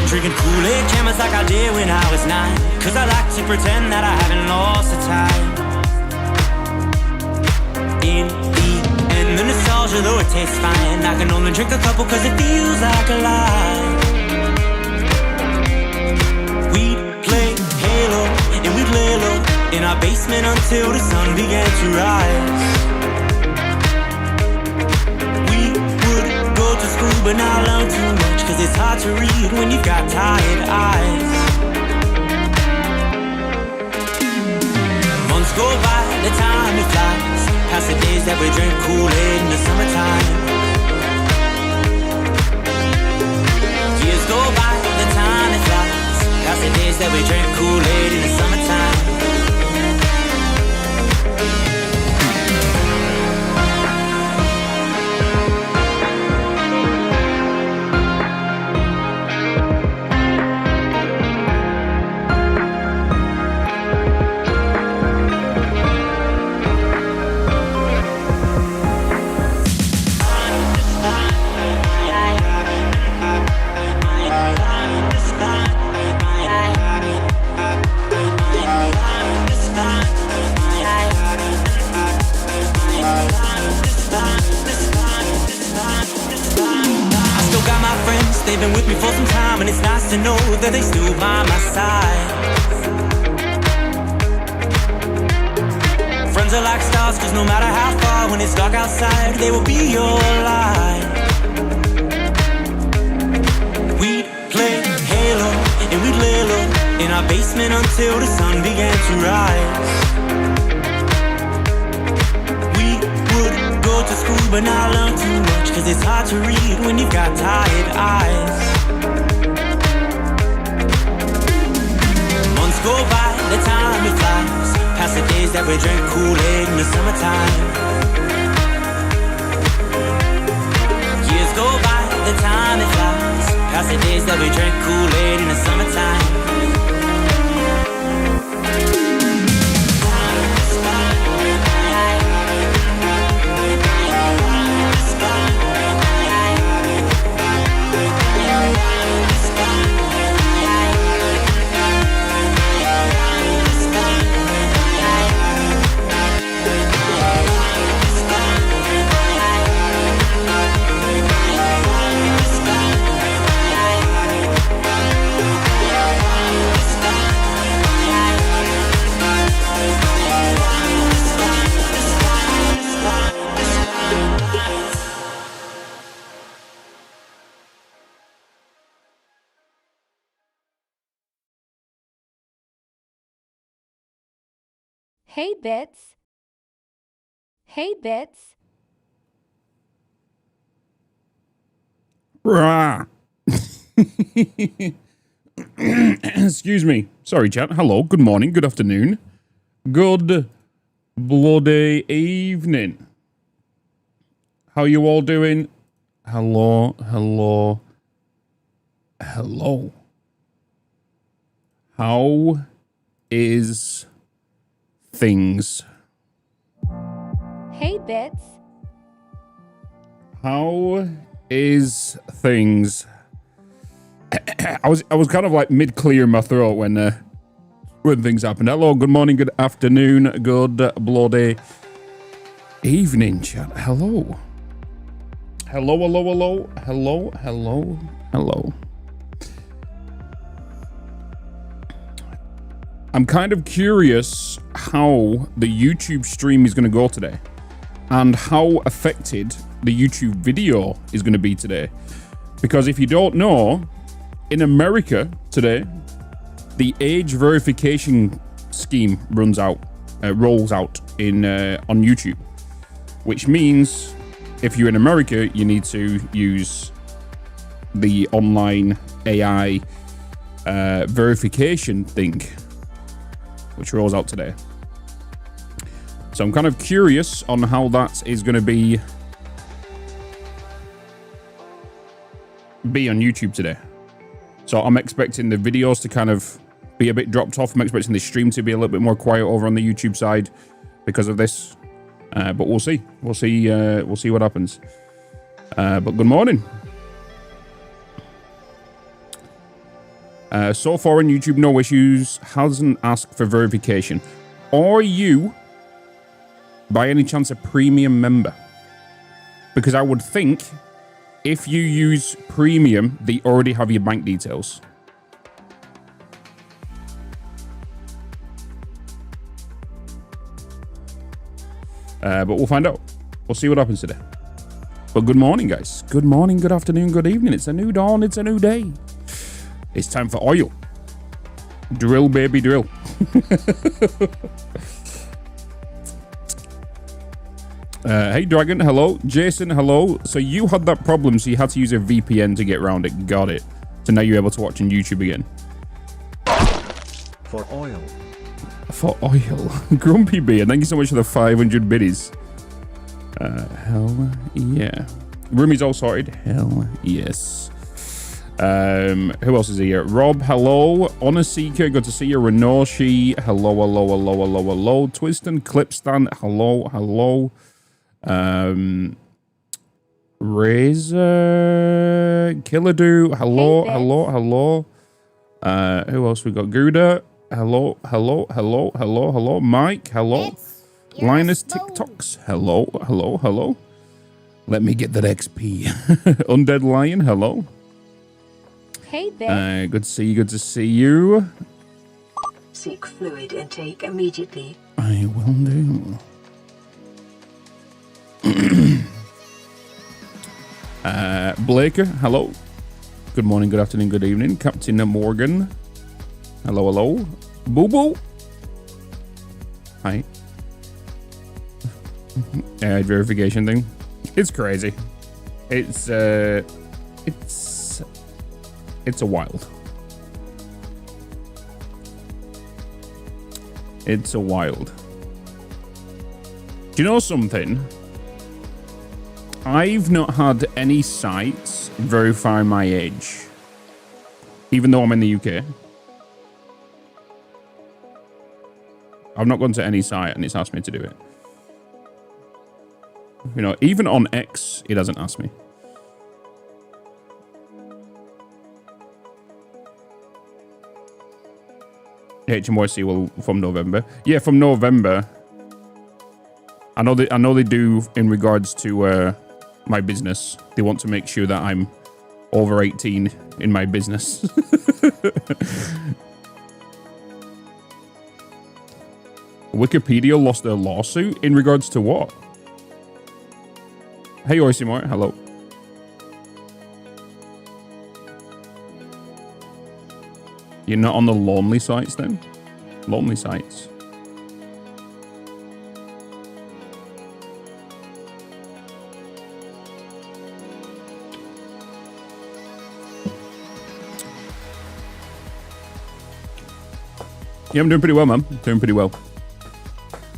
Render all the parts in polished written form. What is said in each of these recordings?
drinking Kool-Aid cameras like I did when I was 9. Cause I like to pretend that I haven't lost the time. In the end, the nostalgia, though it tastes fine, I can only drink a couple cause it feels like a lie. We'd play Halo and we'd lay low in our basement until the sun began to rise. We would go to school but not learn too much, cause it's hard to read when you've got tired eyes. Months go by, the time it flies, past the days that we drank Kool-Aid in the summertime. Years go by, the time it flies, past the days that we drank Kool-Aid in the summertime. They've been with me for some time, and it's nice to know that they still by my side. Friends are like stars, cause no matter how far, when it's dark outside, they will be your light. We'd play Halo, and we'd lay low in our basement until the sun began to rise. We would go to school but not learn too much, cause it's hard to read when you've got tired eyes. Months go by, the time it flies, past the days that we drank Kool-Aid in the summertime. Years go by, the time it flies, past the days that we drank Kool-Aid in the summertime. Hey, Bitz. Hey, Bitz. Rah. Excuse me. Sorry, chat. Hello, good morning, good afternoon, good bloody evening. How you all doing? Hello, hello, hello. How is things? Hey, Bitz. How is things? I was kind of like mid-clear my throat when things happened. Hello, good morning, good afternoon, good bloody evening, chat. Hello. Hello, hello, hello, hello, hello, hello. I'm kind of curious how the YouTube stream is going to go today and how affected the YouTube video is going to be today. Because if you don't know, in America today, the age verification scheme rolls out in on YouTube, which means if you're in America, you need to use the online AI verification thing, which rolls out today. So I'm kind of curious on how that is going to be on YouTube today. So I'm expecting the videos to kind of be a bit dropped off. I'm expecting the stream to be a little bit more quiet over on the YouTube side because of this. But we'll see. We'll see what happens. But good morning. So far on YouTube, no issues. Hasn't asked for verification. Are you, by any chance, a premium member? Because I would think if you use premium, they already have your bank details. But we'll find out. We'll see what happens today. But good morning, guys. Good morning, good afternoon, good evening. It's a new dawn. It's a new day. It's time for oil. Drill, baby, drill. Hey, Dragon. Hello. Jason, hello. So you had that problem, so you had to use a VPN to get around it. Got it. So now you're able to watch on YouTube again. For oil. For oil. Grumpy Beer, thank you so much for the 500 biddies. Hell yeah. Room is all sorted. Hell yes. Who else is here? Rob, hello. Honor Seeker, good to see you. Renoshi, hello, hello, hello, hello, hello. Twiston, Clipstand, hello, hello. Razor, Killadoo, hello, Hey, hello, hello. Who else we got? Gouda, hello, hello, hello, hello, hello. Mike, hello. Linus TikToks, hello, hello, hello. Let me get that XP. Undead Lion, hello. Hey, Bitz. Good to see you, good to see you. Seek fluid intake immediately. I will do. Blaker, hello. Good morning, good afternoon, good evening. Captain Morgan, hello, hello. Boo Boo, hi. Verification thing. It's crazy. It's a wild. It's a wild. Do you know something? I've not had any sites verify my age, even though I'm in the UK. I've not gone to any site and it's asked me to do it. You know, even on X, it hasn't asked me. HMYC will from November. Yeah, from November. I know they do in regards to my business. They want to make sure that I'm over 18 in my business. Wikipedia lost their lawsuit in regards to what? Hey, Oisimore, hello. You're not on the lonely sites then? Lonely sites. Yeah, I'm doing pretty well, man. Doing pretty well.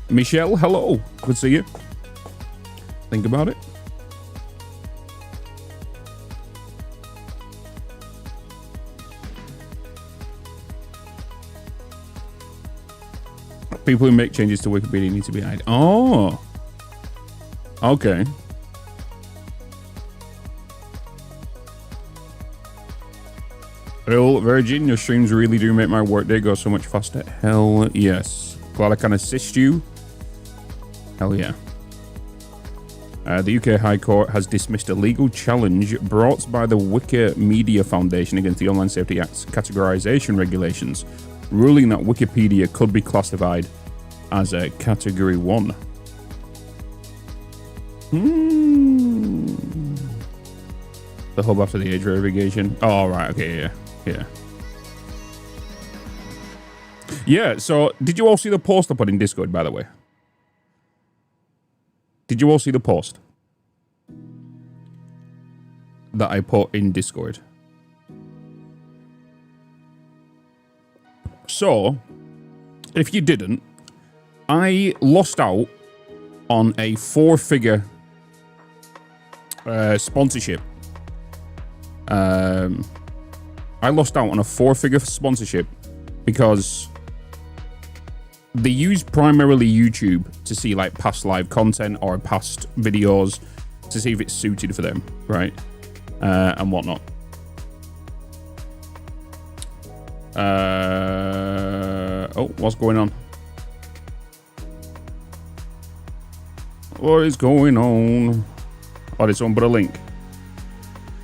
Michelle, hello. Good to see you. Think about it. People who make changes to Wikipedia need to be hidden. Oh. Okay. Well, Virgin, your streams really do make my workday go so much faster. Hell yes. Glad I can assist you. Hell yeah. The UK High Court has dismissed a legal challenge brought by the Wikimedia Foundation against the Online Safety Act's categorization regulations, ruling that Wikipedia could be classified as a Category 1. The hub after the age verification. Oh, right. Okay, yeah. Yeah. Yeah, so did you all see the post I put in Discord, by the way? Did you all see the post that I put in Discord? So, if you didn't, I lost out on a 4-figure sponsorship. I lost out on a 4-figure sponsorship because they use primarily YouTube to see like past live content or past videos to see if it's suited for them, right? And whatnot. Oh, what's going on? What is going on? Oh, did someone put a link?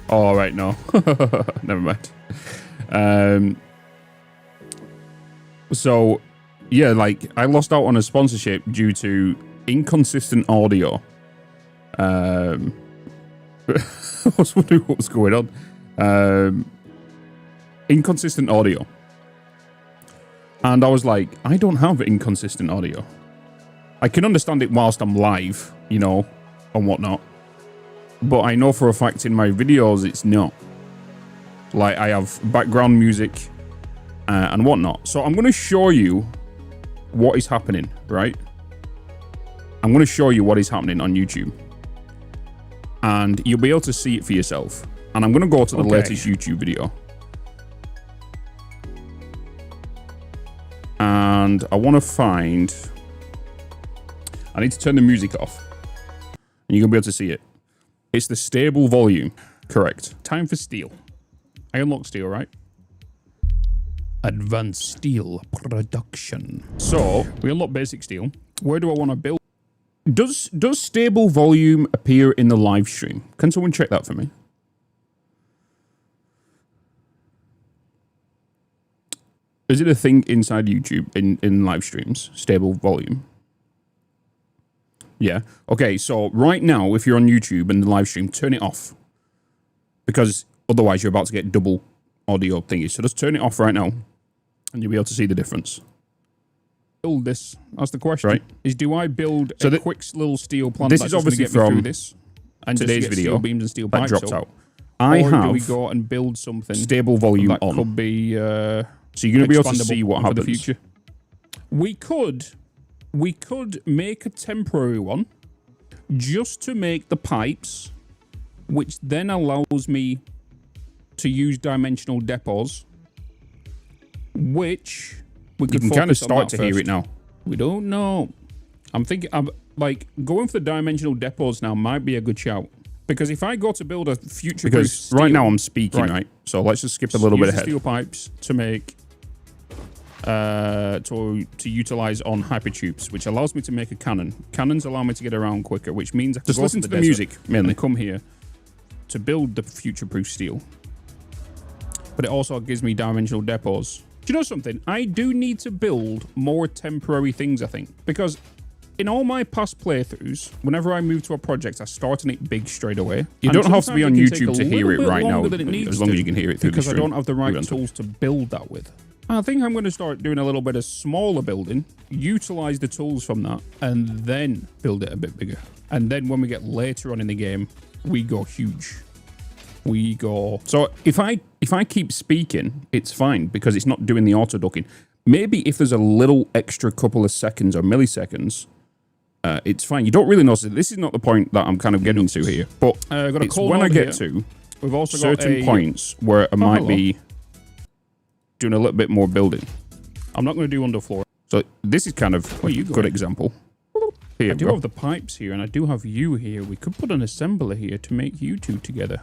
Oh, right, no. Never mind. So, yeah, like, I lost out on a sponsorship due to inconsistent audio. I was wondering what was going on. Inconsistent audio. And I was like, I don't have inconsistent audio. I can understand it whilst I'm live, you know, and whatnot. But I know for a fact in my videos it's not. Like, I have background music and whatnot. So I'm going to show you what is happening, right? I'm going to show you what is happening on YouTube. And you'll be able to see it for yourself. And I'm going to go to the latest YouTube video. And I want to find... I need to turn the music off. And you're going to be able to see it. It's the stable volume. Correct. Time for steel. I unlock steel, right? Advanced steel production. So, we unlock basic steel. Where do I want to build? Does stable volume appear in the live stream? Can someone check that for me? Is it a thing inside YouTube in live streams? Stable volume? Yeah. Okay, so right now, if you're on YouTube and the live stream, turn it off. Because otherwise you're about to get double audio thingies. So just turn it off right now and you'll be able to see the difference. Build this. That's the question. Right. Is do I build a quick little steel plant? This is obviously from this and today's video. Steel beams and steel that pipes dropped up? out. I or have do we go and build something stable volume that on. could be so you're going to be able to see what happens. For the future. We could make a temporary one just to make the pipes, which then allows me to use dimensional depots, which we could you can kind of start to hear it now. We don't know. I'm thinking, like, going for the dimensional depots now might be a good shout. Because if I go to build a future Because right now I'm speaking, right? So let's just skip a little bit ahead. Steel pipes to make... to utilize on hypertubes, which allows me to make a cannon. Cannons allow me to get around quicker, which means I can just go listen to the music mainly. and come here to build the future-proof steel. But it also gives me dimensional depots. Do you know something? I do need to build more temporary things, I think, because in all my past playthroughs, whenever I move to a project, I start on it big straight away. You don't have to be on YouTube to hear it right now, as long as you can hear it through the stream. Because I don't have the right tools to build that with. I think I'm going to start doing a little bit of smaller building, utilize the tools from that, and then build it a bit bigger. And then when we get later on in the game, we go huge. We go... So if I keep speaking, it's fine because it's not doing the auto ducking. Maybe if there's a little extra couple of seconds or milliseconds, it's fine. You don't really notice it. This is not the point that I'm kind of getting to here. But it's when I get to we've also certain points where I might be doing a little bit more building. I'm not going to do underfloor. So this is kind of a good example. Here, I do have the pipes here, and I do have you here. We could put an assembler here to make you two together.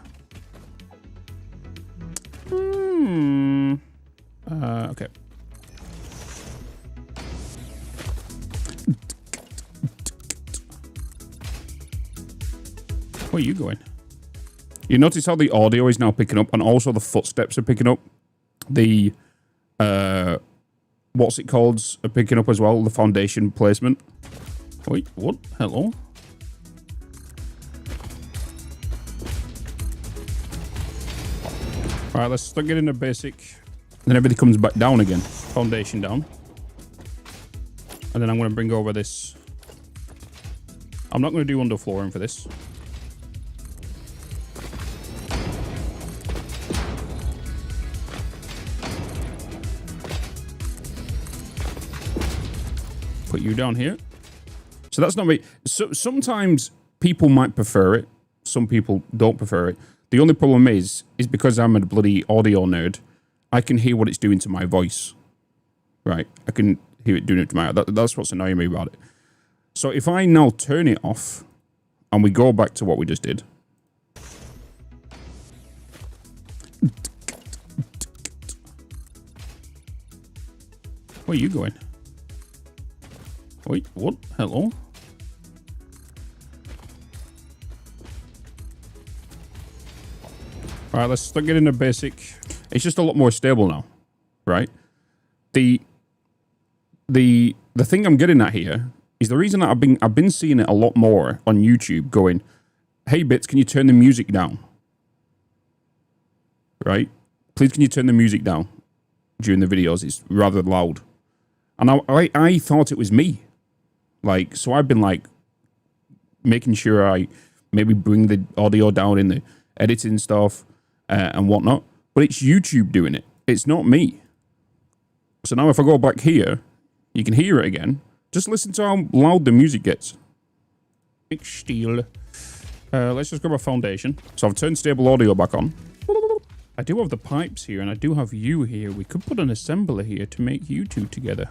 Okay. Where are you going? You notice how the audio is now picking up, and also the footsteps are picking up. The what's it called are picking up as well. The foundation placement. Wait, what? Hello? All right, let's start getting a basic. Then everything comes back down again. Foundation down. And then I'm going to bring over this. I'm not going to do underflooring for this. Put you down here. So that's not me. So sometimes people might prefer it. Some people don't prefer it. The only problem is because I'm a bloody audio nerd, I can hear what it's doing to my voice. Right? I can hear it doing it to my... That's what's annoying me about it. So if I now turn it off and we go back to what we just did. Where are you going? Wait, what? Hello? All right, let's start getting a basic. It's just a lot more stable now, right? The thing I'm getting at here is the reason that I've been seeing it a lot more on YouTube going, hey Bitz, can you turn the music down? Right? Please can you turn the music down during the videos? It's rather loud. And I thought it was me. Like, so I've been like making sure I maybe bring the audio down in the editing stuff and whatnot. But it's YouTube doing it. It's not me. So now if I go back here, you can hear it again. Just listen to how loud the music gets. Big steel. Let's just grab a foundation. So I've turned stable audio back on. I do have the pipes here, and I do have you here. We could put an assembler here to make you two together.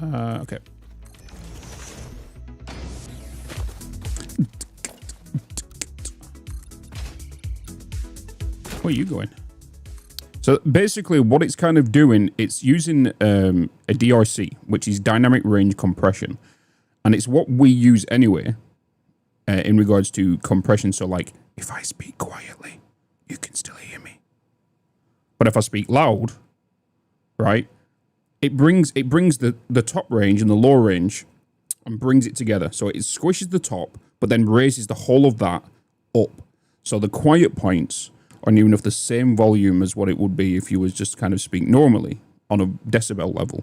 Okay. Where are you going? So basically what it's kind of doing, it's using a DRC, which is dynamic range compression. And it's what we use anyway in regards to compression. So like, if I speak quietly, you can still hear me. But if I speak loud, right, it brings the top range and the low range and brings it together. So it squishes the top, but then raises the whole of that up. So the quiet points are near enough the same volume as what it would be if you was just kind of speak normally on a decibel level.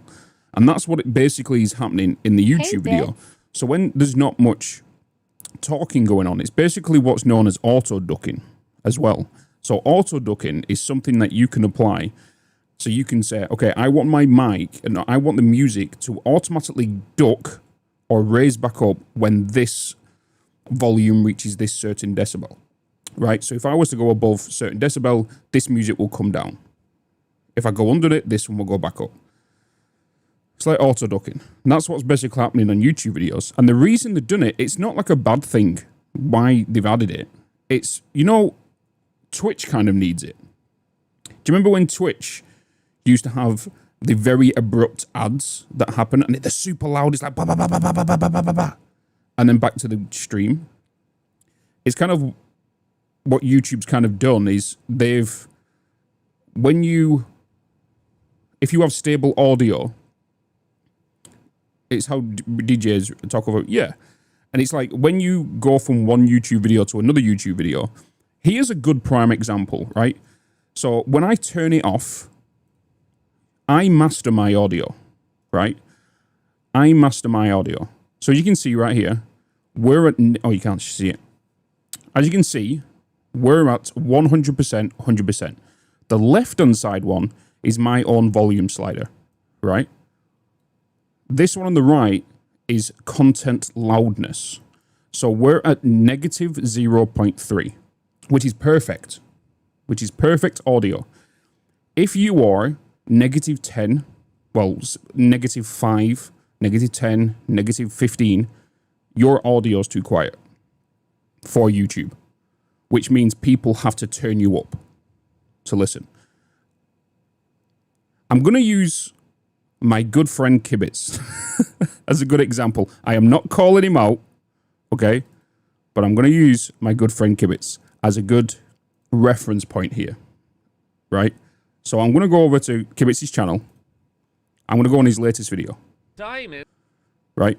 And that's what it basically is happening in the YouTube video. So when there's not much talking going on, it's basically what's known as auto ducking as well. So auto ducking is something that you can apply. So you can say, okay, I want my mic and I want the music to automatically duck or raise back up when this volume reaches this certain decibel. Right, so if I was to go above certain decibel, this music will come down. If I go under it, this one will go back up. It's like auto ducking. And that's what's basically happening on YouTube videos. And the reason they've done it, it's not like a bad thing why they've added it. It's, you know, Twitch kind of needs it. Do you remember when Twitch used to have the very abrupt ads that happen and they're super loud? It's like ba ba ba ba ba ba ba ba ba ba, and then back to the stream. It's kind of what YouTube's kind of done is if you have stable audio, it's how DJs talk about, yeah. And it's like when you go from one YouTube video to another YouTube video, here's a good prime example, right? So when I turn it off, I master my audio, right? I master my audio. So you can see right here, we're at, oh, you can't see it. As you can see, we're at 100%, 100%. The left-hand side one is my own volume slider, right? This one on the right is content loudness. So we're at negative 0.3, which is perfect, audio. If you are negative 10, well, negative 5, negative 10, negative 15, your audio is too quiet for YouTube, which means people have to turn you up to listen. I'm going to use my good friend Kibitz as a good example. I am not calling him out, okay? But I'm going to use my good friend Kibitz as a good reference point here, right? So I'm going to go over to Kibitz's channel. I'm going to go on his latest video. Diamond. Right?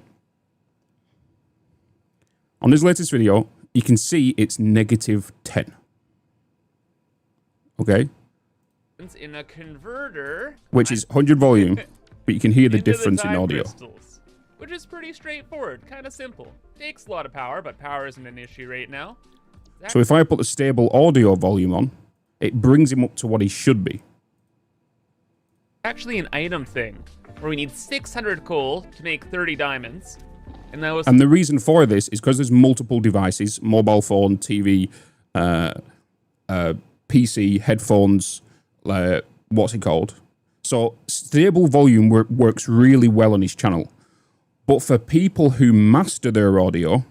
On his latest video, you can see it's negative 10. Okay? In a converter, Which is 100 volume, but you can hear the into difference in time audio. crystals, which is pretty straightforward, kind of simple. Takes a lot of power, but power isn't an issue right now. So if I put the stable audio volume on, it brings him up to what he should be. Actually an item thing, where we need 600 coal to make 30 diamonds. And that was And the reason for this is because there's multiple devices, mobile phone, TV, PC, headphones, what's it called? So stable volume works really well on his channel. But for people who master their audio,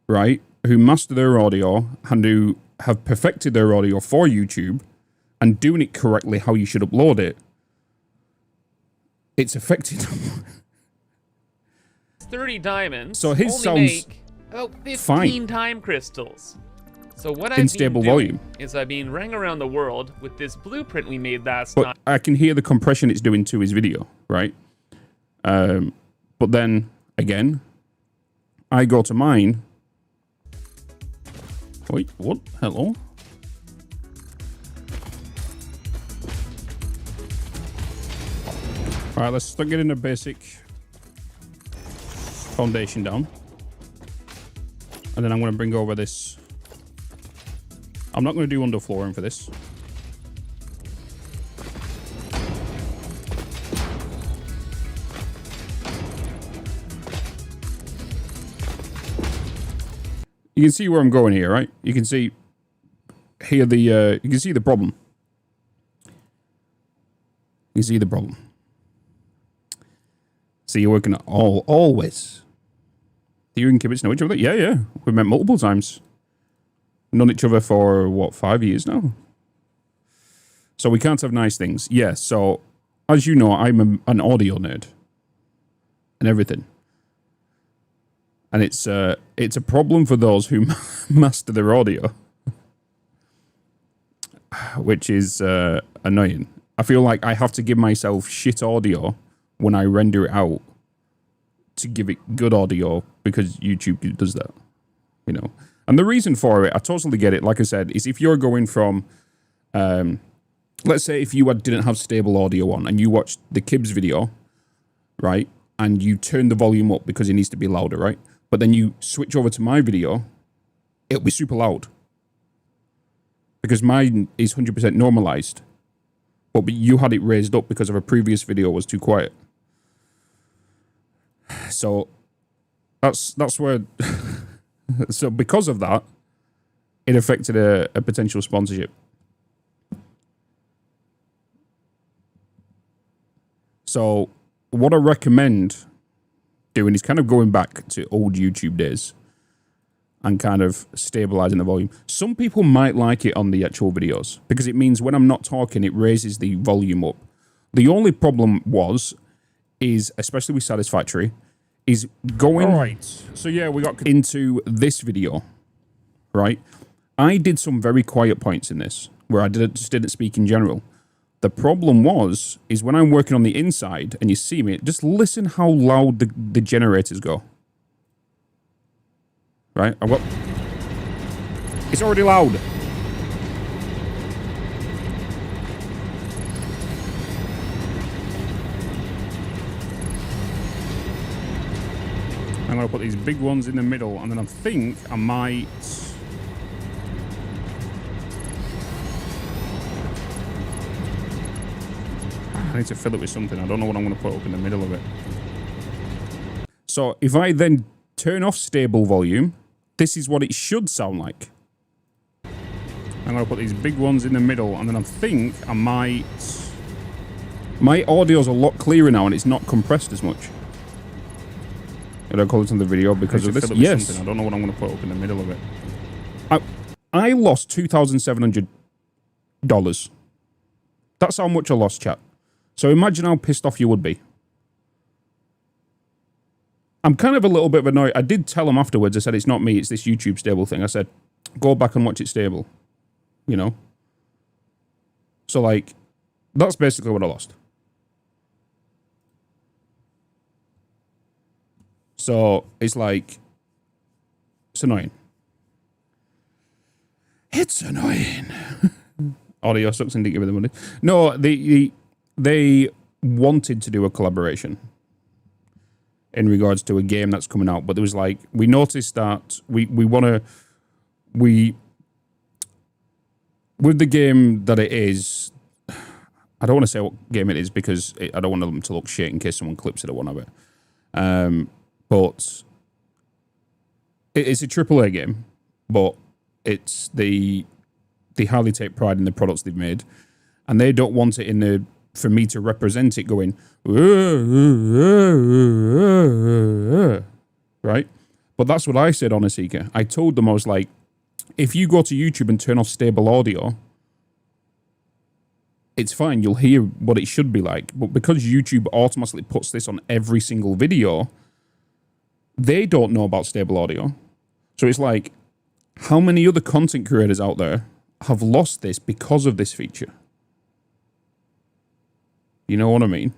right, who master their audio and who have perfected their audio for YouTube, and doing it correctly how you should upload it, it's affected. 30 diamonds. So his only sounds make about 15 fine. time crystals. So what In I've stable been doing volume. is I've been running around the world with this blueprint we made last But time. I can hear the compression it's doing to his video, right? But then, again, I go to mine. Wait, what? Hello? All right, let's start getting a basic foundation down. And then I'm going to bring over this. I'm not going to do underflooring for this. You can see where I'm going here, right? You can see here you can see the problem. You can see the problem. So you're working at always. Do you and Kibbits know each other? Yeah. We've met multiple times. Known each other for, what, 5 years now? So we can't have nice things. Yeah, so, as you know, I'm an audio nerd. And everything. And it's a problem for those who master their audio. Which is annoying. I feel like I have to give myself shit audio when I render it out to give it good audio because YouTube does that, you know. And the reason for it, I totally get it. Like I said, is if you're going from, let's say if you didn't have stable audio on and you watched the Kibbs video, right, and you turn the volume up because it needs to be louder, right, but then you switch over to my video, it'll be super loud because mine is 100% normalized, but you had it raised up because of a previous video was too quiet. So that's where so because of that it affected a potential sponsorship. So what I recommend doing is kind of going back to old YouTube days and kind of stabilizing the volume. Some people might like it on the actual videos because it means when I'm not talking it raises the volume up. The only problem is especially with Satisfactory is going right. So yeah, we got into this video, right? I did some very quiet points in this where I just didn't speak in general. The problem is when I'm working on the inside and you see me, just listen how loud the generators go. Right? It's already loud. I'm going to put these big ones in the middle, and then I think I might... I need to fill it with something. I don't know what I'm going to put up in the middle of it. So if I then turn off stable volume, this is what it should sound like. I'm going to put these big ones in the middle, and then I think I might... My audio's a lot clearer now, and it's not compressed as much. Did I call it on the video because of this? Yes. I don't know what I'm going to put up in the middle of it. I lost $2,700. That's how much I lost, chat. So imagine how pissed off you would be. I'm kind of a little bit annoyed. I did tell him afterwards. I said, it's not me. It's this YouTube stable thing. I said, go back and watch it stable. You know? So, like, that's basically what I lost. So it's like, it's annoying. It's annoying. Audio sucks and didn't give me the money. No, they wanted to do a collaboration in regards to a game that's coming out, but there was like, we noticed that we want to, with the game that it is, I don't want to say what game it is because I don't want them to look shit in case someone clips it or one of it. But it's a AAA game, but it's they hardly take pride in the products they've made, and they don't want it for me to represent it going, right? But that's what I said on Asika. I told them, I was like, if you go to YouTube and turn off stable audio, it's fine. You'll hear what it should be like. But because YouTube automatically puts this on every single video, they don't know about stable audio. So it's like, how many other content creators out there have lost this because of this feature? You know what I mean?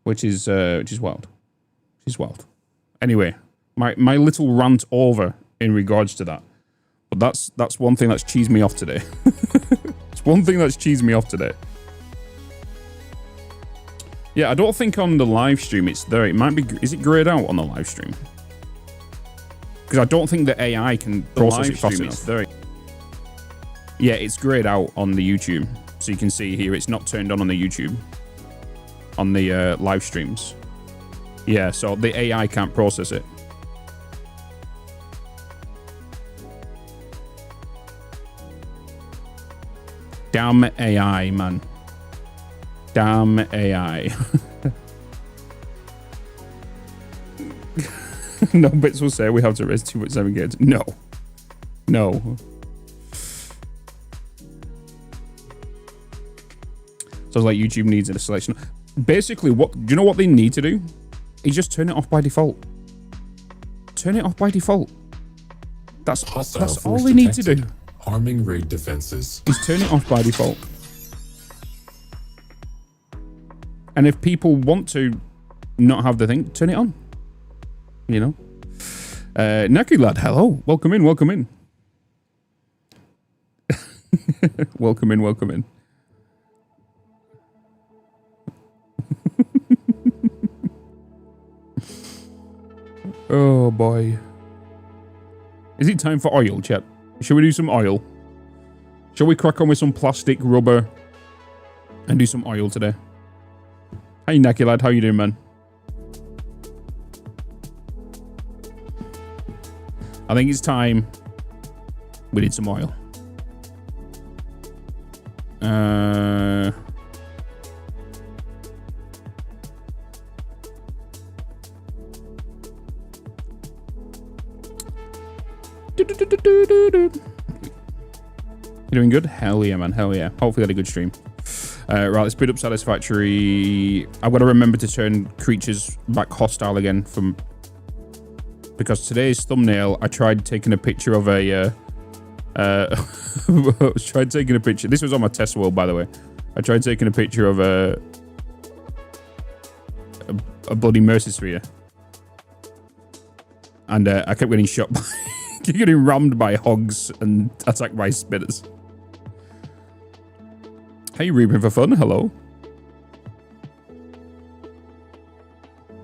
Which is wild. Which is wild. Anyway, my little rant over in regards to that. But that's one thing that's cheesed me off today. It's one thing that's cheesed me off today. Yeah, I don't think on the live stream it's there. It might be. Is it grayed out on the live stream? Because I don't think the AI can process it fast enough. Yeah, it's grayed out on the YouTube. So you can see here, it's not turned on the YouTube. On the live streams. Yeah, so the AI can't process it. Damn AI, man. Damn AI. No, Bitz will say we have to raise 2.7 gigs. No. No. So it's like YouTube needs a selection. Basically, do you know what they need to do? Is just turn it off by default. Turn it off by default. That's all they need to do. Harming raid defenses. Is turn it off by default. And if people want to not have the thing, turn it on. You know? Naki lad, hello. Welcome in, welcome in. Welcome in, welcome in. Oh boy. Is it time for oil, chat? Shall we do some oil? Shall we crack on with some plastic, rubber, and do some oil today? Hey, Naki lad, how you doing, man? I think it's time we did some oil. You doing good? Hell yeah, man. Hell yeah. Hopefully had a good stream. Right, let's boot up Satisfactory. I've got to remember to turn creatures back hostile again from... Because today's thumbnail, I tried taking a picture of a... I tried taking a picture... This was on my test world, by the way. I tried taking a picture of a bloody Mercy Sphere. And I kept getting shot by... getting rammed by hogs and attacked by spitters. Hey, Reaping for fun. Hello.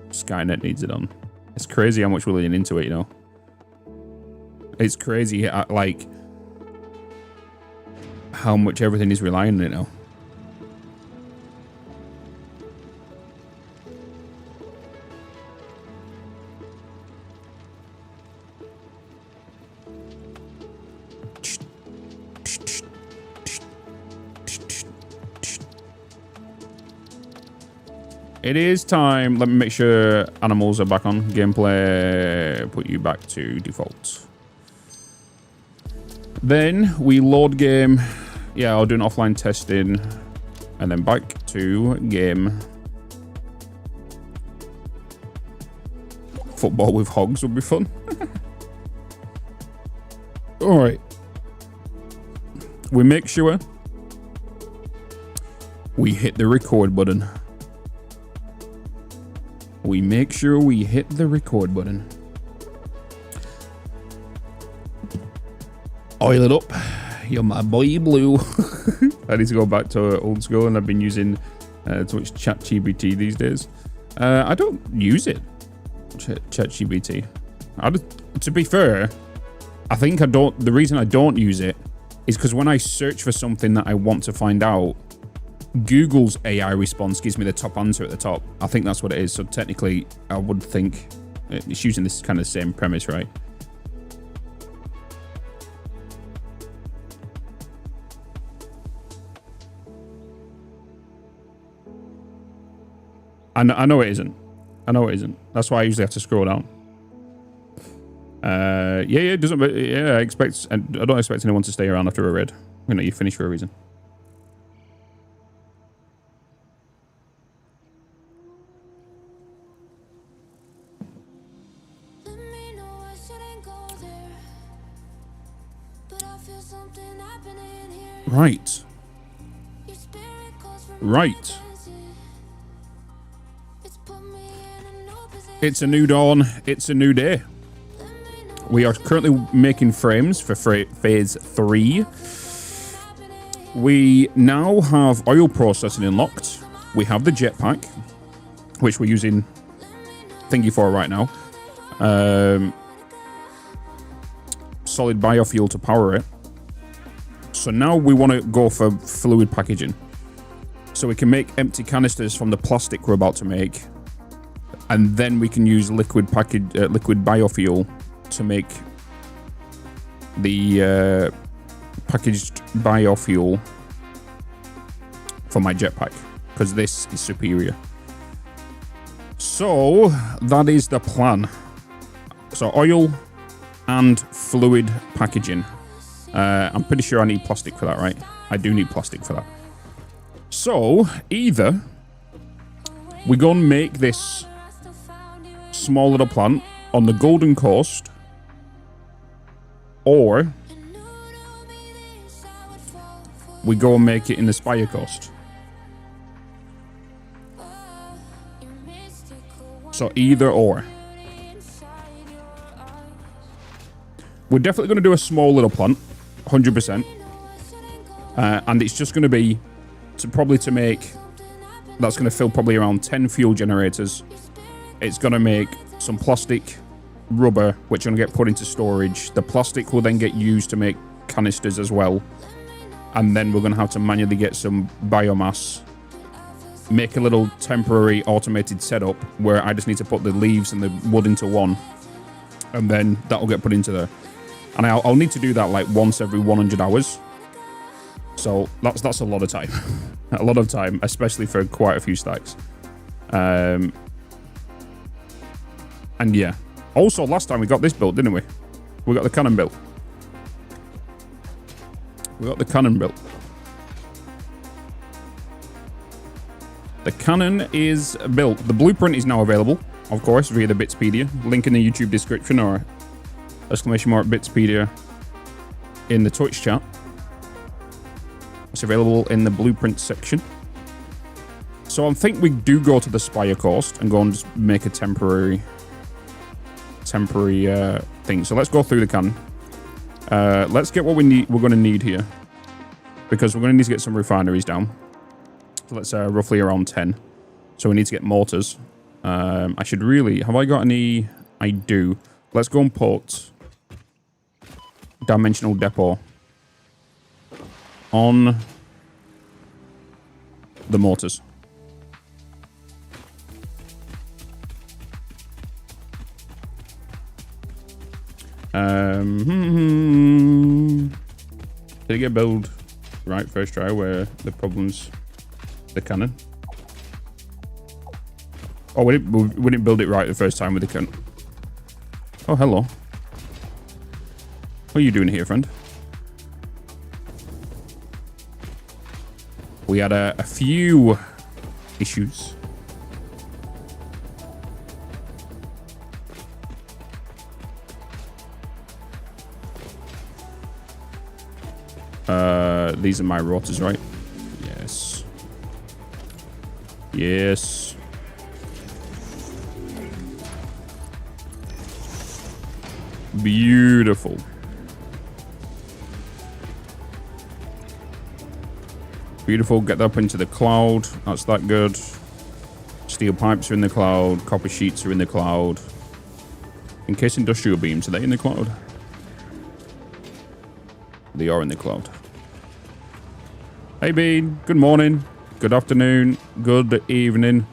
Skynet needs it on. It's crazy how much we're leaning into it, you know. It's crazy, like, how much everything is relying on it now. It is time. Let me make sure animals are back on. Gameplay. Put you back to default. Then we load game. Yeah, I'll do an offline testing. And then back to game. Football with hogs would be fun. Alright. We make sure we hit the record button. We make sure we hit the record button. Oil it up. You're my boy blue. I need to go back to old school, and I've been using too much ChatGPT these days. I don't use it, ChatGPT. To be fair, I think I don't. The reason I don't use it is because when I search for something that I want to find out, Google's AI response gives me the top answer at the top. I think that's what it is. So technically, I would think it's using this kind of same premise, right? I know it isn't. I know it isn't. That's why I usually have to scroll down. Yeah, it doesn't. Yeah, I don't expect anyone to stay around after a raid. You know, you finish for a reason. Right. Right. It's a new dawn. It's a new day. We are currently making frames for phase 3. We now have oil processing unlocked. We have the jetpack, which we're using thingy for right now. Solid biofuel to power it. So now we want to go for fluid packaging. So we can make empty canisters from the plastic we're about to make. And then we can use liquid biofuel to make the packaged biofuel for my jetpack. Because this is superior. So that is the plan. So oil and fluid packaging. I'm pretty sure I need plastic for that, right? I do need plastic for that. So, either we go and make this small little plant on the Golden Coast, or we go and make it in the Spire Coast. So, either or. We're definitely going to do a small little plant. 100%. And it's just going to be to make, that's going to fill probably around 10 fuel generators. It's going to make some plastic, rubber, which are going to get put into storage. The plastic will then get used to make canisters as well. And then we're going to have to manually get some biomass, make a little temporary automated setup where I just need to put the leaves and the wood into one. And then that'll get put into there. And I'll need to do that like once every 100 hours. So that's a lot of time. A lot of time, especially for quite a few stacks. And yeah. Also, last time we got this built, didn't we? We got the cannon built. The cannon is built. The blueprint is now available, of course, via the Bitzpedia. Link in the YouTube description or !Bitzpedia in the Twitch chat. It's available in the blueprint section. So I think we do go to the Spire Coast and go and just make a temporary thing. So let's go through the cannon. Let's get what we're going to need here, because we're going to need to get some refineries down. So let's roughly around 10. So we need to get mortars. I should really, have I got any? I do. Let's go and put dimensional depot on the mortars. Did it get built right first try? Where the problems, the cannon? Oh, we didn't build it right the first time with the cannon. Oh, hello. What are you doing here, friend? We had a few issues. These are my rotors, right? Yes. Yes. Beautiful. Beautiful. Get that up into the cloud. That's that good. Steel pipes are in the cloud. Copper sheets are in the cloud. In case industrial beams, are they in the cloud? They are in the cloud. Hey, Bean. Good morning. Good afternoon. Good evening.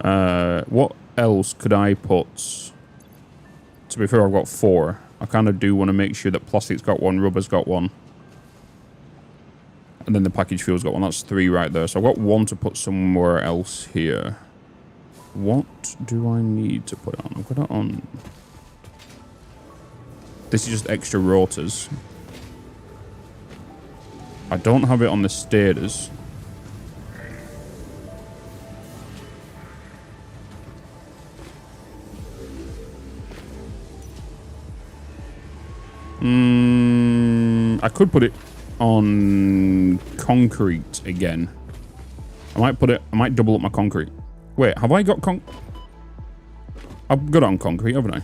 What else could I put? To be fair, I've got 4. I kind of do want to make sure that plastic's got 1, rubber's got 1. And then the package fuel's got 1. That's 3 right there. So I've got 1 to put somewhere else here. What do I need to put on? I've got it on This is just extra rotors. I don't have it on the status. I could put it on concrete again. I might double up my concrete. Wait, have I got I've got it on concrete, haven't I?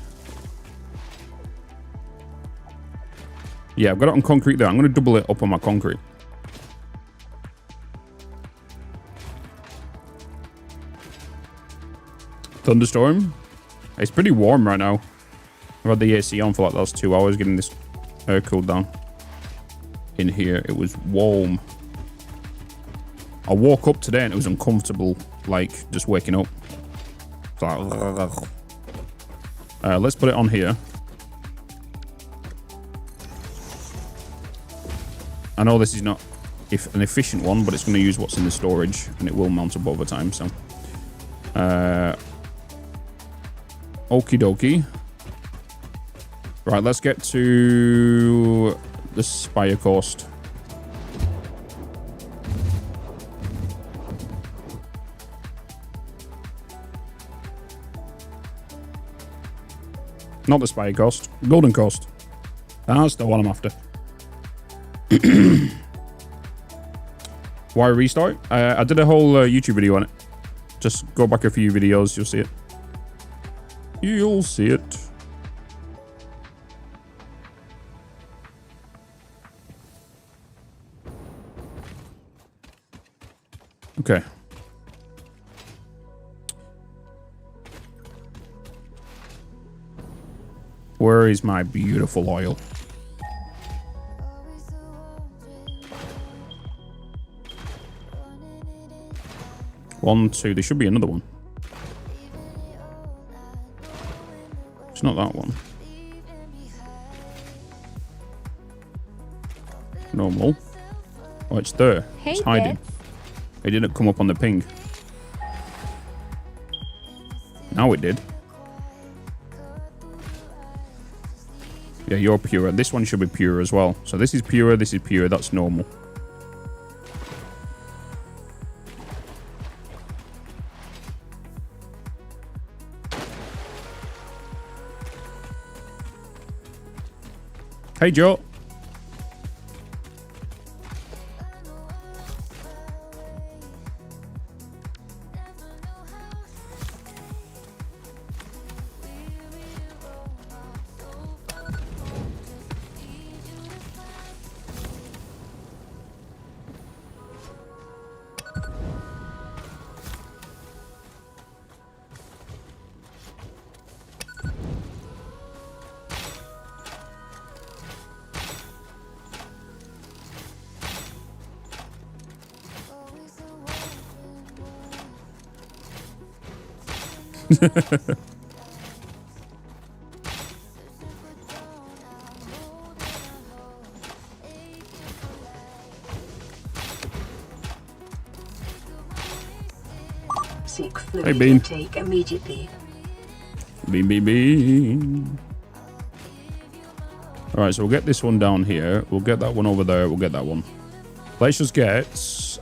Yeah, I've got it on concrete there. I'm going to double it up on my concrete. Thunderstorm. It's pretty warm right now. I've had the AC on for like the last 2 hours getting this air cooled down. In here, it was warm. I woke up today and it was uncomfortable, like just waking up. Let's put it on here. I know this is not an efficient one, but it's going to use what's in the storage and it will mount up over time. So, okie dokie. Right, let's get to the Spire Coast. Not the Spire Coast. Golden Coast. That's the one I'm after. Why restart? I did a whole YouTube video on it. Just go back a few videos, you'll see it. You'll see it. Okay. Where is my beautiful oil? One, two. There should be another one. It's not that one. Normal. Oh, it's there. Hey, it's hiding. Bitz. It didn't come up on the ping. Now it did. Yeah, you're pure. This one should be pure as well. So this is pure, this is pure. That's normal. Hey, Joe. Seek fluid Hey, Bean. intake immediately. Bean. All right, so we'll get this one down here. We'll get that one over there. We'll get that one. Let's just get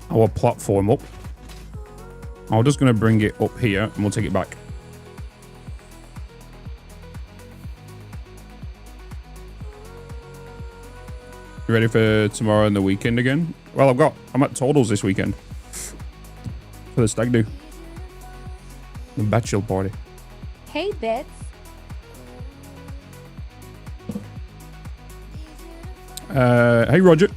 our platform up. I'm just going to bring it up here and we'll take it back. You ready for tomorrow and the weekend again? Well, I'm at Totals this weekend for the stag do. The bachelor party. Hey, Bitz. Hey, Roger.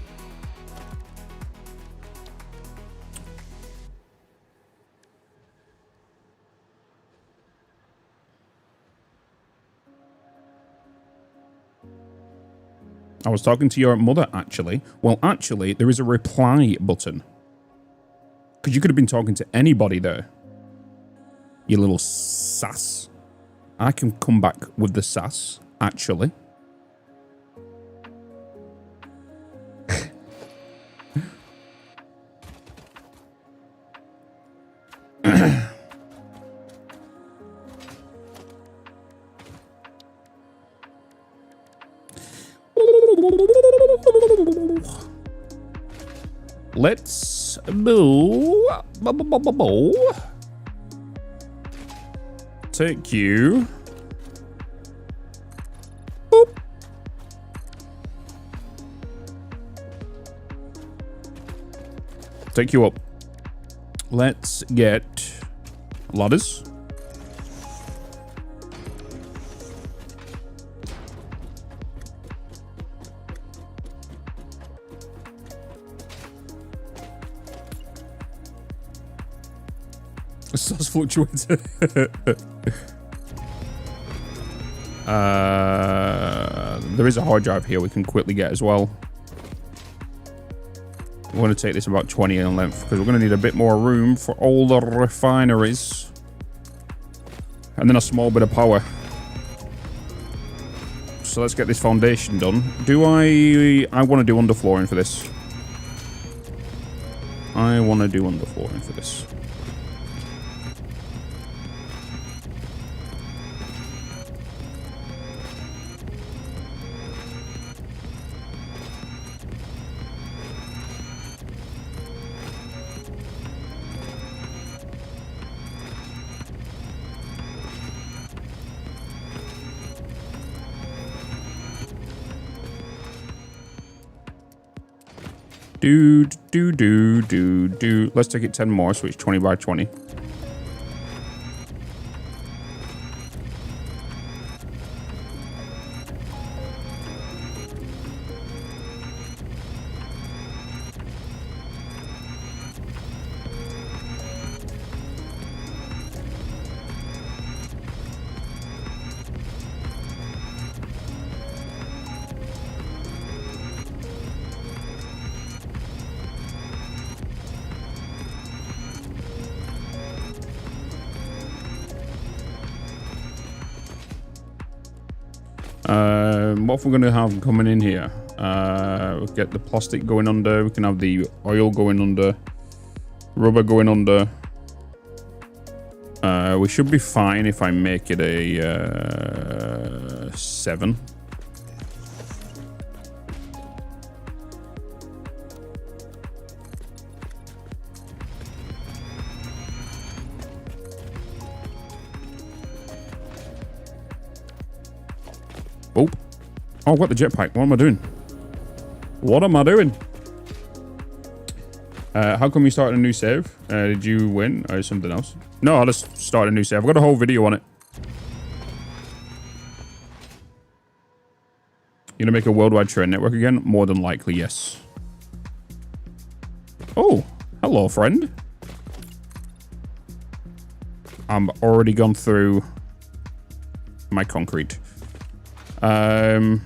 I was talking to your mother, actually. Well, actually, there is a reply button. Because you could have been talking to anybody there. You little sass. I can come back with the sass, actually. let's move. Take you. Boop. Take you up. Let's get ladders. It starts fluctuating. There is a hard drive here we can quickly get as well. We're going to take this about 20 in length because we're going to need a bit more room for all the refineries. And then a small bit of power. So let's get this foundation done. Do I want to do underflooring for this. I want to do underflooring for this. Do. Let's take it 10 more, so it's 20 by 20. What if we're going to have coming in here? We'll get the plastic going under. We can have the oil going under. Rubber going under. We should be fine if I make it a 7. Oh. Oh, I've got the jetpack. What am I doing? What am I doing? How come you started a new save? Did you win or something else? No, I'll just start a new save. I've got a whole video on it. You gonna make a worldwide train network again? More than likely, yes. Oh, hello, friend. I'm already gone through my concrete. To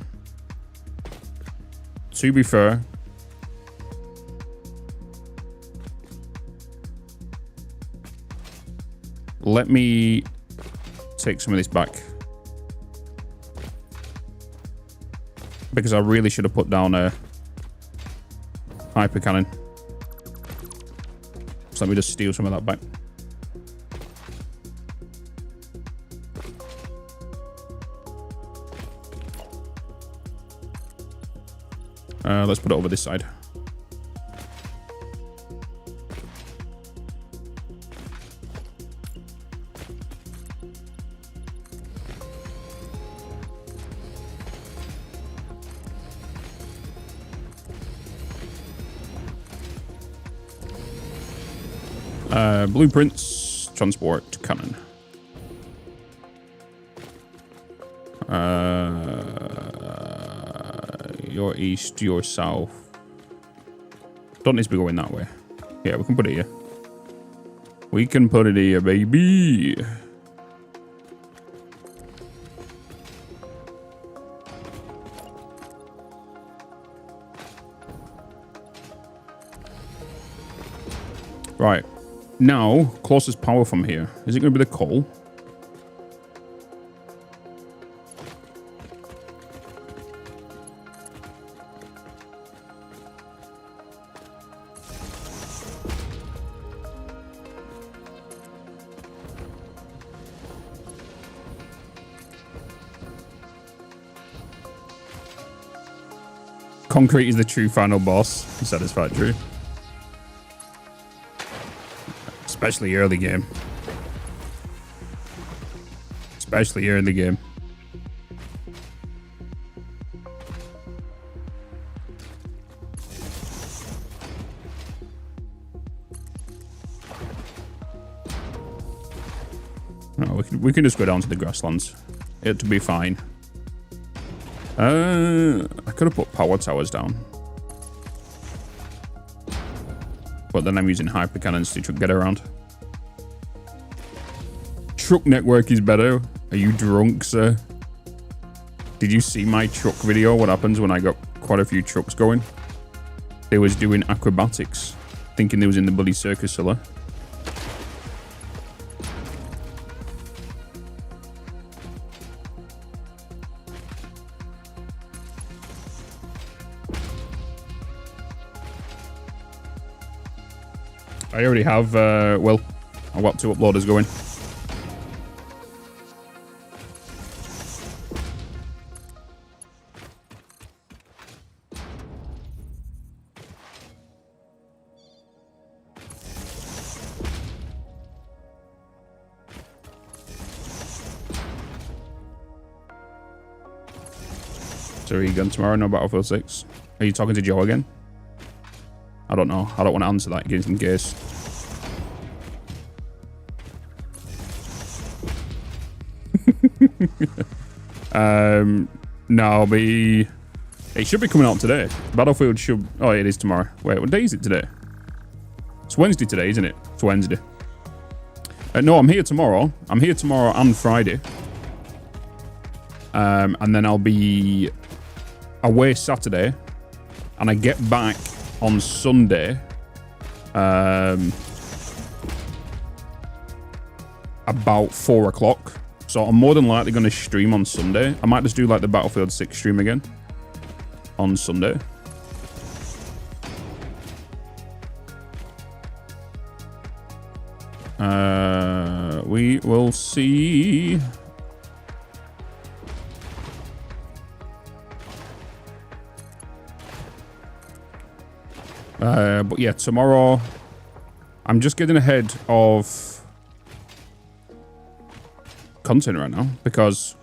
be fair, let me take some of this back because I really should have put down a hyper cannon. So let me just steal some of that back. Let's put it over this side. Blueprints, transport, cannon. Your east, your south. Don't need to be going that way. Yeah, we can put it here. We can put it here, baby. Right. Now, closest power from here. Is it going to be the coal? Concrete is the true final boss. Satisfactory. Especially early game. Especially early game. No, we can just go down to the grasslands. It'll be fine. I could have put power towers down. But then I'm using hyper cannons to get around. Truck network is better. Are you drunk, sir? Did you see my truck video? What happens when I got quite a few trucks going? They was doing acrobatics, thinking they was in the bloody circus cellar. I already have, well, I've got 2 uploaders going. So are you going tomorrow? No Battlefield 6? Are you talking to Joe again? I don't know. I don't want to answer that just in case. No, it should be coming out today. Battlefield should... Oh, it is tomorrow. Wait, what day is it today? It's Wednesday today, isn't it? It's Wednesday. No, I'm here tomorrow. I'm here tomorrow and Friday. And then I'll be away Saturday. And I get back on Sunday, about 4 o'clock. So I'm more than likely going to stream on Sunday. I might just do like the Battlefield 6 stream again on Sunday. We will see. But yeah, tomorrow I'm just getting ahead of content right now because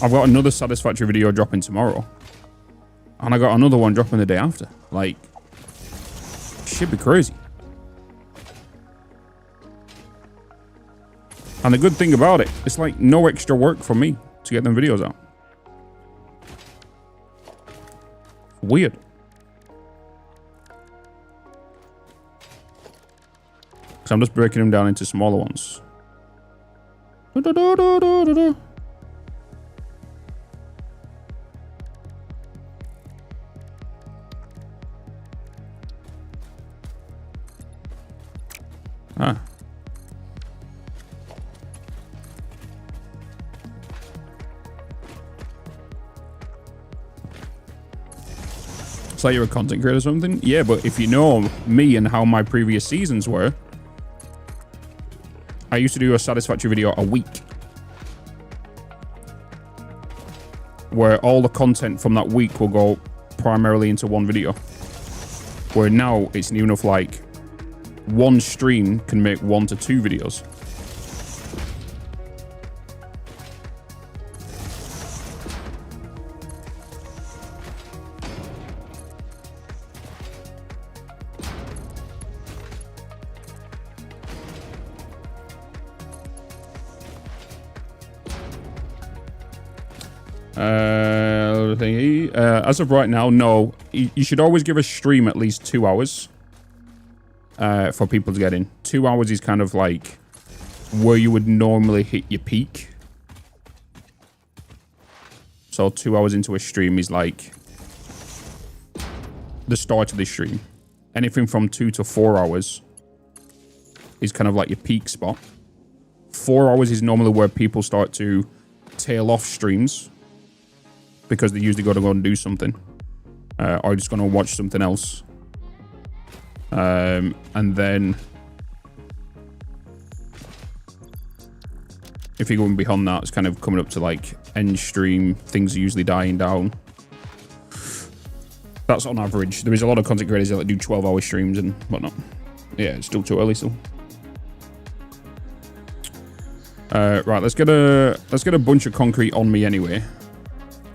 I've got another Satisfactory video dropping tomorrow and I got another one dropping the day after. Like, should be crazy. And the good thing about it, it's like no extra work for me to get them videos out. Weird. So I'm just breaking them down into smaller ones. Ah. It's like you're a content creator or something? Yeah, but if you know me and how my previous seasons were, I used to do a Satisfactory video a week where all the content from that week will go primarily into one video. Where now it's new enough, like one stream can make 1 to 2 videos. As of right now, no. You should always give a stream at least 2 hours for people to get in. 2 hours is kind of like where you would normally hit your peak. So 2 hours into a stream is like the start of the stream. Anything from 2 to 4 hours is kind of like your peak spot. 4 hours is normally where people start to tail off streams, because they usually got to go and do something, or just going to watch something else. And then if you're going beyond that, it's kind of coming up to like end stream. Things are usually dying down. That's on average. There is a lot of content creators that do 12-hour streams and whatnot. Yeah, it's still too early still. Right, let's get a bunch of concrete on me anyway,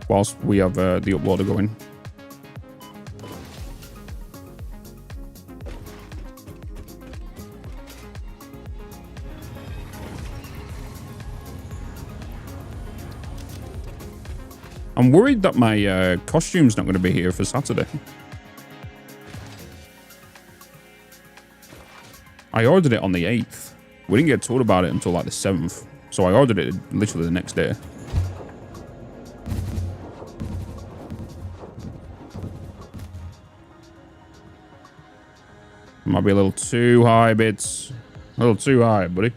whilst we have the uploader going. I'm worried that my costume's not going to be here for Saturday. I ordered it on the 8th. We didn't get told about it until like the 7th. So I ordered it literally the next day. Might be a little too high, Bitz. A little too high, buddy.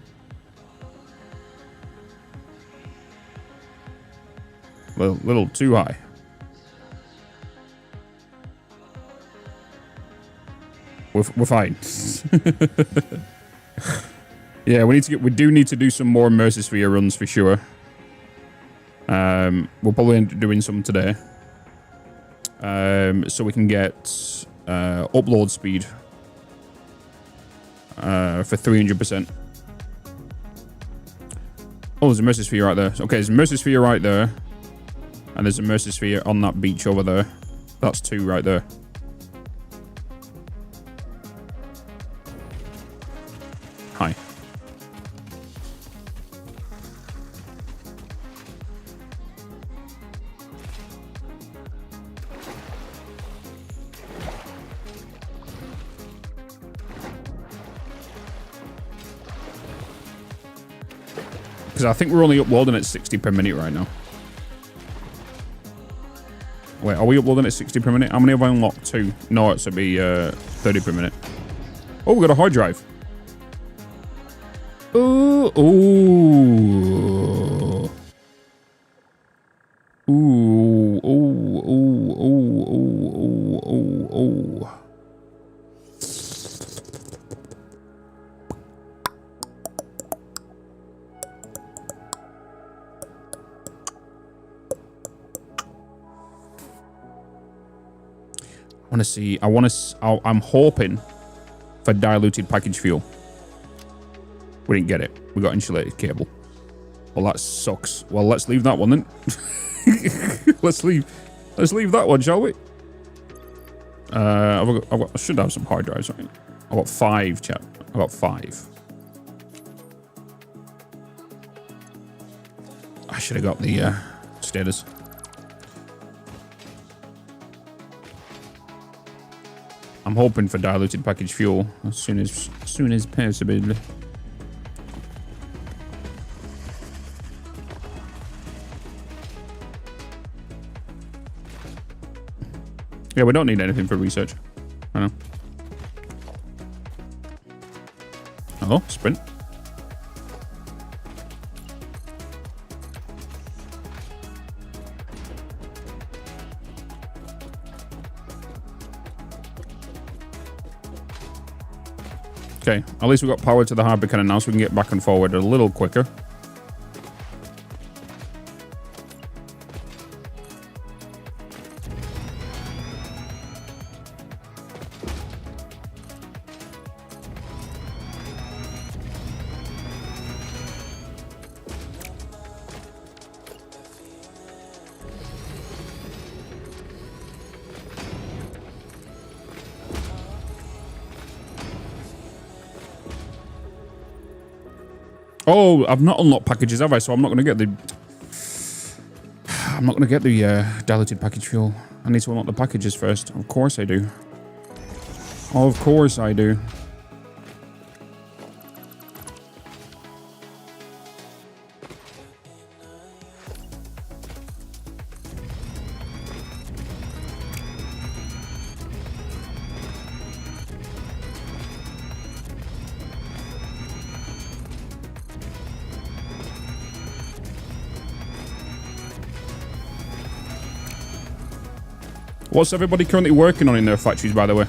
Little too high. We're fine. Yeah, we do need to do some more immersive sphere runs for sure. We'll probably end up doing some today. So we can get upload speed for 300%. Oh, there's a immersive sphere right there. Okay, there's a immersive sphere right there. And there's a immersive sphere on that beach over there. That's 2 right there. Hi. Because I think we're only uploading at 60 per minute right now. Wait, are we uploading at 60 per minute? How many have I unlocked? 2. No, it's going to be 30 per minute. Oh, we got a hard drive. Ooh. Ooh. Ooh. Ooh. Ooh. Ooh. Ooh. Ooh. Ooh. I'm hoping for diluted package fuel. We didn't get it. We got insulated cable. Well, that sucks. Well, let's leave that one then. let's leave that one, shall we? I should have some hard drives, right? I've got 5, chat. I've got 5. I should have got the status. I'm hoping for diluted package fuel as soon as possible. Yeah, we don't need anything for research. I know. Hello, sprint. Okay, at least we got power to the hard cannon now, so we can get back and forward a little quicker. Oh, I've not unlocked packages, have I? So I'm not going to get the... I'm not going to get the diluted package fuel. I need to unlock the packages first. Of course I do. Of course I do. What's everybody currently working on in their factories, by the way?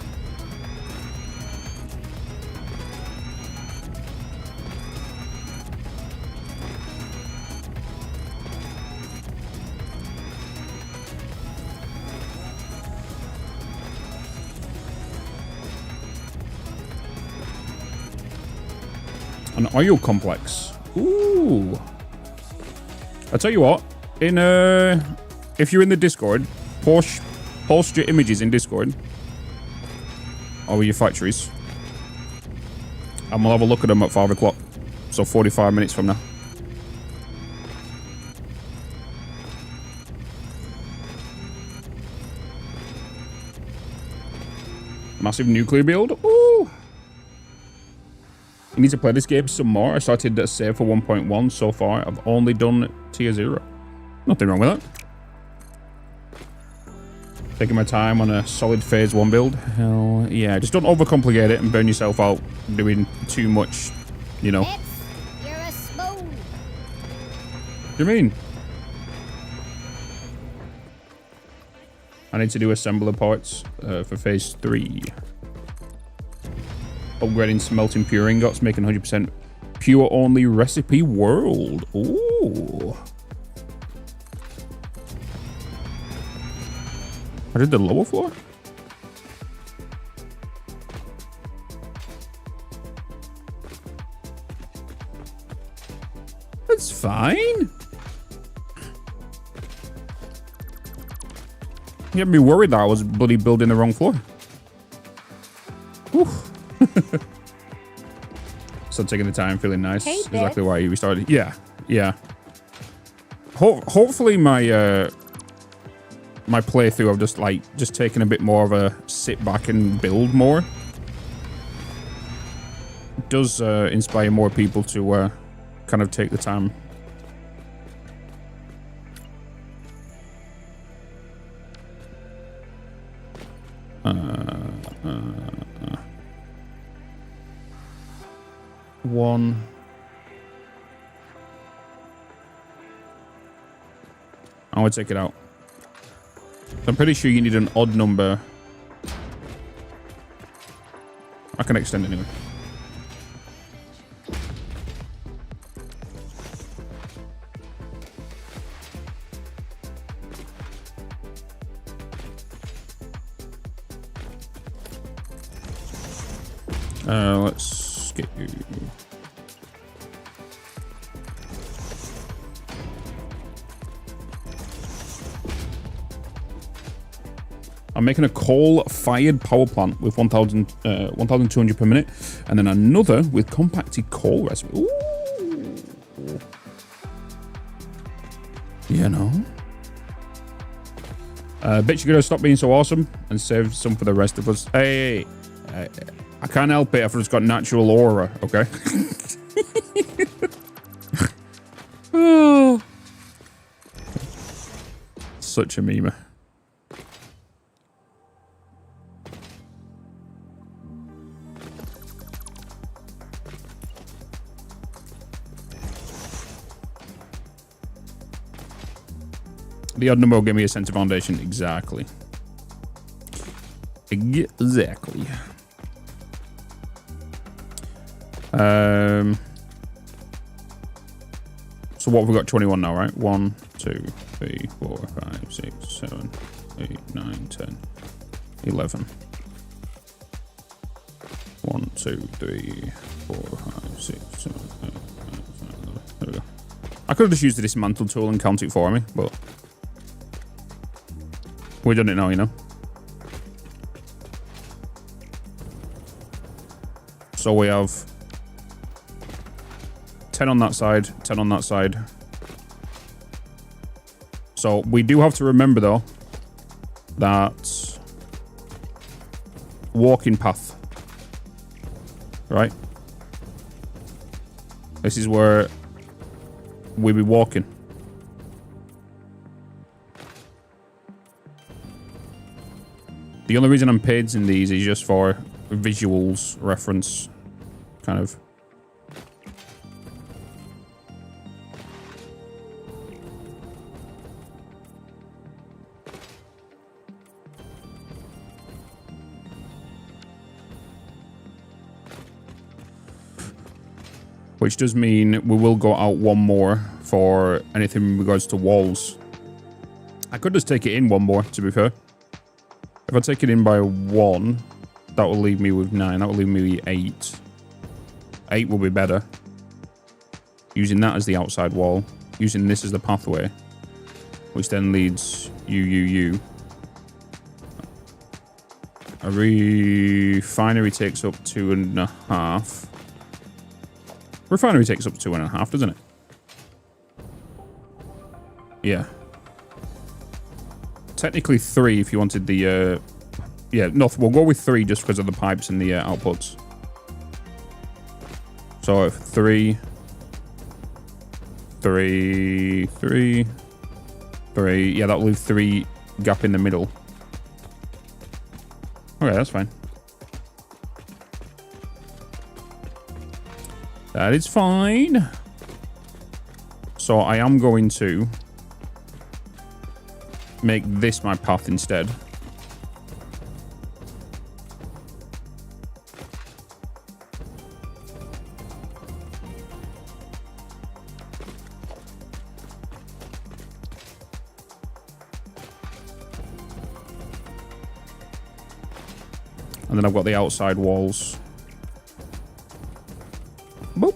An oil complex. Ooh. I'll tell you what. If you're in the Discord, post your images in Discord. Or your factories. And we'll have a look at them at 5 o'clock. So 45 minutes from now. Massive nuclear build. Ooh. I need to play this game some more. I started at save for 1.1 so far. I've only done tier 0. Nothing wrong with that. Taking my time on a solid phase 1 build. Hell yeah. Just don't overcomplicate it and burn yourself out doing too much, you know. You're a smooth. What do you mean? I need to do assembler parts for phase 3. Upgrading smelting pure ingots, making 100% pure only recipe world. Ooh. I did the lower floor? That's fine. You had me worried that I was bloody building the wrong floor. Whew. So taking the time, feeling nice. Hey, exactly why you restarted. Yeah, yeah. Hopefully my my playthrough of just taking a bit more of a sit back and build more does inspire more people to kind of take the time. One. I would take it out. I'm pretty sure you need an odd number. I can extend anyway. Let's get you. I'm making a coal-fired power plant with 1,200 per minute, and then another with compacted coal recipe. Ooh. You know. Bitch, you're gonna stop being so awesome and save some for the rest of us. Hey, I can't help it if it's got natural aura, okay? Oh. Such a meme. The odd number will give me a center foundation. Exactly. Exactly. So what have we got? 21 now, right? 1, 2, 3, 4, 5, 6, 7, 8, 9, 10, 11. 1, 2, 3, 4, 5, 6, 7, 8, 9, 10, 11. There we go. I could have just used the dismantle tool and count it for me, but we've done it now, you know. So we have 10 on that side, 10 on that side. So we do have to remember, though, that walking path, right? This is where we'll be walking. The only reason I'm painting these is just for visuals reference, kind of. Which does mean we will go out one more for anything in regards to walls. I could just take it in one more, to be fair. If I take it in by 1, that will leave me with 9. That will leave me with 8. 8 will be better. using that as the outside wall, using this as the pathway, which then leads UUU. A refinery takes up 2.5. Refinery takes up 2.5, doesn't it? Yeah. Technically 3 if you wanted the... yeah, no, we'll go with 3 just because of the pipes and the outputs. So 3... 3... 3... 3... Yeah, that'll leave 3 gap in the middle. Okay, that's fine. That is fine. So I am going to make this my path instead. And then I've got the outside walls. Boop.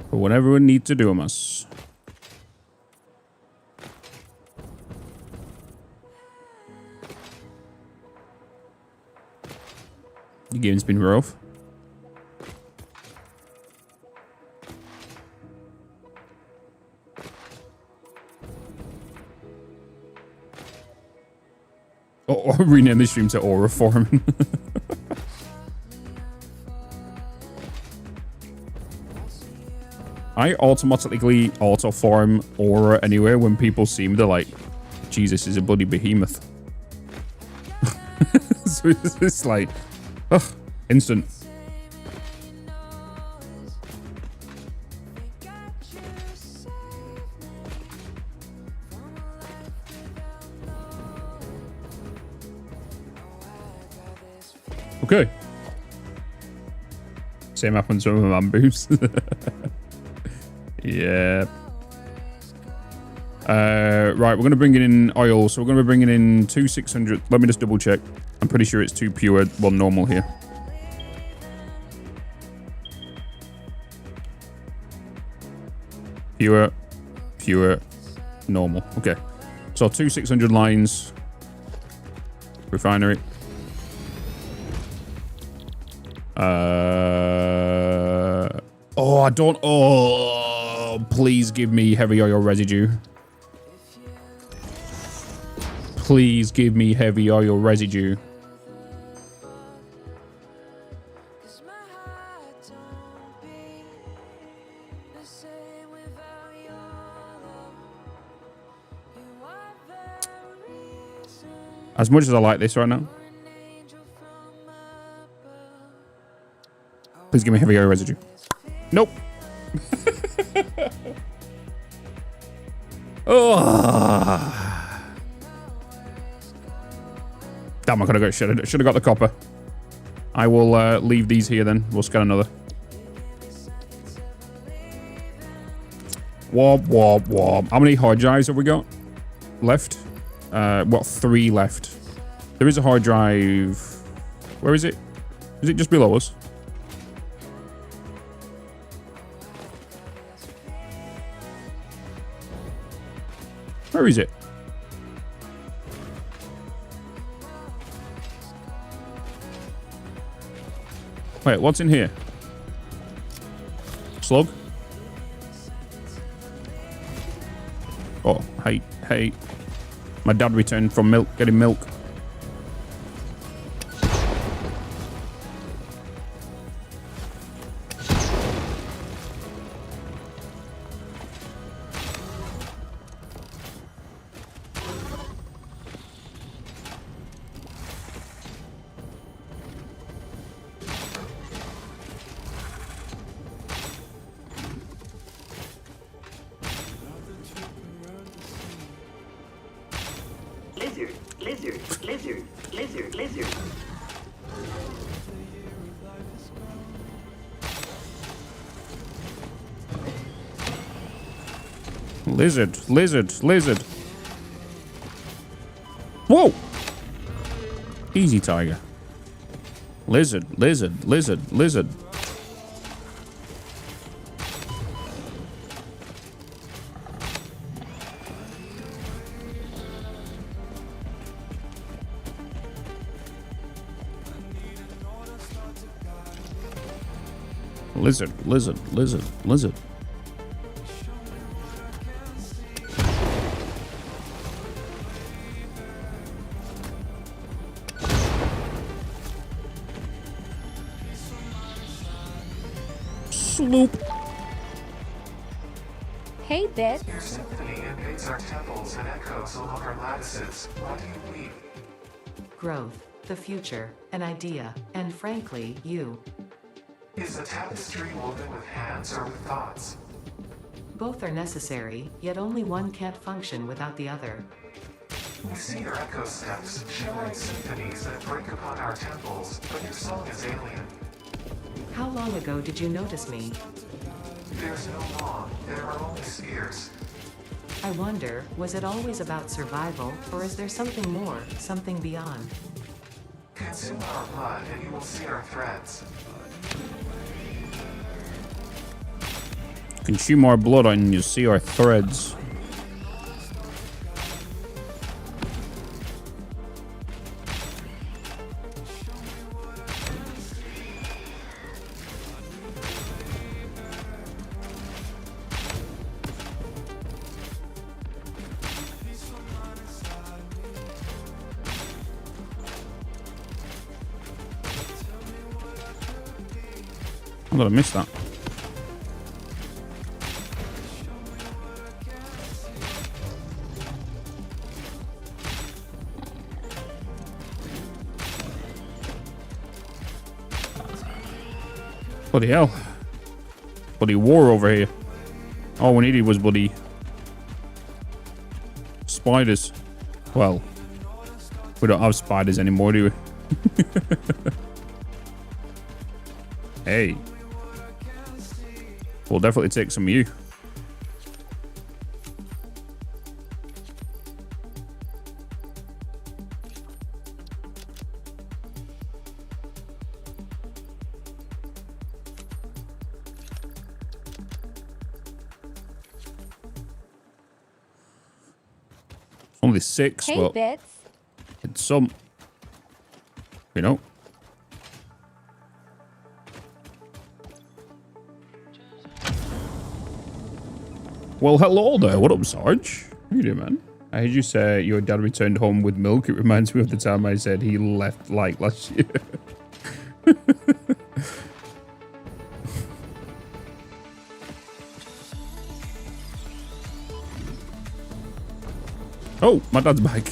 For whatever we need to do, us. The game's been rough. Oh, rename the stream to Aura Foreman. I automatically auto-form Aura anyway when people see me. They're like, Jesus is a bloody behemoth. So it's like, ugh, instant. Okay. Same happens with my bamboo. Yeah. Right, we're going to bring in oil. So we're going to be bringing in 2 600. Let me just double check. I'm pretty sure it's 2 pure, 1 normal here. Pure, pure, normal. Okay. So 2 600 lines. Refinery. Oh, I don't... Oh, please give me heavy oil residue. Please give me heavy oil residue. As much as I like this right now. Please give me heavy oil residue. Nope. Oh. Damn, I could have got should have got the copper. I will leave these here then. We'll scan another. Warp, warp, warp. How many hard drives have we got left? What, 3 left? There is a hard drive. Where is it? Is it just below us? Where is it? Wait, what's in here? Slug? Oh, hey, hey. My dad returned from milk, getting milk. Lizard. Lizard, lizard, lizard. Whoa! Easy, tiger. Lizard, lizard, lizard, lizard. Lizard, lizard, lizard, lizard. Sloop. Hey, Bitz. Your symphony invades our temples and echoes along our lattices. What do you believe? Growth, the future, an idea, and frankly, you. Is a tapestry woven with hands or with thoughts? Both are necessary, yet only one can't function without the other. We see your echo steps, shimmering symphonies that break upon our temples, but your song is alien. How long ago did you notice me? There's no long, there are only spheres. I wonder, was it always about survival, or is there something more, something beyond? Consume our blood and you will see our threads. Consume our blood and you see our threads. I'm gonna miss that. Bloody hell. Bloody war over here. All we needed was bloody spiders. Well, we don't have spiders anymore, do we? Hey. We'll definitely take some of you. Only 6, Hey, but Bitz. it's some, you know. Well, hello there. What up, Sarge? How you doing, man? I heard you say your dad returned home with milk. It reminds me of the time I said he left like last year. Oh, my dad's back.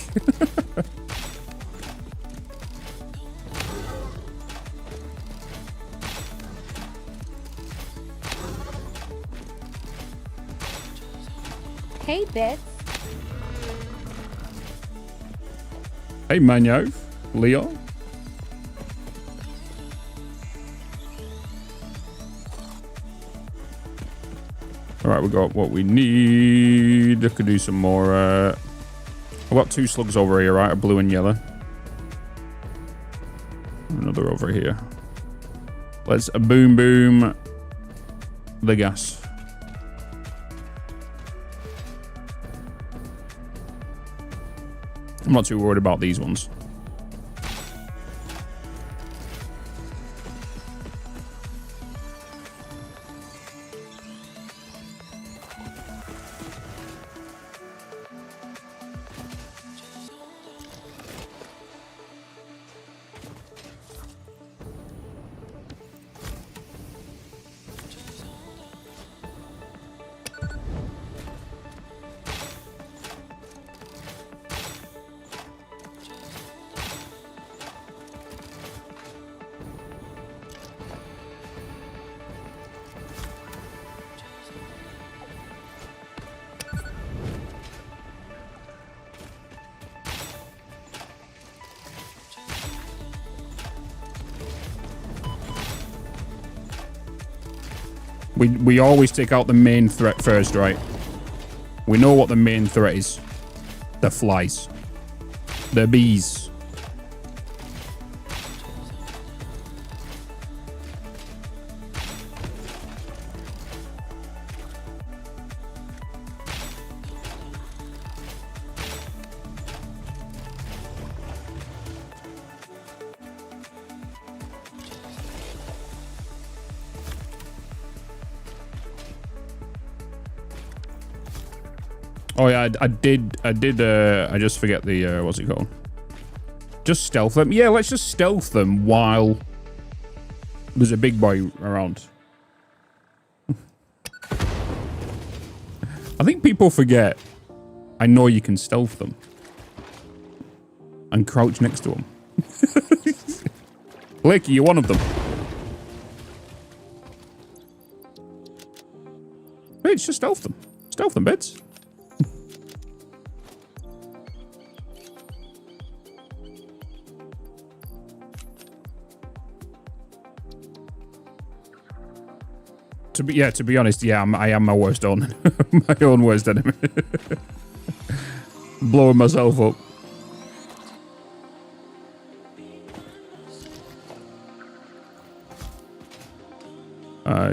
Hey, Bitz. Hey, Manyo. Leo. Alright, we got what we need. I could do some more. I've got 2 slugs over here, right? A blue and yellow. Another over here. Let's boom boom the gas. I'm not too worried about these ones. We always take out the main threat first, right? We know what the main threat is. The flies. The bees. Oh yeah, I did, I just forget the, what's it called? Just stealth them. Yeah, let's just stealth them while there's a big boy around. I think people forget. I know you can stealth them. And crouch next to them. Blakey, you're one of them. Bitch, just stealth them. Stealth them, Bitz. To be honest, yeah, I am my worst own, my own worst enemy. Blowing myself up.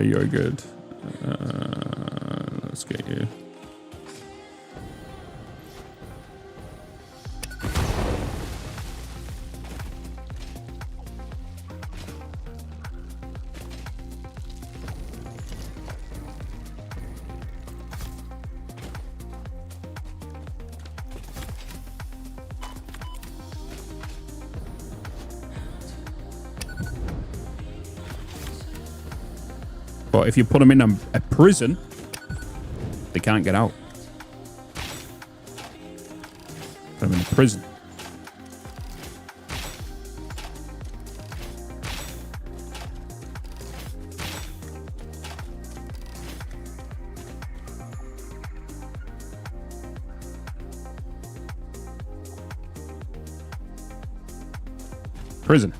You're good. Let's get you. But if you put them in a prison, they can't get out. Put them in a prison. Prison.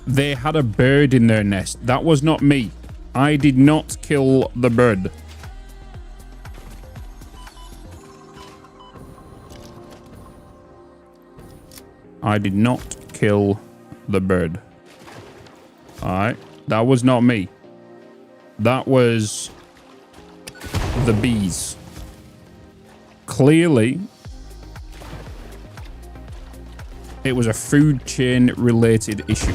They had a bird in their nest. That was not me. I did not kill the bird. I did not kill the bird. Alright. That was not me. That was the bees. Clearly, it was a food chain related issue.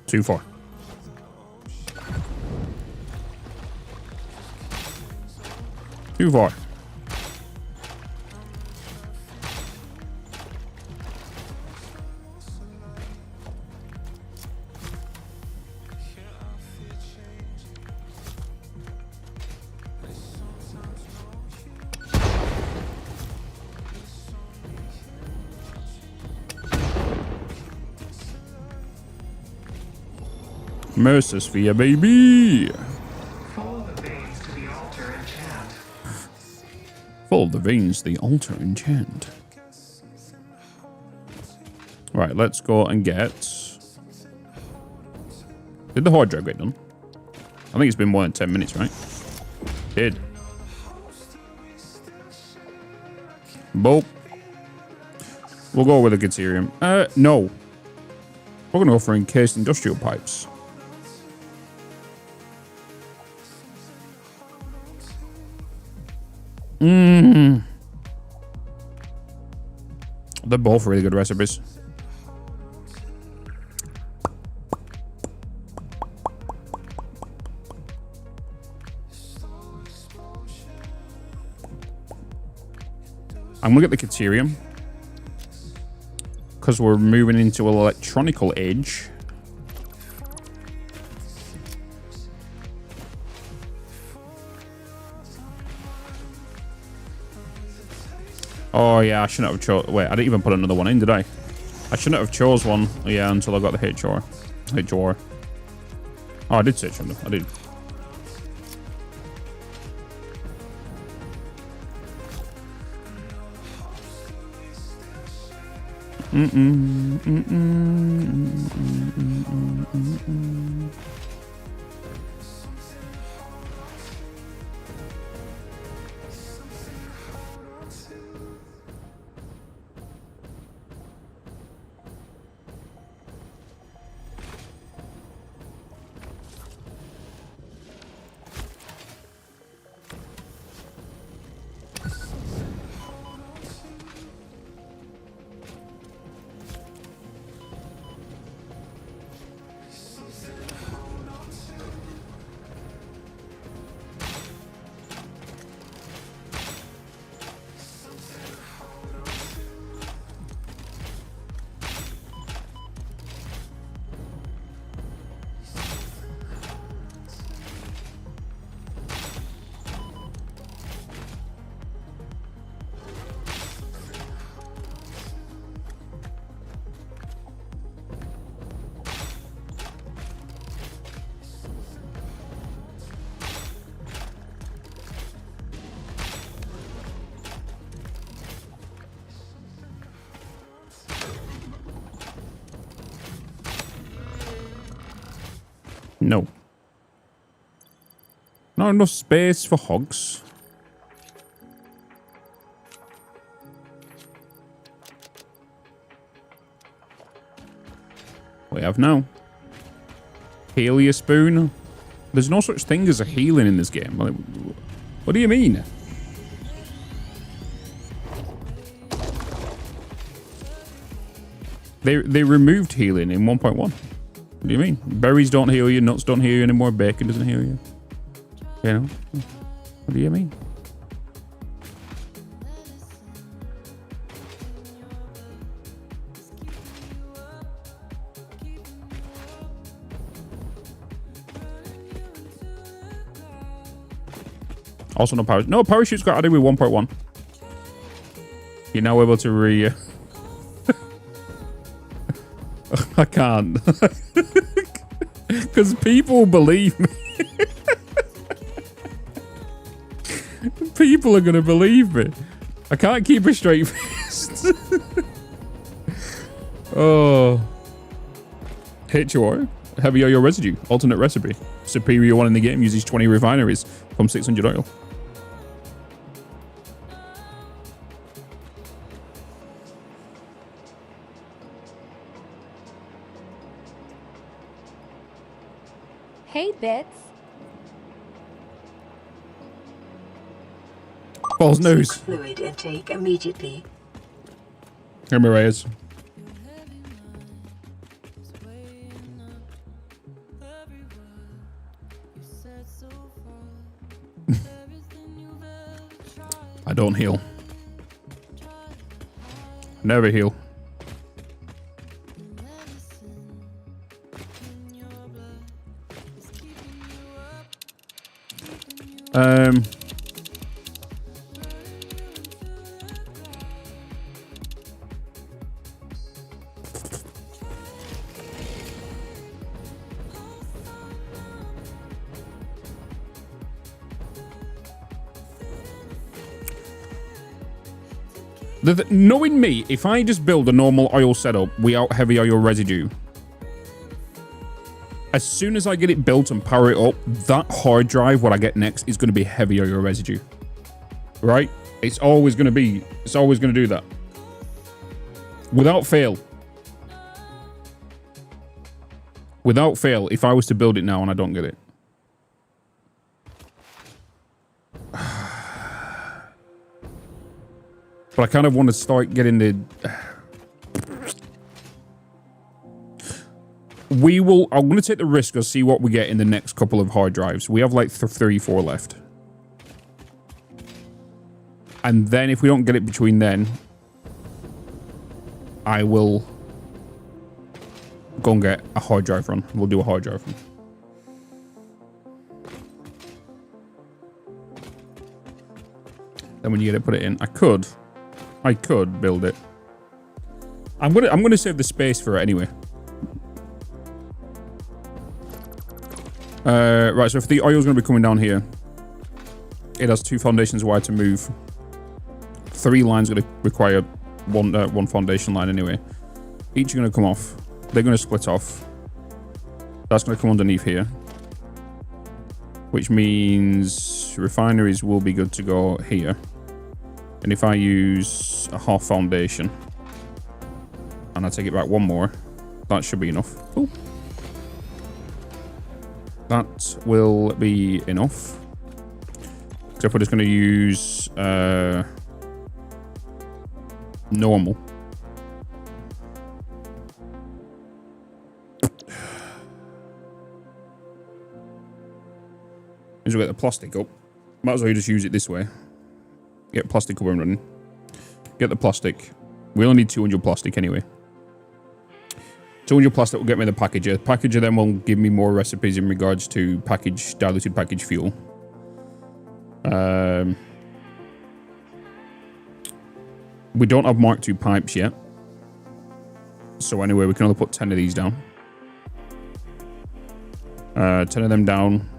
Too far. Too far. Mercisphere, baby! Follow the veins to the altar and chant. Follow the veins to the altar and chant. Right, let's go and get... Did the hard drive get done? I think it's been more than 10 minutes, right? Did. Boop. We'll go with a deuterium. No. We're going to go for encased industrial pipes. They're both really good recipes. I'm going to get the deuterium. Because we're moving into an electronical age. Oh yeah, I shouldn't have chose. Wait, I didn't even put another one in, did I? I shouldn't have chose one. Yeah, until I got the HR. Oh, I did search them. I did. No. Not enough space for hogs. We have now. Helia spoon. There's no such thing as a healing in this game. Like, what do you mean? They removed healing in 1.1. What do you mean? Berries don't heal you, nuts don't heal you anymore, bacon doesn't heal you. You know? What do you mean? Also no parachute. No, parachute's got to do with 1.1. You're now able to I can't. Because people believe me. People are going to believe me. I can't keep a straight face. Oh. HOR. Heavy oil residue. Alternate recipe. Superior one in the game uses 20 refineries from 600 oil. Hey, Bitz. False news. Fluid intake immediately. Here, Mariah's. I don't heal. Never heal. Knowing me, if I just build a normal oil setup without heavy oil residue, as soon as I get it built and power it up, that hard drive, what I get next, is going to be heavy oil residue. Right? It's always going to do that. Without fail. Without fail, if I was to build it now and I don't get it. But I kind of want to start getting the... I'm going to take the risk of see what we get in the next couple of hard drives. We have like 34 left. And then if we don't get it between then, I will go and get a hard drive run. We'll do a hard drive run. Then when you get it, put it in. I could build it. I'm gonna save the space for it anyway. Right, so if the oil's gonna be coming down here, it has 2 foundations wide to move. 3 lines gonna require one foundation line anyway. Each are gonna come off. They're gonna split off. That's gonna come underneath here, which means refineries will be good to go here. And if I use a half foundation and I take it back 1 more, that should be enough. Ooh. That will be enough. Except we're just going to use normal. As we get the plastic up, might as well just use it this way. Get plastic up and running. Get the plastic. We only need 200 plastic anyway. 200 plastic will get me the packager. Packager then will give me more recipes in regards to diluted package fuel. We don't have Mark II pipes yet. So anyway, we can only put 10 of these down. 10 of them down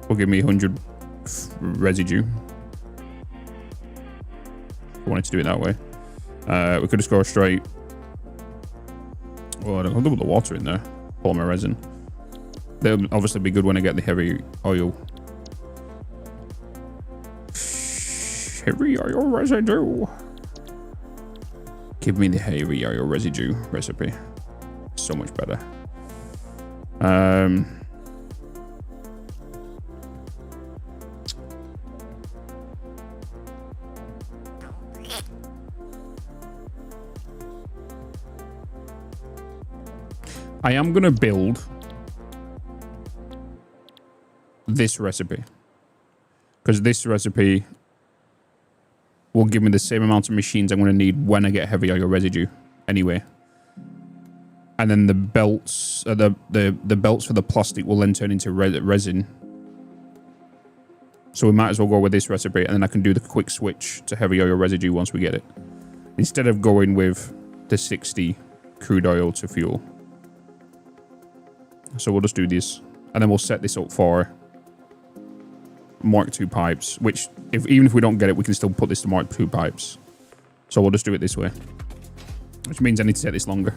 will give me 100 residue. If I wanted to do it that way. We could just go straight. Oh, I'll double the water in there. Polymer resin. They'll obviously be good when I get the heavy oil. Heavy oil residue. Give me the heavy oil residue recipe. So much better. I am going to build this recipe because this recipe will give me the same amount of machines I'm going to need when I get heavy oil residue anyway. And then the belts, the belts for the plastic will then turn into resin. So we might as well go with this recipe and then I can do the quick switch to heavy oil residue once we get it. Instead of going with the 60 crude oil to fuel. So we'll just do this, and then we'll set this up for Mark II pipes, which even if we don't get it, we can still put this to Mark II pipes. So we'll just do it this way, which means I need to set this longer.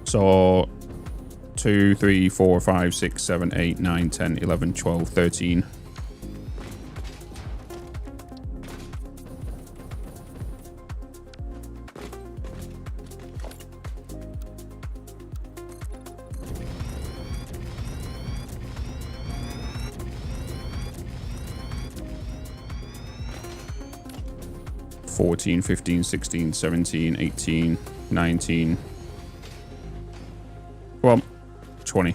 So 2, 3, 4, 5, 6, 7, 8, 9, 10, 11, 12, 13. $14, $15, $16, $17, $18, $19. Well, $20.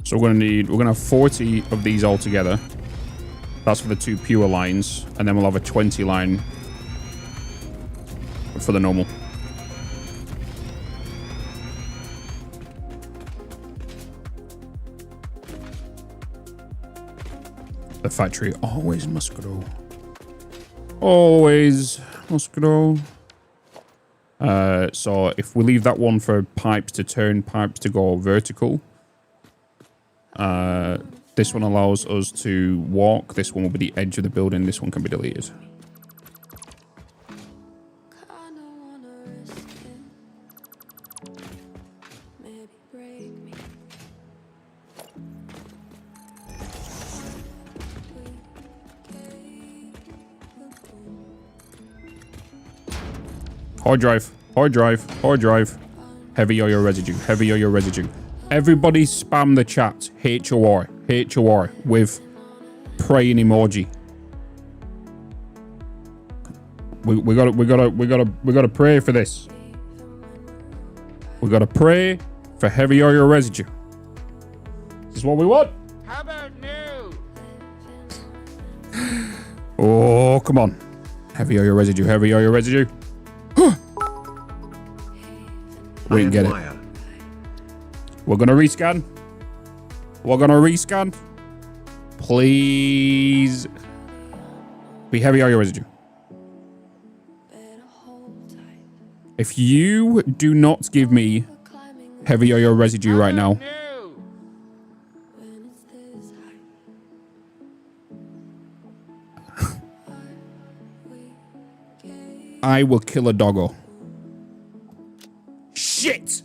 So we're gonna have 40 of these all together. That's for the 2 pure lines, and then we'll have a 20 line for the normal. the factory always must grow. Always must grow. So if we leave that one for pipes to turn, pipes to go vertical, this one allows us to walk. This one will be the edge of the building. This one can be deleted. Hard drive, hard drive, hard drive. Heavy oil residue, heavy oil residue. Everybody spam the chat. HOR, HOR with praying emoji. We gotta pray for this. We gotta pray for heavy oil residue. This is what we want. How about new? Oh, come on. Heavy oil residue, heavy oil residue. We didn't get it. We're gonna rescan. We're gonna rescan. Please be heavy oil residue. If you do not give me heavy oil residue right now, I will kill a doggo. Shit!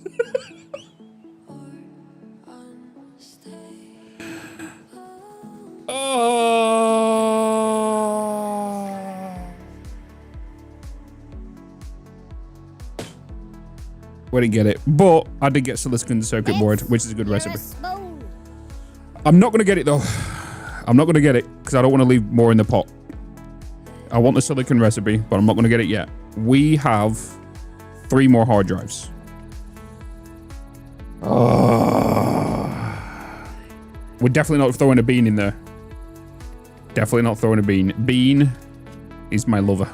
We didn't get it, but I did get silicon circuit board, which is a good recipe. I'm not going to get it though. I'm not going to get it because I don't want to leave more in the pot. I want the silicon recipe, but I'm not going to get it yet. We have 3 more hard drives. We're definitely not throwing a bean in there. Definitely not throwing a bean. Bean is my lover.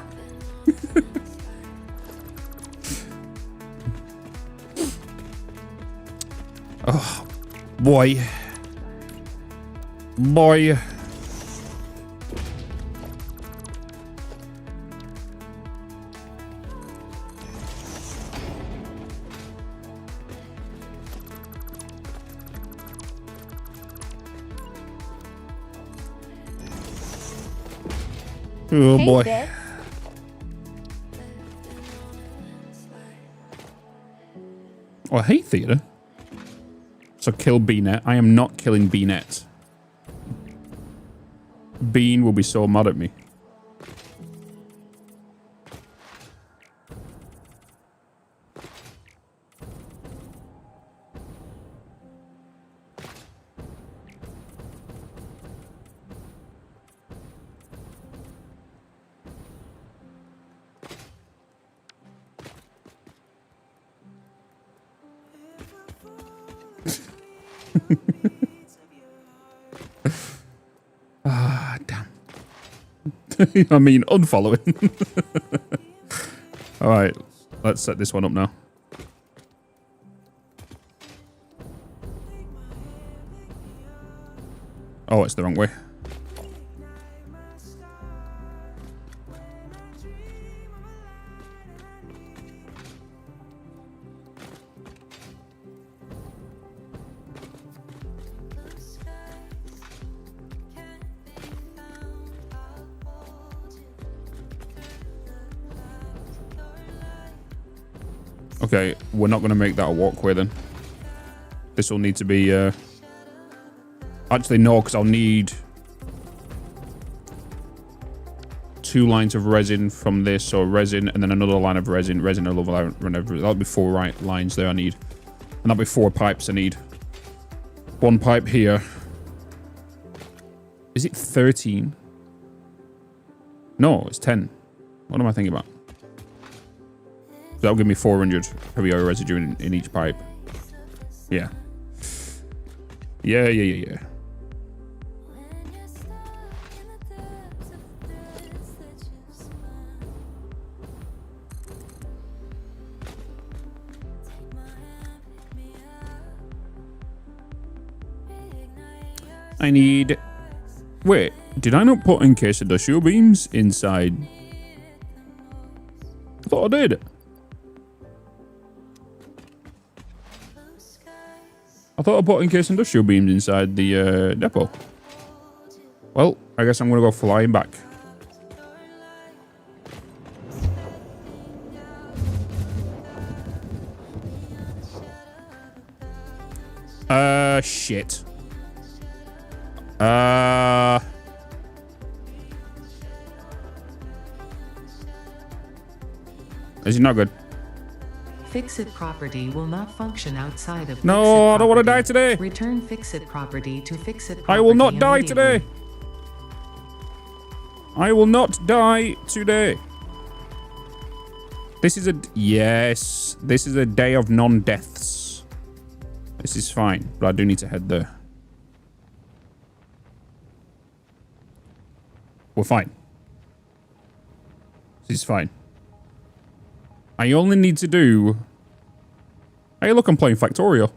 Oh, boy. Boy. Oh, hey, boy. Bitz. Oh, I hate theater. So kill Beanet. I am not killing Beanet. Bean will be so mad at me. Ah, damn. I mean, unfollowing. All right, let's set this one up now. Oh, it's the wrong way. Okay, we're not going to make that a walkway then. This will need to be... Actually, no, because I'll need 2 lines of resin from this. So resin and then another line of resin. Resin, another line. That'll be 4 lines there I need. And that'll be 4 pipes I need. 1 pipe here. Is it 13? No, it's 10. What am I thinking about? That'll give me 400 heavy oil residue in each pipe. Yeah. Yeah. I need... Wait, Did I not put encased industrial beams inside? I thought I did. I thought I put encased industrial beams inside the depot. Well, I guess I'm going to go flying back. Shit. Is it not good? Fix-it property will not function outside of No, fix-it I don't want to die property. today. Return fix-it property to fix-it property I will not die immediately. today. I will not die today. This is a... Yes. This is a day of non-deaths. This is fine, but I do need to head there. We're fine. This is fine. I only need to do... Hey, look, I'm playing Factorio.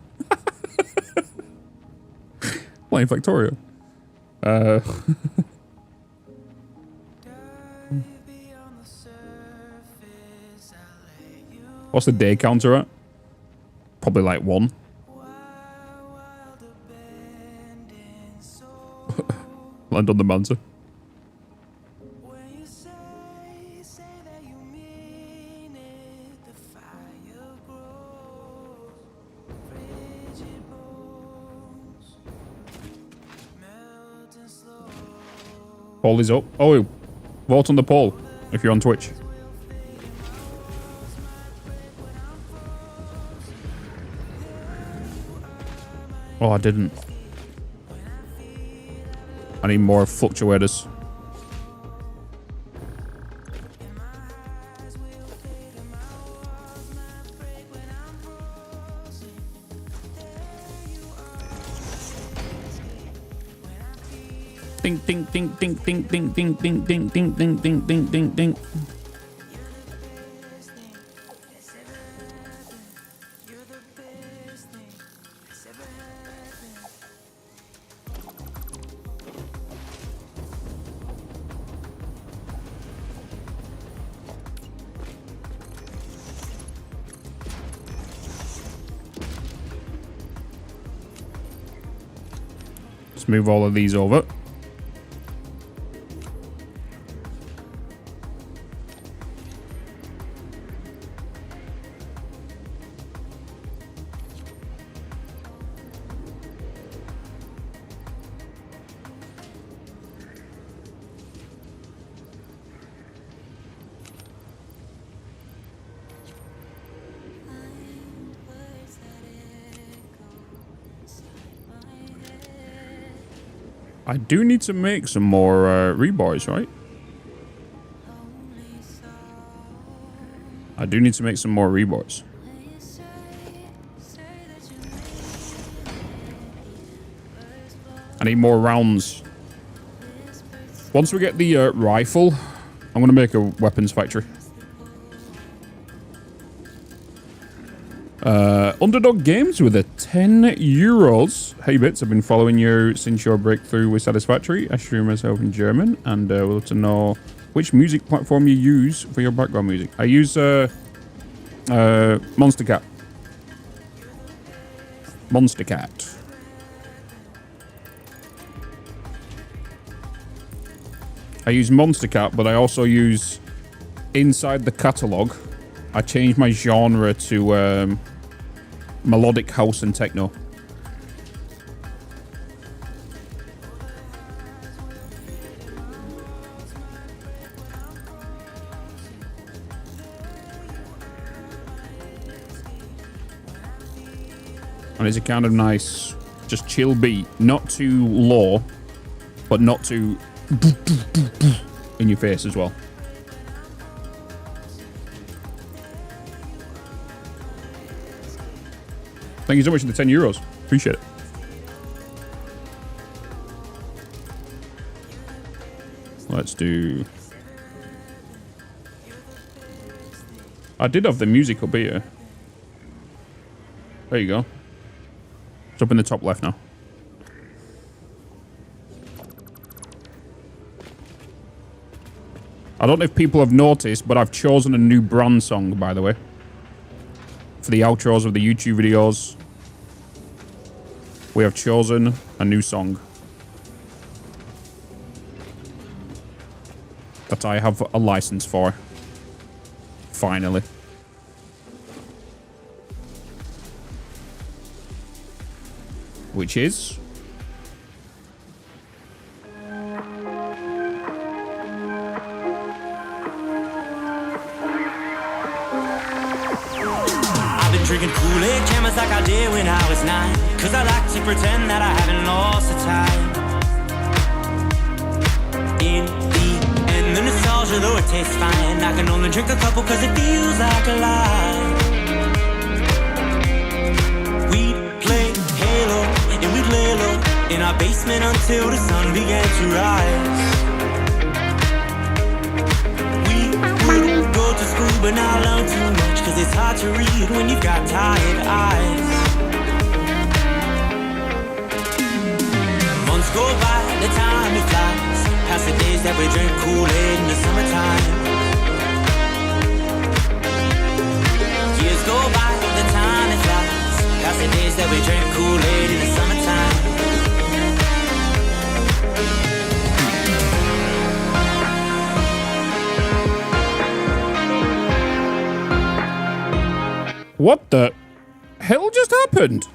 Playing Factorio. What's the day counter at? Probably like 1. Land on the mountain. Poll is up. Oh, vote on the poll if you're on Twitch. Oh, I didn't. I need more fluctuators. Ding ding ding ding ding ding ding ding ding ding ding ding ding ding ding. Let's move all of these over. I do need to make some more rebars, right? I do need to make some more rebars. I need more rounds. Once we get the rifle, I'm going to make a weapons factory. Underdog Games with a 10 euros. Hey Bitz, I've been following you since your breakthrough with Satisfactory. I stream myself in German and would love to know which music platform you use for your background music. I use Monster Cat. Monster Cat. I use Monster Cat, but I also use inside the catalog. I changed my genre to melodic house and techno. And it's a kind of nice, just chill beat. Not too low, but not too in your face as well. Thank you so much for the 10 euros. Appreciate it. Let's do... I did have the music up here. There you go. It's up in the top left now. I don't know if people have noticed, but I've chosen a new brand song, by the way. For the outros of the YouTube videos, we have chosen a new song that I have a license for. Finally. Which is... Drinking Kool-Aid cameras like I did when I was 9. Cause I like to pretend that I haven't lost the time. In the end, the nostalgia, though it tastes fine, I can only drink a couple cause it feels like a lie. We'd play Halo and we'd lay low in our basement until the sun began to rise. We would go to school but not learn too much, cause it's hard to read when you've got tired eyes. Months go by, the time it flies, past the days that we drink Kool-Aid in the summertime. Years go by, the time it flies, past the days that we drink Kool-Aid in the summertime. What the hell just happened?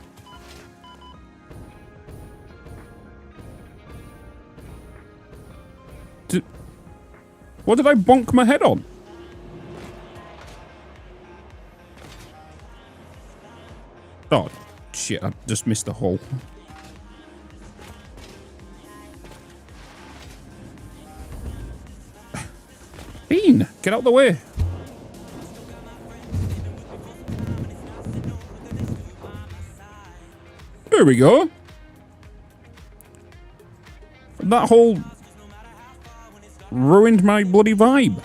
What did I bonk my head on? Oh, shit, I just missed the hole. Bean, get out of the way. There we go. That whole ruined my bloody vibe.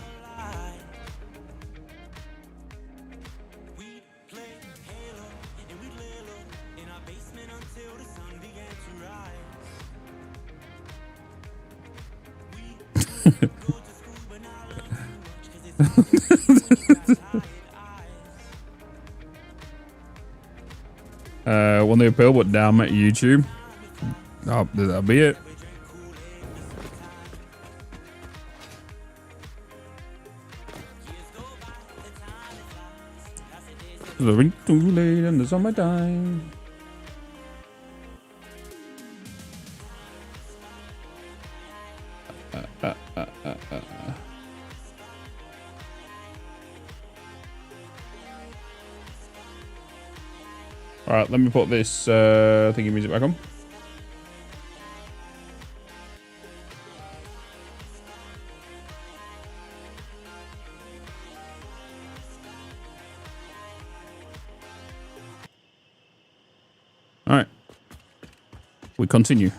Won the appeal, but damn it, YouTube. Oh, that'll be it. Living too late in the summertime. Alright, let me put this thingy music back on. Alright. We continue.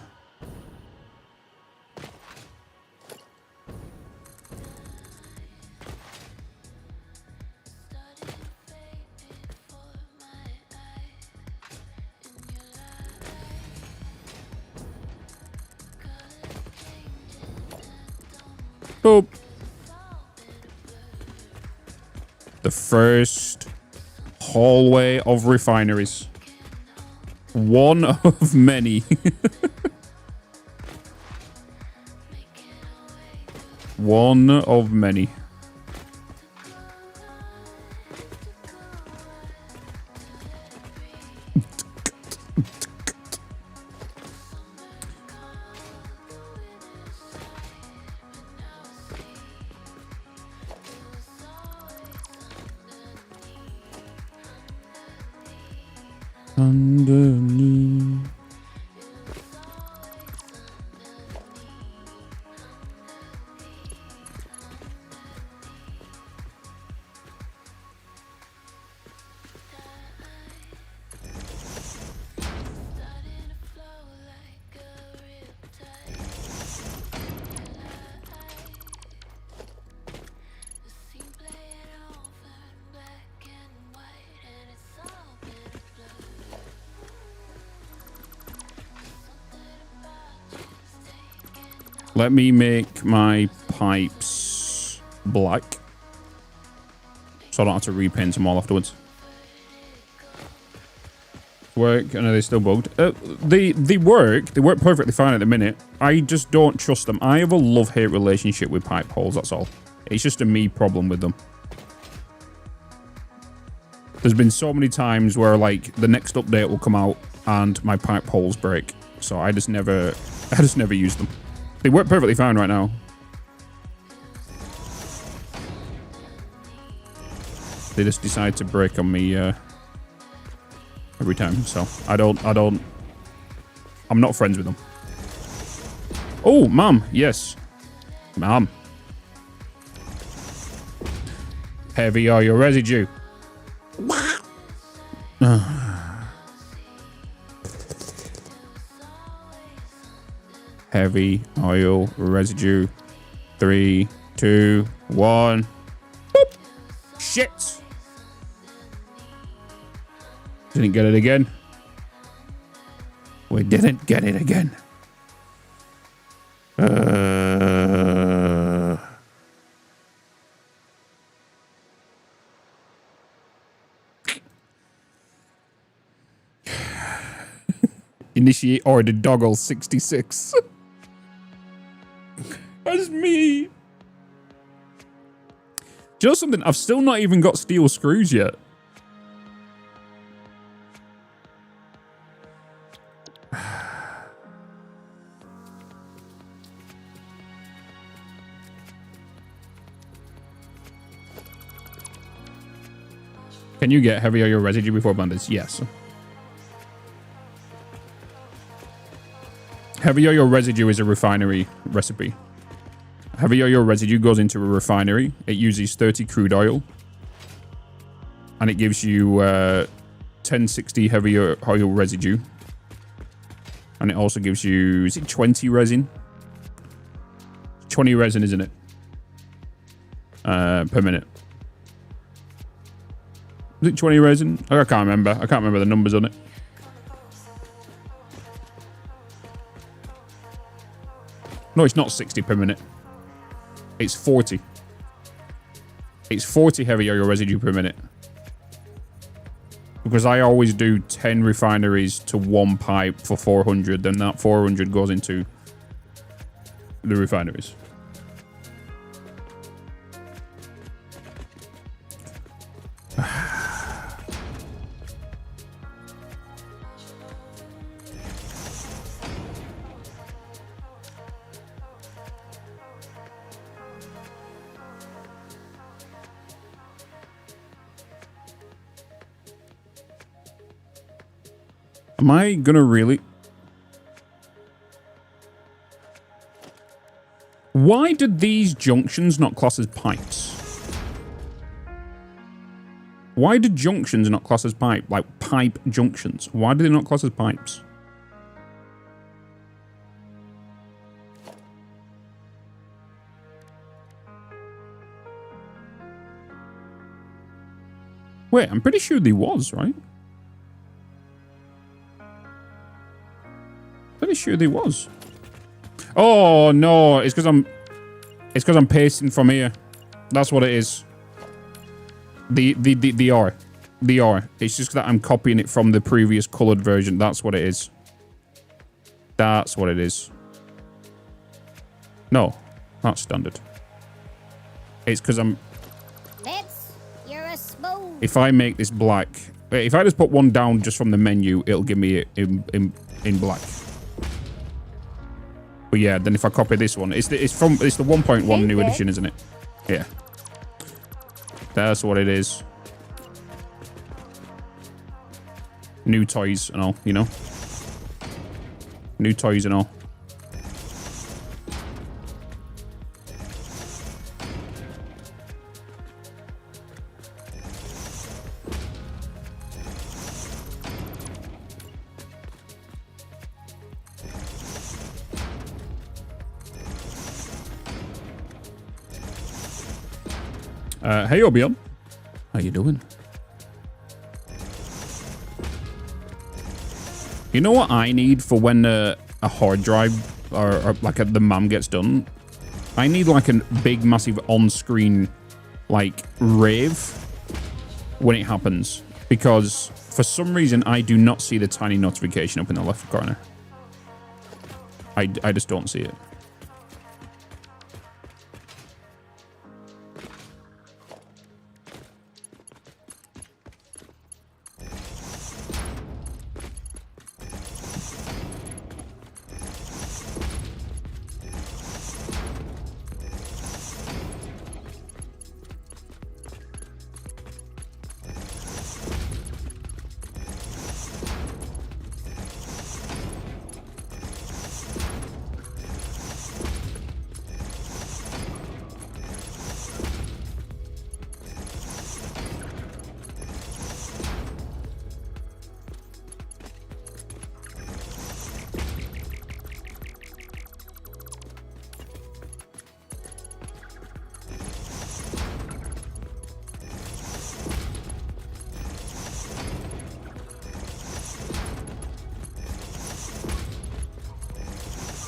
Boop. The first hallway of refineries. One of many. One of many. Underneath. Let me make my pipes black. So I don't have to repaint them all afterwards. Work, and are they still bugged? They work perfectly fine at the minute. I just don't trust them. I have a love-hate relationship with pipe holes, that's all. It's just a me problem with them. There's been so many times where, like, the next update will come out and my pipe holes break. So I just never use them. They work perfectly fine right now. They just decide to break on me every time. So I'm not friends with them. Oh, mom, yes. Mom. Heavy oil residue. Heavy oil residue. 3, 2, 1. Boop. Shit. Didn't get it again. We didn't get it again. Initiate order doggle 66. That's me. Do you know something? I've still not even got steel screws yet. Can you get heavy oil residue before blenders? Yes. Heavy oil residue is a refinery recipe. Heavy oil residue goes into a refinery. It uses 30 crude oil. And it gives you 1060 heavy oil residue. And it also gives you, is it 20 resin? 20 resin, isn't it? Per minute. Is it 20 resin? I can't remember. I can't remember the numbers on it. No, it's not 60 per minute. It's 40. It's 40 heavy oil residue per minute. Because I always do 10 refineries to one pipe for 400. Then that 400 goes into the refineries. Am I gonna really? Why did these junctions not class as pipes? Why did junctions not class as pipe? Like pipe junctions. Why did they not class as pipes? Wait, I'm pretty sure there was, right? Pretty sure there was. Oh no, it's because I'm pasting from here. That's what it is. The R. It's just that I'm copying it from the previous colored version. That's what it is. That's what it is. No, that's standard. It's because I'm. Bitz, you're a smooth. If I make this black, if I just put one down just from the menu, it'll give me it in black. But yeah, then if I copy this one, it's the 1.1 new edition, isn't it? Yeah. That's what it is. New toys and all, you know? New toys and all. Hey, Obion. How you doing? You know what I need for when a hard drive or like the MAM gets done? I need like a big, massive on-screen like rave when it happens, because for some reason I do not see the tiny notification up in the left corner. I just don't see it.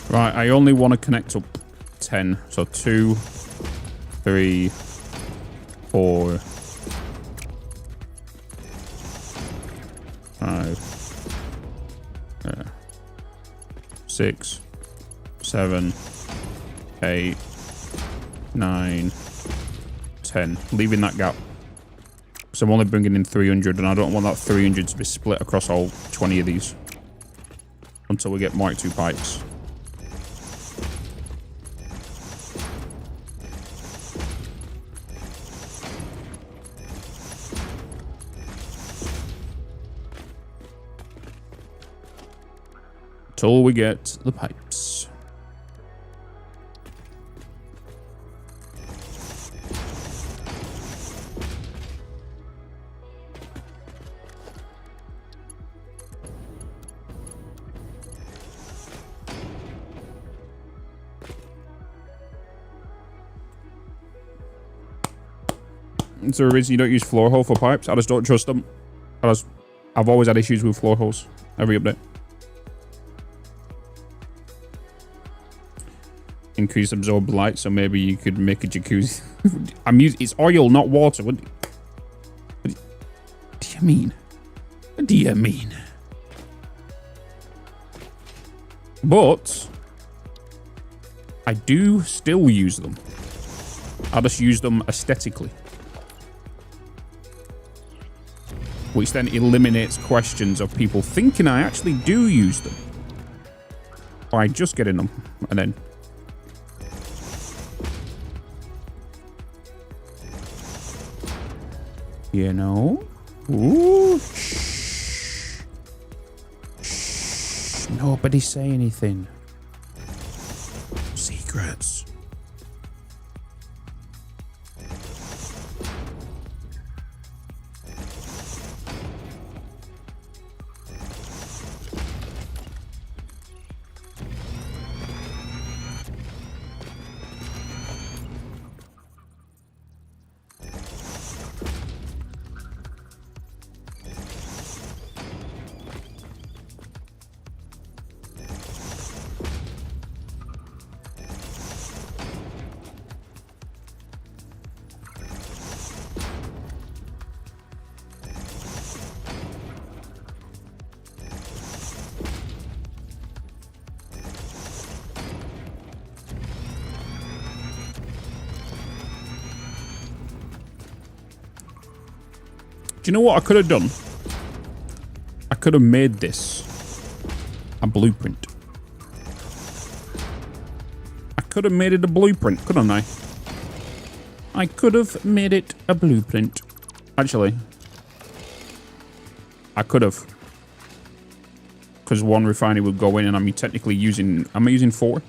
Right, I only want to connect up 10. So 2, 3, 4, 5, 6, 7, 8, 9, 10. Leaving that gap. So I'm only bringing in 300, and I don't want that 300 to be split across all 20 of these until we get Mark II pipes. Till we get the pipes. Is there a reason you don't use floor hole for pipes? I just don't trust them. I've always had issues with floor holes. Every update. Increase absorbed light, so maybe you could make a jacuzzi. It's oil, not water. What do you mean? What do you mean? But I do still use them. I just use them aesthetically, which then eliminates questions of people thinking I actually do use them by just getting them and then. You know? Ooh. Shh. Shh. Nobody say anything. Secrets. Do you know what I could have done? I could have made this a blueprint. I could have made it a blueprint, couldn't I? I could have made it a blueprint. Actually, I could have. Because one refinery would go in and I'm technically using... Am I using 4?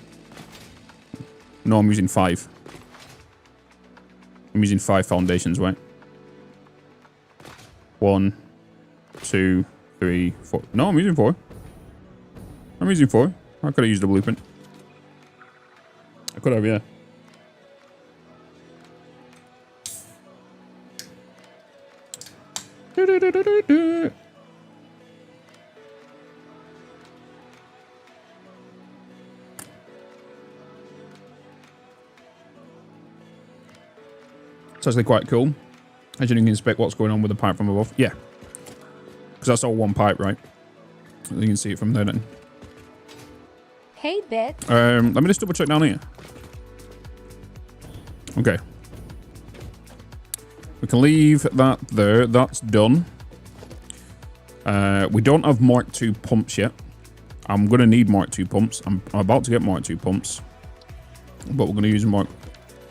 No, I'm using 5. I'm using 5 foundations, right? 1, 2, 3, 4. No, I'm using 4. I'm using 4. I could have used a blueprint. I could have, yeah. It's actually quite cool. As you can inspect what's going on with the pipe from above. Yeah. Because that's all one pipe, right? You can see it from there then. Hey, Bitz. Let me just double check down here. Okay. We can leave that there. That's done. We don't have Mark II pumps yet. I'm going to need Mark II pumps. I'm about to get Mark II pumps. But we're going to use Mark...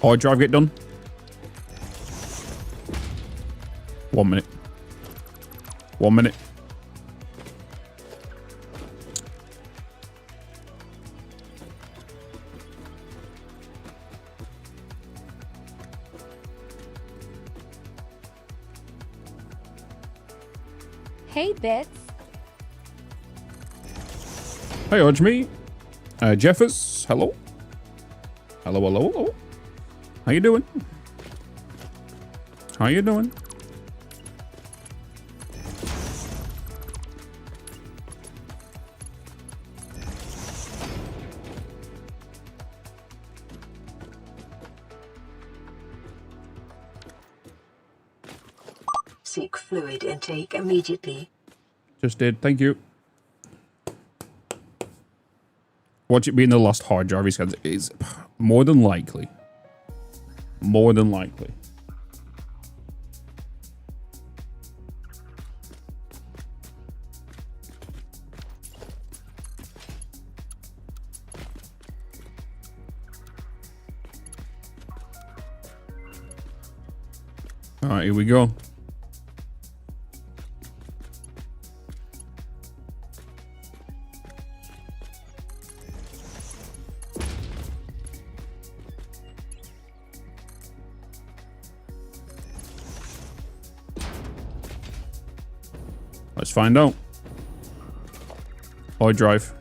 Hard drive get done? 1 minute. 1 minute. Hey, Bitz. Hey, Ajmi. Jeffers, hello. Hello, hello, hello. How you doing? How you doing? Seek fluid intake immediately. Just did. Thank you. Watch it be in the last hard drive he scans. It's more than likely. More than likely. All right, here we go. Let's find out. Hard drive.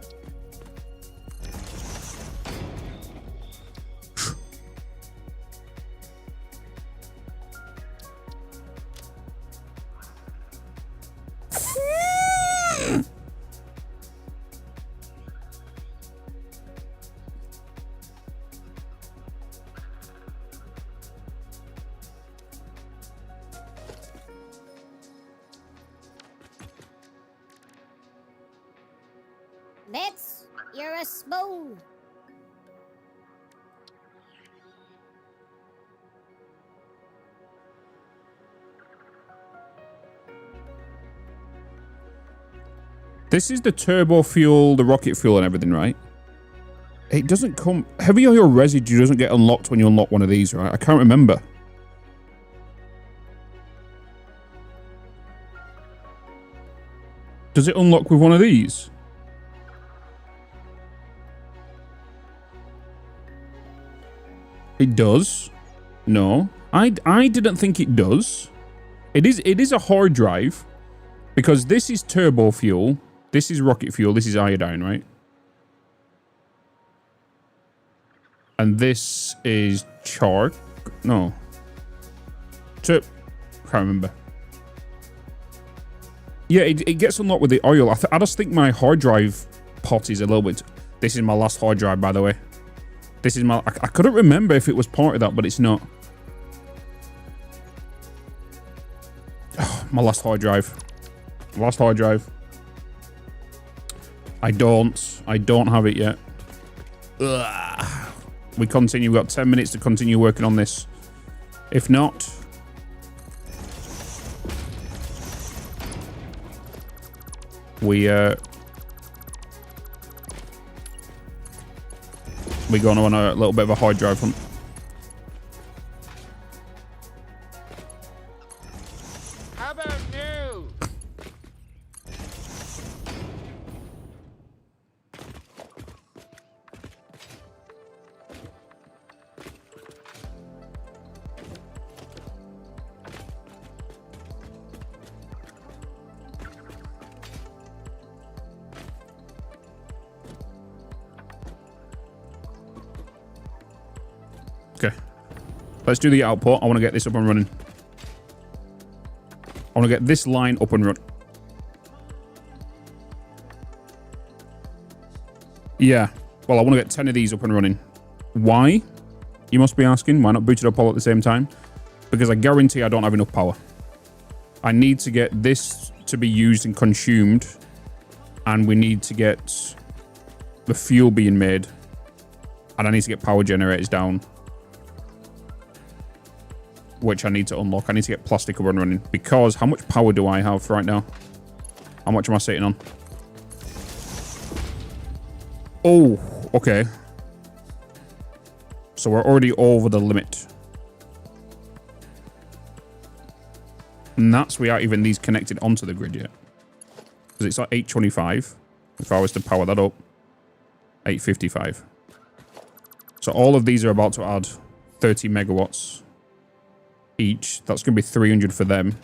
Bitz, you're a smooth. This is the turbo fuel, the rocket fuel and everything, right? It doesn't come... Heavy oil residue doesn't get unlocked when you unlock one of these, right? I can't remember. Does it unlock with one of these? It does. No. I didn't think it does. It is a hard drive. Because this is turbo fuel. This is rocket fuel. This is iodine, right? And this is charc. No. Can't remember. Yeah, it gets unlocked with the oil. I just think my hard drive pot is a little bit... This is my last hard drive, by the way. This is my... I couldn't remember if it was part of that, but it's not. Oh, my last hard drive. Last hard drive. I don't have it yet. Ugh. We continue. We've got 10 minutes to continue working on this. If not... We're going on a little bit of a hard drive hunt. How about new? Okay. Let's do the output. I want to get this up and running. I want to get this line up and running. Yeah. Well, I want to get 10 of these up and running. Why? You must be asking. Why not boot it up all at the same time? because I guarantee I don't have enough power. I need to get this to be used and consumed, and we need to get the fuel being made, and I need to get power generators down, which I need to unlock. I need to get plastic up and running, because how much power do I have right now? How much am I sitting on? Oh, okay. So we're already over the limit. And that's without even these connected onto the grid yet. Because it's like 825. If I was to power that up, 855. So all of these are about to add 30 megawatts each. That's going to be 300 for them.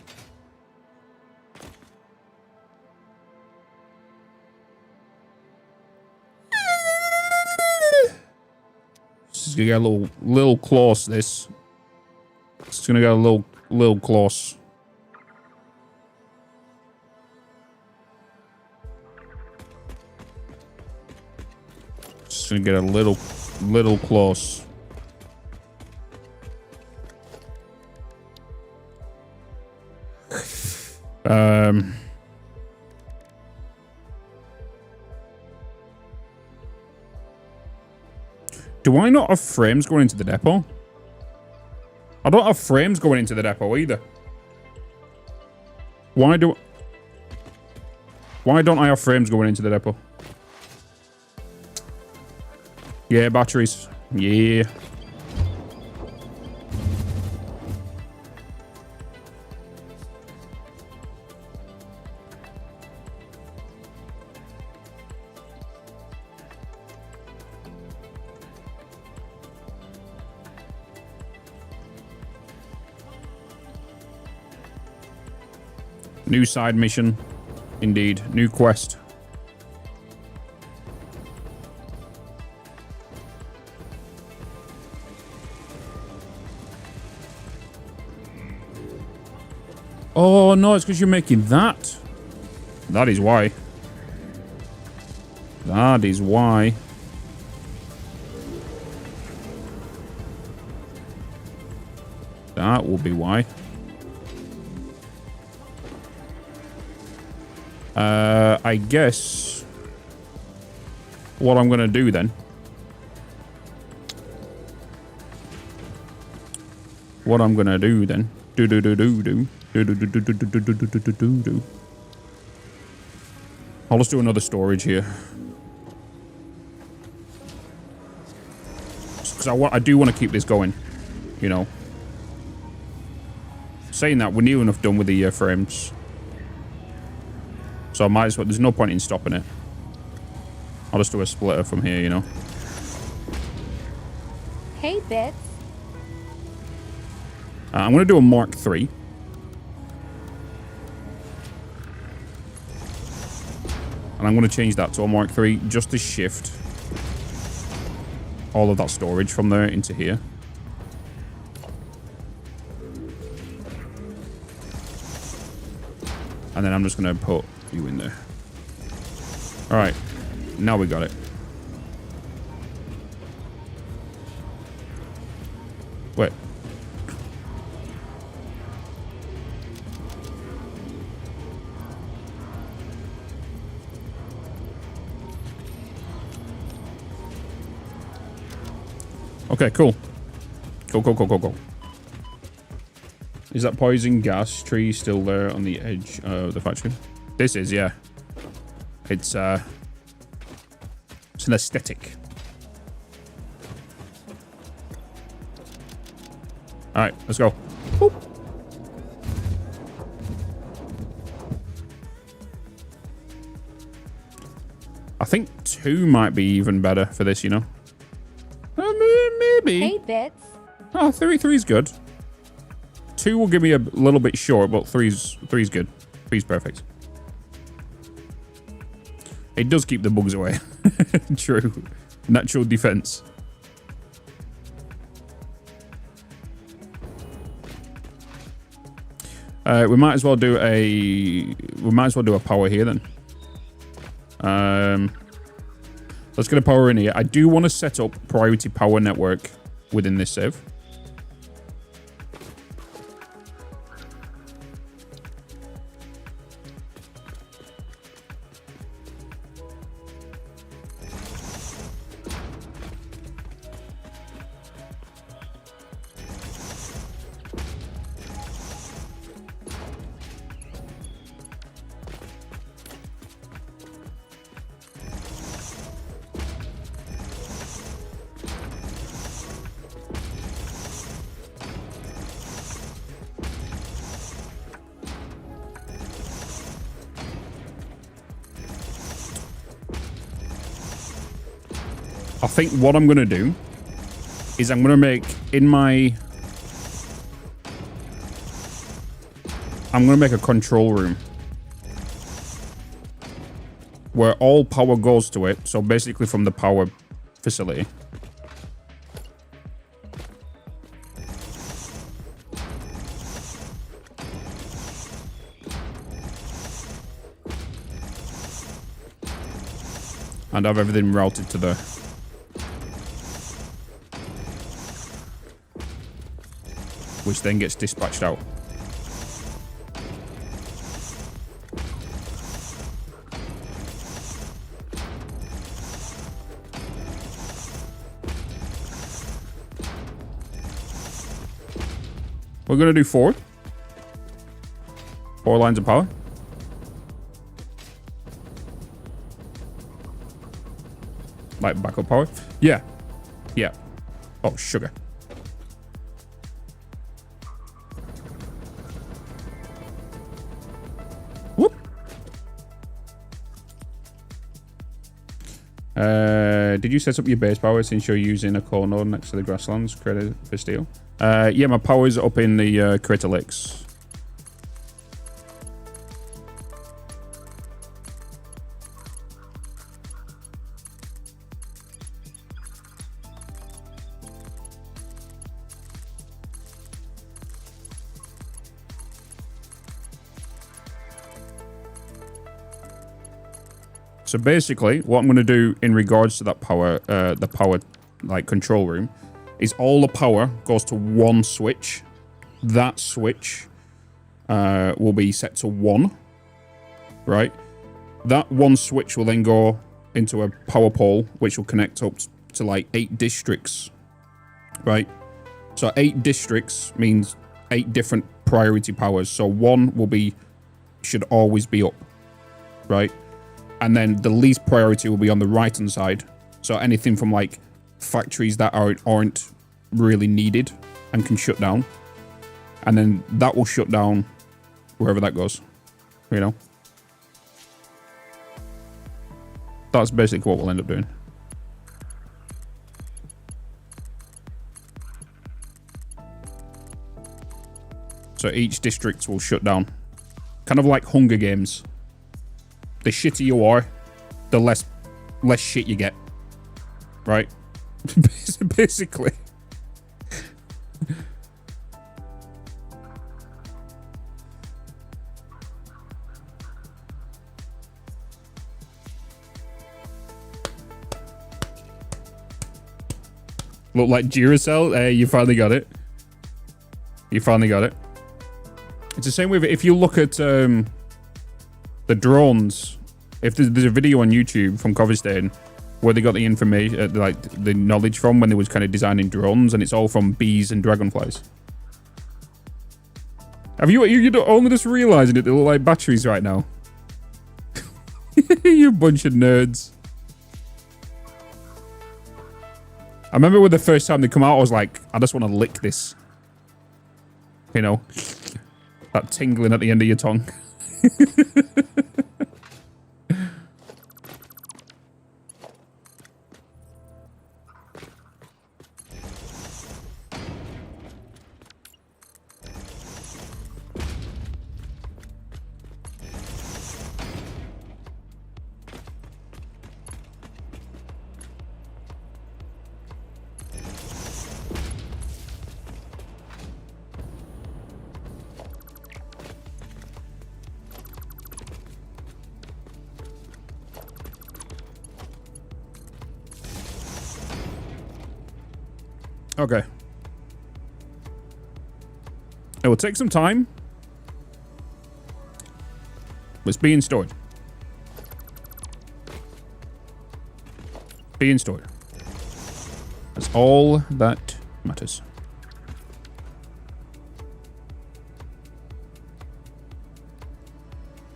This is going to get a little close, this. It's going to get a little close. It's going to get a little close. Do I not have frames going into the depot? I don't have frames going into the depot either. Why don't I have frames going into the depot? Yeah, batteries. Yeah. New side mission. Indeed. New quest. Oh, no, it's because you're making that. That is why. That is why. That will be why. I guess what I'm going to do then. What I'm going to do then. I'll just do another storage here. Because I do want to keep this going, you know. Saying that, we're near enough done with the frames. So I might as well, there's no point in stopping it. I'll just do a splitter from here, you know. Hey, Bitz. I'm going to do a Mark III. And I'm going to change that to a Mark III just to shift all of that storage from there into here. And then I'm just going to put you in there. All right. Now we got it. Wait. Okay, cool. Cool. Is that poison gas tree still there on the edge of the factory? This is, yeah. It's an aesthetic. All right, let's go. Boop. I think 2 might be even better for this, you know. Maybe. Hey, Bitz. Oh, 3's good. 2 will give me a little bit short, but 3's good. 3's perfect. It does keep the bugs away. True. Natural defense. We might as well do a power here then. Let's get a power in here. I do want to set up priority power network within this save. I think what I'm going to do is I'm going to make I'm going to make a control room where all power goes to it. So basically from the power facility. And have everything routed to there. Which then gets dispatched out. We're going to do 4 lines of power. Like backup power? Yeah. Yeah. Oh, sugar. Whoop. Did you set up your base power since you're using a core node next to the grasslands created for steel? Yeah, my power's up in the Crater Lakes. So basically, what I'm going to do in regards to that power, the power like control room, is all the power goes to one switch. That switch will be set to 1, right? That one switch will then go into a power pole, which will connect up to like 8 districts, right? So 8 districts means 8 different priority powers. So 1 will be, should always be up, right? And then the least priority will be on the right hand side. So anything from like factories that aren't really needed and can shut down. And then that will shut down wherever that goes, you know? That's basically what we'll end up doing. So each district will shut down. Kind of like Hunger Games. The shitter you are, the less shit you get. Right? Basically. Look like Duracell. Hey, you finally got it. You finally got it. It's the same with if you look at the drones. If there's a video on YouTube from Corsair where they got the information, like the knowledge from when they was kind of designing drones, and it's all from bees and dragonflies. Have you're only just realizing it? They look like batteries right now. You bunch of nerds. I remember when the first time they come out, I was like, I just want to lick this. You know, that tingling at the end of your tongue. Okay. It will take some time. But it's being stored. Being stored. That's all that matters.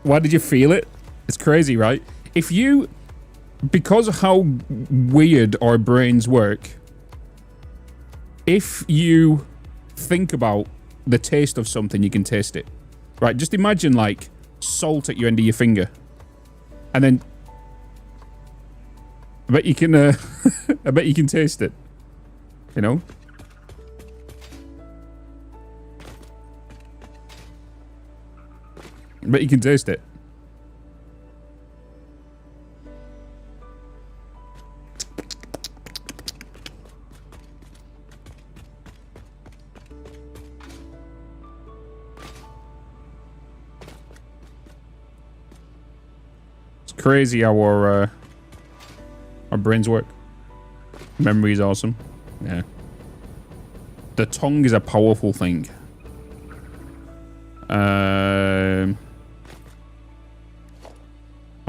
Why did you feel it? It's crazy, right? If you... Because of how weird our brains work... If you think about the taste of something, you can taste it. Right? Just imagine, like, salt at your end of your finger. And then... I bet you can. I bet you can taste it. You know. I bet you can taste it. It's crazy how our brains work. Memory is awesome. Yeah. The tongue is a powerful thing. I'm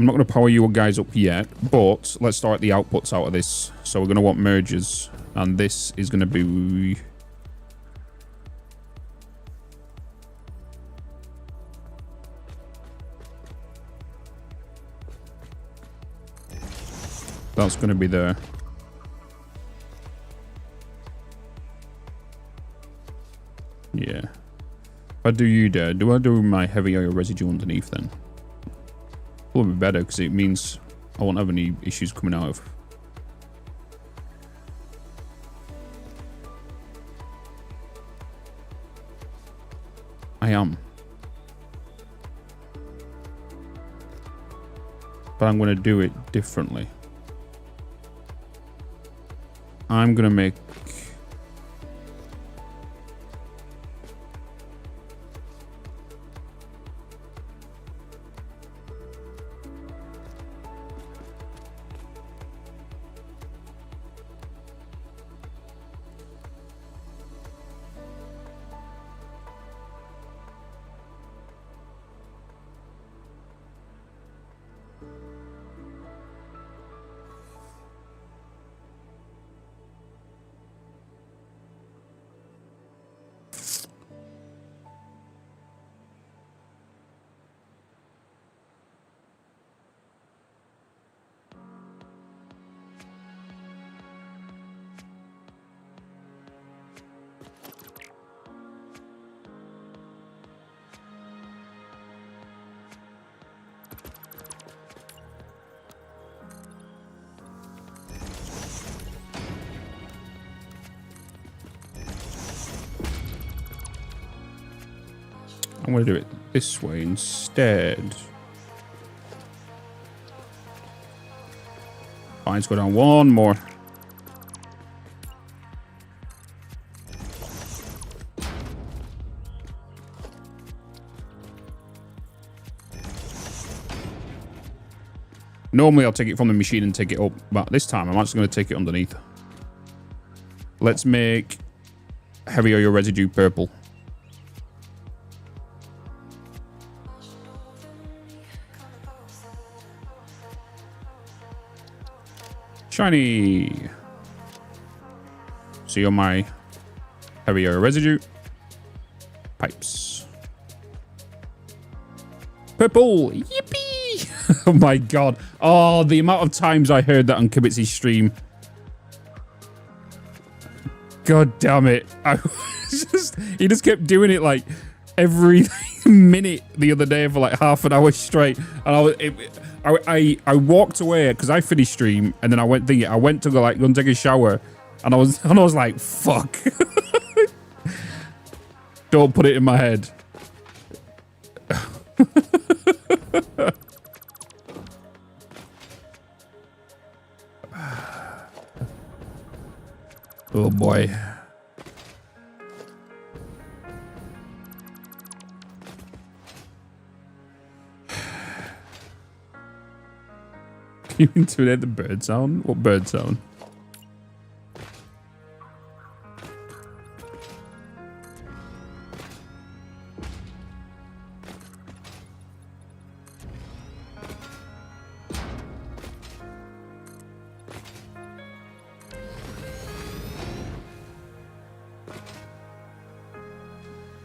not going to power you guys up yet, but let's start the outputs out of this. So we're going to want mergers, and this is going to be... That's going to be there. Yeah. If I do you there, do I do my heavy oil residue underneath then? Probably better because it means I won't have any issues coming out of. I am. But I'm going to do it differently. I'm going to make... I'm going to do it this way instead. Fine, let's go down one more. Normally I'll take it from the machine and take it up, but this time I'm actually going to take it underneath. Let's make heavy oil residue purple. Shiny. See on my heavy oil residue pipes. Purple. Yippee! Oh my god. Oh, the amount of times I heard that on Kibitz's stream. God damn it. He just kept doing it like every minute the other day for like half an hour straight. And I walked away because I finished stream and then I went to go like go and take a shower and I was like, fuck. Don't put it in my head. Oh boy. Can you intimidate the bird sound? What bird sound?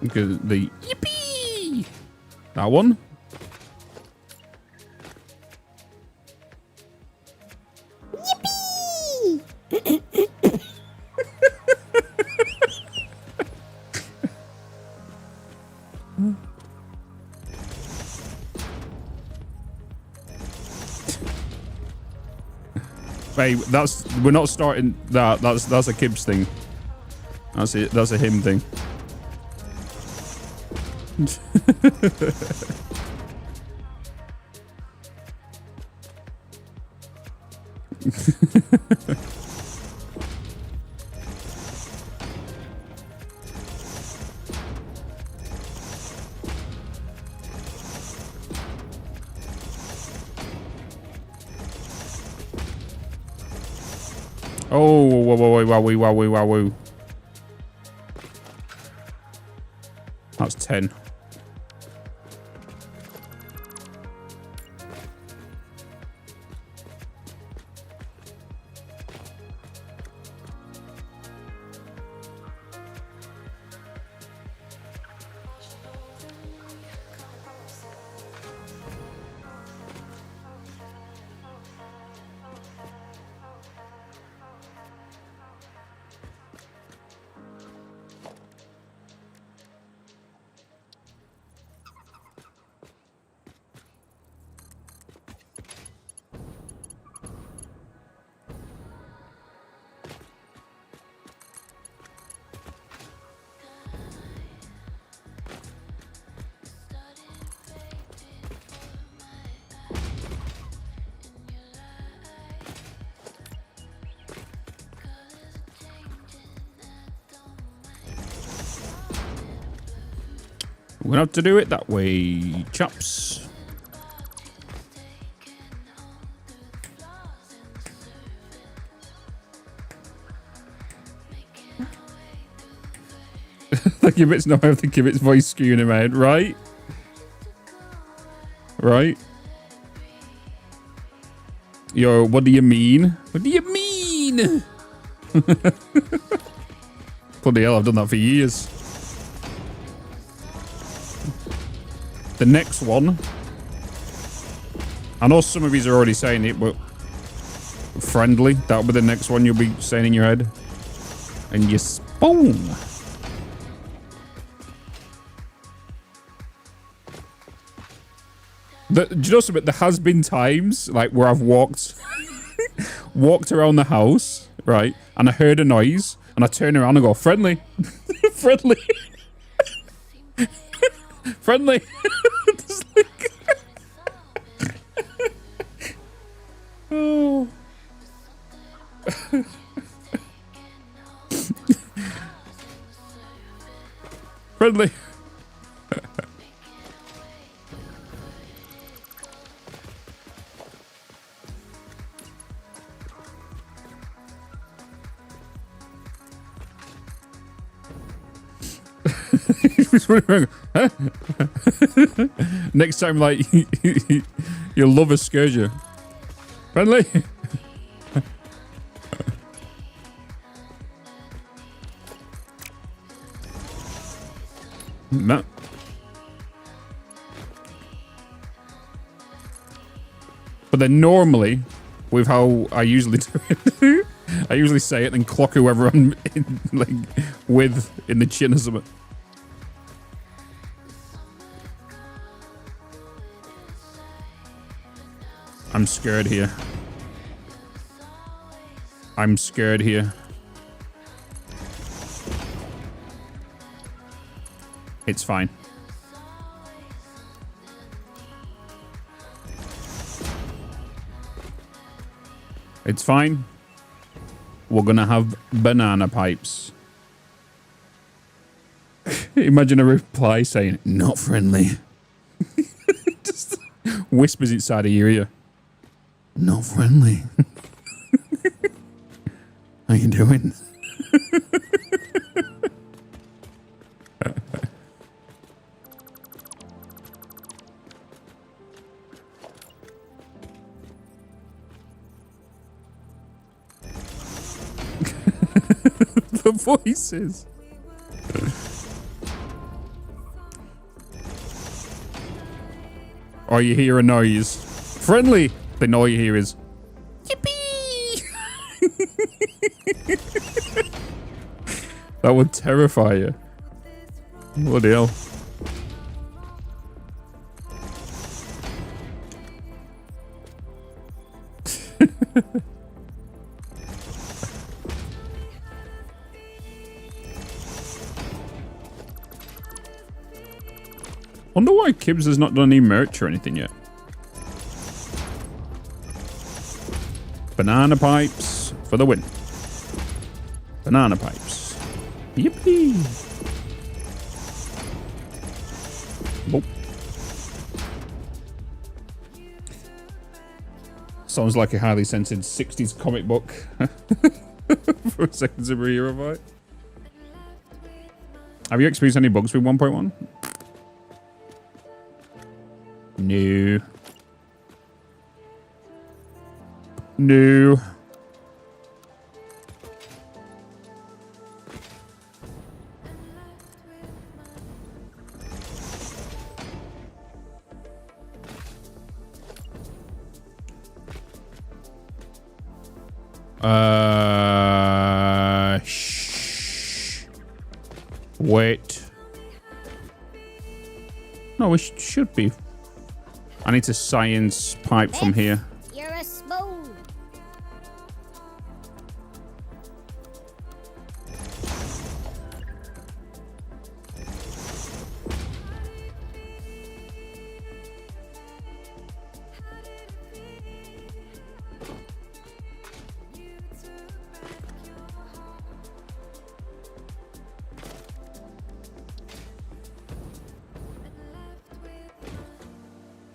Because the yippee! That one? Hey, we're not starting that. That's a Kibs thing. That's it. That's a him thing. Oh, wow. That's 10. We're gonna have to do it that way, chaps. Like if it's not, I think if it's voice skewing in my head, right? Right? Yo, what do you mean? What do you mean? Bloody hell, I've done that for years. The next one, I know some of you are already saying it, but friendly, that'll be the next one you'll be saying in your head. And you spawn. Do you know something? There has been times like where I've walked around the house, right, and I heard a noise, and I turn around and go, friendly, friendly. Friendly. Oh. Friendly. Huh? Next time, like, you'll love a Scourger. Friendly. No. But then normally, with how I usually do it, I usually say it and clock whoever I'm in, like with in the chin or something. I'm scared here. I'm scared here. It's fine. It's fine. We're gonna have banana pipes. Imagine a reply saying, not friendly. Just whispers inside of your ear. Not friendly. How you doing? The voices. Or you hear a noise. Friendly. The noise you hear is yippee. That would terrify you. Bloody hell. Wonder why Kibbs has not done any merch or anything yet. Banana pipes for the win. Banana pipes. Yippee. Boop. Sounds like a highly censored 60s comic book for a second superhero fight. Have you experienced any bugs with 1.1? No. No. Shh. Wait. No, we should be. I need to science pipe from here. You're a spoon.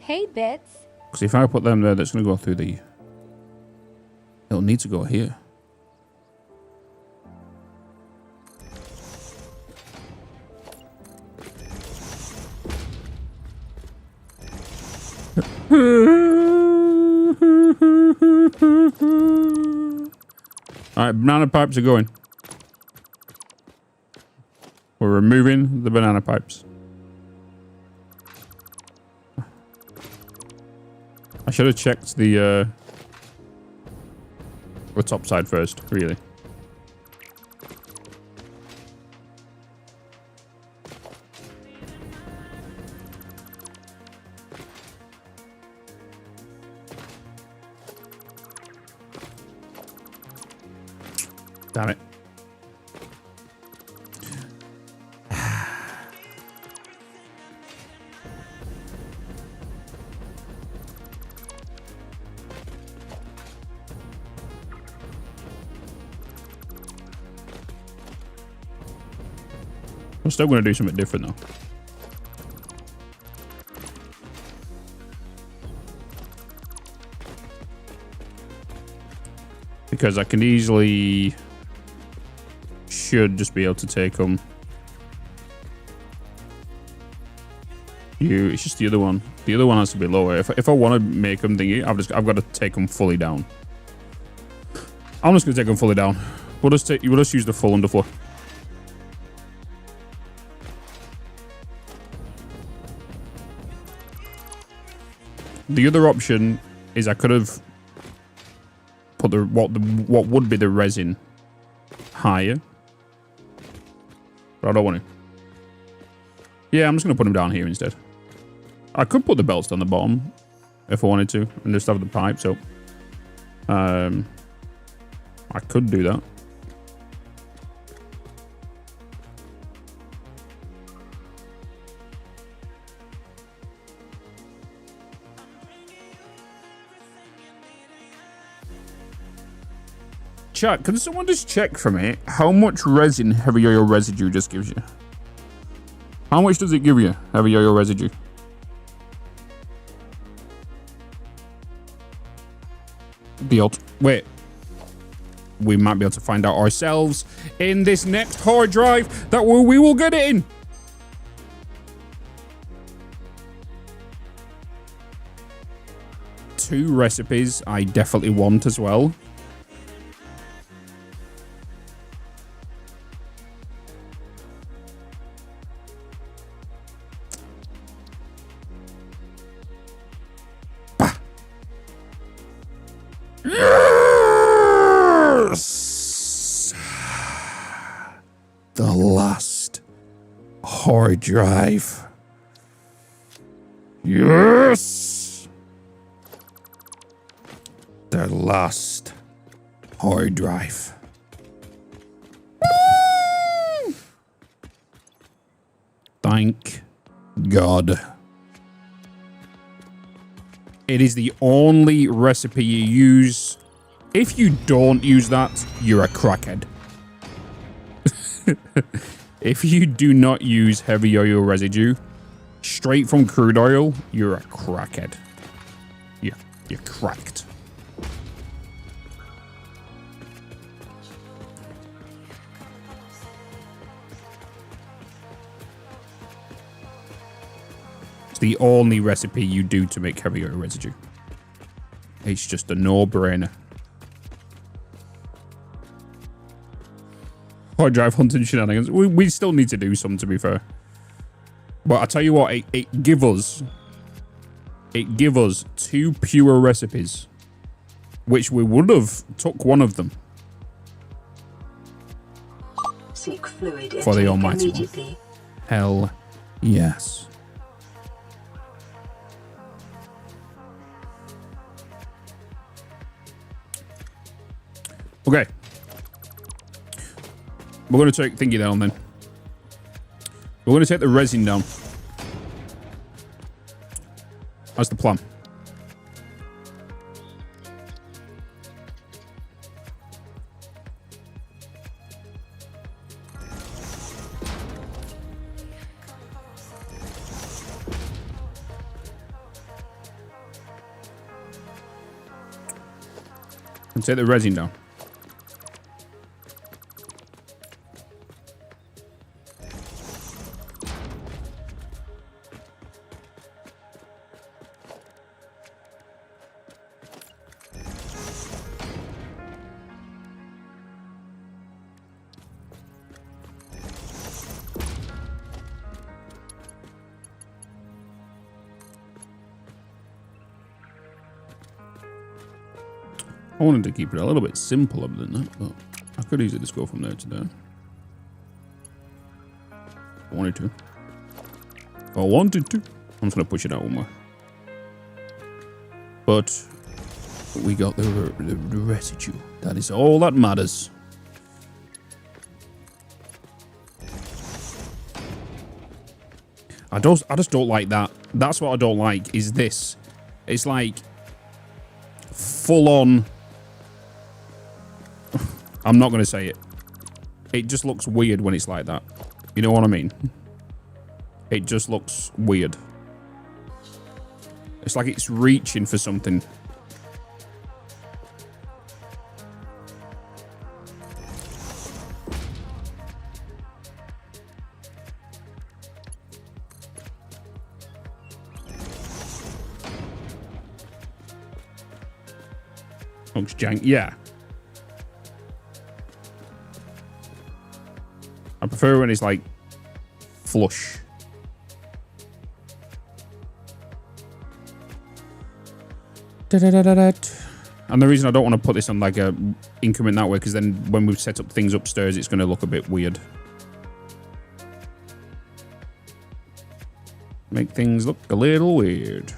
Hey, Bitz. Because if I put them there, that's going to go through the... It'll need to go here. Alright, banana pipes are going. We're removing the banana pipes. I should have checked the top side first, really. Damn it. I'm still going to do something different though. Because I can easily... should just be able to take them. It's just the other one. The other one has to be lower. If I want to make them thingy, I've got to take them fully down. I'm just going to take them fully down. We'll just use the full underfloor. The other option is I could have put what would be the resin higher, but I don't want to. Yeah, I'm just going to put them down here instead. I could put the belts down the bottom if I wanted to, and just have the pipes up. I could do that. Chat, can someone just check for me how much resin heavy oil residue just gives you? How much does it give you, heavy oil residue? Wait. We might be able to find out ourselves in this next hard drive that we will get it in. Two recipes I definitely want as well. The last hard drive. Yes! The last hard drive. Thank God. It is the only recipe you use. If you don't use that, you're a crackhead. If you do not use heavy oil residue straight from crude oil, you're a crackhead. Yeah, you're cracked. It's the only recipe you do to make heavy oil residue. It's just a no-brainer. Hard drive hunting shenanigans. We still need to do some, to be fair. But I tell you what, it give us 2 pure recipes, which we would have took one of them Seek fluid for the intake almighty immediately. one. Hell yes. Okay. We're going to take thingy down then. We're going to take the resin down. That's the plan. And take the resin down. I wanted to keep it a little bit simpler than that, but I could easily just go from there to there. If I wanted to. If I wanted to. I'm just going to push it out one more. But we got the residue. That is all that matters. I just don't like that. That's what I don't like, is this. It's like full on. I'm not going to say it. It just looks weird when it's like that. You know what I mean? It just looks weird. It's like it's reaching for something. Looks jank. Yeah. I prefer when it's like flush. And the reason I don't want to put this on like a increment that way, because then when we've set up things upstairs, it's going to look a bit weird. Make things look a little weird.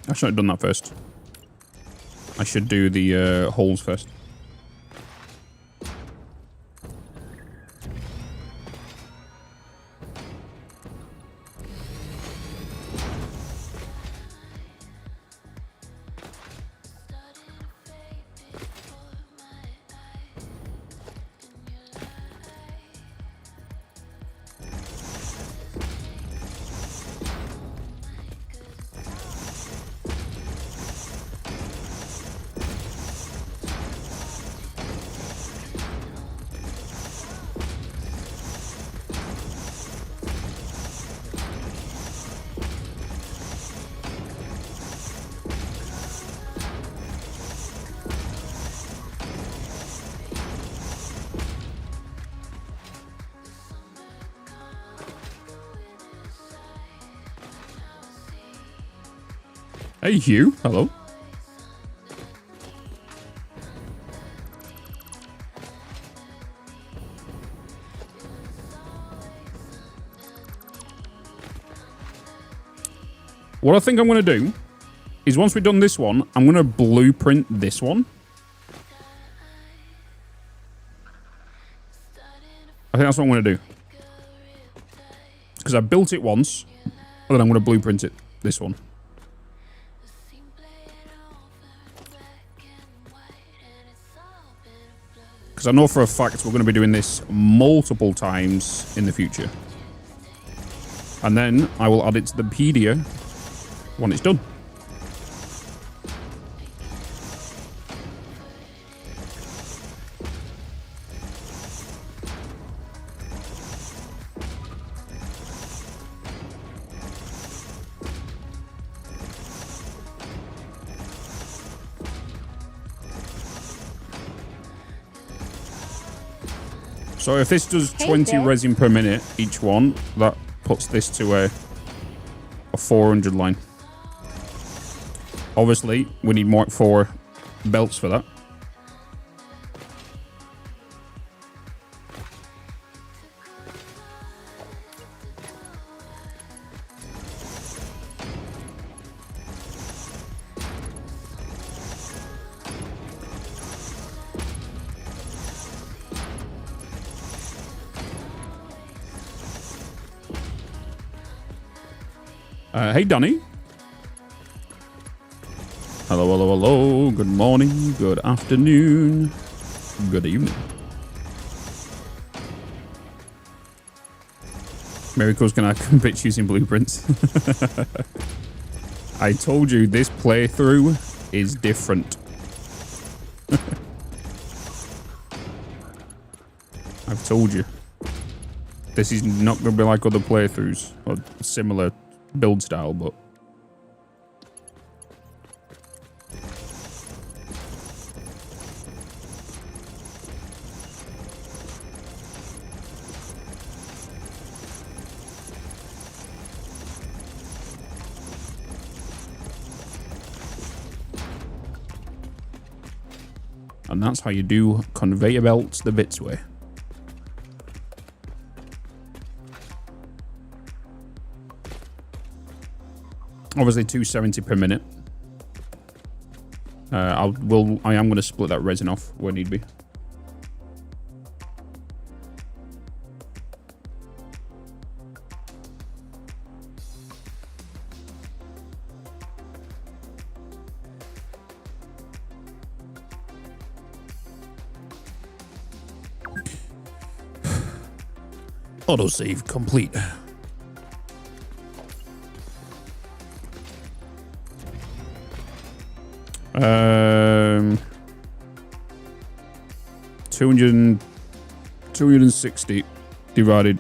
I should have done that first. I should do the holes first. Hey, Hugh. Hello. what I think I'm going to do is once we've done this one, I'm going to blueprint this one. I think that's what I'm going to do. Because I built it once, and then I'm going to blueprint it, this one. Because I know for a fact we're going to be doing this multiple times in the future. And then I will add it to the pedia when it's done. So if this does 20 resin per minute each one, that puts this to a 400 line. Obviously, we need more 4 belts for that. Hey, Donny. Hello, hello, hello. Good morning, good afternoon, good evening. Miracle's gonna bitch using blueprints. I told you this playthrough is different. I've told you. This is not gonna be like other playthroughs or similar build style, but and that's how you do conveyor belts the Bitz way. Obviously 270 per minute. I am going to split that resin off where need be. Autosave complete. Um, 260 divided,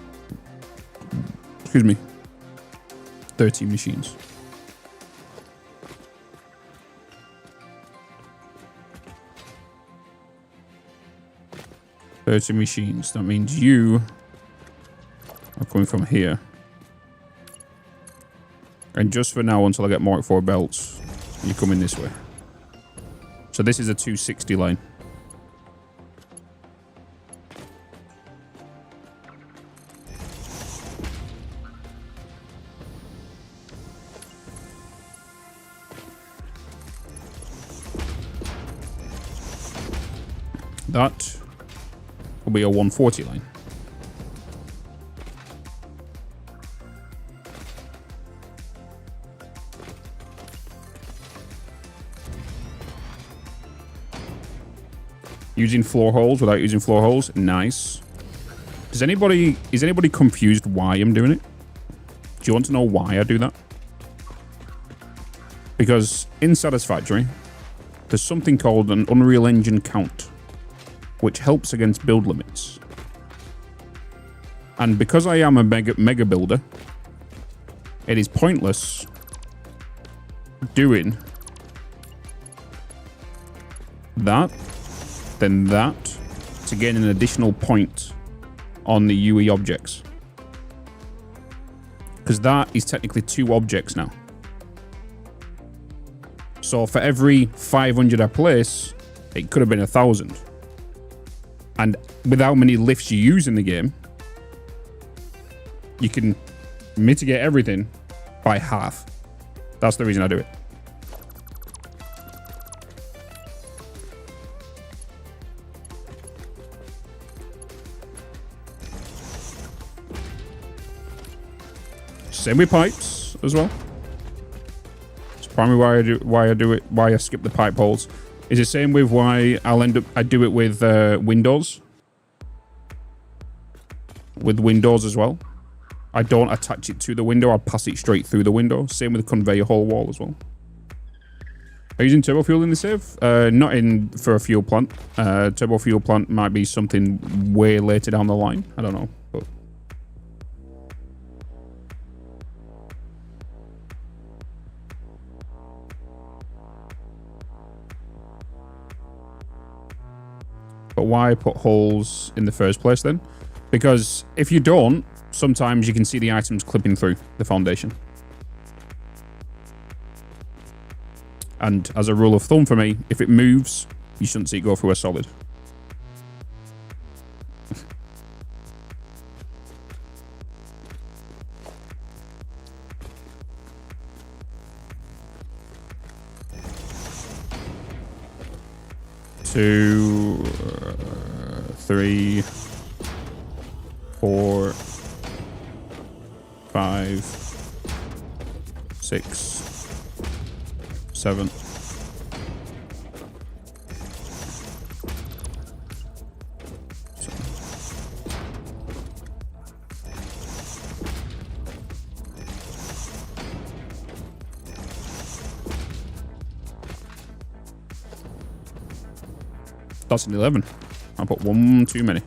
excuse me, 13 machines. Machines. That means you are coming from here. And just for now, until I get Mark 4 belts, you're coming this way. So this is a 260 line. That will be a 140 line. Using floor holes without using floor holes, nice. Is anybody confused why I'm doing it? Do you want to know why I do that? Because in Satisfactory, there's something called an Unreal Engine count, which helps against build limits. And because I am a mega builder, it is pointless doing that, then that, to gain an additional point on the UE objects. Because that is technically 2 objects now. So for every 500 I place, it could have been 1,000. And with how many lifts you use in the game, you can mitigate everything by half. That's the reason I do it. Same with pipes as well. It's primarily why I skip the pipe holes. Is the same with why I do it with windows. With windows as well. I don't attach it to the window, I pass it straight through the window. Same with the conveyor hole wall as well. Are you using turbo fuel in the save? Not in for a fuel plant. Turbo fuel plant might be something way later down the line. I don't know. But why put holes in the first place then? Because if you don't, sometimes you can see the items clipping through the foundation. And as a rule of thumb for me, if it moves, you shouldn't see it go through a solid. Two, 3, 4, 5, 6, 7. That's an 11. I put one too many.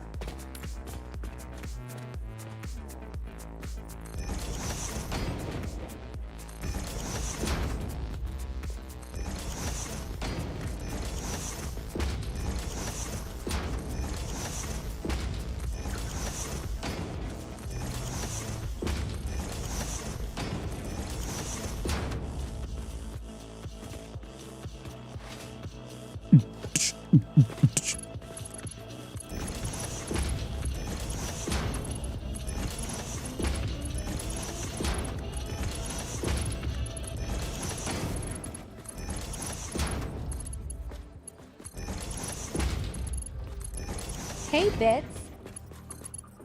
Hey, Bitz.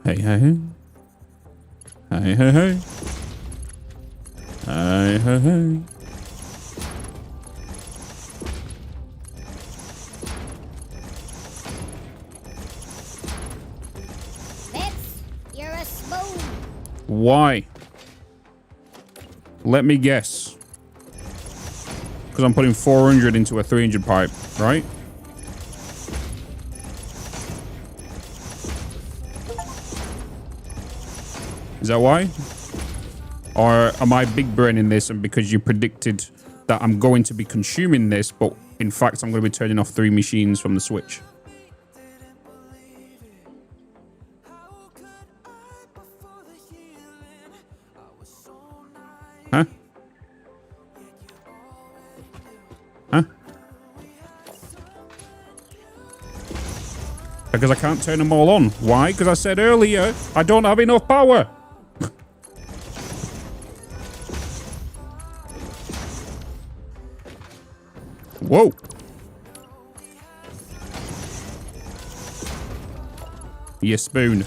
Hey, hey, hey. Hey, hey, hey. Hey, hey, hey. Bitz, you're a spoon. Why? Let me guess. Because I'm putting 400 into a 300 pipe, right? Is that why? Or am I big braining this and because you predicted that I'm going to be consuming this, but in fact I'm going to be turning off 3 machines from the switch? Huh? Huh? Because I can't turn them all on. Why? Because I said earlier I don't have enough power. Whoa. You spoon.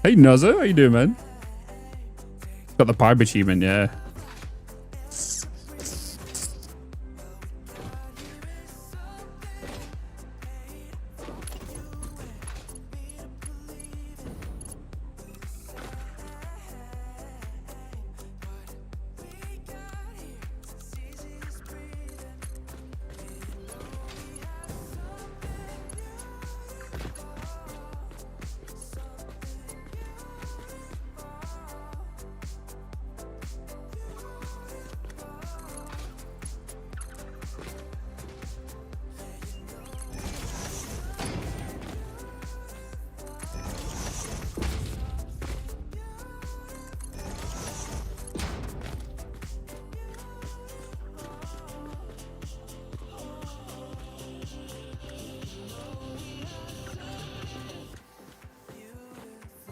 Hey Nuzzer, how you doing, man? Got the pipe achievement, yeah.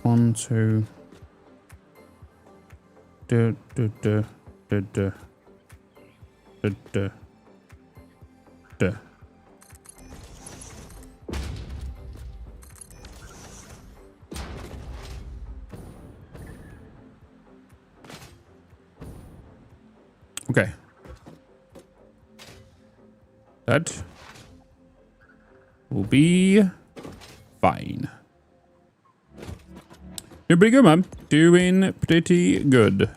1, 2. Du, du, du, du, du. Du, du. Du. Okay. That will be fine. Doing pretty good, man. Doing pretty good.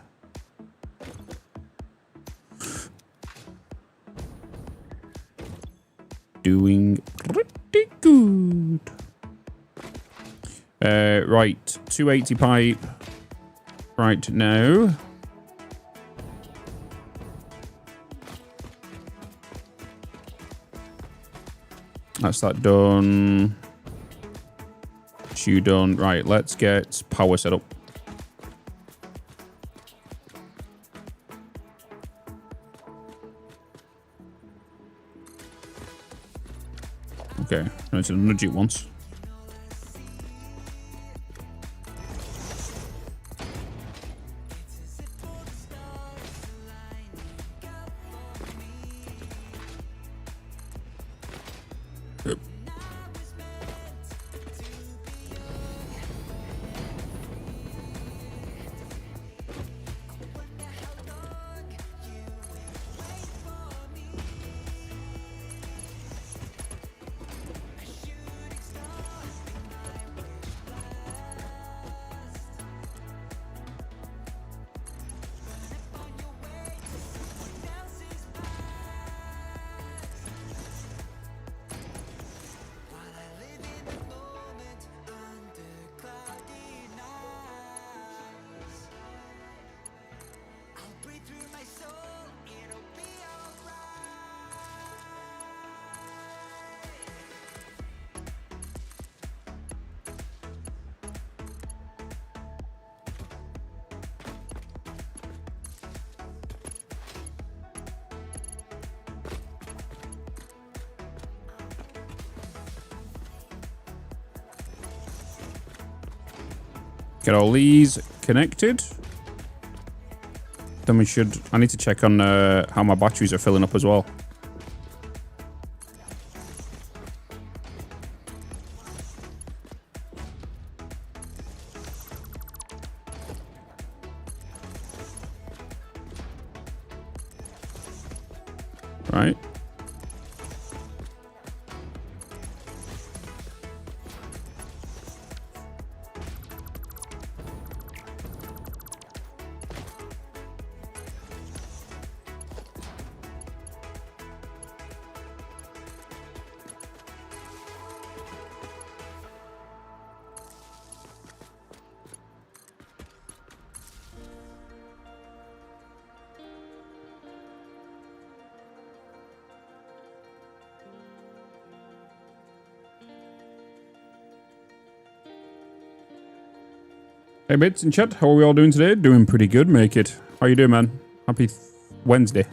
Doing pretty good. Right. 280 pipe right now. That's that done. Shoe done. Right, let's get power set up. Okay, I'm to nudge it once. Get all these connected. Then we should... I need to check on how my batteries are filling up as well. Right. Hey Bitz and chat, how are we all doing today? Doing pretty good, make it. How you doing, man? Happy Wednesday.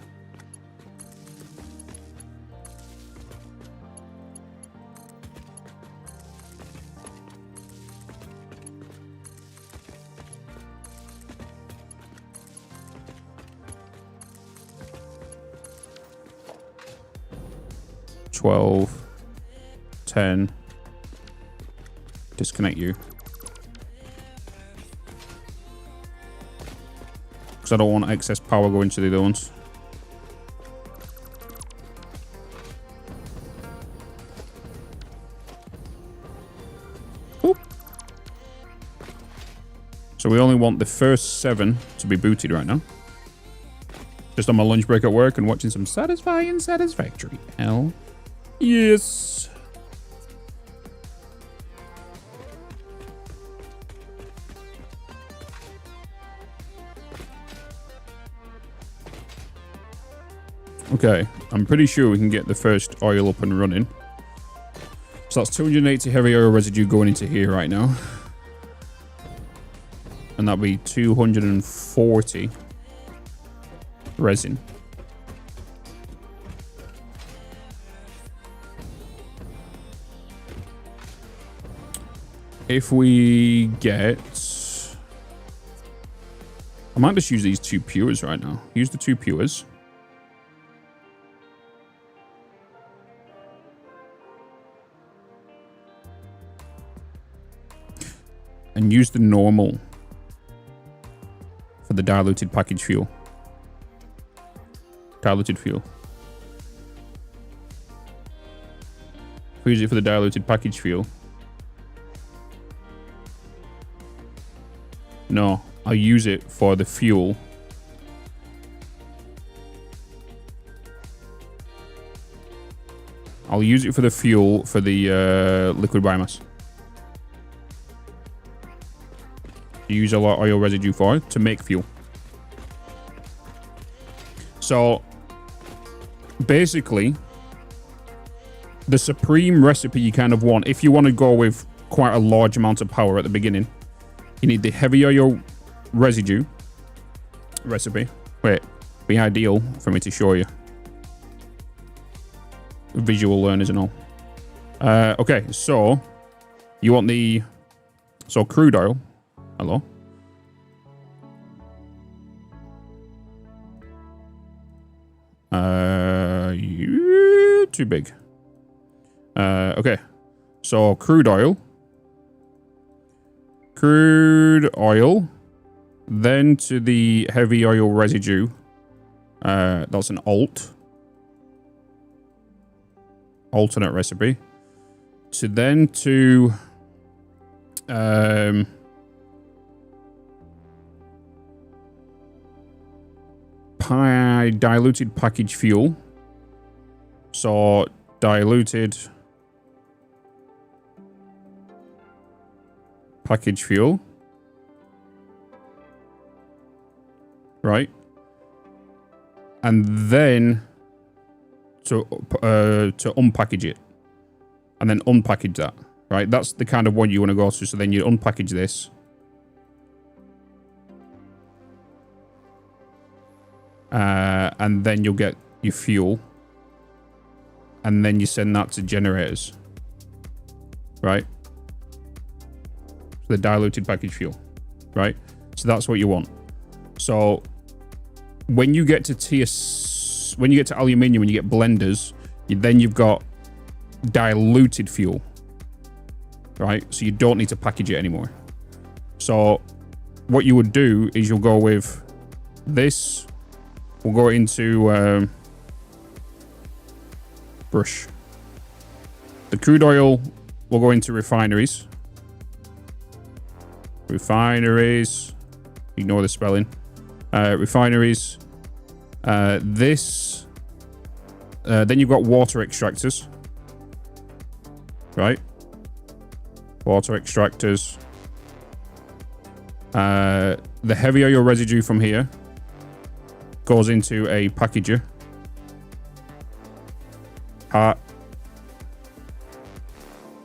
$12, $10. Disconnect you. Because I don't want excess power going to the other ones. Oop. So we only want the first 7 to be booted right now. Just on my lunch break at work and watching some satisfying Satisfactory. Hell yes. Okay, I'm pretty sure we can get the first oil up and running. So that's 280 heavy oil residue going into here right now. And that'll be 240 resin. if we get... I might just use these 2 pures right now. Use the 2 pures. And use the normal for the diluted package fuel. Diluted fuel. Use it for the diluted package fuel. No, I'll use it for the fuel. I'll use it for the fuel for the liquid biomass. Use a lot of oil residue for it to make fuel. So basically, the supreme recipe you kind of want, if you want to go with quite a large amount of power at the beginning, you need the heavy oil residue recipe. Wait, be ideal for me to show you. Visual learners and all. Okay, so you want the crude oil. Hello. You too big. Okay. So crude oil. Then to the heavy oil residue. That's an alternate recipe. To diluted package fuel. So diluted package fuel. Right. And then to unpackage it. And then unpackage that. Right. That's the kind of one you want to go to. So then you unpackage this. And then you'll get your fuel. And then you send that to generators. Right? The diluted package fuel. Right? So that's what you want. So when you get to when you get to aluminium, when you get blenders, then you've got diluted fuel. Right? So you don't need to package it anymore. So what you would do is you'll go with this. We'll go into brush. The crude oil will go into refineries. Refineries. Ignore the spelling. Refineries. This. Then you've got water extractors. Right? Water extractors. The heavy oil residue from here goes into a packager.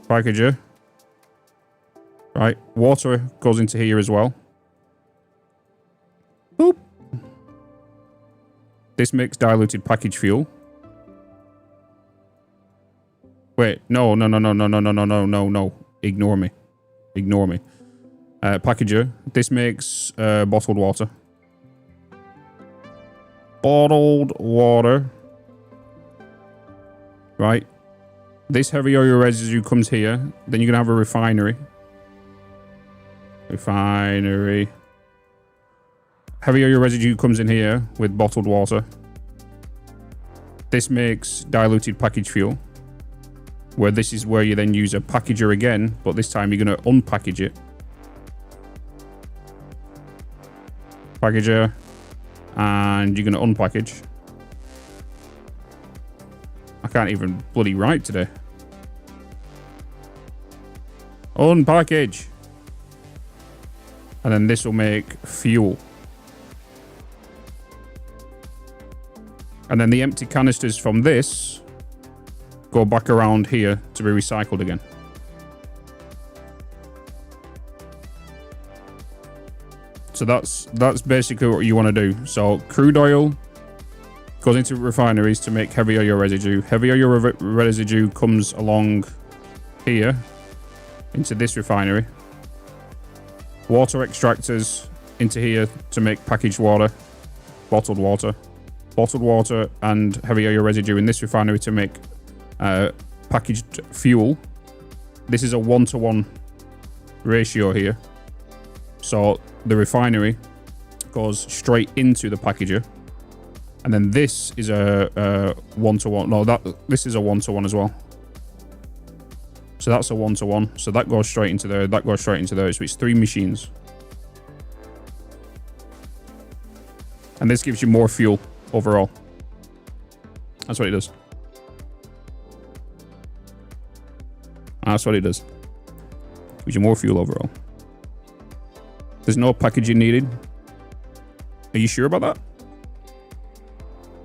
Packager. Right. Water goes into here as well. Boop. This makes diluted package fuel. Wait, no. Ignore me. Packager. This makes bottled water. Bottled water. Right. This heavy oil residue comes here. Then you're going to have a refinery. Refinery. Heavy oil residue comes in here with bottled water. This makes diluted package fuel. Where this is where you then use a packager again. But this time you're going to unpackage it. Packager. And you're going to unpackage. I can't even bloody write today. Unpackage. And then this will make fuel. And then the empty canisters from this go back around here to be recycled again. So that's basically what you want to do. So crude oil goes into refineries to make heavy oil residue. Heavy oil residue comes along here into this refinery. Water extractors into here to make packaged water, bottled water and heavy oil residue in this refinery to make packaged fuel. This is a 1-to-1 ratio here. So the refinery goes straight into the packager. And then this is a 1-to-1. No, this is a 1-to-1 as well. So that's a 1-to-1. So that goes straight into there. That goes straight into there. So it's 3 machines. And this gives you more fuel overall. That's what it does. That's what it does. Gives you more fuel overall. There's no packaging needed. Are you sure about that?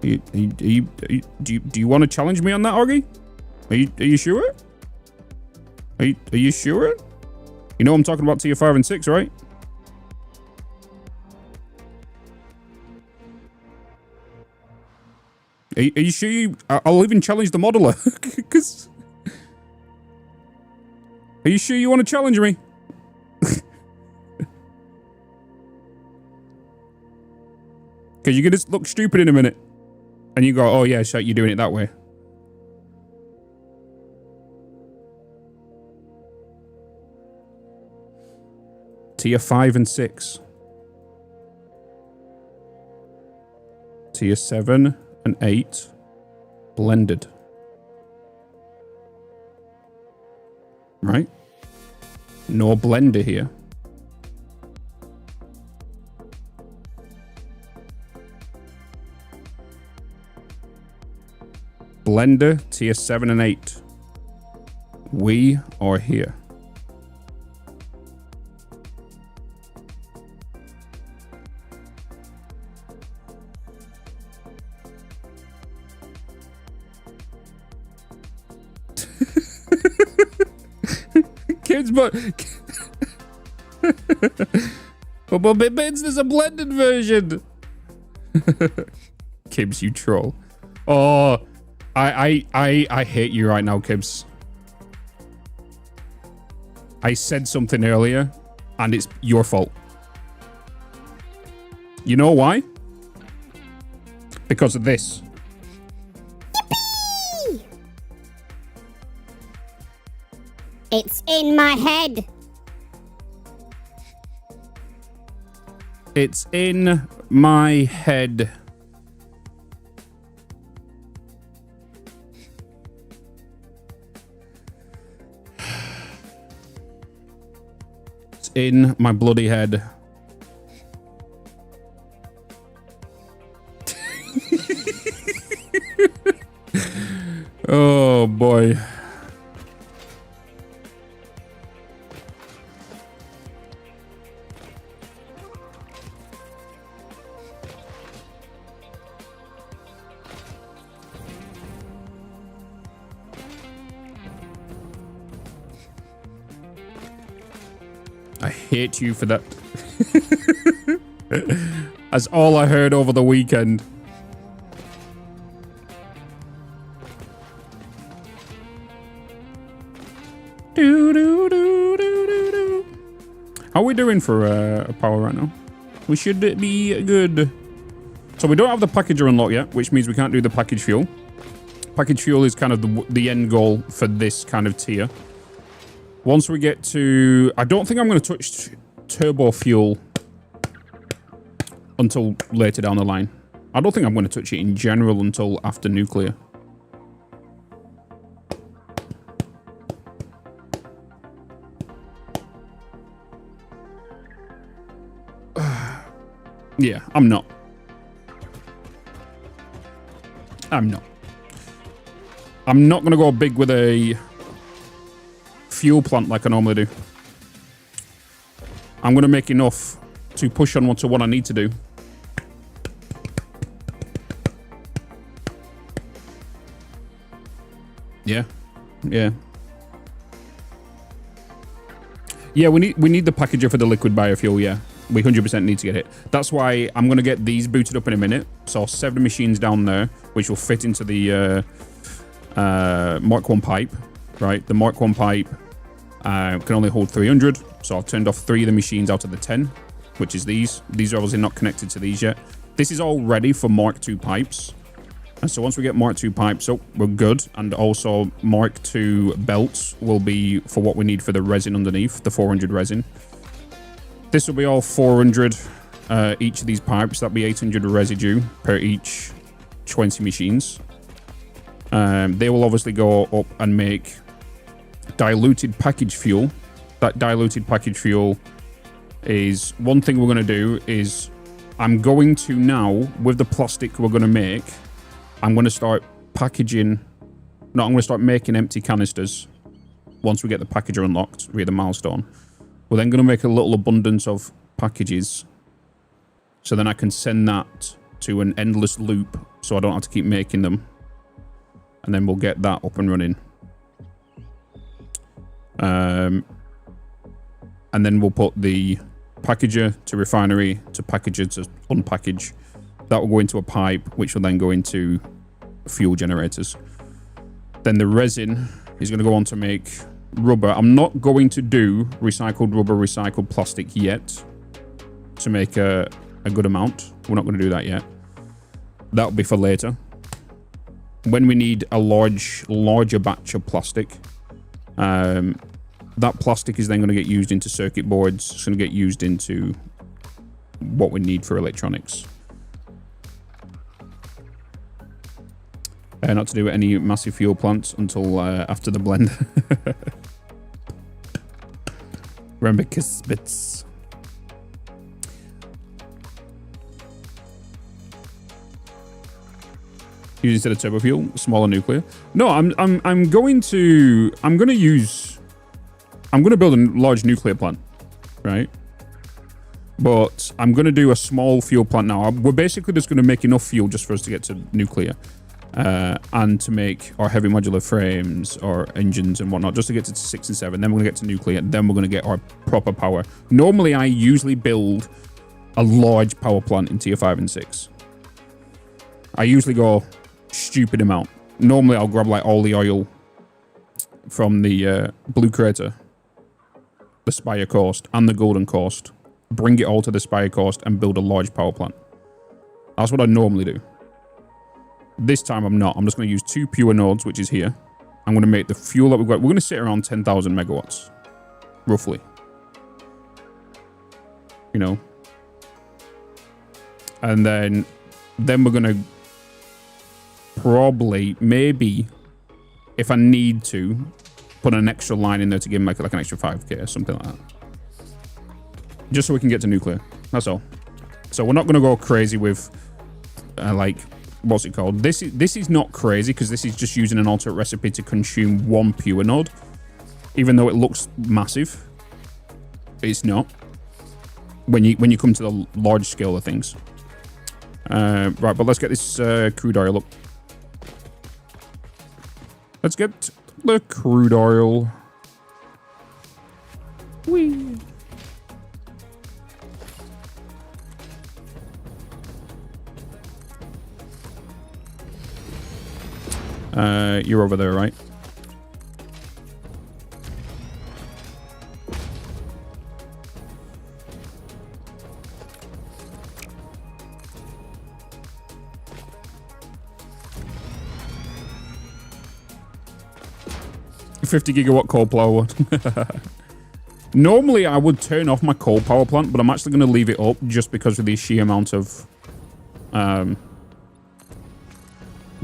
Do you want to challenge me on that, Augie? Are you sure? Are you sure? You know I'm talking about tier 5 and 6, right? Are you sure I'll even challenge the modeler? Because... Are you sure you want to challenge me? Because you're going to look stupid in a minute. And you go, oh yeah, so you're doing it that way. Tier 5 and 6. Tier 7 and 8. Blended. Right? No blender here. Blender, tier 7 and 8. We are here. Kids, but Bitz, there's a blended version. Kibbs, you troll. Oh, I hate you right now, Kibbs. I said something earlier, and it's your fault. You know why? Because of this. Yippee! It's in my head. It's in my head. It's in my bloody head. Oh boy. I hate you for that. That's all I heard over the weekend. How are we doing for power right now? We should be good. So we don't have the packager unlocked yet, which means we can't do the package fuel. Package fuel is kind of the end goal for this kind of tier. Once we get to... I don't think I'm going to touch turbo fuel until later down the line. I don't think I'm going to touch it in general until after nuclear. Yeah, I'm not. I'm not going to go big with a fuel plant like I normally do. I'm going to make enough to push on to what I need to do. Yeah. Yeah. Yeah, we need the packager for the liquid biofuel, yeah. We 100% need to get it. That's why I'm going to get these booted up in a minute. So 7 machines down there, which will fit into the Mark 1 pipe, right? The Mark 1 pipe Can only hold 300. So I've turned off 3 of the machines out of the 10, which is these. These are obviously not connected to these yet. This is all ready for Mark II pipes. And so once we get Mark II pipes up, we're good. And also Mark II belts will be for what we need for the resin underneath, the 400 resin. This will be all 400 each of these pipes. That'll be 800 residue per each 20 machines. They will obviously go up and make diluted package fuel. That diluted package fuel is one thing we're going to do is I'm going to now, with the plastic we're going to make, I'm going to start packaging. No, I'm going to start making empty canisters once we get the packager unlocked via the milestone. We're then going to make a little abundance of packages so then I can send that to an endless loop so I don't have to keep making them. And then we'll get that up and running. And then we'll put the packager to refinery to packager to unpackage. That will go into a pipe, which will then go into fuel generators. Then the resin is going to go on to make rubber. I'm not going to do recycled rubber, recycled plastic yet to make a good amount. We're not going to do that yet. That'll be for later. When we need a larger batch of plastic, that plastic is then going to get used into circuit boards. It's going to get used into what we need for electronics. Not to do any massive fuel plants until after the blend. Remember Bitz. Use instead of turbo fuel, smaller nuclear. No, I'm going to build a large nuclear plant, right? But I'm going to do a small fuel plant now. We're basically just going to make enough fuel just for us to get to nuclear. And to make our heavy modular frames, our engines and whatnot, just to get to 6 and 7. Then we're going to get to nuclear, and then we're going to get our proper power. Normally, I usually build a large power plant in tier 5 and 6. I usually go stupid amount. Normally, I'll grab like all the oil from the Blue Crater, the Spire Coast, and the Golden Coast, bring it all to the Spire Coast, and build a large power plant. That's what I normally do. This time I'm not. I'm just going to use 2 pure nodes, which is here. I'm going to make the fuel that we've got. We're going to sit around 10,000 megawatts, roughly. You know. And then we're going to probably, maybe, if I need to, put an extra line in there to give them like an extra 5k or something like that. Just so we can get to nuclear. That's all. So we're not going to go crazy with, like, what's it called? This is not crazy because this is just using an alternate recipe to consume 1 pure node. Even though it looks massive, it's not. When you come to the large scale of things. Right, but let's get this crude oil up. Let's get the crude oil. Whee! You're over there, right? $50 gigawatt coal power. Normally, I would turn off my coal power plant, but I'm actually going to leave it up just because of the sheer amount of the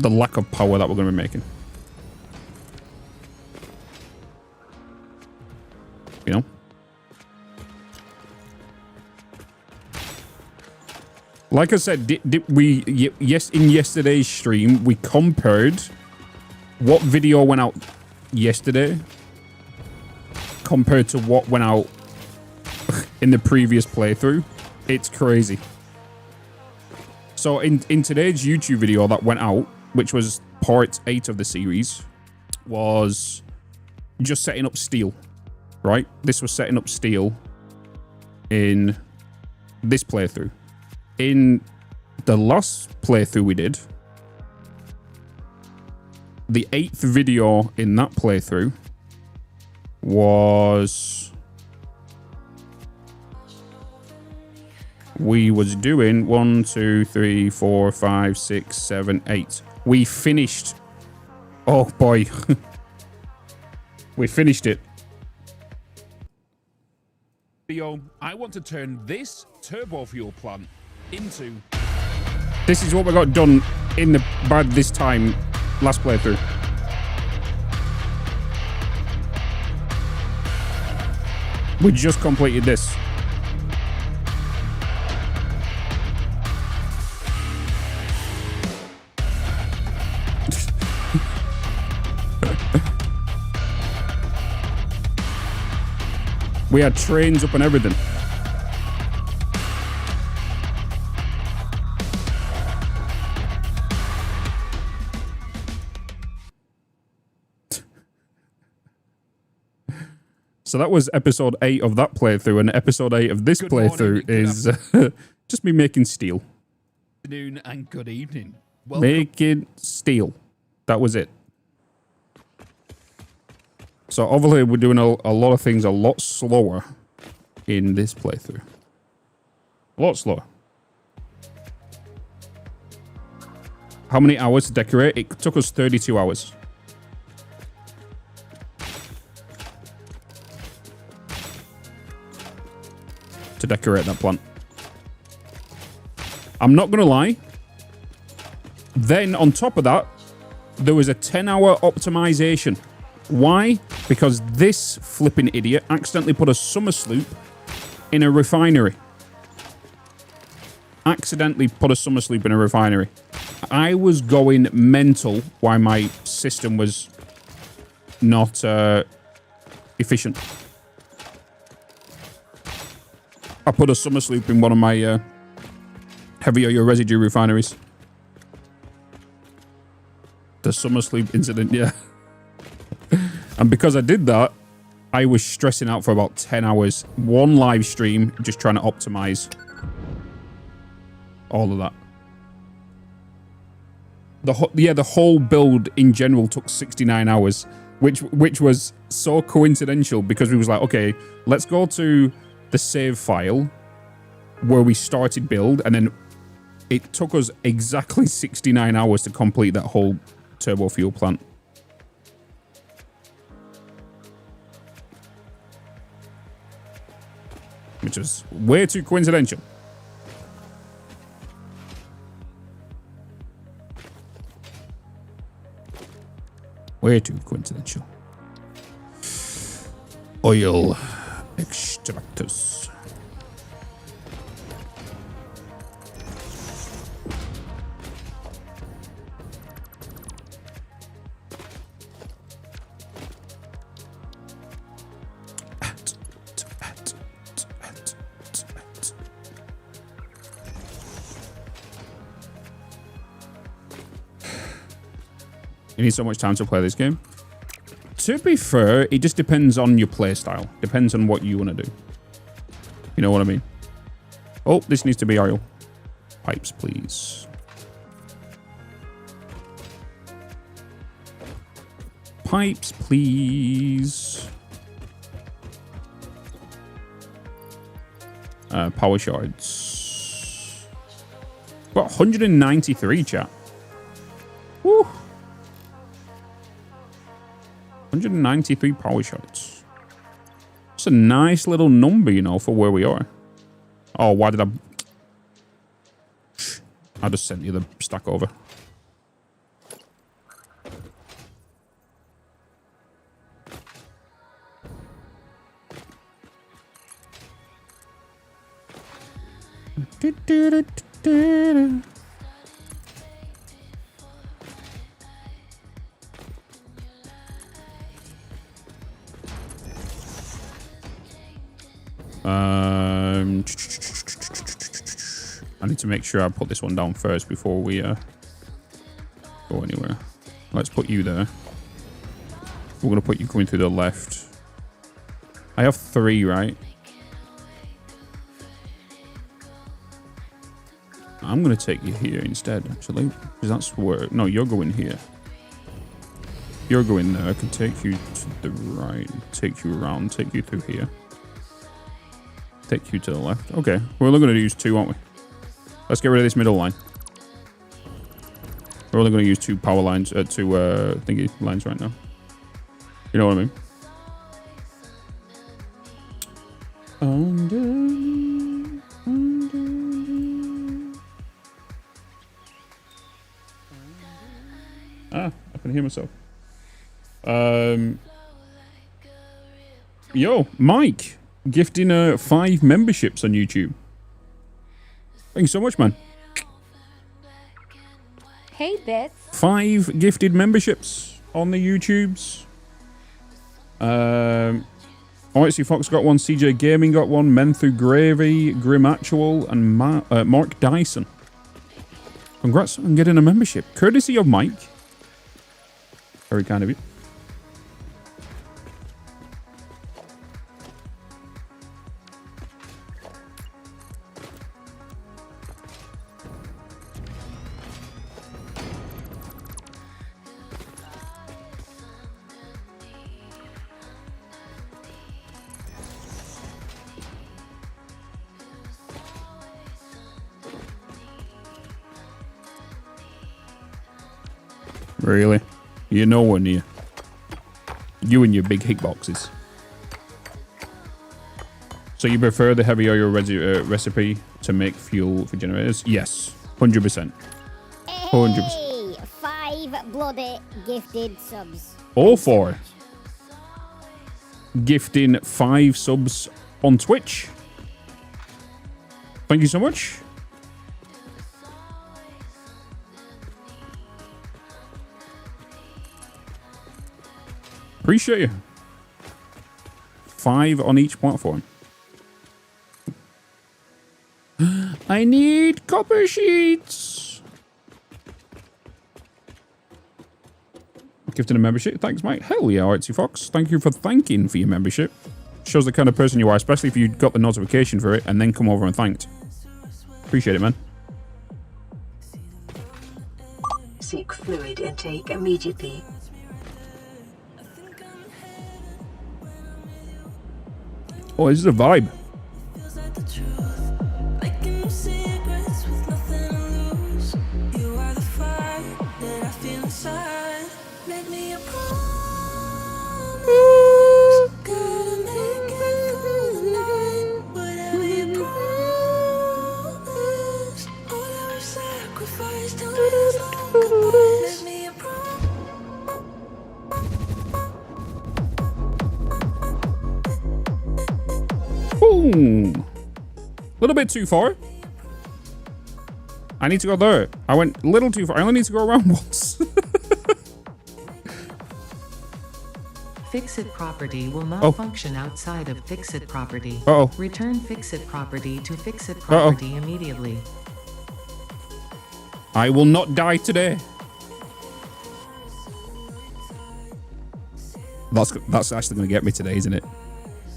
lack of power that we're going to be making. You know? Like I said, yes, in yesterday's stream, we compared what video went out yesterday compared to what went out in the previous playthrough. It's crazy. So in today's YouTube video that went out, which was part 8 of the series, was just setting up steel, right? This was setting up steel in this playthrough. In the last playthrough we did, the 8th video in that playthrough was we was doing 1, 2, 3, 4, 5, 6, 7, 8. We finished. Oh boy. We finished it. Video, I want to turn this turbo fuel plant into... This is what we got done by this time last playthrough. We just completed this. We had trains up and everything. So that was episode 8 of that playthrough, and episode 8 of this playthrough is just me making steel. Good afternoon and good evening. Making steel. That was it. So obviously we're doing a lot of things a lot slower in this playthrough. A lot slower. How many hours to decorate? It took us 32 hours. To decorate that plant. I'm not gonna lie. Then on top of that, there was a 10-hour optimization. Why? Because this flipping idiot accidentally put a summer sloop in a refinery. Accidentally put a summer sloop in a refinery. I was going mental why my system was not efficient. I put a summer sloop in one of my heavy oil residue refineries. The summer sloop incident, yeah. And because I did that, I was stressing out for about 10 hours. One live stream, just trying to optimize all of that. The whole build in general took 69 hours, which was so coincidental because we was like, okay, let's go to the save file where we started build, and then it took us exactly 69 hours to complete that whole turbo fuel plant. Which was way too coincidental. Way too coincidental. Oil extractors. You need so much time to play this game. To be fair, it just depends on your play style. Depends on what you want to do. You know what I mean? Oh, this needs to be oil. Pipes, please. Pipes, please. Power shards. Got 193, chat. Woo! 193 power shards. It's a nice little number, you know, for where we are. Oh, why did I just sent you the stack over. I need to make sure I put this one down first before we go anywhere. Let's put you there. We're going to put you coming through the left. I have 3, right? I'm going to take you here instead, actually. Because that's where... No, you're going here. You're going there. I can take you to the right, take you around, take you through here. Take you to the left. Okay, we're only going to use 2, aren't we? Let's get rid of this middle line. We're only going to use 2 power lines, 2 thingy lines right now. You know what I mean? Ah, I can hear myself. Yo, Mike, gifting 5 memberships on YouTube. Thank you so much, man. Hey, Bitz. 5 gifted memberships on the YouTubes. ICUE Fox got one, CJ Gaming got one, Men Through Gravy, Grim Actual, and Mark Dyson. Congrats on getting a membership. Courtesy of Mike. Very kind of you. Really? You're nowhere near. You and your big hitboxes. So you prefer the heavy oil recipe to make fuel for generators? Yes. 100%. 100%. Hey, 5 bloody gifted subs. All for gifting 5 subs on Twitch. Thank you so much. Appreciate you. 5 on each platform. I need copper sheets. Gifting a membership. Thanks, mate. Hell yeah, ICUE Fox. Thank you for thanking for your membership. Shows the kind of person you are, especially if you got the notification for it and then come over and thanked. Appreciate it, man. Seek fluid intake immediately. Oh, this is a vibe. Boom. A little bit too far. I need to go there. I went a little too far. I only need to go around once. Fixit property will not function outside of Fixit property. Uh-oh. Return Fixit property to Fixit property immediately. I will not die today. That's actually going to get me today, isn't it?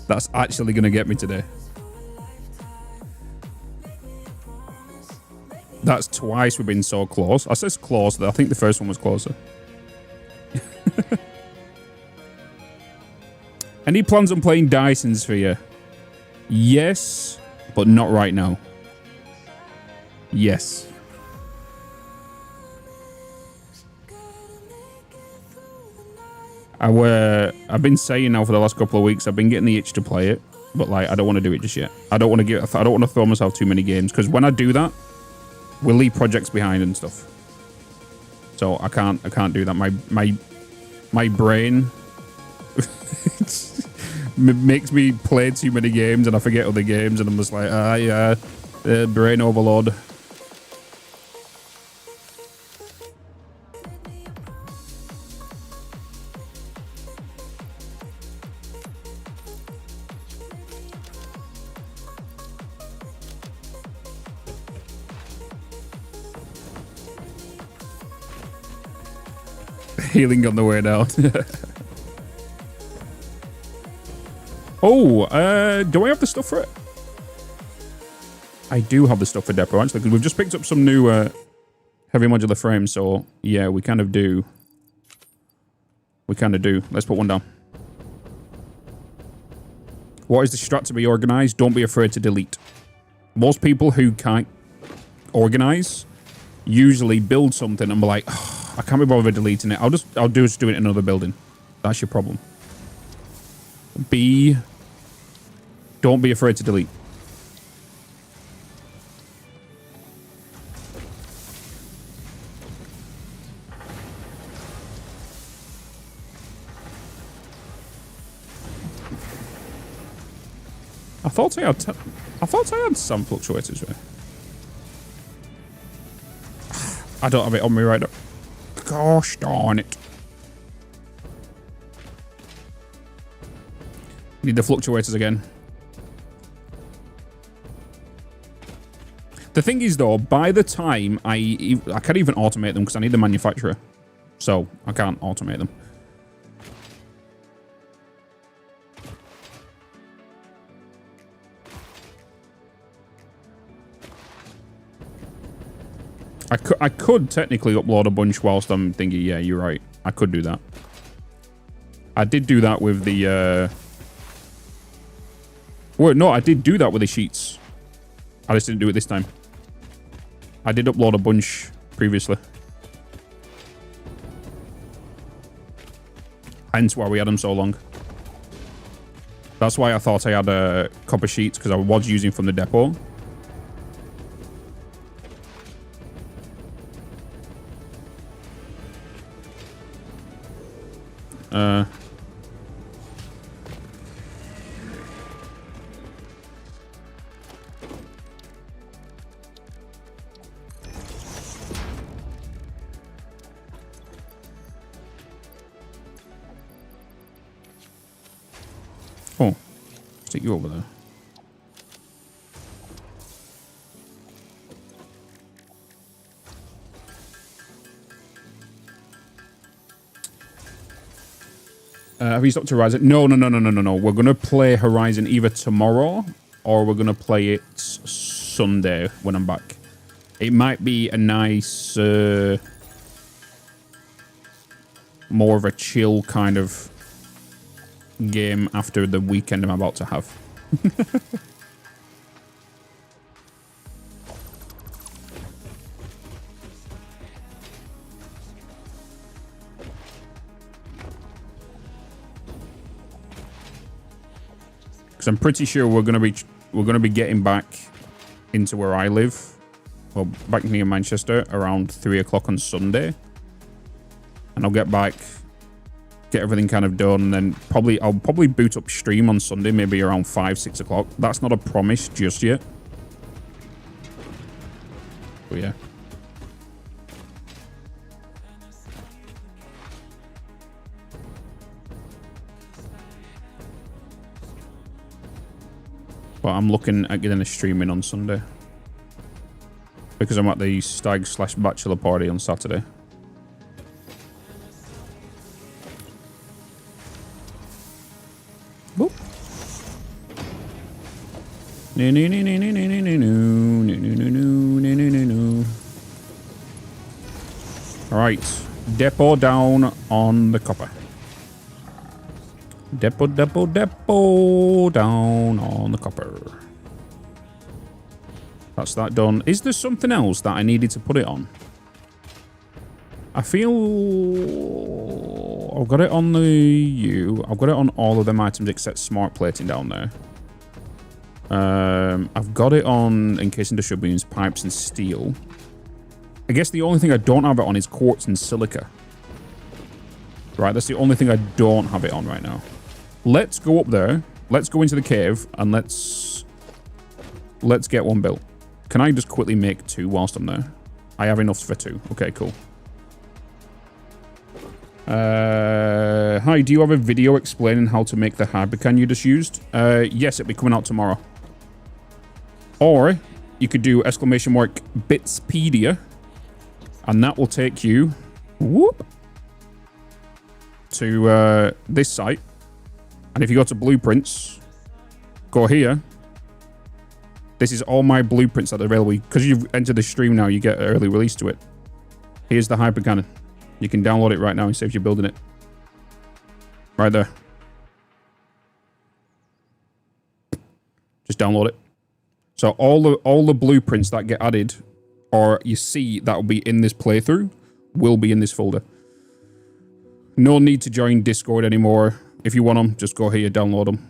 That's actually going to get me today. That's twice we've been so close. I said close, I think the first one was closer. Any plans on playing Dyson Sphere? Yes, but not right now. Yes. I've been saying now for the last couple of weeks, I've been getting the itch to play it, but like I don't want to do it just yet. I don't want to throw myself too many games, because when I do that, we'll leave projects behind and stuff. So I can't do that. My brain makes me play too many games and I forget other games, and I'm just like, yeah, brain overload. Healing on the way down. Oh, do I have the stuff for it? I do have the stuff for depot, actually, because we've just picked up some new heavy modular frames, so yeah, we kind of do. We kind of do. Let's put one down. What is the strat to be organized? Don't be afraid to delete. Most people who can't organize usually build something and be like, oh, I can't be bothered deleting it. I'll just do it in another building. That's your problem. Don't be afraid to delete. I thought I had some fluctuators there. I don't have it on me right now. Gosh darn it. Need the fluctuators again. The thing is though, by the time I can't even automate them because I need the manufacturer. So I can't automate them. I could technically upload a bunch whilst I'm thinking, yeah, you're right. I could do that. I did do that with the... Well, no, I did do that with the sheets. I just didn't do it this time. I did upload a bunch previously. Hence why we had them so long. That's why I thought I had copper sheets, because I was using from the depot. Oh, stick you over there. Have you stopped to Ryzen? No. We're going to play Horizon either tomorrow or we're going to play it Sunday when I'm back. It might be a nice, more of a chill kind of game after the weekend I'm about to have. I'm pretty sure we're gonna be getting back into where I live, well, back near Manchester around 3 o'clock on Sunday, and I'll get back, get everything kind of done, and then I'll probably boot up stream on Sunday, maybe around 5-6 o'clock. That's not a promise just yet, but yeah. But I'm looking at getting a stream in on Sunday because I'm at the stag/bachelor party on Saturday. Boop. All right, depot down on the copper. Depot down on the copper. That's that done. Is there something else that I needed to put it on? I feel I've got it on the U. I've got it on all of them items except smart plating down there. I've got it on encased industrial beams, pipes, and steel. I guess the only thing I don't have it on is quartz and silica. Right, that's the only thing I don't have it on right now. Let's go up there. Let's go into the cave and let's get one built. Can I just quickly make 2 whilst I'm there? I have enough for 2. Okay, cool. Hi, do you have a video explaining how to make the Hypercan you just used? Yes, it'll be coming out tomorrow. Or you could do ! Bitspedia, and that will take you to this site. And if you go to blueprints, go here. This is all my blueprints that are available. Because you've entered the stream now, you get an early release to it. Here's the Hypercannon. You can download it right now and save you building it. Right there. Just download it. So all the blueprints that get added, or you see that will be in this playthrough, will be in this folder. No need to join Discord anymore. If you want them, just go here, download them.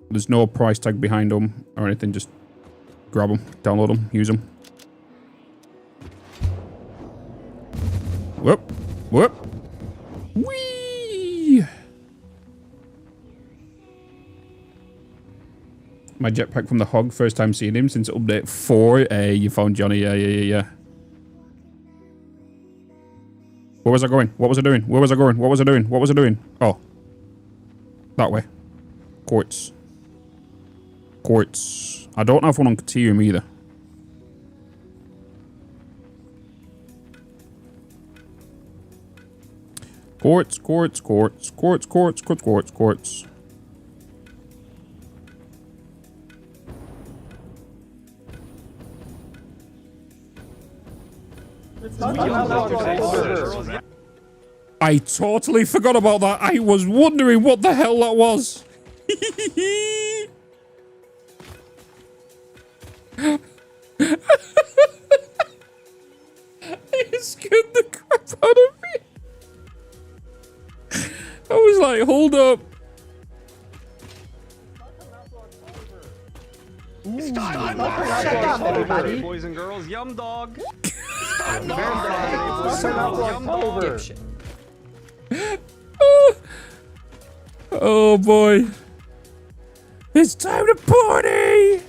There's no price tag behind them or anything. Just grab them, download them, use them. Whoop, whoop, whee! My jetpack from the hog. First time seeing him since update 4. Hey, you found Johnny. Yeah. Where was I going? What was I doing? Where was I going? What was I doing? What was I doing? Oh. That way. Quartz. Quartz. I don't have one on Continuum either. Quartz, quartz, quartz, quartz, quartz, quartz, quartz, quartz. I totally forgot about that. I was wondering what the hell that was. It scared the crap out of me. I was like, hold up. Shut up, everybody. Boys and girls, yum dog. Oh boy. It's time to party!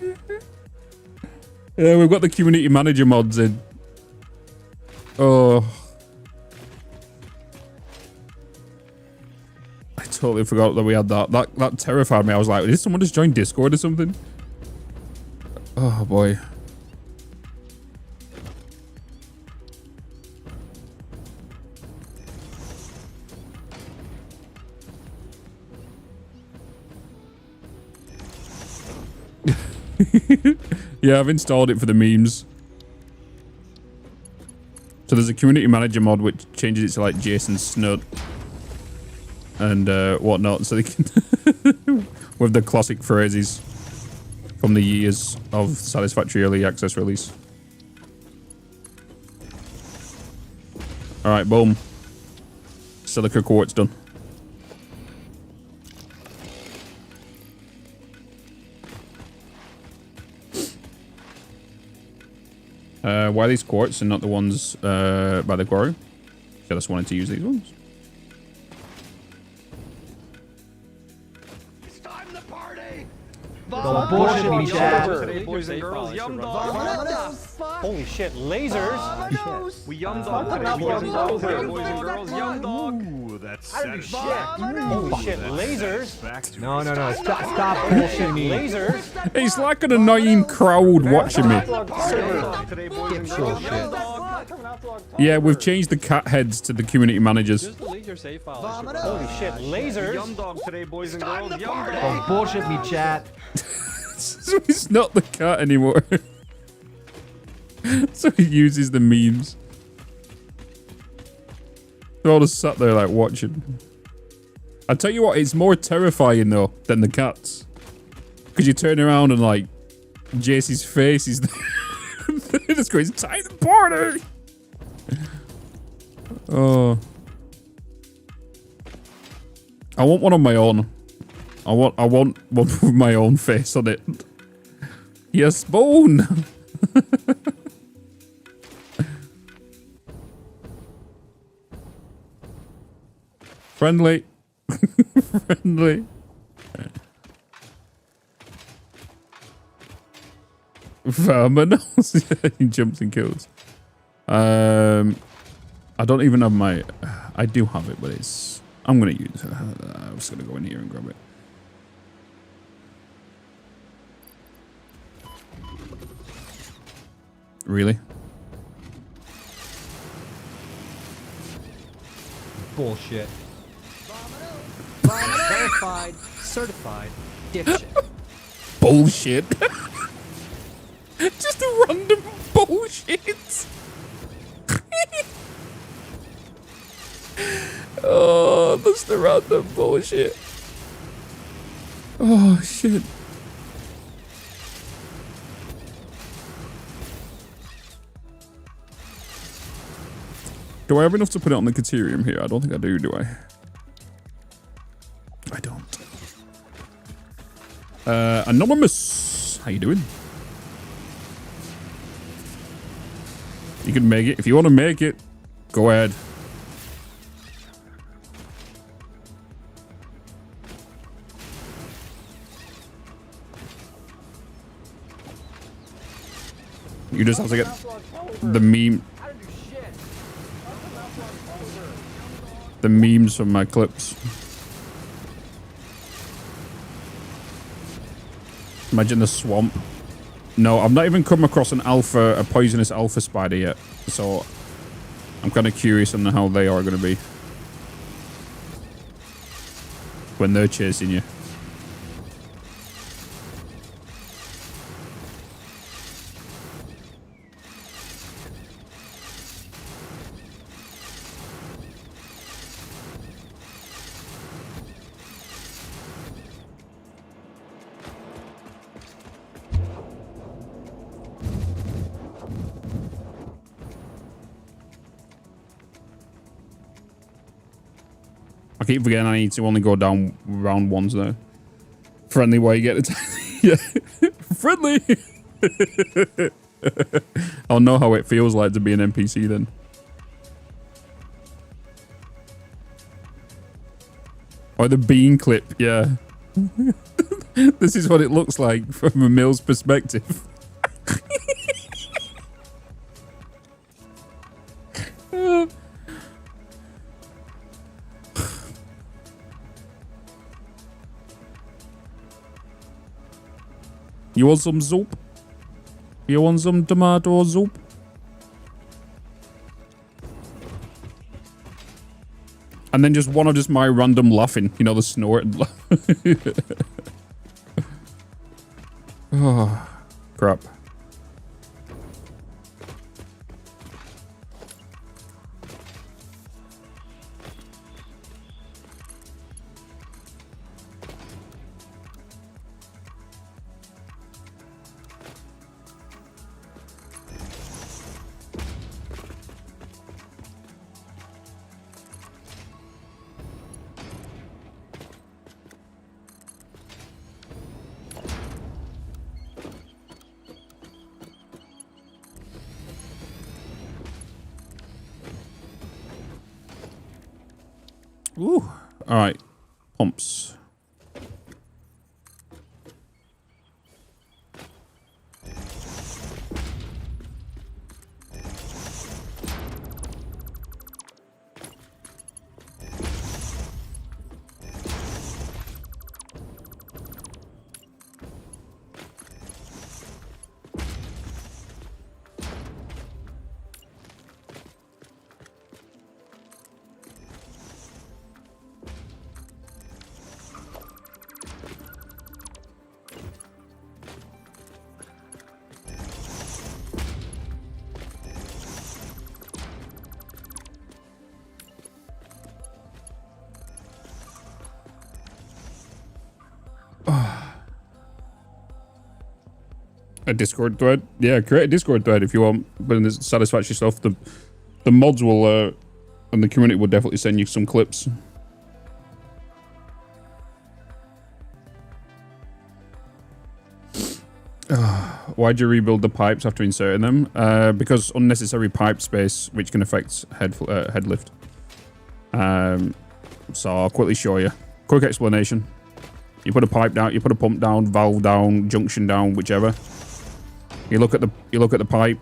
Yeah, we've got the community manager mods in. Oh. I totally forgot that we had that. That terrified me. I was like, did someone just join Discord or something? Oh boy. Yeah, I've installed it for the memes. So there's a community manager mod which changes it to like Jason Snut and whatnot, so they can with the classic phrases from the years of Satisfactory early access release. All right, boom. Silica quartz done. Why these quartz and not the ones by the quarry? I just wanted to use these ones. It's time to party. Don't bullshit me, Chad. Today, boys and girls, yum dog. Holy shit, lasers. We yum dog today, boys and girls, yum dog. Ooh, that's Holy satisfactory. shit, lasers. No. Stop bullshitting me. Lasers. It's like an annoying crowd watching me. Today, boys and girls, yum dog. Yeah, we've changed the cat heads to the community managers. Just delete your save file. Holy shit, lasers. Yum dog today, boys and girls, yum dog. Don't bullshit me, chat. So he's not the cat anymore. So he uses the memes. They're all just sat there like watching. I tell you what, it's more terrifying though than the cats. Because you turn around and like Jace's face is there. They're just going, it's time to party. Oh. I want one on my own. I want one with my own face on it. Yes, bone. Friendly. Friendly. Verminals. He jumps and kills. I don't even have my... I do have it, but it's... I'm going to use it. I'm just going to go in here and grab it. Really? Bullshit. Verified, certified, dipshit. Bullshit. Just a random bullshit. Oh, that's the random bullshit. Oh, shit. Do I have enough to put it on the Caterium here? I don't think I do I? I don't. Anonymous. How you doing? You can make it. If you want to make it, go ahead. You just have to get the meme. The memes from my clips. Imagine the swamp. No, I've not even come across a poisonous alpha spider yet. So I'm kind of curious on how they are going to be when they're chasing you. I keep forgetting I need to only go down round ones though. Friendly way you get it. Yeah. Friendly. I'll know how it feels like to be an NPC then. Or the bean clip, yeah. This is what it looks like from a male's perspective. You want some soup? You want some tomato soup? And then just one of just my random laughing, you know, the snort. Oh, crap. Ooh. All right. Pumps. A Discord thread? Yeah, create a Discord thread if you want. But in the Satisfactory stuff, the mods will and the community will definitely send you some clips. Why'd you rebuild the pipes after inserting them? Because unnecessary pipe space, which can affect head lift. So I'll quickly show you. Quick explanation. You put a pipe down, you put a pump down, valve down, junction down, whichever. You look at the pipe.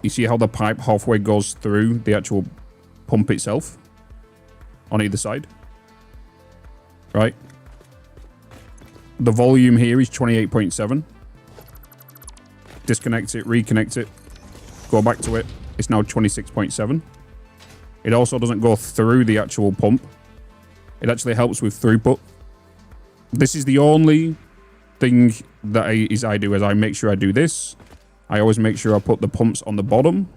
You see how the pipe halfway goes through the actual pump itself on either side, right? The volume here is 28.7. Disconnect it, reconnect it, go back to it. It's now 26.7. It also doesn't go through the actual pump. It actually helps with throughput. This is the only thing that I do is I make sure I do this. I always make sure I put the pumps on the bottom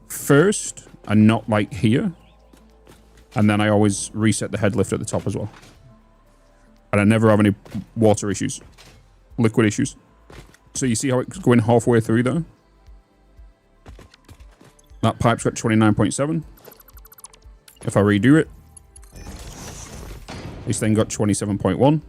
first and not like here. And then I always reset the head lift at the top as well. And I never have any water issues, liquid issues. So you see how it's going halfway through there? That pipe's got 29.7. If I redo it, it's then got 27.1.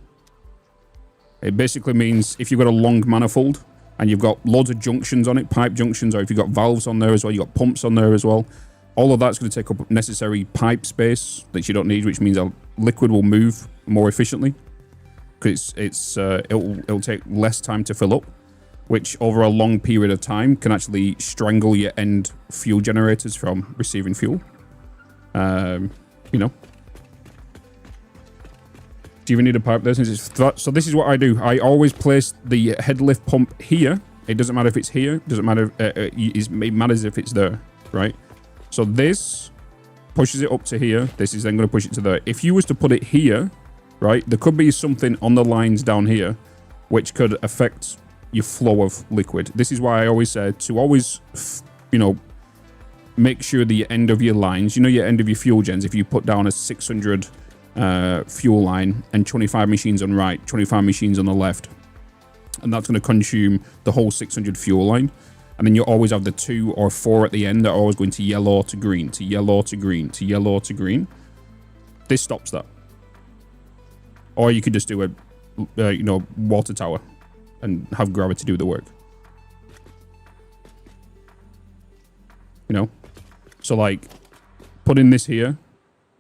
It basically means if you've got a long manifold and you've got loads of junctions on it, pipe junctions, or if you've got valves on there as well, you've got pumps on there as well, all of that's going to take up necessary pipe space that you don't need, which means a liquid will move more efficiently. Because it'll take less time to fill up, which over a long period of time can actually strangle your end fuel generators from receiving fuel. You know. Do you even need a pipe there? So this is what I do. I always place the head lift pump here. It doesn't matter if it's here. It doesn't matter. It matters if it's there, right? So this pushes it up to here. This is then going to push it to there. If you was to put it here, right, there could be something on the lines down here which could affect your flow of liquid. This is why I always say to always, you know, make sure the end of your lines, you know, your end of your fuel gens, if you put down a 600 fuel line and 25 machines on right, 25 machines on the left, and that's going to consume the whole 600 fuel line. And then you always have the 2 or 4 at the end that are always going to yellow to green, to yellow to green, to yellow to green. This stops that. Or you could just do a, you know, water tower and have gravity do the work. You know? So, like, putting this here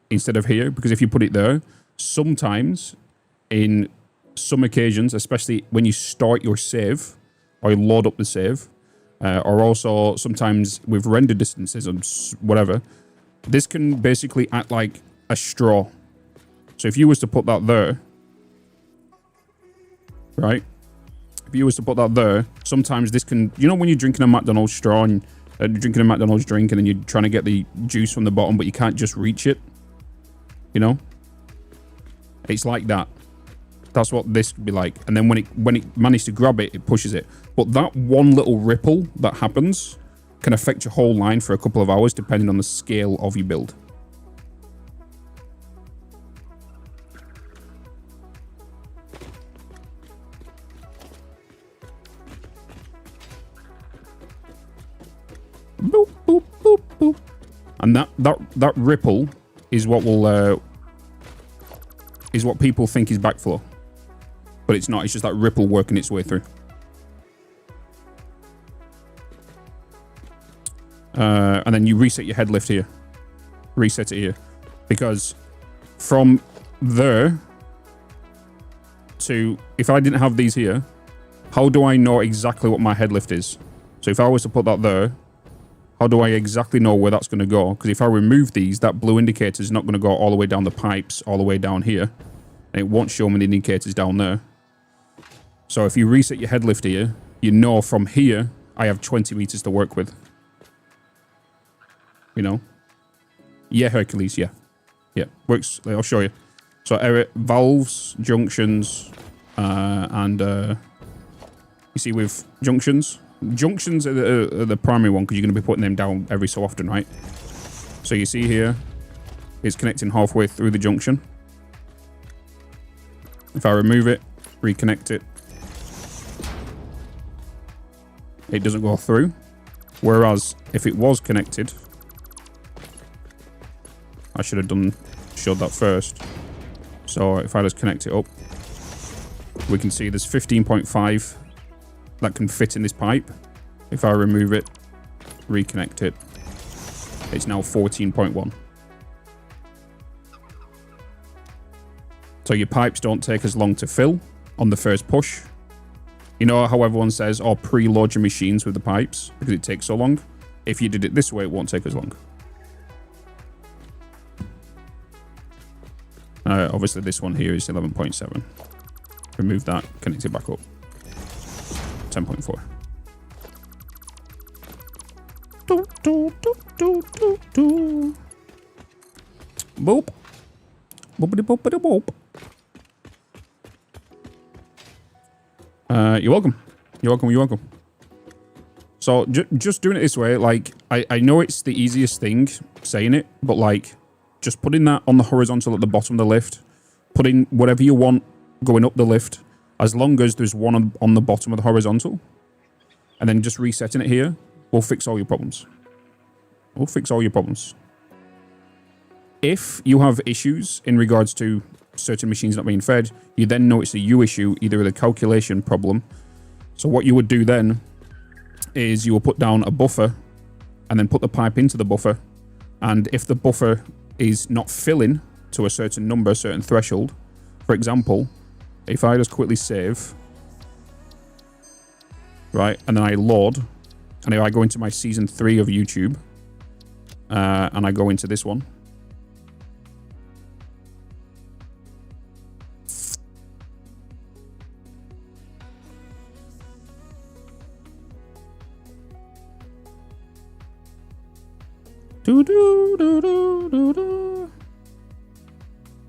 instead of here, because if you put it there, sometimes in some occasions, especially when you start your save or you load up the save, or also sometimes with render distances and whatever, this can basically act like a straw. So if you was to put that there, right? If you was to put that there, sometimes this can, you know, when you're drinking a McDonald's straw and drinking a McDonald's drink and then you're trying to get the juice from the bottom, but you can't just reach it, you know? It's like that. That's what this could be like. And then when it manages to grab it, it pushes it. But that one little ripple that happens can affect your whole line for a couple of hours, depending on the scale of your build. Boop, boop, boop, boop. And that ripple is what will is what people think is backflow. But it's not, it's just that ripple working its way through. And then you reset your head lift here. Reset it here. Because from there to, if I didn't have these here, how do I know exactly what my head lift is? So if I was to put that there, how do I exactly know where that's going to go? Because if I remove these, that blue indicator is not going to go all the way down the pipes, all the way down here. And it won't show me the indicators down there. So if you reset your head lift here, you know from here, I have 20 meters to work with. You know? Yeah, Hercules, yeah. Yeah, works. I'll show you. So valves, junctions, and you see with junctions are the primary one because you're going to be putting them down every so often, right? So you see here, it's connecting halfway through the junction. If I remove it, reconnect it, it doesn't go through. Whereas if it was connected, I should have showed that first. So if I just connect it up, we can see there's 15.5 that can fit in this pipe. If I remove it, reconnect it, it's now 14.1. So your pipes don't take as long to fill on the first push. You know how everyone says, oh, preload your machines with the pipes because it takes so long? If you did it this way, it won't take as long. Obviously, this one here is 11.7. Remove that, connect it back up. 10.4. Boop. Boopity boopity boop. You're welcome. You're welcome. You're welcome. So just doing it this way, like I know it's the easiest thing saying it, but like just putting that on the horizontal at the bottom of the lift, putting whatever you want going up the lift, as long as there's one on the bottom of the horizontal, and then just resetting it here will fix all your problems. We'll fix all your problems. If you have issues in regards to certain machines not being fed, you then notice a U issue, either with a calculation problem. So what you would do then is you will put down a buffer and then put the pipe into the buffer. And if the buffer is not filling to a certain number, a certain threshold, for example, if I just quickly save, right, and then I load, and if I go into my season 3 of YouTube, and I go into this one,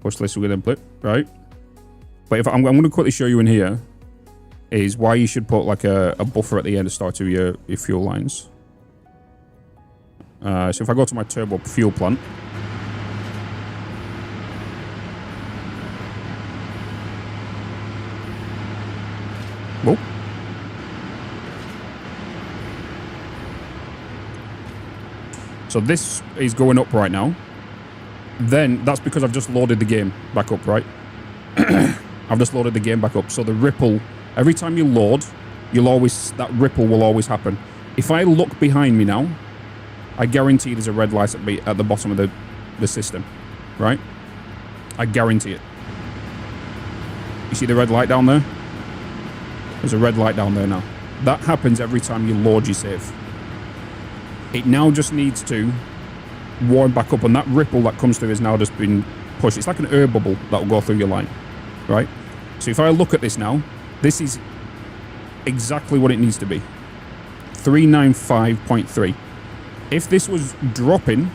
push this with input, right? But if I'm going to quickly show you in here is why you should put like a buffer at the end to start of your fuel lines. So if I go to my turbo fuel plant, whoa. So this is going up right now. Then that's because I've just loaded the game back up, right? I've just loaded the game back up. So the ripple, every time you load, that ripple will always happen. If I look behind me now, I guarantee there's a red light at the bottom of the system, right? I guarantee it. You see the red light down there? There's a red light down there now. That happens every time you load your save. It now just needs to warm back up, and that ripple that comes through has now just been pushed. It's like an air bubble that will go through your line, right? So if I look at this now, this is exactly what it needs to be. 395.3. If this was dropping,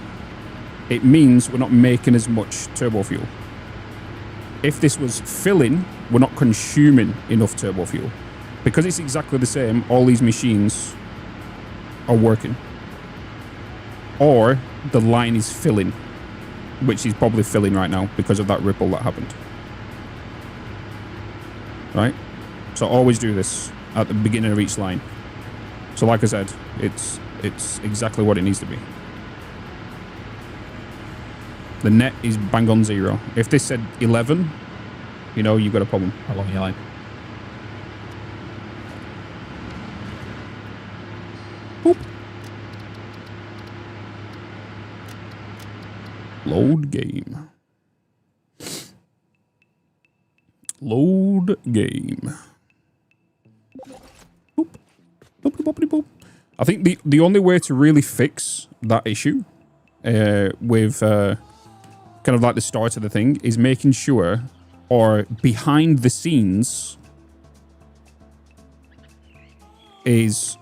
it means we're not making as much turbo fuel. If this was filling, we're not consuming enough turbo fuel. Because it's exactly the same, all these machines are working. Or the line is filling, which is probably filling right now because of that ripple that happened. Right? So always do this at the beginning of each line. So like I said, it's exactly what it needs to be. The net is bang on 0. If this said 11, you know you've got a problem along your line. Boop. Load game. Load game. Boop. Boop, boop, boop, boop. I think the only way to really fix that issue with kind of like the start of the thing is making sure, or behind the scenes, is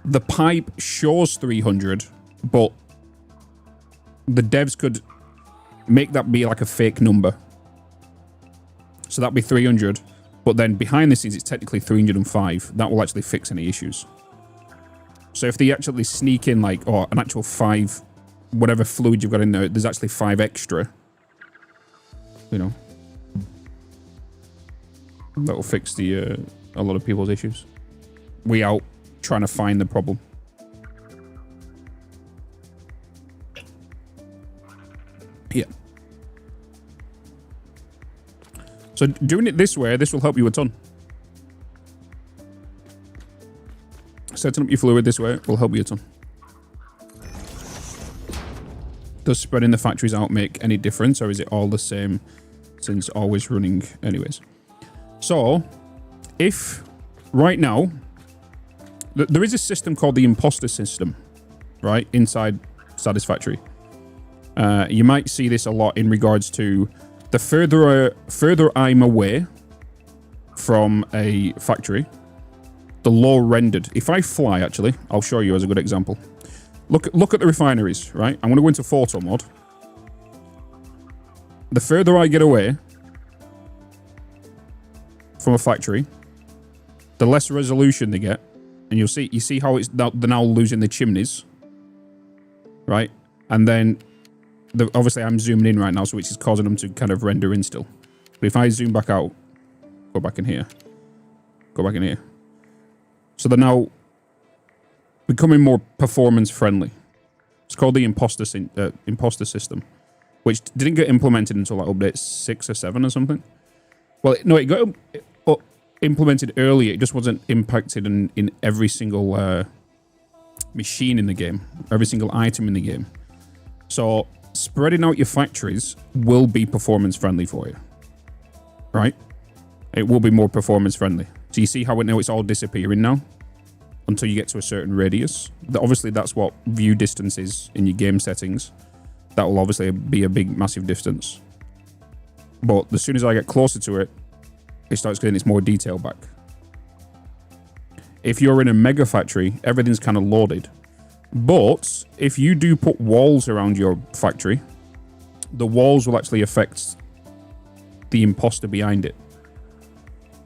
the pipe shows 300, but the devs could make that be like a fake number. So that'd be 300, but then behind the scenes it's technically 305. That will actually fix any issues. So if they actually sneak in like, or an actual 5, whatever fluid you've got in there, there's actually 5 extra, you know, that will fix the a lot of people's issues. We out trying to find the problem. Yeah. So doing it this way, this will help you a ton. Setting up your fluid this way will help you a ton. Does spreading the factories out make any difference, or is it all the same since always running anyways? So, if right now, there is a system called the imposter system, right, inside Satisfactory. You might see this a lot in regards to the further I'm away from a factory, the low rendered. If I fly, actually, I'll show you as a good example. Look at the refineries, right? I'm going to go into photo mode. The further I get away from a factory, the less resolution they get, and you see how they're now losing the chimneys, right? And then obviously I'm zooming in right now, so which is causing them to kind of render in still. But if I zoom back out, go back in here, go back in here. So they're now becoming more performance friendly. It's called the imposter system, which didn't get implemented until like update 6 or 7 or something. Well, no, it got implemented earlier. It just wasn't impacted in every single machine in the game, every single item in the game. So spreading out your factories will be performance friendly for you, right? It will be more performance friendly. So you see how now it's all disappearing now until you get to a certain radius. Obviously, that's what view distance is in your game settings. That will obviously be a big, massive distance. But as soon as I get closer to it, it starts getting its more detail back. If you're in a mega factory, everything's kind of loaded. But if you do put walls around your factory, the walls will actually affect the imposter behind it.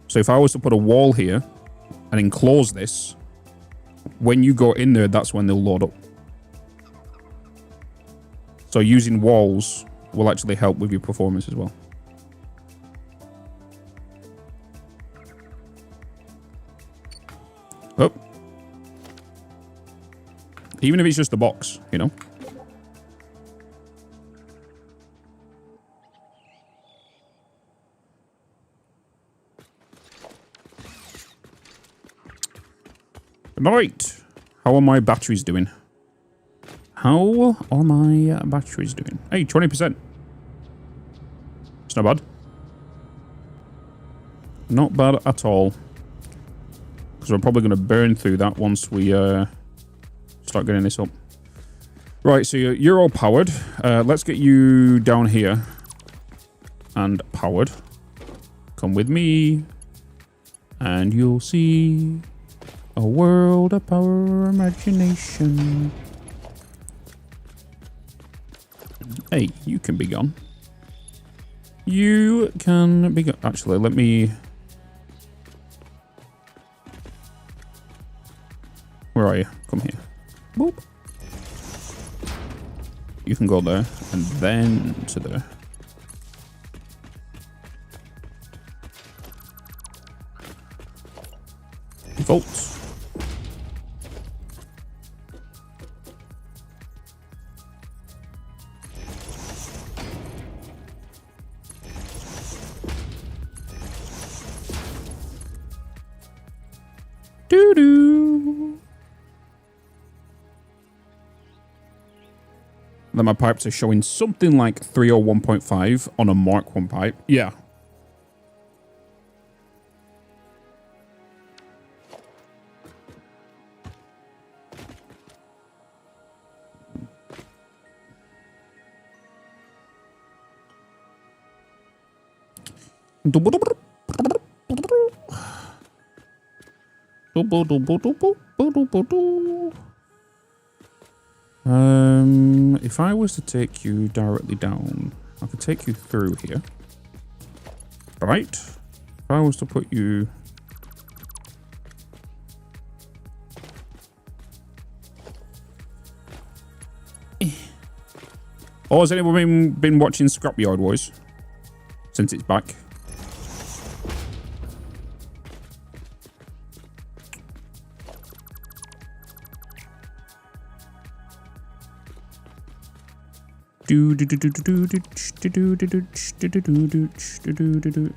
So if I was to put a wall here and enclose this, when you go in there, that's when they'll load up. So using walls will actually help with your performance as well. Oh. Even if it's just a box, you know. Right. How are my batteries doing? How are my batteries doing? Hey, 20%. It's not bad. Not bad at all. Because we're probably going to burn through that once we start getting this up. Right, so you're all powered. Let's get you down here and powered. Come with me and you'll see a world of power imagination. Hey, you can be gone. You can be gone. Actually, let me... Where are you? Come here. Boop. You can go there and then to there. Volts. Doo-doo. Then my pipes are showing something like 301.5 on a Mark 1 pipe. Yeah. If I was to take you directly down, I could take you through here. Right? If I was to put you... Oh, has anyone been watching Scrapyard Boys? Since it's back. Do do do do do do do do do do do do do do do.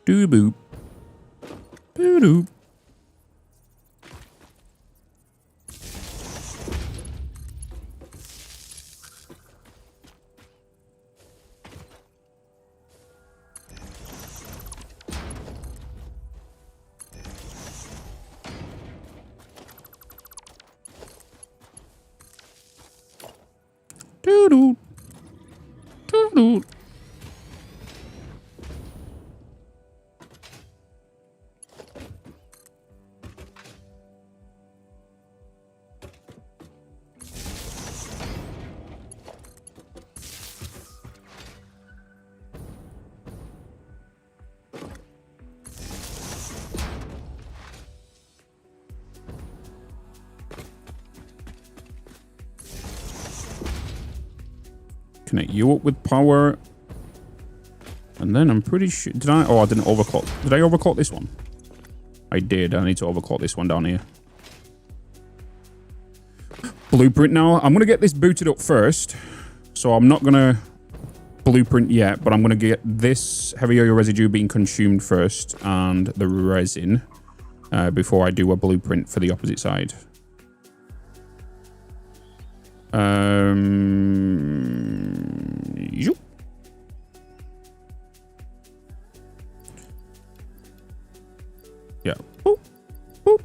Doo boop. Doo doo. Doo doo. Doo doo. Connect you up with power. And then I'm pretty sure... Did I... Oh, I didn't overclock. Did I overclock this one? I did. I need to overclock this one down here. Blueprint now. I'm going to get this booted up first. So I'm not going to blueprint yet, but I'm going to get this heavy oil residue being consumed first and the resin before I do a blueprint for the opposite side. Yoop. Yeah. Boop, boop.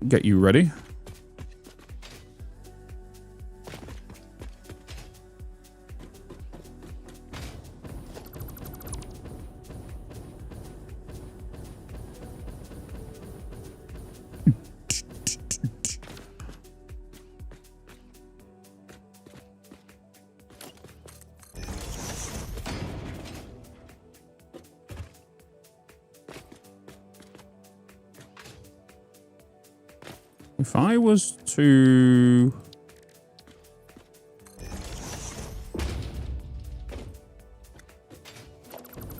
Get you ready. If I was to...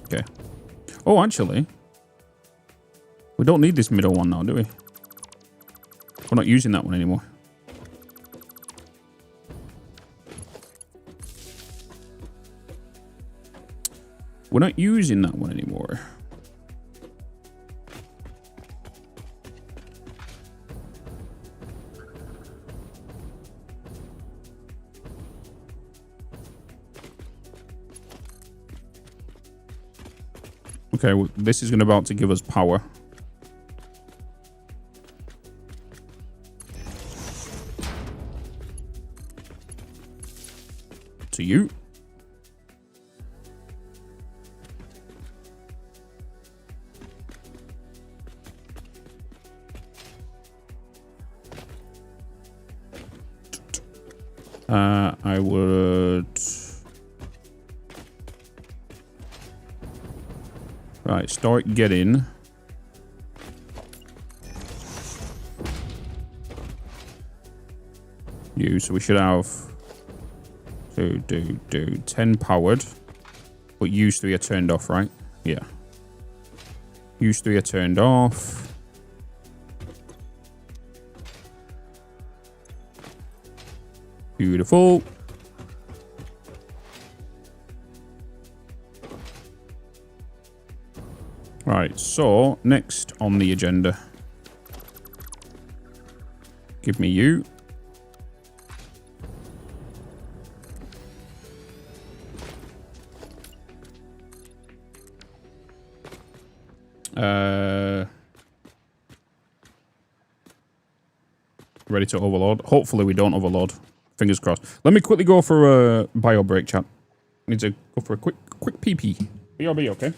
Okay. Oh, actually, we don't need this middle one now, do we? We're not using that one anymore. We're not using that one anymore. Okay, well, this is about to give us power. To you. I would... Right, start getting... you, so we should have... do 10 powered. But use 3 are turned off, right? Yeah. Use 3 are turned off. Beautiful. Right, so next on the agenda. Give me you. Ready to overload. Hopefully we don't overload. Fingers crossed. Let me quickly go for a bio break, chat. Need to go for a quick pee-pee. BRB, okay?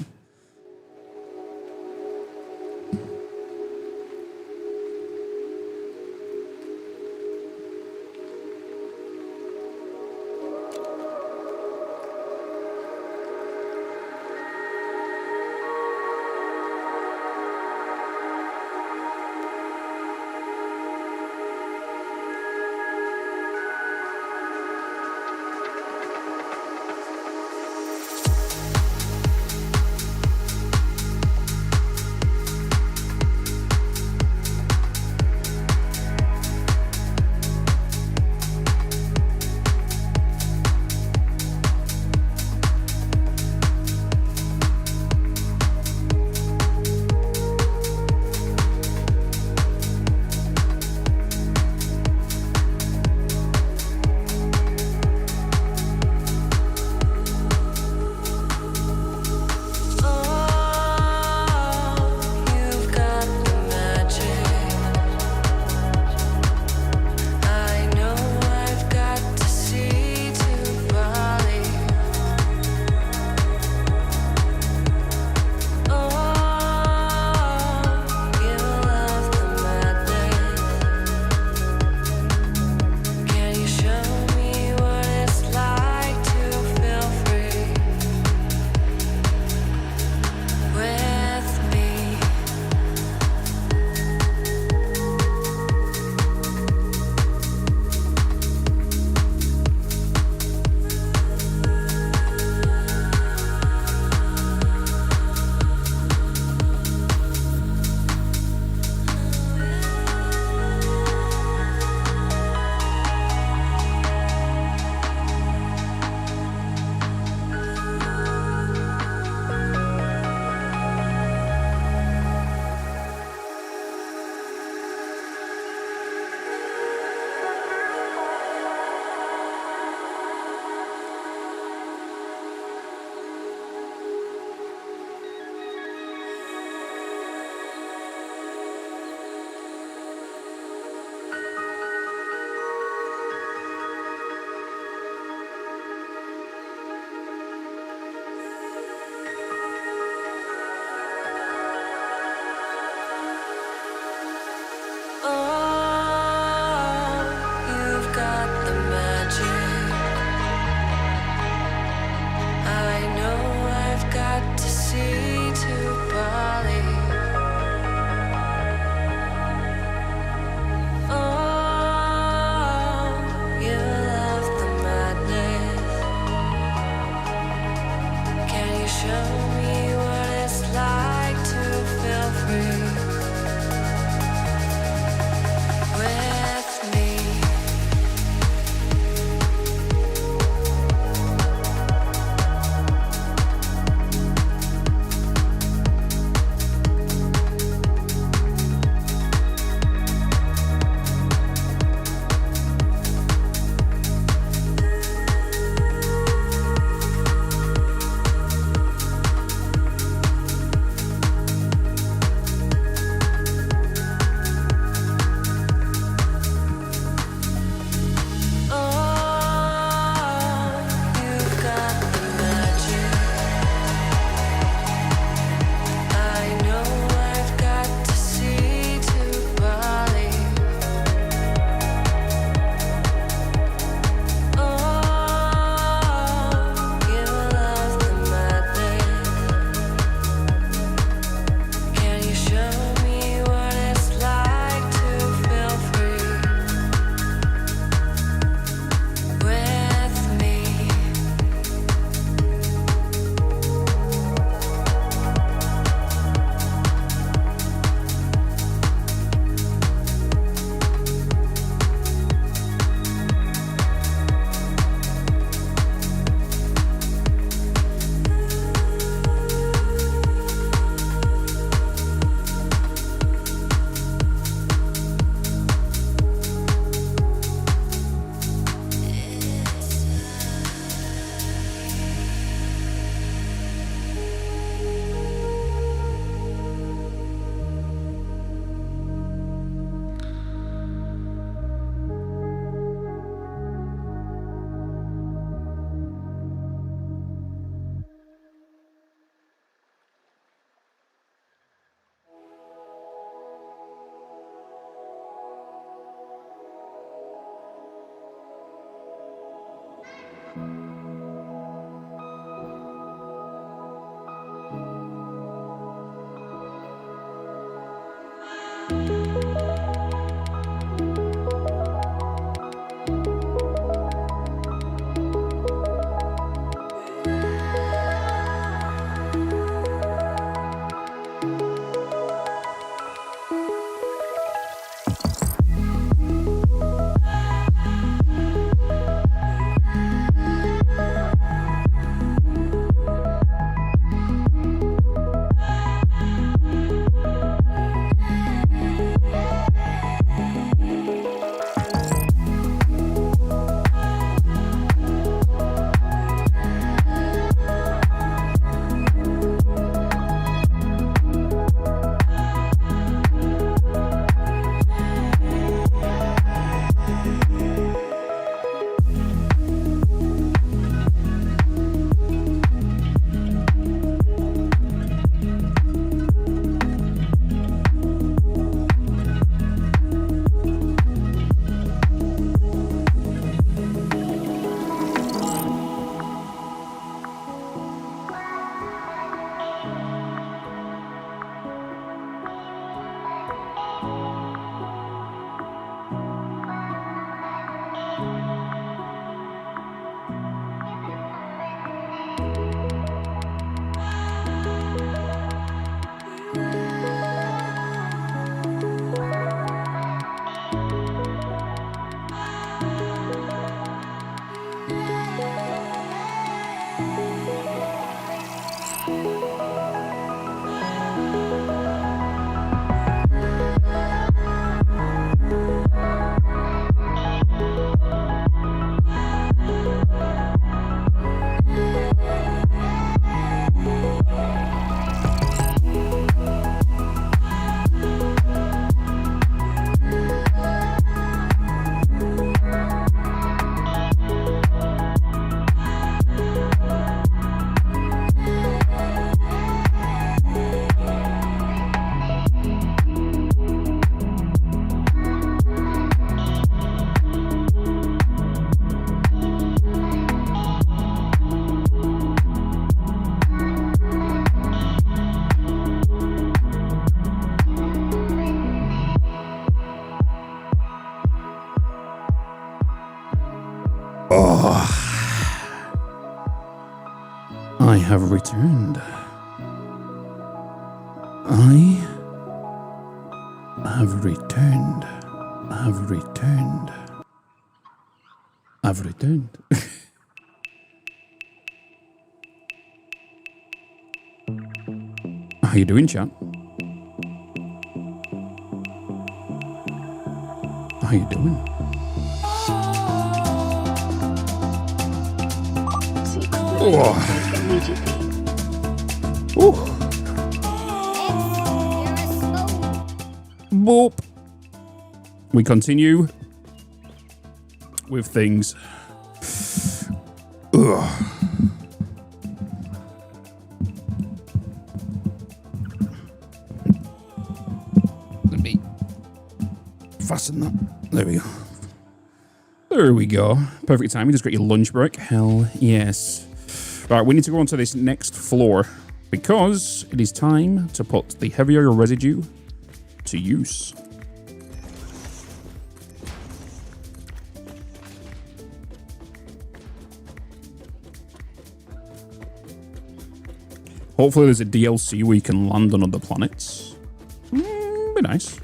me what it's like to feel free with me? have returned. I have returned. I've returned. I've returned. How you doing, chat? How you doing? Oh. Ooh. Boop. We continue with things. Ugh. Let me fasten that. There we go. There we go. Perfect time. You just got your lunch break. Hell yes. Right, we need to go on to this next floor because it is time to put the heavier residue to use. Hopefully there's a DLC where you can land on other planets. Be nice.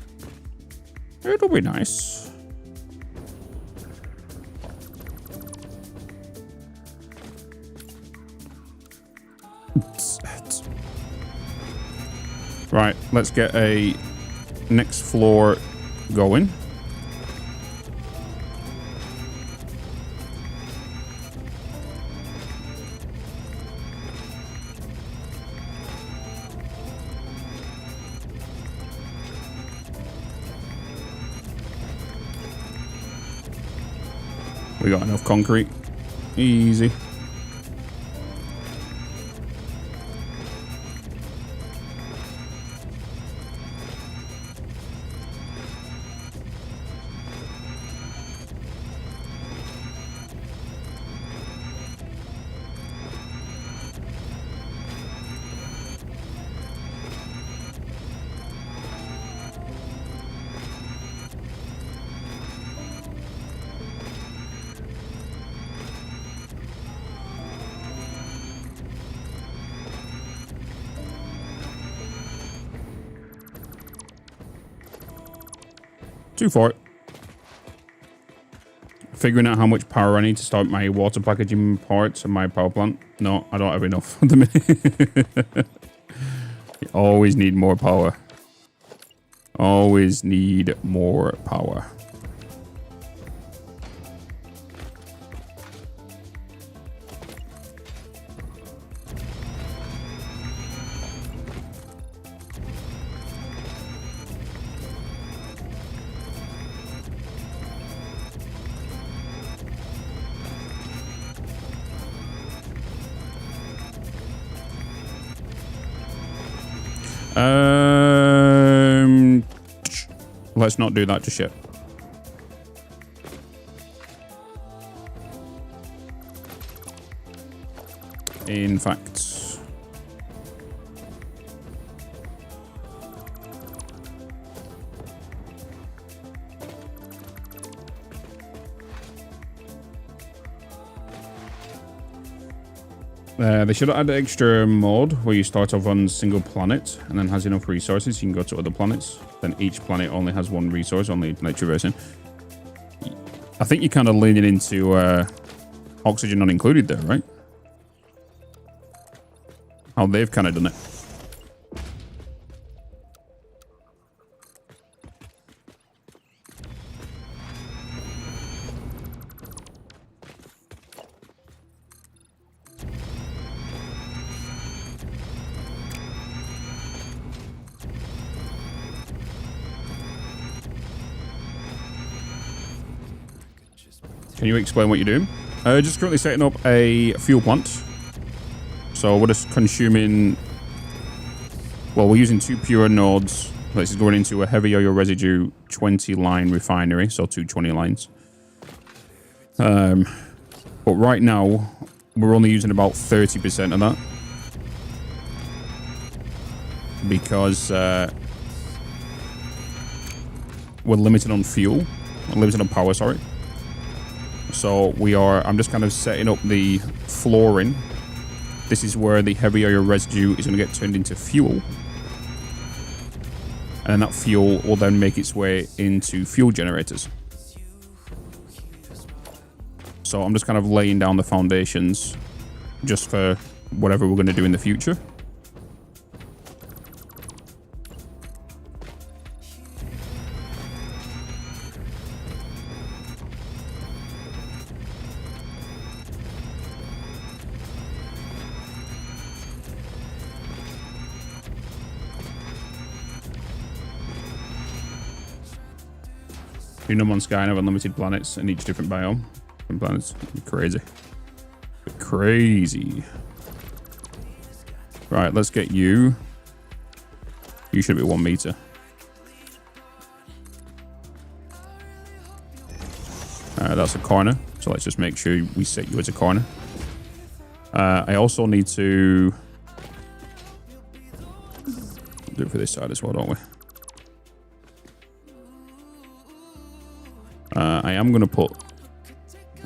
It'll be nice. Right, let's get a next floor going. We got enough concrete. Easy. Too far. Figuring out how much power I need to start my water packaging parts and my power plant. No, I don't have enough at the minute. You always need more power. Always need more power. Let's not do that just yet. In fact, they should have added extra mode where you start off on a single planet and then has enough resources. You can go to other planets. Then each planet only has one resource, only like traversing. I think you're kind of leaning into oxygen not included there, right? How they've kind of done it. Can you explain what you're doing? Just currently setting up a fuel plant. So we're just consuming... Well, we're using 2 pure nodes. This is going into a heavy oil residue 20-line refinery. So 220 lines. But right now, we're only using about 30% of that. Because we're limited on fuel. We're limited on power, sorry. So I'm just kind of setting up the flooring This is where the heavy oil residue is going to get turned into fuel. And that fuel will then make its way into fuel generators. So I'm just kind of laying down the foundations just for whatever we're going to do in the future. No Man's Sky and have unlimited planets in each different biome. Different planets. Crazy. Crazy. Right, let's get you. You should be 1 meter. That's a corner. So let's just make sure we set you as a corner. I also need to do it for this side as well, don't we? I am going to put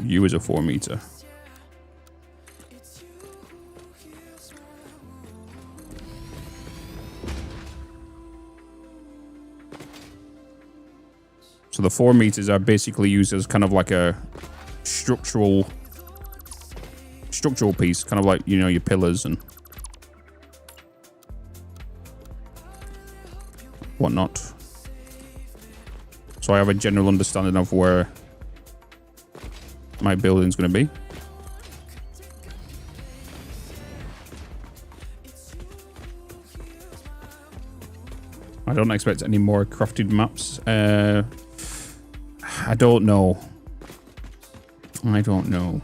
you as a 4 meter. So the 4 meters are basically used as kind of like a structural piece, kind of like, you know, your pillars and whatnot. So I have a general understanding of where my building's going to be. I don't expect any more crafted maps. I don't know. I don't know.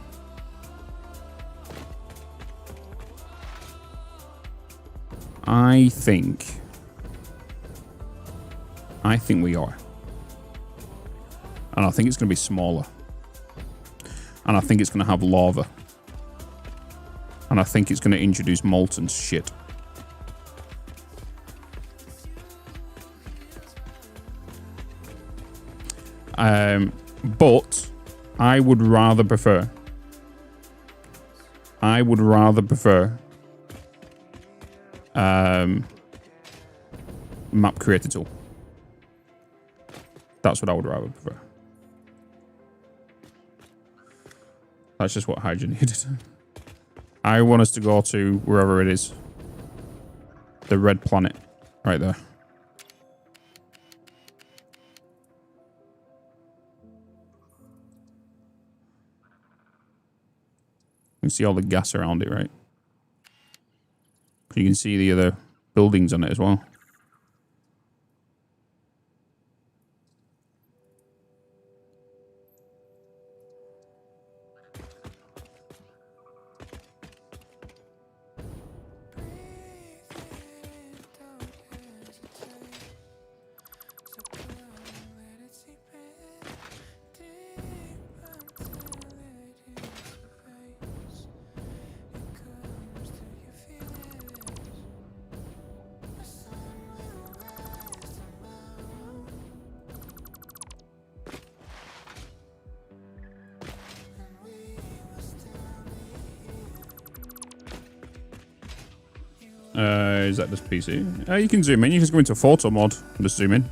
I think we are. And I think it's going to be smaller. And I think it's going to have lava. And I think it's going to introduce molten shit. But I would rather prefer map creator tool. That's what I would rather prefer. That's just what Hydra needed. I want us to go to wherever it is. The red planet. Right there. You can see all the gas around it, right? You can see the other buildings on it as well. Is that just PC? You can zoom in. You can just go into photo mode and just zoom in.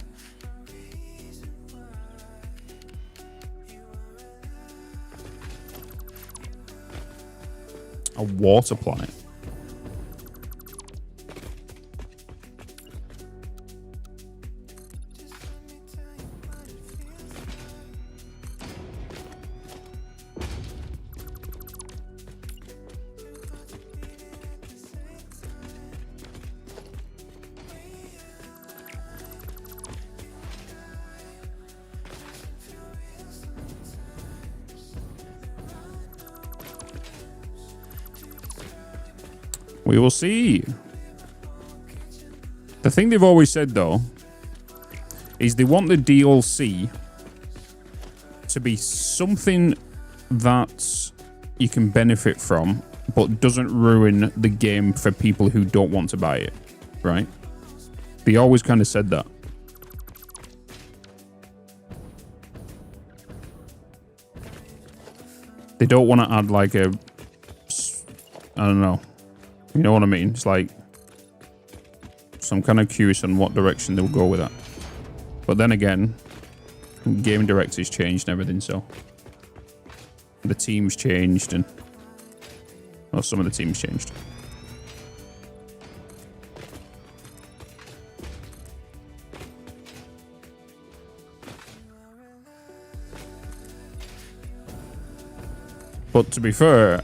A water planet. We will see. The thing they've always said, though, is they want the DLC to be something that you can benefit from, but doesn't ruin the game for people who don't want to buy it, right? They always kind of said that. They don't want to add like a, I don't know, You know what I mean? It's like, so I'm kind of curious on what direction they'll go with that. But then again, game directors changed and everything, so the team's changed, and well, some of the teams changed. But to be fair,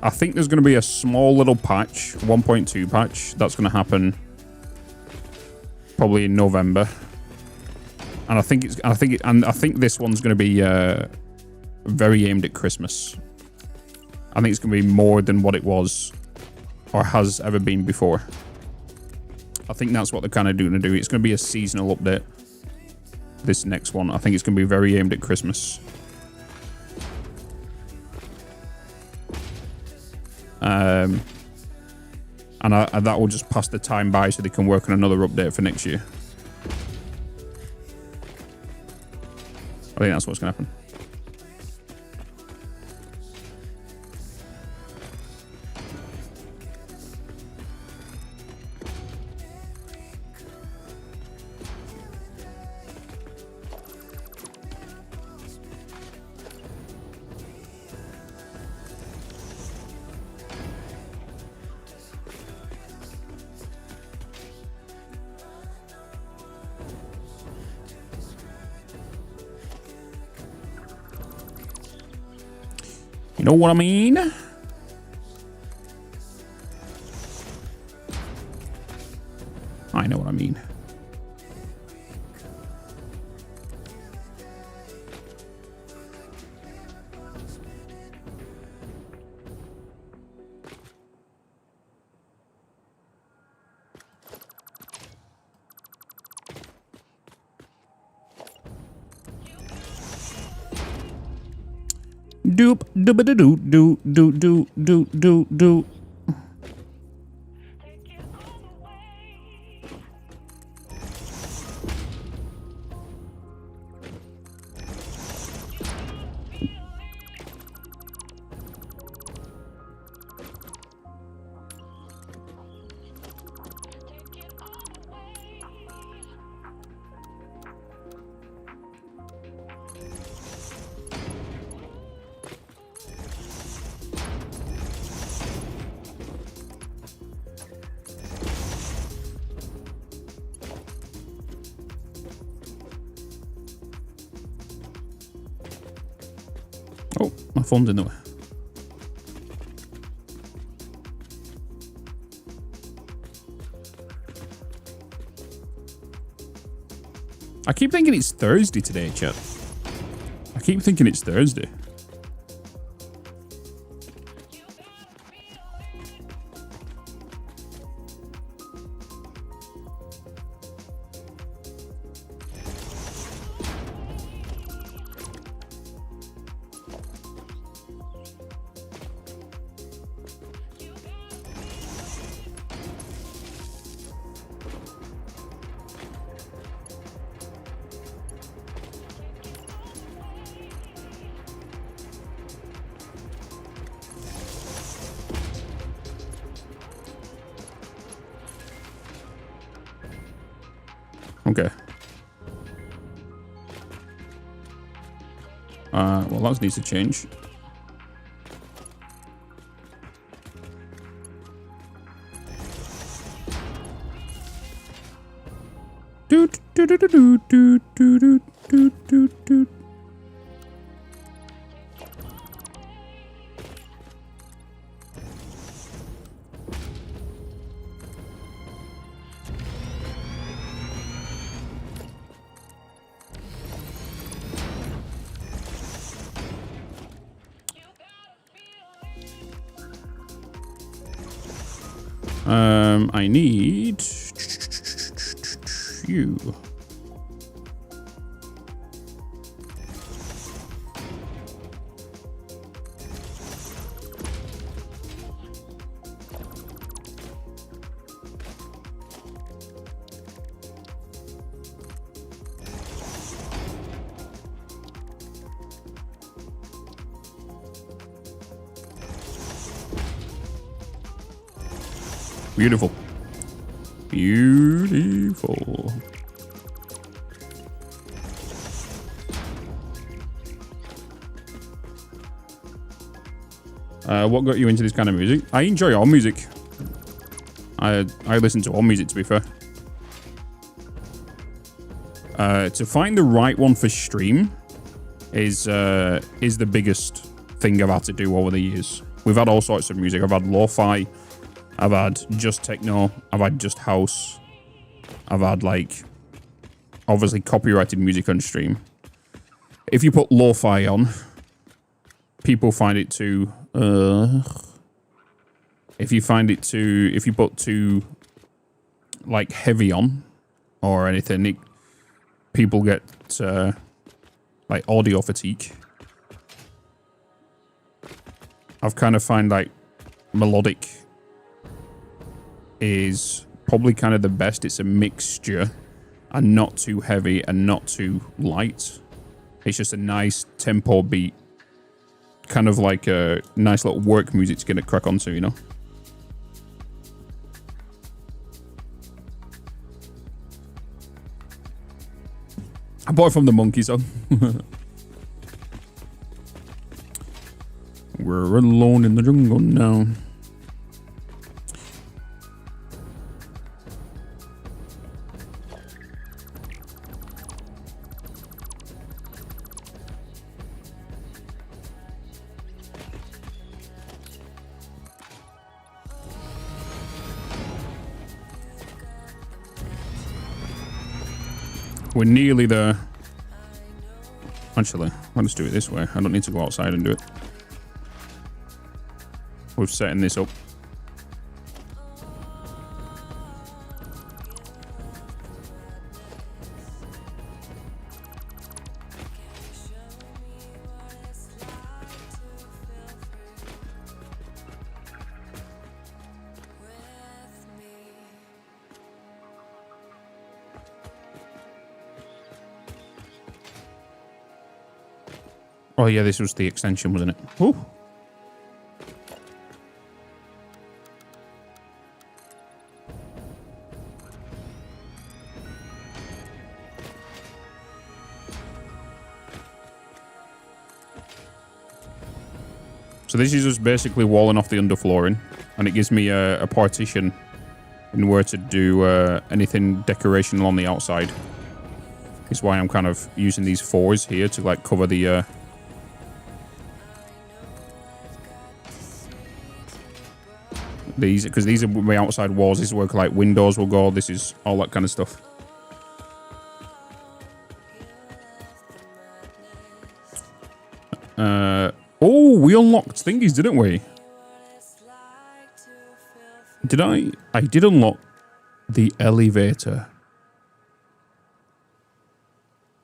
I think there's going to be a small little patch, 1.2 patch, that's going to happen probably in November. And I think this one's going to be very aimed at Christmas. I think it's going to be more than what it was or has ever been before. I think that's what they're kind of going to do. It's going to be a seasonal update. This next one, I think it's going to be very aimed at Christmas. And that will just pass the time by so they can work on another update for next year. I think that's what's going to happen. You know what I mean? I know what I mean. Doop dooba doo doo doo doo doo doo doo. Oh, my phone's in the way. I keep thinking it's Thursday today, chat. I keep thinking it's Thursday. Okay. Well, that needs to change. Doot doot doot doot doot doot doot doot doot. I need you. Beautiful. Beautiful. What got you into this kind of music? I enjoy all music. I listen to all music, to be fair. To find the right one for stream is the biggest thing I've had to do over the years. We've had all sorts of music. I've had lo-fi. I've had just techno. I've had just house. I've had, like, obviously copyrighted music on stream. If you put lo-fi on, people find it too... if you put too, like, heavy on or anything, people get, like, audio fatigue. I've kind of find, like, melodic is probably kind of the best. It's a mixture and not too heavy and not too light. It's just a nice tempo beat. Kind of like a nice little work music to get a crack onto, you know? I bought it from the Monkey song. We're alone in the jungle now. We're nearly there. Actually, I'll just do it this way. I don't need to go outside and do it. We're setting this up. Oh yeah, this was the extension, wasn't it? Ooh. So this is just basically walling off the underflooring, and it gives me a partition in where to do anything decorational on the outside. Is why I'm kind of using these fours here to like cover the because these are my outside walls. This is where like windows will go. This is all that kind of stuff. Oh, we unlocked thingies, didn't we? Did I? I did unlock the elevator.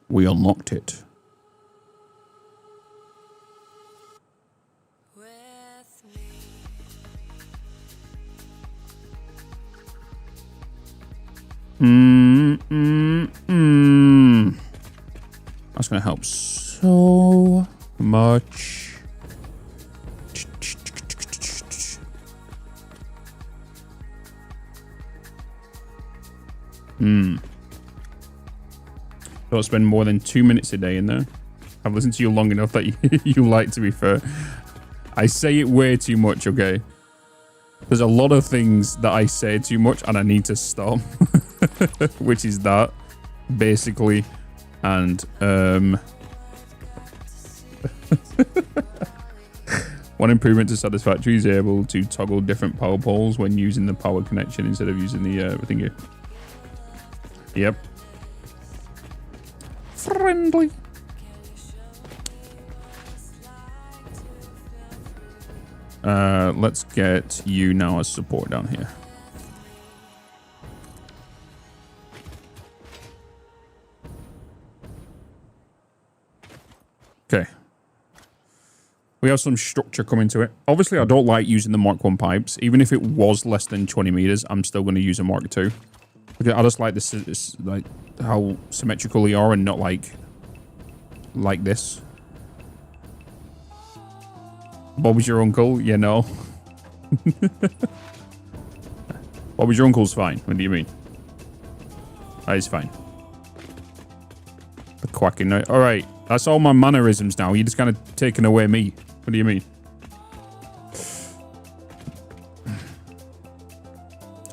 We unlocked it. That's going to help so much. Don't spend more than 2 minutes a day in there. I've listened to you long enough that you like, to be fair. I say it way too much, okay? There's a lot of things that I say too much and I need to stop. Which is that, basically. And, one improvement to Satisfactory is able to toggle different power poles when using the power connection instead of using the thingy. Yep. Friendly. Let's get you now as support down here. Okay. We have some structure coming to it. Obviously, I don't like using the Mark 1 pipes. Even if it was less than 20 meters, I'm still going to use a Mark 2. Okay, I just like this, like how symmetrical they are and not like this. Bob's your uncle? Yeah, no. What was your uncle's fine? What do you mean? That is fine. The quacking noise. All right, that's all my mannerisms now. You're just kind of taking away me. What do you mean?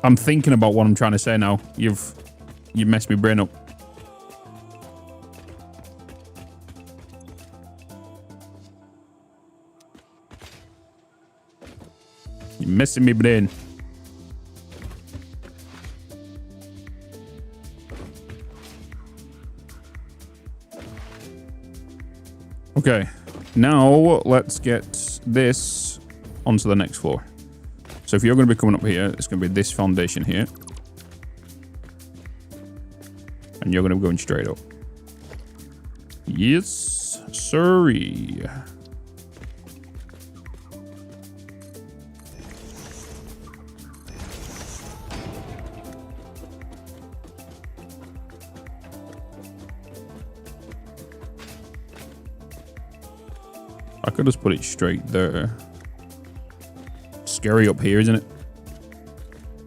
I'm thinking about what I'm trying to say now. You've messed my brain up. You're messing me brain. Okay, now let's get this onto the next floor. So if you're going to be coming up here, it's going to be this foundation here. And you're going to be going straight up. Yes, sirree. I could just put it straight there. Scary up here, isn't it?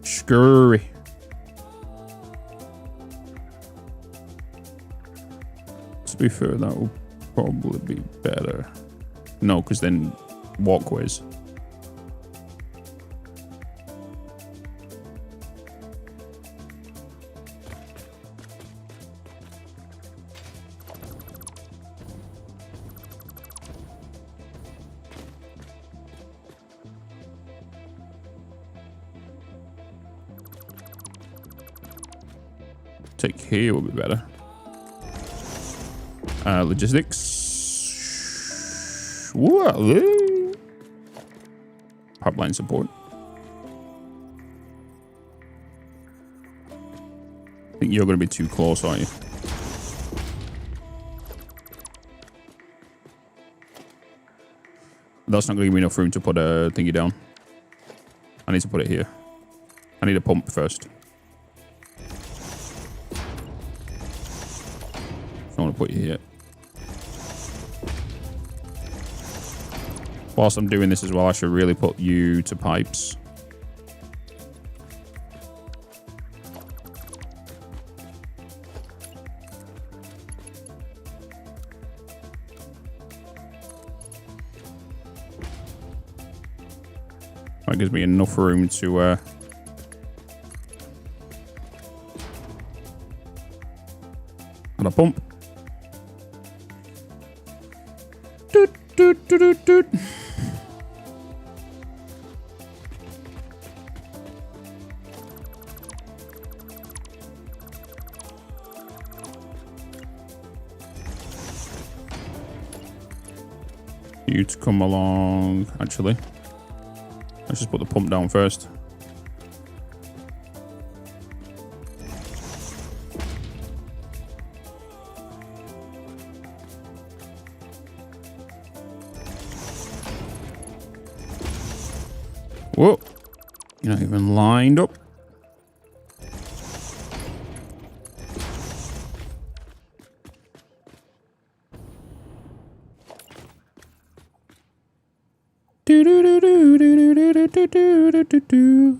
Scary. To be fair, that will probably be better. No, because then walkways. Take here will be better. Logistics. Whoa. Pipeline support. I think you're going to be too close, aren't you? That's not going to give me enough room to put a thingy down. I need to put it here. I need a pump first. I want to put you here. Whilst I'm doing this as well, I should really put you to pipes. That gives me enough room to add a pump. Doot, doot, doot, doot, doot. You to come along. Actually, let's just put the pump down first. Whoa, you're not even lined up. Do do do do do do do do do do do.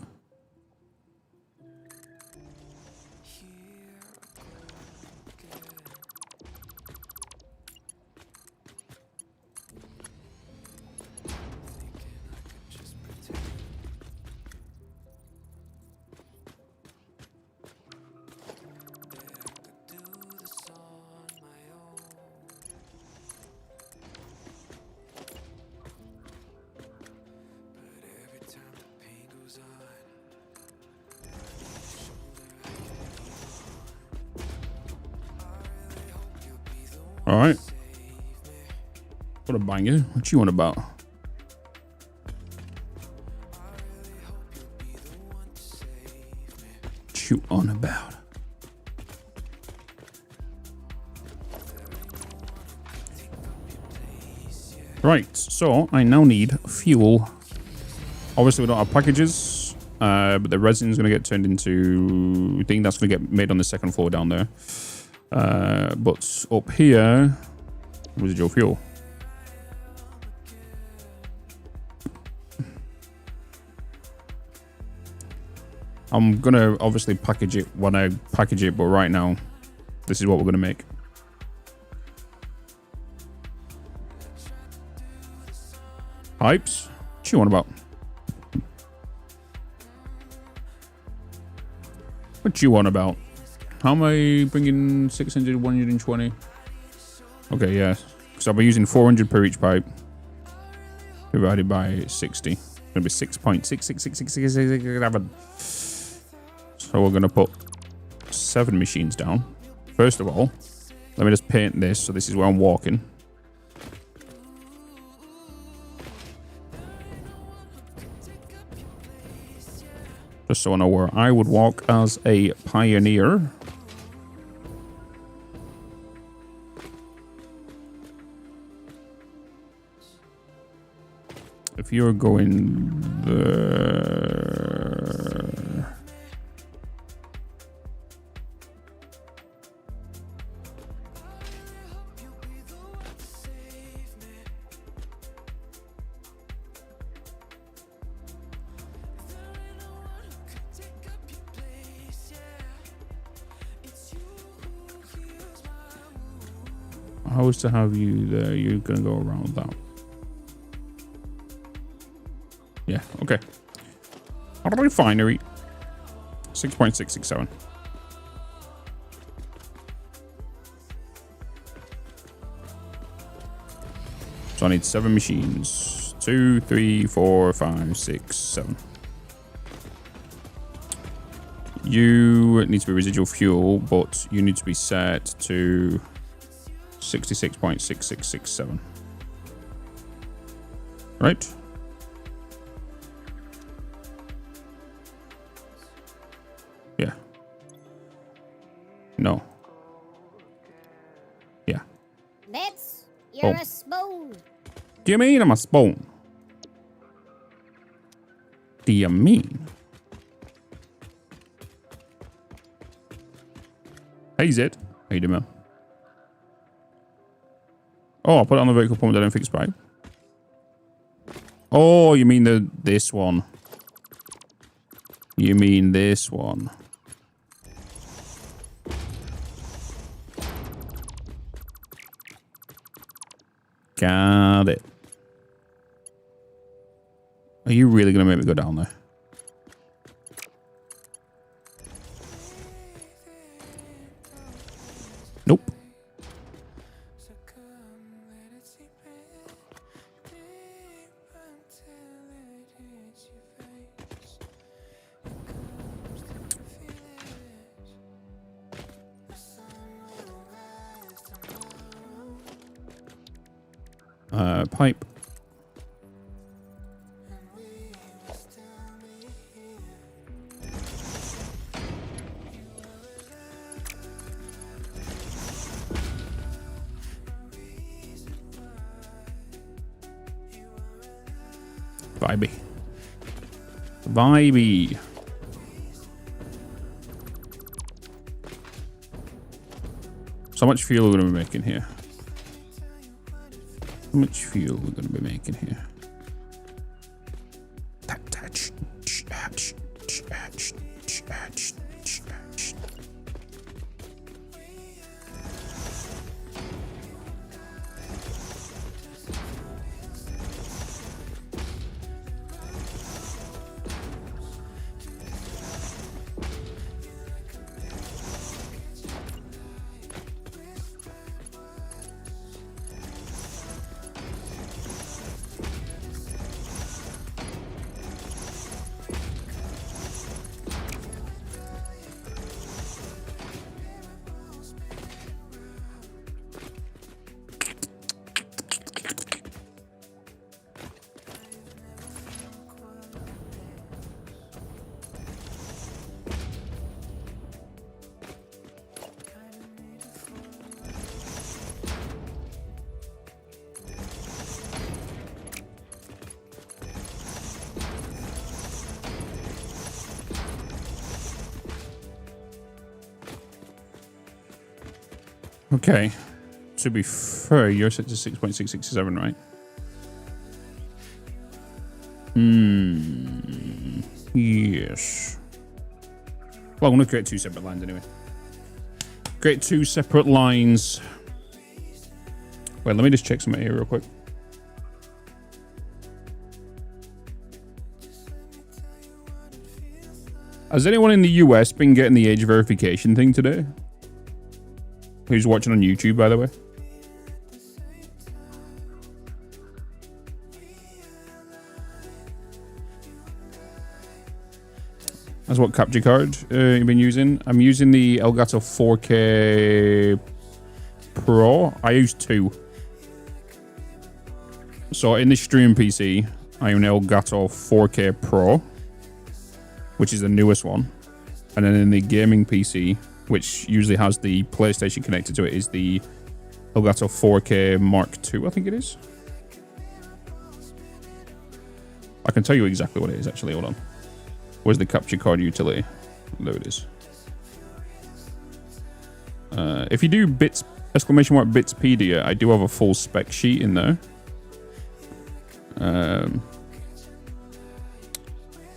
All right. What a banger. What you on about? What you on about? Right, so I now need fuel. Obviously we don't have packages, but the resin is going to get turned into... I think that's going to get made on the second floor down there. But up here, residual fuel. I'm gonna obviously package it when I package it, but right now, this is what we're gonna make. Pipes? What you on about? What you on about? How am I bringing 600, 120? Okay, yeah. So I'll be using 400 per each pipe. Divided by 60. It's going to be 6.66667. So we're going to put 7 machines down. First of all, let me just paint this. So this is where I'm walking. Just so I know where I would walk as a pioneer. If you're going there... I was to have you there, you're gonna go around that. Yeah, okay. Refinery. 6.667. So I need 7 machines. 2, 3, 4, 5, 6, 7. You need to be residual fuel, but you need to be set to 66.6667. Right? Yeah. No. Yeah. Bitz, you're Oh. a spoon. Do you mean I'm a spoon? Do you mean? Hey, Zed. How you doing, man? Oh, I put it on the vertical pump that I didn't fix pipe. Oh, you mean this one? You mean this one? Got it. Are you really gonna make me go down there? Nope. Pipe. Vibey. Vibey. So much fuel we're going to be making here. How much fuel we're going to be making here? Okay. To be fair, you're set to 6.667, right? Yes. Well, I'm going to create 2 separate lines anyway. Create 2 separate lines. Wait, let me just check something here real quick. Has anyone in the US been getting the age verification thing today? Who's watching on YouTube, by the way? That's what capture card you've been using. I'm using the Elgato 4K Pro. I use 2. So in the stream PC, I have an Elgato 4K Pro, which is the newest one. And then in the gaming PC, which usually has the PlayStation connected to it, is the Elgato 4K Mark II, I think it is. I can tell you exactly what it is, actually. Hold on. Where's the capture card utility? There it is. If you do Bitz, Bitspedia, I do have a full spec sheet in there.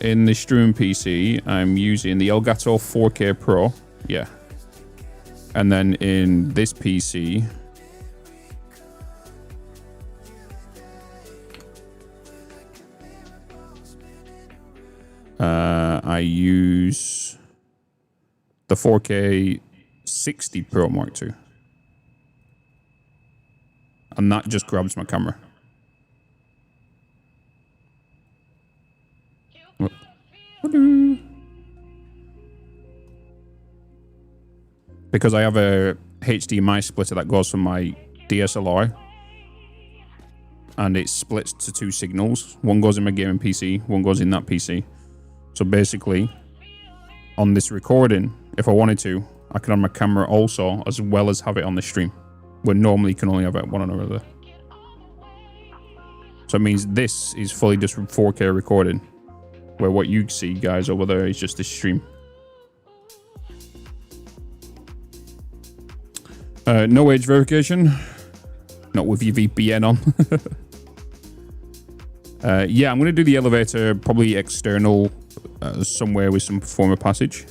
In the stream PC, I'm using the Elgato 4K Pro. Yeah. And then in this PC, I use the 4K 60 Pro Mark II. And that just grabs my camera. Because I have a HDMI splitter that goes from my DSLR, and it splits to 2 signals. One goes in my gaming PC, one goes in that PC. So basically, on this recording, if I wanted to, I can have my camera also, as well as have it on the stream, where normally you can only have it one or another. So it means this is fully just 4K recording, where what you see, guys, over there is just the stream. No age verification. Not with your VPN on. Yeah, I'm going to do the elevator, probably external, somewhere with some form of passage.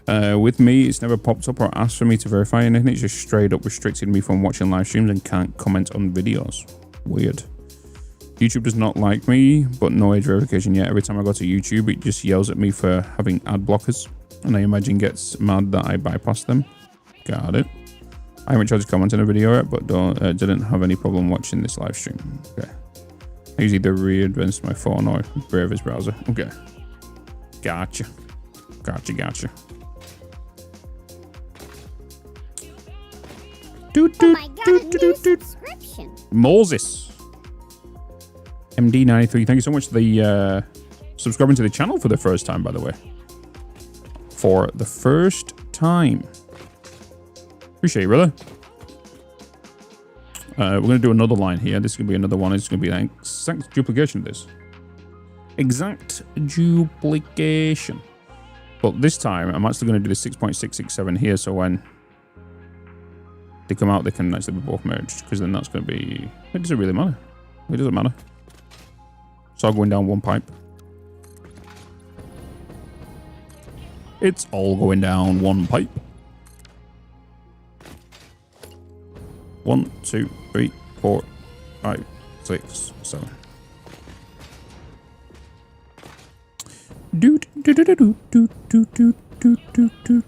With me, it's never popped up or asked for me to verify anything. It's just straight up restricted me from watching live streams and can't comment on videos. Weird. YouTube does not like me, but no age verification yet. Every time I go to YouTube, it just yells at me for having ad blockers, and I imagine gets mad that I bypass them. Got it. I haven't tried to comment on a video yet, but didn't have any problem watching this live stream. Okay. I use either re-advance my phone or Brave his browser. Okay. Gotcha. Gotcha. Oh my god, a new subscription. Moses. MD93, thank you so much for the subscribing to the channel for the first time, by the way. For the first time. Appreciate it, brother. We're going to do another line here. This is going to be another one. It's going to be an exact duplication of this. Exact duplication. But this time, I'm actually going to do the 6.667 here, so when they come out, they can actually be both merged, because then that's going to be... It doesn't really matter. It doesn't matter. It's all going down one pipe. It's all going down one pipe. 1, 2, 3, 4, 5, 6, 7. Doot doot doot doot doot doot doot doot doot.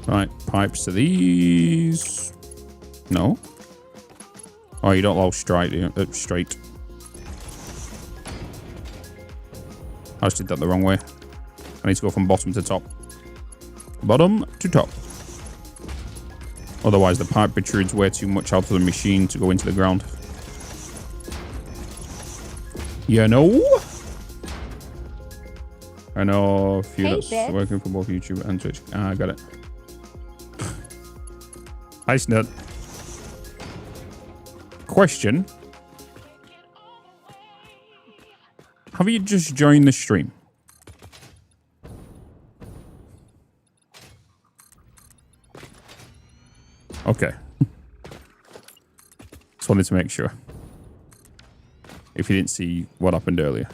Right, pipes to these. No. Oh, you don't allow straight, straight. I just did that the wrong way. I need to go from bottom to top. Bottom to top. Otherwise, the pipe protrudes way too much out of the machine to go into the ground. You know? I know a few that's working for both YouTube and Twitch. Ah, I got it. Hi, Snut. Question. Have you just joined the stream? Okay. Just wanted to make sure. If you didn't see what happened earlier.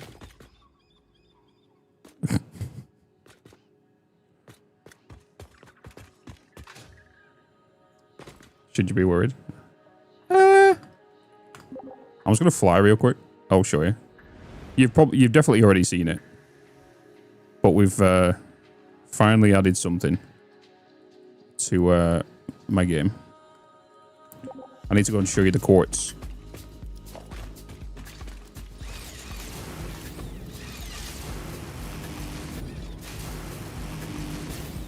Should you be worried? I'm just gonna fly real quick. I'll show you. You've definitely already seen it, but we've finally added something to my game. I need to go and show you the quartz.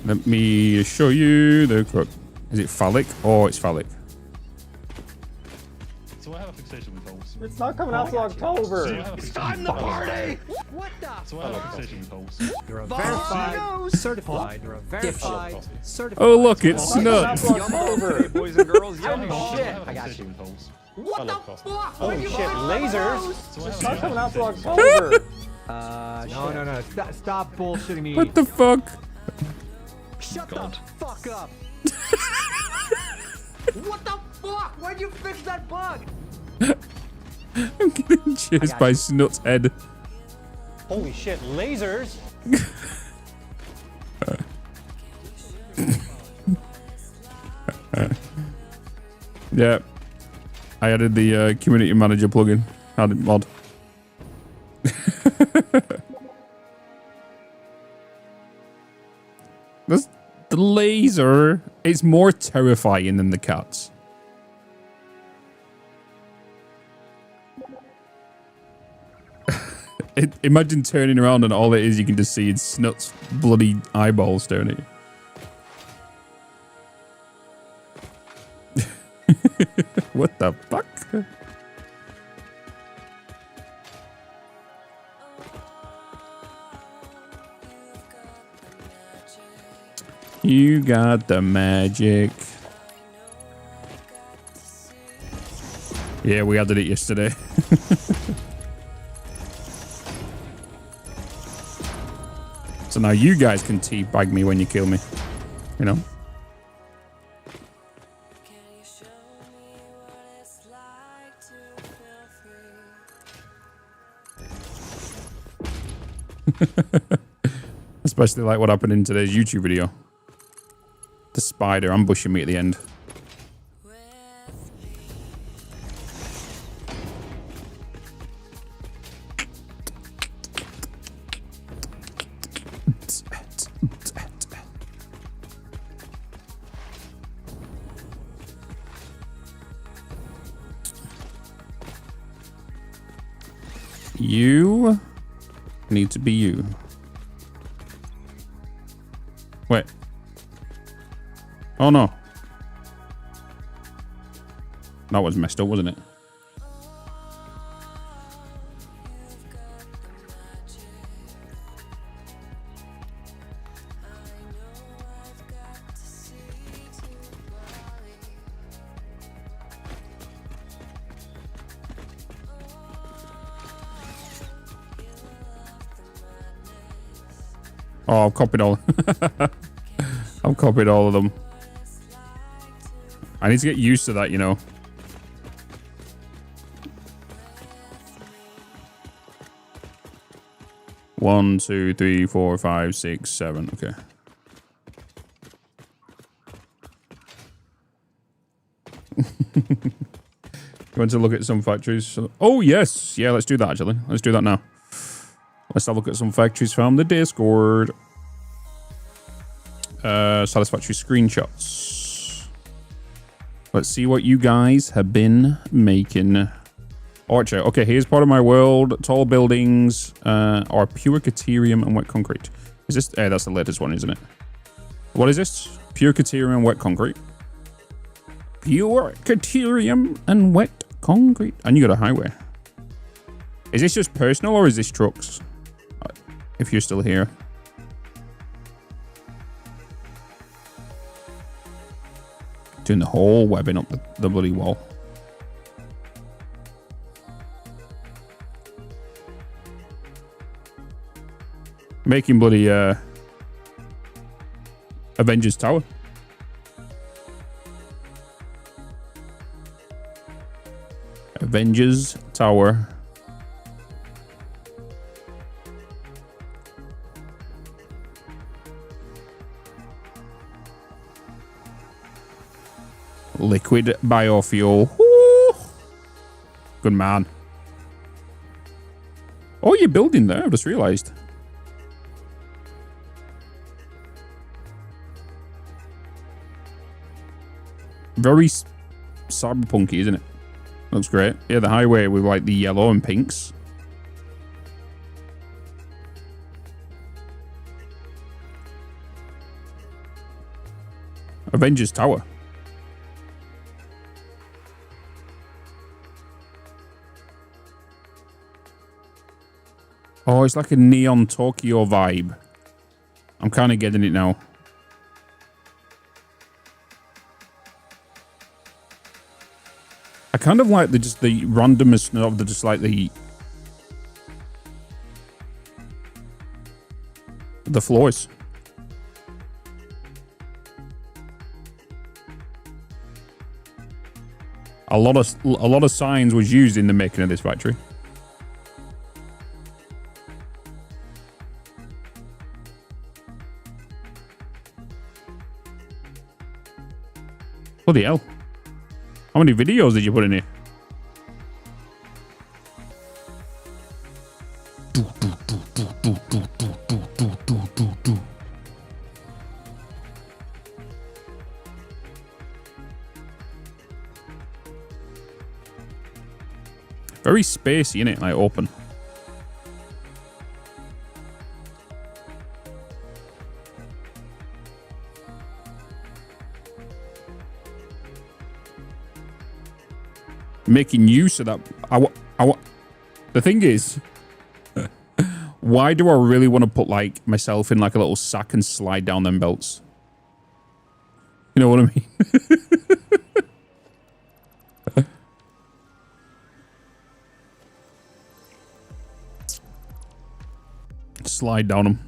Let me show you the crook. Is it phallic? Oh, it's phallic. So I have a fixation with holes. It's not coming out till October. It's time to party. What the? So I have a fixation with holes. You're a verified, certified, you're a verified, certified. Oh, look, it's nuts. Hey, boys and girls, young Oh, shit. I got you. What the fuck? Oh shit, lasers. It's not coming out till October. No. Stop bullshitting me. What the fuck? Shut the fuck up. What the fuck? Why'd you fix that bug? I'm getting chased by Snut's head. Holy shit, lasers. Yeah. I added the community manager plugin. Added mod. That's the laser. It's more terrifying than the cats. Imagine turning around and all it is you can just see is Snut's bloody eyeballs staring at you. What the fuck? You got the magic. Yeah, we added it yesterday. So now you guys can teabag me when you kill me. You know? Especially like what happened in today's YouTube video. The spider ambushing me at the end. You need to be you. Wait. Oh no. That was messed up, wasn't it? Oh, I've copied all. I've copied all of them. I need to get used to that, you know. One, two, three, four, five, six, seven. Okay. You want to look at some factories? Oh, yes. Yeah, let's do that, actually. Let's do that now. Let's have a look at some factories from the Discord. Satisfactory screenshots. Let's see what you guys have been making. Archer. Okay, here's part of my world. Tall buildings are pure caterium and wet concrete. Is this? That's the latest one, isn't it? What is this? Pure caterium and wet concrete. Pure caterium and wet concrete. And you got a highway. Is this just personal or is this trucks? If you're still here. Doing the whole webbing up the bloody wall. Making bloody Avengers Tower. Avengers Tower. Liquid biofuel. Woo! Good man. Oh, you're building there. I just realized. Very cyberpunky, isn't it? Looks great. Yeah, the highway with like the yellow and pinks. Avengers Tower. Oh, it's like a neon Tokyo vibe. I'm kind of getting it now. I kind of like the randomness of the floors. A lot of signs was used in the making of this factory. Bloody hell. How many videos did you put in here? Very spacey, innit? Like open. Making use of that. The thing is, why do I really want to put like myself in like a little sack and slide down them belts? You know what I mean? Slide down them.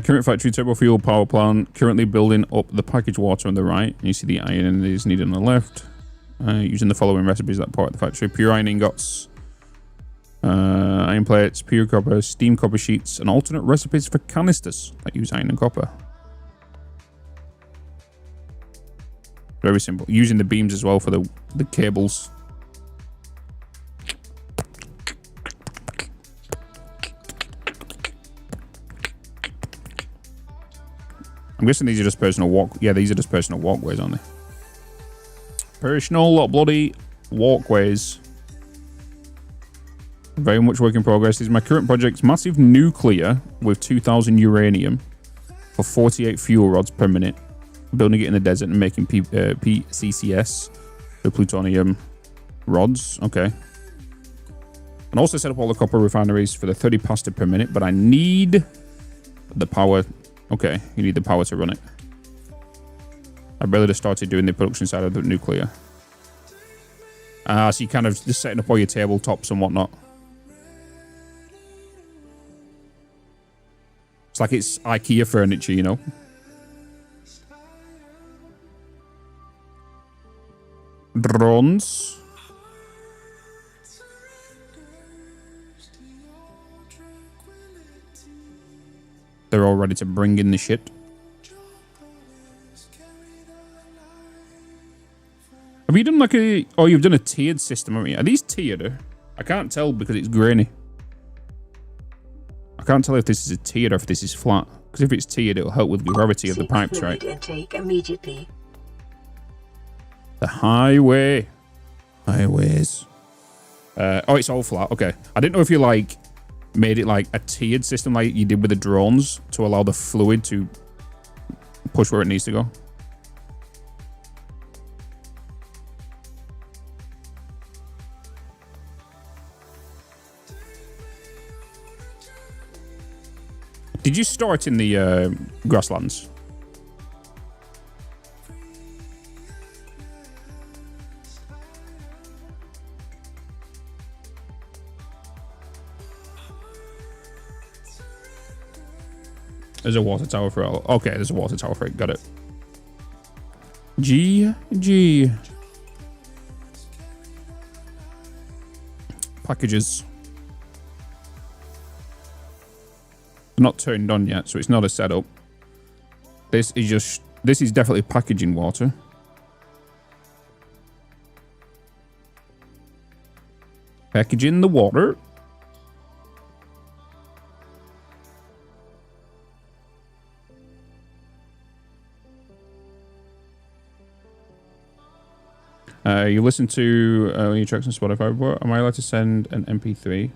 Current factory turbo fuel power plant. Currently building up the packaged water on the right. You see the iron is needed on the left. Using the following recipes that part of the factory: pure iron ingots, iron plates, pure copper, steam copper sheets, and alternate recipes for canisters that use iron and copper. Very simple. Using the beams as well for the cables. I'm guessing these are just personal walk. Yeah, these are just personal walkways, aren't they? Personal bloody walkways. Very much work in progress. This is my current project. Massive nuclear with 2,000 uranium for 48 fuel rods per minute. Building it in the desert and making PCCS, the plutonium rods. Okay. And also set up all the copper refineries for the 30 pasta per minute. But I need the power. Okay, you need the power to run it. I barely just started doing the production side of the nuclear. So you kind of just setting up all your tabletops and whatnot. It's like it's IKEA furniture, you know? Drones. They're all ready to bring in the shit. Have you done like a... Oh, you've done a tiered system, haven't you? Are these tiered? I can't tell because it's grainy. I can't tell if this is a tiered or if this is flat. Because if it's tiered, it'll help with gravity of the pipes, right? Intake immediately. The highway. Highways. Oh, it's all flat. Okay. I didn't know if you like made it like a tiered system like you did with the drones to allow the fluid to push where it needs to go. Did you start in the grasslands? There's a water tower for it. Okay, there's a water tower for it. Got it. GG. Packages. Not turned on yet, so it's not a setup. This is definitely packaging water. Packaging the water. You listen to new tracks on Spotify. What am I allowed to send an MP3?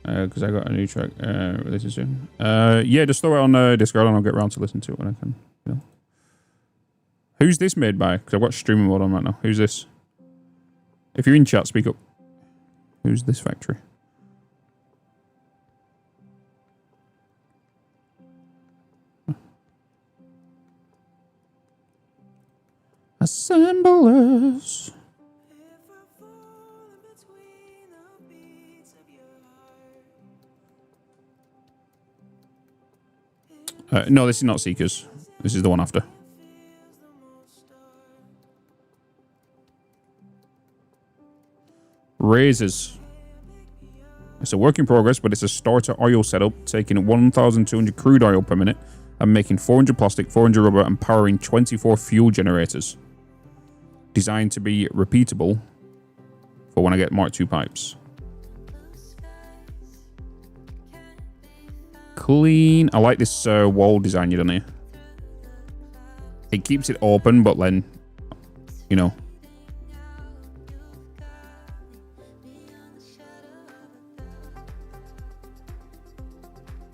Because I got a new track releasing soon. Yeah, just throw it on Discord and I'll get around to listen to it when I can. You know. Who's this made by? Because I've got streaming mode on right now. Who's this? If you're in chat, speak up. Who's this factory? Assemblers. No, this is not Seekers. This is the one after. Razors. It's a work in progress, but it's a starter oil setup, taking 1,200 crude oil per minute and making 400 plastic, 400 rubber, and powering 24 fuel generators. Designed to be repeatable for when I get Mark II pipes. Clean. I like this wall design you done here. It keeps it open, but then, you know.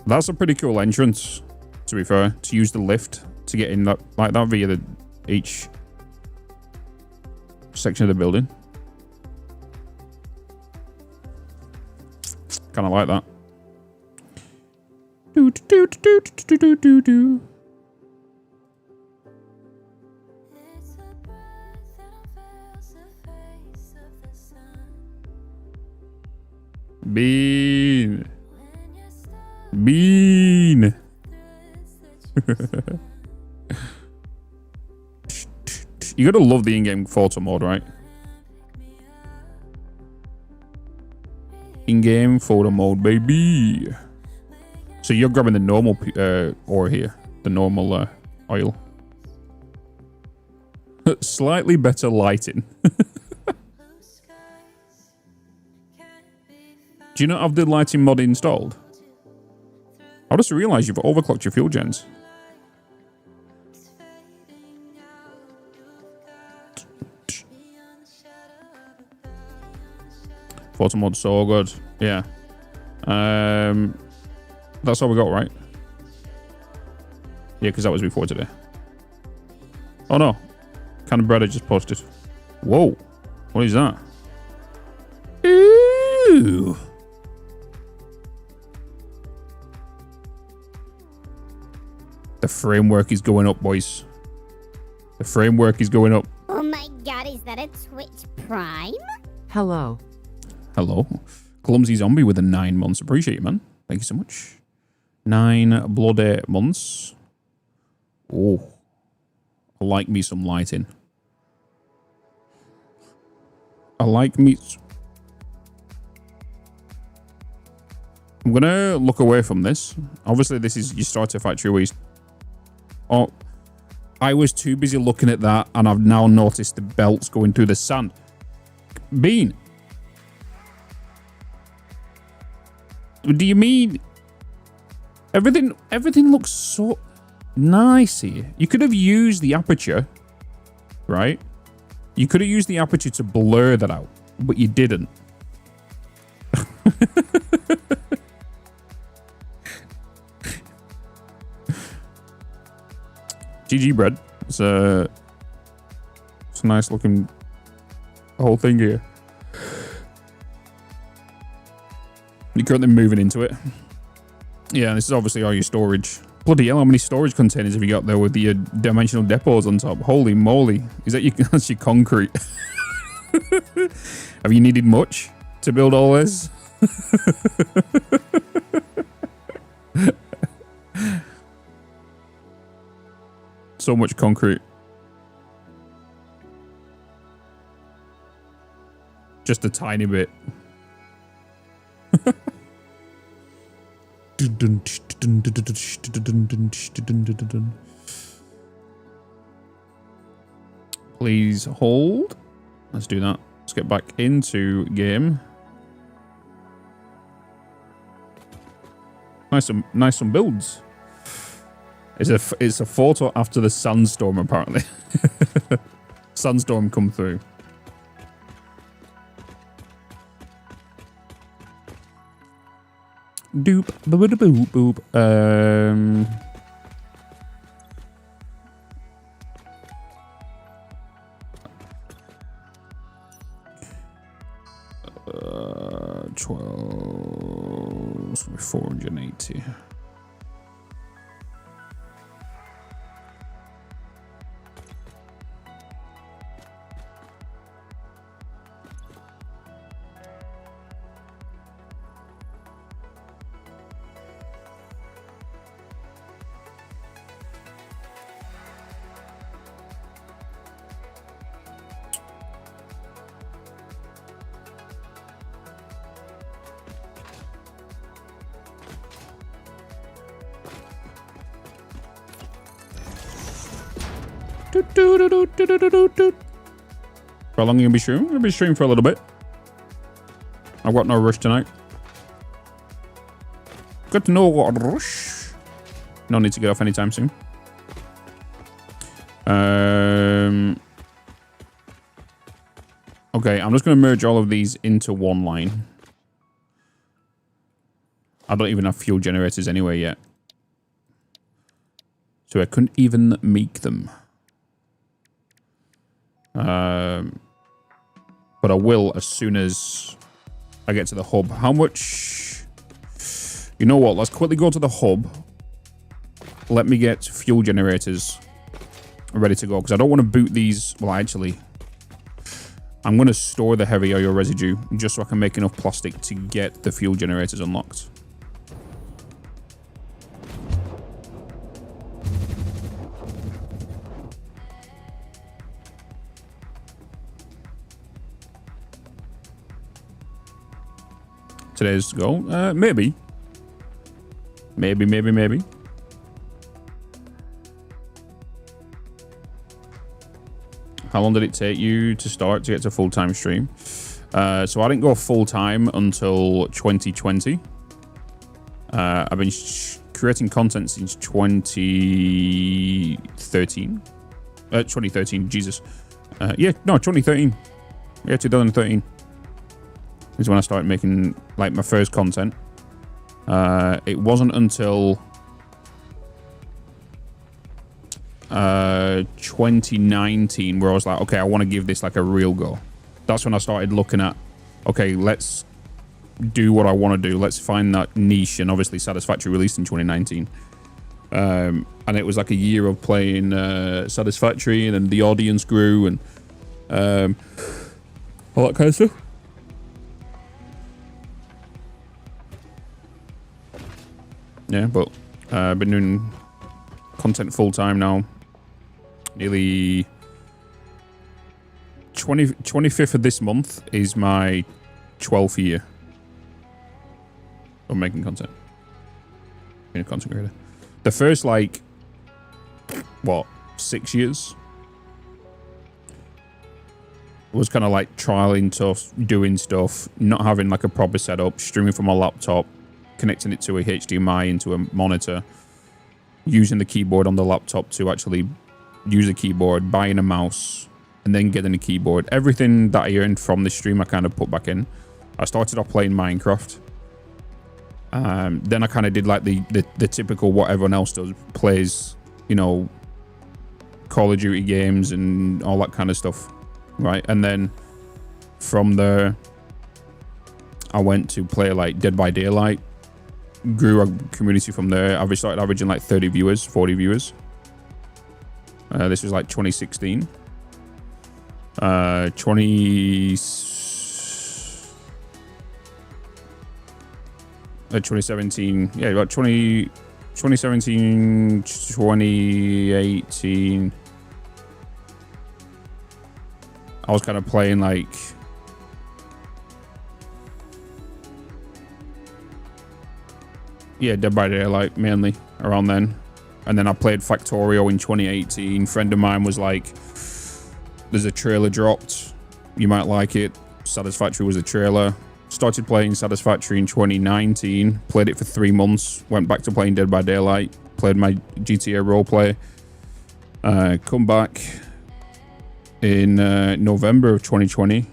That's a pretty cool entrance, to be fair, to use the lift to get in that like that via each section of the building. Kind of like that. Do do do do do do do. Bean. Bean. You gotta love the in-game photo mode, right? In-game photo mode, baby. So you're grabbing the normal ore here, the normal oil. Slightly better lighting. Do you not have the lighting mod installed? I just realised you've overclocked your fuel gens. Photo mod so good. Yeah. That's all we got, right? Yeah, because that was before today. Oh no. Can of bread I just posted. Whoa. What is that? Ooh. The framework is going up, boys. The framework is going up. Oh my god, is that a Twitch Prime? Hello. Hello. Clumsy Zombie with the 9 months. Appreciate you, man. Thank you so much. 9 bloody months. Oh. I like me some lighting. I like me... I'm going to look away from this. Obviously, this is your starter factory where you... Oh, I was too busy looking at that, and I've now noticed the belts going through the sand. Bean. Do you mean... Everything looks so nice here. You could have used the aperture, right? You could have used the aperture to blur that out, but you didn't. GG bread. It's a nice looking whole thing here. You're currently moving into it. Yeah, this is obviously all your storage. Bloody hell, how many storage containers have you got there with the dimensional depots on top? Holy moly. Is that that's your concrete? Have you needed much to build all this? So much concrete. Just a tiny bit. Please hold. Let's do that. Let's get back into game. Nice some builds. It's a photo after the sandstorm apparently. Sandstorm come through. Doop boop boop boop. 12, 480. How long are you gonna be streaming? I'm gonna be streaming for a little bit. I've got no rush tonight. Got to know what rush. No need to get off anytime soon. Okay, I'm just gonna merge all of these into one line. I don't even have fuel generators anyway yet. So I couldn't even make them. But I will as soon as I get to the hub. How much? You know what? Let's quickly go to the hub. Let me get fuel generators ready to go because I don't want to boot these. Well, actually, I'm going to store the heavy oil residue just so I can make enough plastic to get the fuel generators unlocked. Today's goal? Maybe. Maybe. How long did it take you to start to get to full-time stream? So I didn't go full-time until 2020. I've been creating content since 2013. 2013, Jesus. 2013. Yeah, 2013. Is when I started making like my first content. It wasn't until 2019 where I was like, okay, I want to give this like a real go. That's when I started looking at, okay, let's do what I want to do. Let's find that niche. And obviously Satisfactory released in 2019. And it was like a year of playing Satisfactory, and then the audience grew and all that kind of stuff. Yeah, but I've been doing content full-time now. Nearly 25th of this month is my 12th year of making content. Being a content creator. The first, like, what, 6 years? Was kind of like trialing stuff, doing stuff, not having like a proper setup, streaming from my laptop, connecting it to a HDMI into a monitor, using the keyboard on the laptop to actually use a keyboard, buying a mouse, and then getting a keyboard. Everything that I earned from the stream I kind of put back in. I started off playing Minecraft. Then I kind of did like the typical what everyone else does, plays, you know, Call of Duty games and all that kind of stuff, right? And then from there I went to play like Dead by Daylight. Grew a community from there. I started averaging like 30 viewers, 40 viewers. This was like 2016. 2017. Yeah, about 20 2017, 2018. I was kind of playing like Dead by Daylight mainly around then. And then I played Factorio in 2018. Friend of mine was like, there's a trailer dropped. You might like it. Satisfactory was the trailer. Started playing Satisfactory in 2019. Played it for 3 months. Went back to playing Dead by Daylight. Played my GTA roleplay. Come back in November of 2020.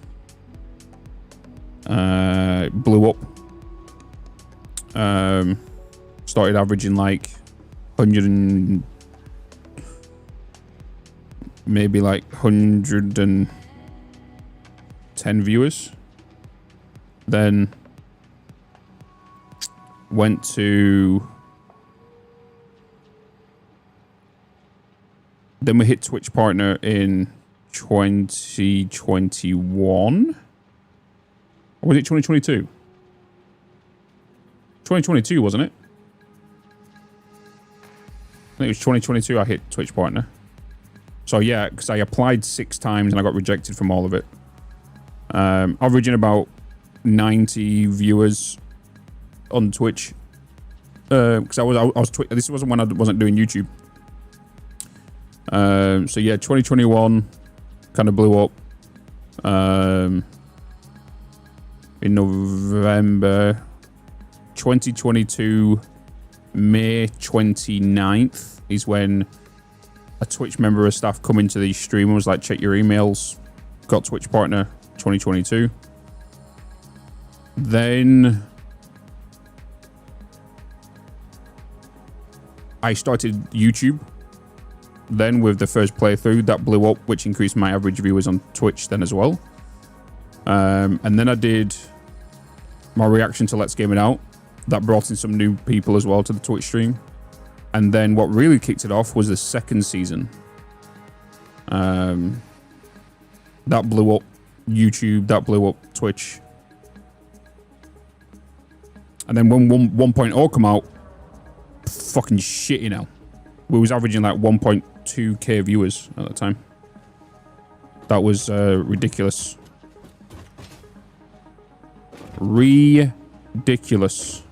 Blew up. Started averaging like 100 and maybe like 110 viewers. Then went to, then we hit Twitch partner in 2021. Or was it 2022? 2022, wasn't it? I think it was 2022 I hit Twitch partner. So yeah, because I applied 6 times and I got rejected from all of it. Averaging about 90 viewers on Twitch. Because I was this wasn't when I wasn't doing YouTube. So yeah, 2021 kind of blew up. In November 2022, May 29th is when a Twitch member of staff come into the stream and was like, check your emails. Got Twitch partner 2022. Then I started YouTube. Then with the first playthrough that blew up, which increased my average viewers on Twitch then as well. And then I did my reaction to Let's Game It Out. That brought in some new people as well to the Twitch stream. And then what really kicked it off was the second season. That blew up YouTube, that blew up Twitch. And then when 1.0 come out, fucking shit, you know. We was averaging like 1.2k viewers at the time. That was ridiculous. Ridiculous.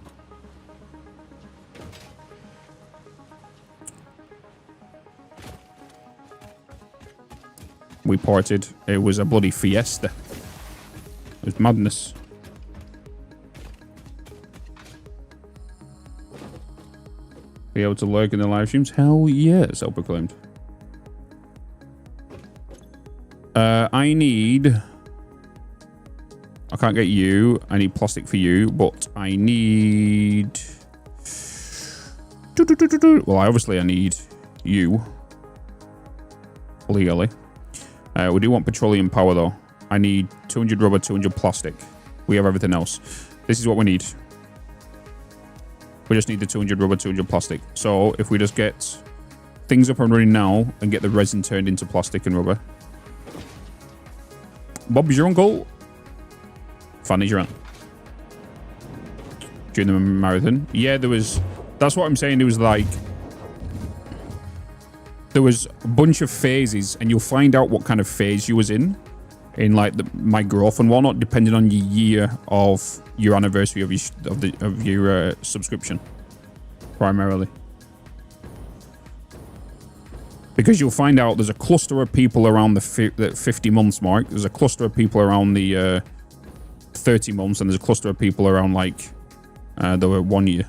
We ported. It was a bloody fiesta. It was madness. Be able to lurk in the live streams? Hell yeah, self-proclaimed. I need... I can't get you. I need plastic for you, but I need... Well, obviously I need you. Legally. We do want petroleum power though. I need 200 rubber, 200 plastic. We have everything else. This is what we need. We just need the 200 rubber, 200 plastic. So if we just get things up and running now and get the resin turned into plastic and rubber. Bob's your uncle. Fanny's your aunt. During the marathon. Yeah, there was... That's what I'm saying. There was like... There was a bunch of phases, and you'll find out what kind of phase you was in like my growth and whatnot, depending on your year of your anniversary of your subscription, primarily. Because you'll find out there's a cluster of people around the 50 months mark. There's a cluster of people around the 30 months, and there's a cluster of people around like the 1 year.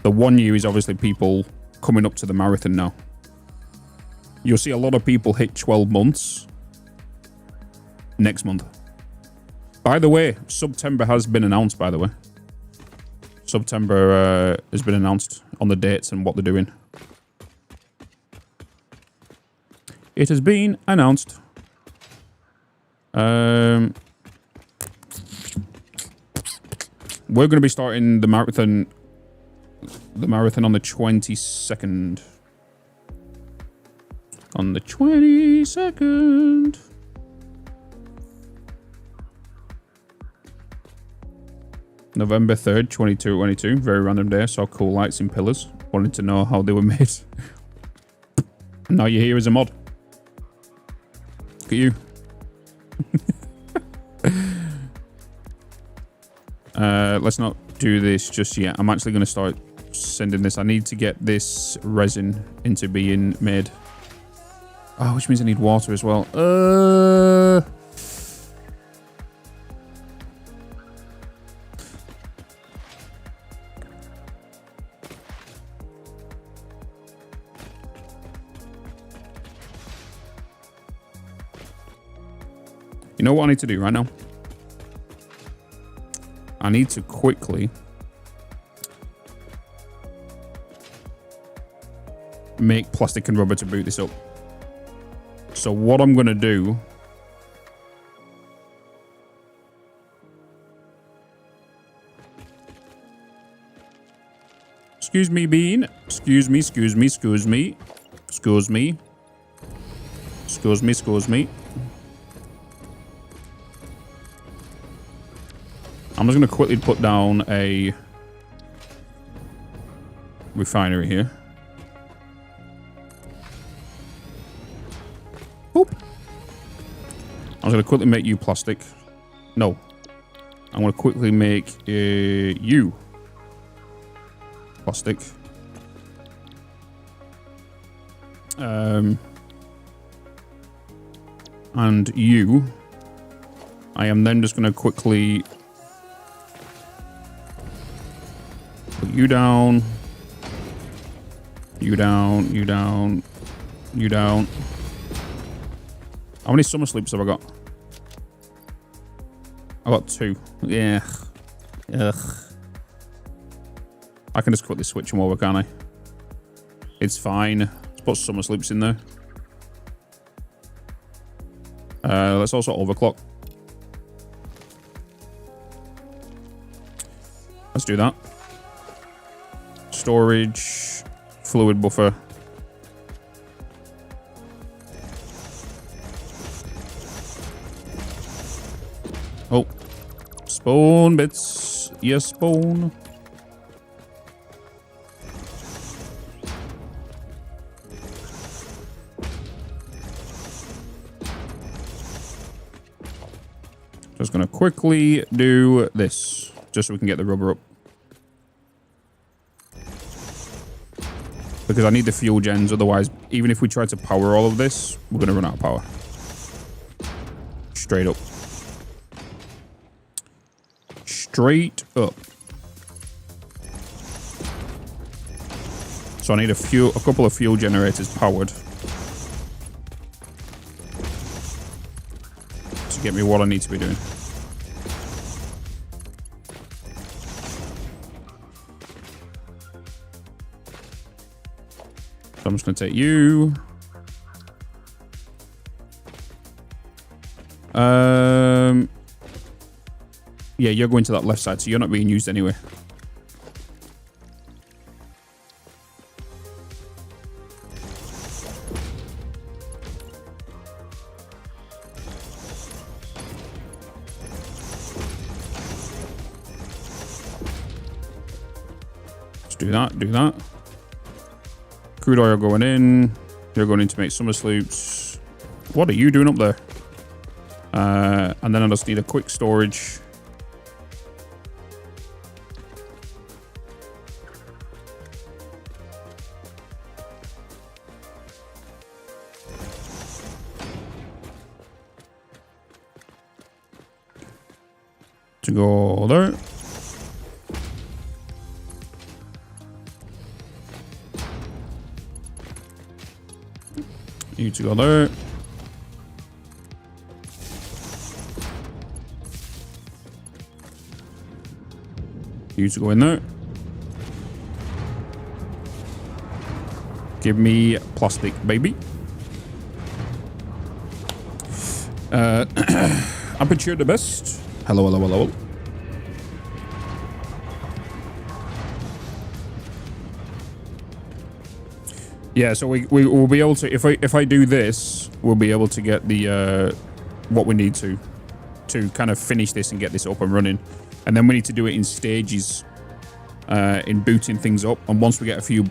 The 1 year is obviously people coming up to the marathon now. You'll see a lot of people hit 12 months next month. By the way, September has been announced, by the way. September has been announced on the dates and what they're doing. It has been announced. We're going to be starting the marathon on the 22nd. On the 22nd. November 3rd, 2222. Very random day. Saw cool lights in pillars. Wanted to know how they were made. Now you're here as a mod. Look at you. Let's not do this just yet. I'm actually going to start sending this. I need to get this resin into being made. Oh, which means I need water as well. You know what I need to do right now? I need to quickly make plastic and rubber to boot this up. So what I'm going to do... Excuse me, Bean. Excuse me, excuse me, excuse me. Excuse me. Excuse me, excuse me. I'm just going to quickly put down a refinery here. Boop. I'm going to quickly make you plastic. No. I'm going to quickly make you plastic. And you. I am then just going to quickly... put you down. You down. You down. You down. How many summer sleeps have I got? I got 2. Yeah. Ugh. I can just quickly switch them over, can't I? It's fine. Let's put summer sleeps in there. Let's also overclock. Let's do that. Storage, fluid buffer. Oh, spawn bits. Yes, spawn. Just gonna quickly do this, just so we can get the rubber up. Because I need the fuel gens, otherwise, even if we try to power all of this, we're going to run out of power. Straight up. Straight up. So I need a couple of fuel generators powered. To get me what I need to be doing. I'm just going to take you. Yeah, you're going to that left side, so you're not being used anyway. Let's do that, do that. Crude oil going in. You're going in to make summer sloops. What are you doing up there? And then I just need a quick storage. To go there. You to go there. You to go in there. Give me plastic, baby. Aperture the best. Hello, hello, hello. Yeah, so we will be able to, if I do this, we'll be able to get the what we need to kind of finish this and get this up and running. And then we need to do it in stages in booting things up. And once we get a few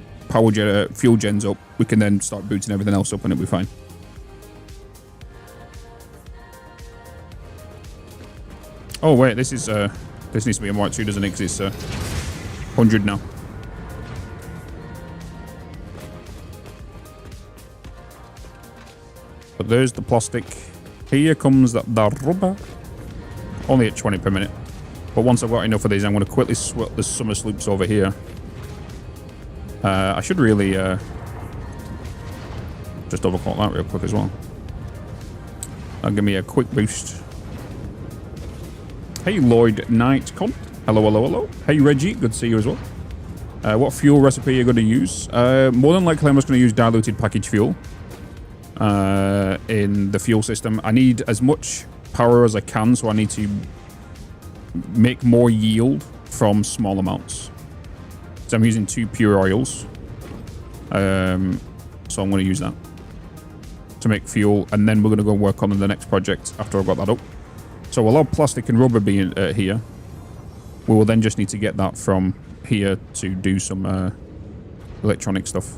fuel gens up, we can then start booting everything else up and it'll be fine. Oh wait, this needs to be a Mark II, doesn't it? 'Cause it's 100 now. But there's the plastic. Here comes the rubber. Only at 20 per minute. But once I've got enough of these, I'm going to quickly swap the summer sloops over here. I should really just overclock that real quick as well. That'll give me a quick boost. Hey, Lloyd Knightcon. Hello, hello, hello. Hey, Reggie. Good to see you as well. What fuel recipe are you going to use? More than likely, I'm just going to use diluted package fuel in the fuel system. I need as much power as I can, so I need to make more yield from small amounts. So I'm using 2 pure oils. So I'm going to use that to make fuel, and then we're going to go work on the next project after I've got that up. So we'll have plastic and rubber being here. We will then just need to get that from here to do some electronic stuff.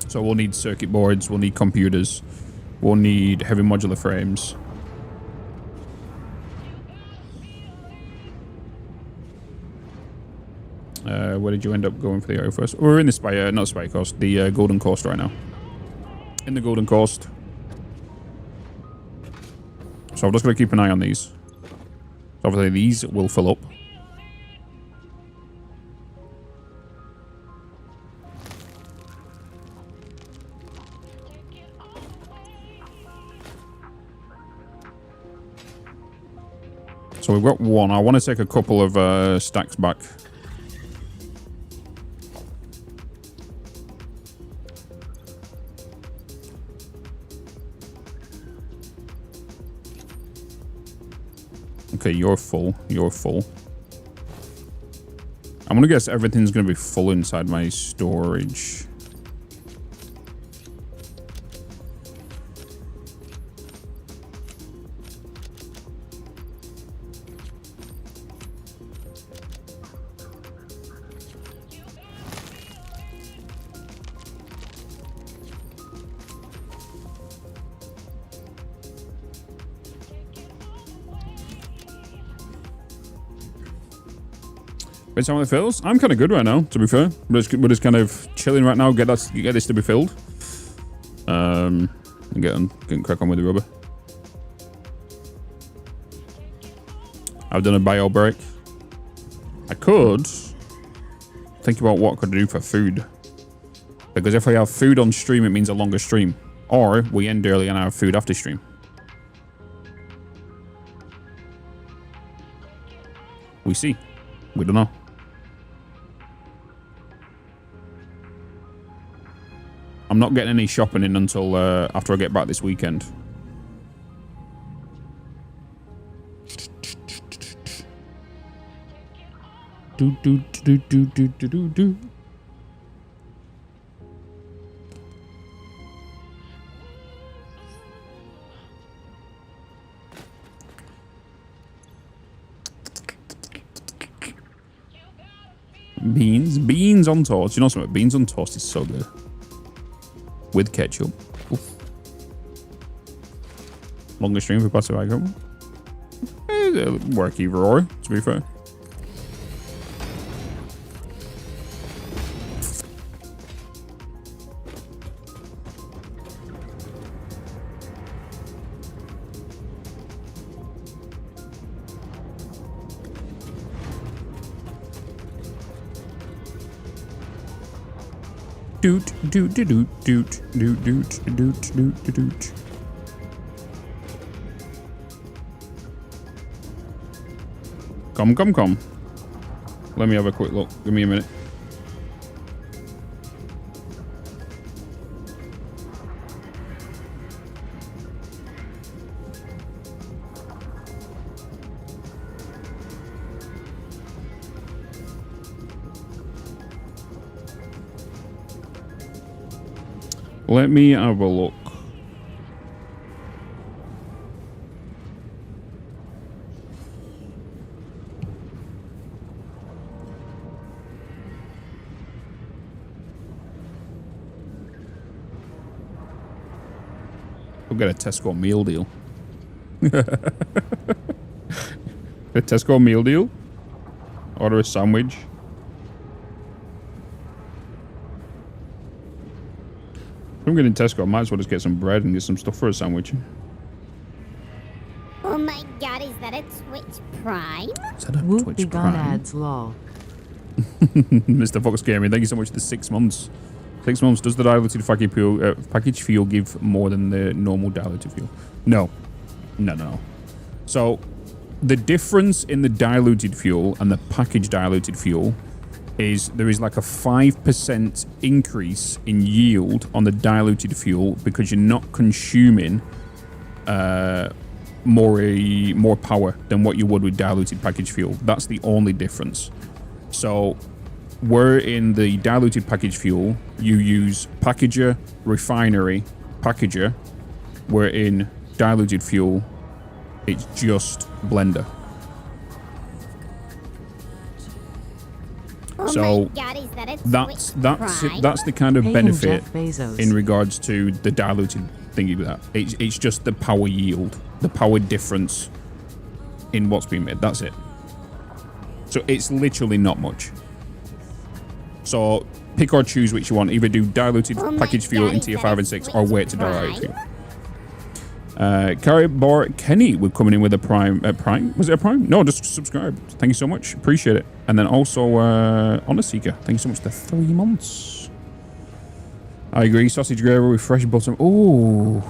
So we'll need circuit boards, we'll need computers, we'll need heavy modular frames. Where did you end up going for the aero first? We're in the not Spy Coast, the Golden Coast right now. In the Golden Coast. So I'm just going to keep an eye on these. Obviously these will fill up. So we've got one. I want to take a couple of stacks back. Okay, you're full. You're full. I'm gonna guess everything's gonna be full inside my storage. Based on how it feels, I'm kind of good right now, to be fair. We're just kind of chilling right now, get this to be filled. And getting crack on with the rubber. I've done a bio break. I could think about what I could do for food. Because if I have food on stream, it means a longer stream. Or we end early and I have food after stream. We see. We don't know. I'm not getting any shopping in until after I get back this weekend. Do. Beans on toast. You know something? Beans on toast is so good. With ketchup. Oof. Longer stream for passive icon. It'll work either or, to be fair. Doot. Come. Let me have a quick look. Give me a minute. Let me have a look. We'll get a Tesco meal deal. A Tesco meal deal? Order a sandwich. If I'm getting Tesco, I might as well just get some bread and get some stuff for a sandwich. Oh my god, is that a Twitch Prime? Is that a Twitch Prime? Prime? Ads, lol. Mr. Fox Gaming, thank you so much for the 6 months. 6 months. Does the diluted package fuel give more than the normal diluted fuel? No. No. So, the difference in the diluted fuel and the package diluted fuel is there is like a 5% increase in yield on the diluted fuel because you're not consuming more power than what you would with diluted package fuel. That's the only difference. So where in the diluted package fuel you use packager, refinery, packager, where in diluted fuel it's just blender. So that's the kind of benefit in regards to the diluted thingy with that. It's just the power yield, the power difference in what's being made. That's it. So it's literally not much. So pick or choose which you want. Either do diluted package fuel in tier 5 and 6 or wait to diluted fuel. Caribor Kenny we're coming in with a prime. Was it a prime? No, just subscribe. Thank you so much. Appreciate it. And then also Honor Seeker. Thank you so much for 3 months. I agree. Sausage gravy with fresh butter. Ooh.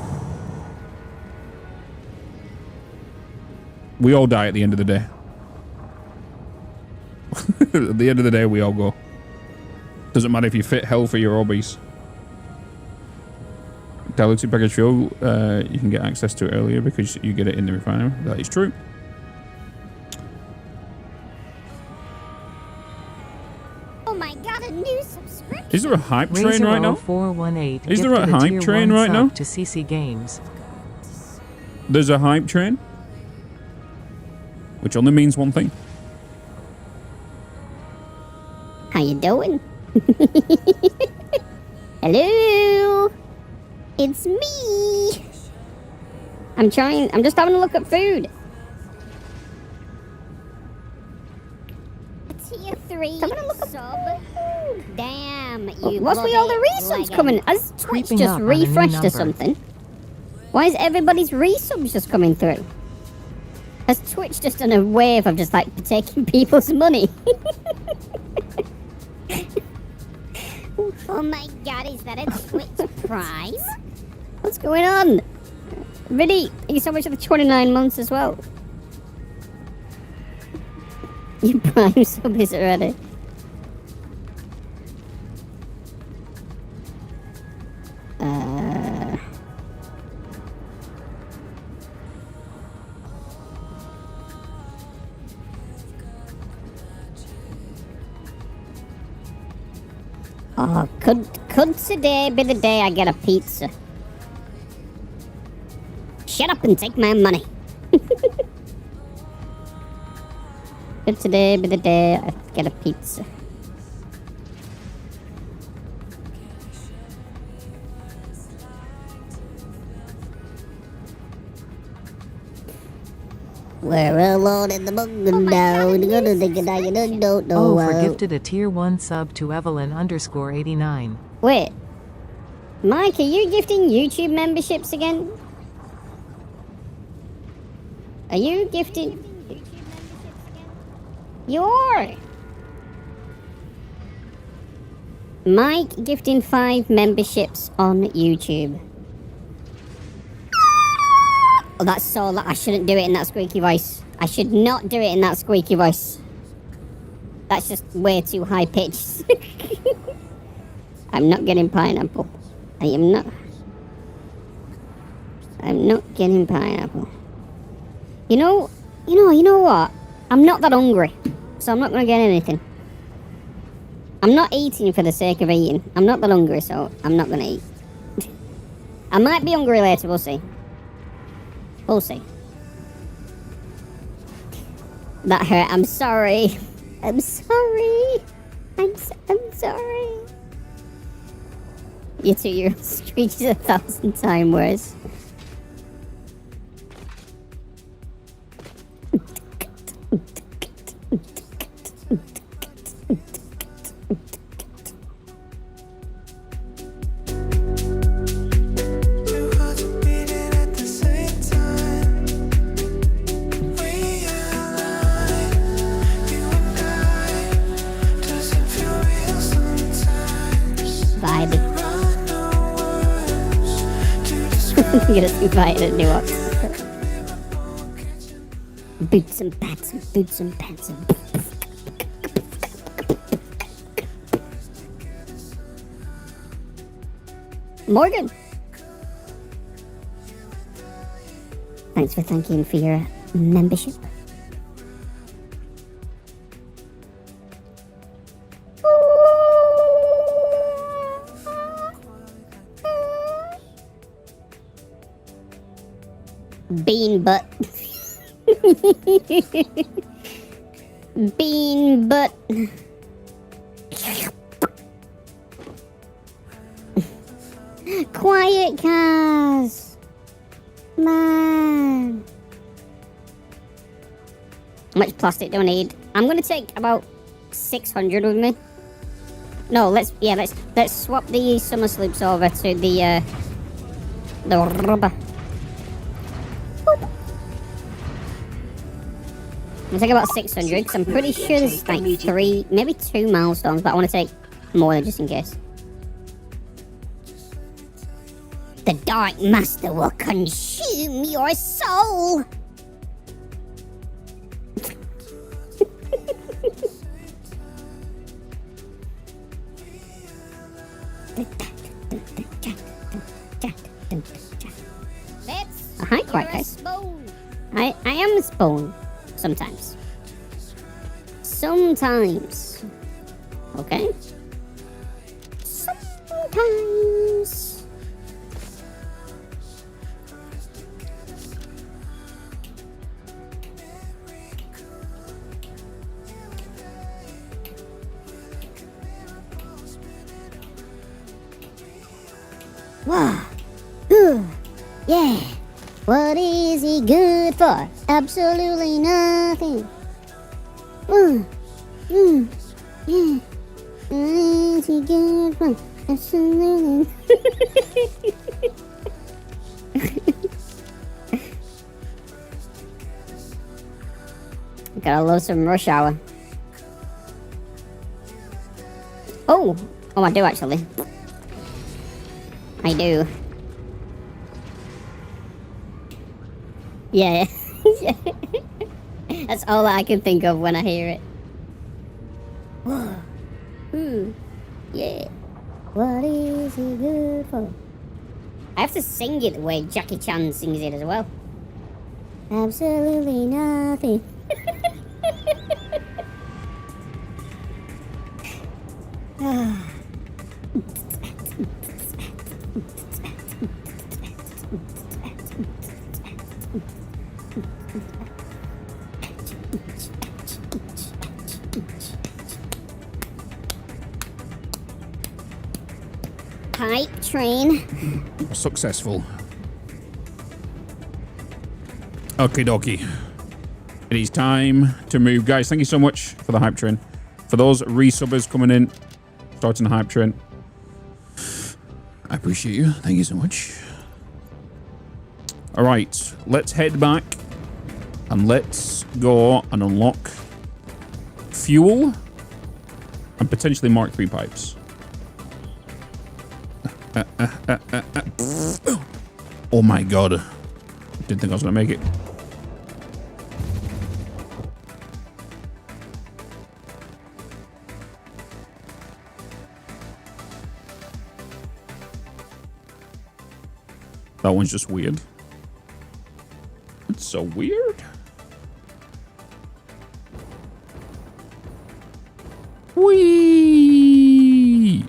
We all die at the end of the day. At the end of the day, we all go. Doesn't matter if you're fit, healthy, or obese. Diluted package fuel, you can get access to it earlier because you get it in the refinery. That is true. Oh my god, a new subscription. Is there a hype train right now? 418 Is there a hype train right now? To CC Games. There's a hype train, which only means one thing. How you doing? Hello. It's me. I'm just having a look at food. Tier 3 sub. Damn, you. What's with all the resubs coming? Has Twitch just refreshed or something? Why is everybody's resubs just coming through? Has Twitch just done a wave of just like taking people's money? Oh my god, is that a Twitch Prime? What's going on? Really? Thank you so much for the 29 months as well. Your Prime sub is already. Oh, could today be the day I get a pizza? Shut up and take my money. Could today be the day I get a pizza? We're alone in the bungalow. Oh, for gifted a tier 1 sub to Evelyn_89. Wait. Mike, are you gifting YouTube memberships again? Are you gifting... You are! Mike gifting 5 memberships on YouTube. Oh, that's so... I shouldn't do it in that squeaky voice. I should not do it in that squeaky voice. That's just way too high pitched. I'm not getting pineapple. I am not. I'm not getting pineapple. You know what? I'm not that hungry, so I'm not gonna get anything. I'm not eating for the sake of eating. I'm not that hungry, so I'm not gonna eat. I might be hungry later, we'll see. We'll see. That hurt. I'm sorry. I'm sorry. I'm sorry. Your 2-year-old streak is 1,000 times worse. get invited at New York. Boots and pants and boots and pants and Morgan! Thanks for thanking for your membership. Bean butt. Bean butt. Quiet, Kaz. Man. How much plastic do I need? I'm gonna take about 600 with me. No, let's swap the summer sloops over to the rubber. I'm gonna take about 600 because I'm pretty sure there's like 3, maybe 2 milestones, but I want to take more than just in case. The Dark Master will consume your soul! Hi, Quiet Guys. I am a spawn. Sometimes. Sometimes. Okay? Sometimes. Wow. Ooh. Yeah. What is he good for? Absolutely nothing. Yeah. What is he good for? Absolutely. Gotta load some rush hour. Oh, I do actually. I do. Yeah. That's all I can think of when I hear it. Whoa. Ooh. Yeah. What is he good for? I have to sing it the way Jackie Chan sings it as well. Absolutely nothing. Hype train. Successful. Okie dokie. It is time to move. Guys, thank you so much for the hype train. For those resubbers coming in, starting the hype train. I appreciate you. Thank you so much. All right, let's head back and let's go and unlock fuel and potentially Mark III pipes. Oh my god. Didn't think I was gonna make it. That one's just weird. It's so weird. Whee!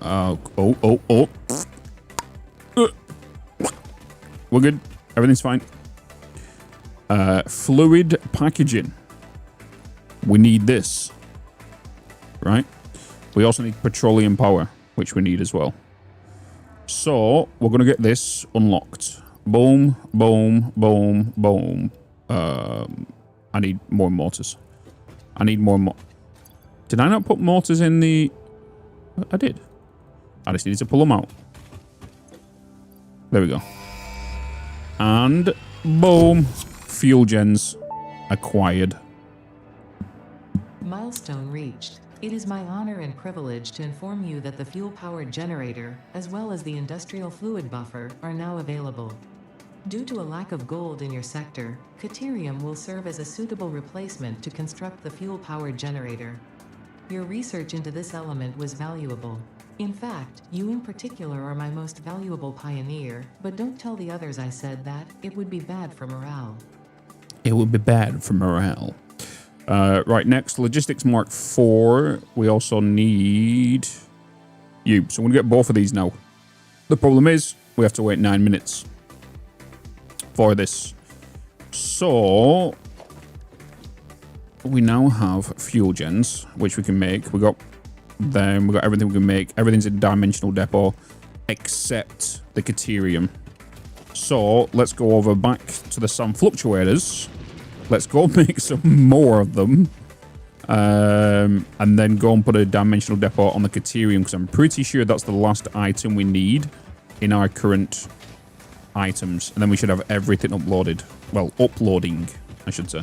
Oh. We're good. Everything's fine. Fluid packaging. We need this. Right? We also need petroleum power, which we need as well. So, we're going to get this unlocked. Boom, boom, boom, boom. I need more mortars. I need more Did I not put mortars in the... I did. I just needed to pull them out. There we go. And boom. Fuel gens acquired. Milestone reached. It is my honor and privilege to inform you that the fuel-powered generator, as well as the industrial fluid buffer, are now available. Due to a lack of gold in your sector, Caterium will serve as a suitable replacement to construct the fuel-powered generator. Your research into this element was valuable. In fact, you in particular are my most valuable pioneer, but don't tell the others I said that, it would be bad for morale. It would be bad for morale. Right, next, Logistics Mark IV. We also need you. So I'm going to get both of these now. The problem is, we have to wait 9 minutes for this. So we now have fuel gens, which we can make. We got them, we got everything we can make. Everything's in dimensional depot except the Caterium. So let's go over back to the SAM fluctuators. Let's go make some more of them. And then go and put a dimensional depot on the Caterium, because I'm pretty sure that's the last item we need in our current items. And then we should have everything uploaded. Well, uploading, I should say.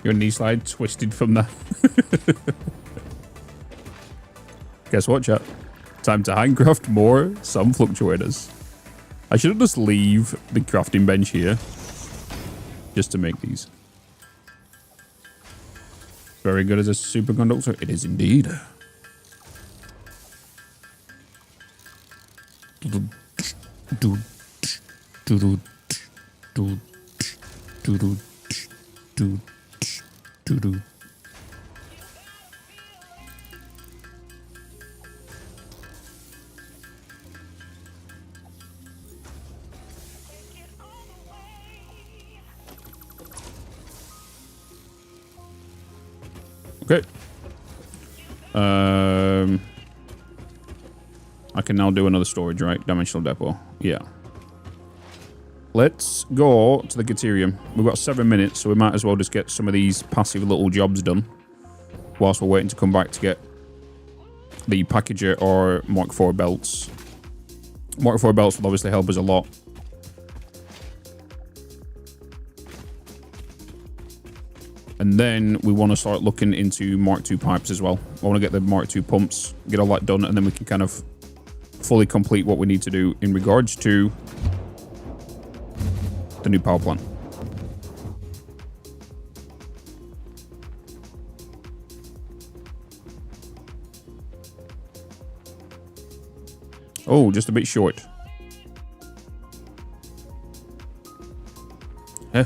Your knee slide twisted from that. Guess what, chat? Time to handcraft more SAM fluctuators. I should just leave the crafting bench here just to make these. Very good as a superconductor. It is indeed. Okay. I can now do another storage, right? Dimensional depot. Yeah. Let's go to the Caterium. We've got 7 minutes, so we might as well just get some of these passive little jobs done whilst we're waiting to come back to get the packager or Mark IV belts. Mark IV belts will obviously help us a lot. And then we want to start looking into Mark II pipes as well. I want to get the Mark II pumps, get all that done, and then we can kind of fully complete what we need to do in regards to the new power plant. Oh, just a bit short. Eh.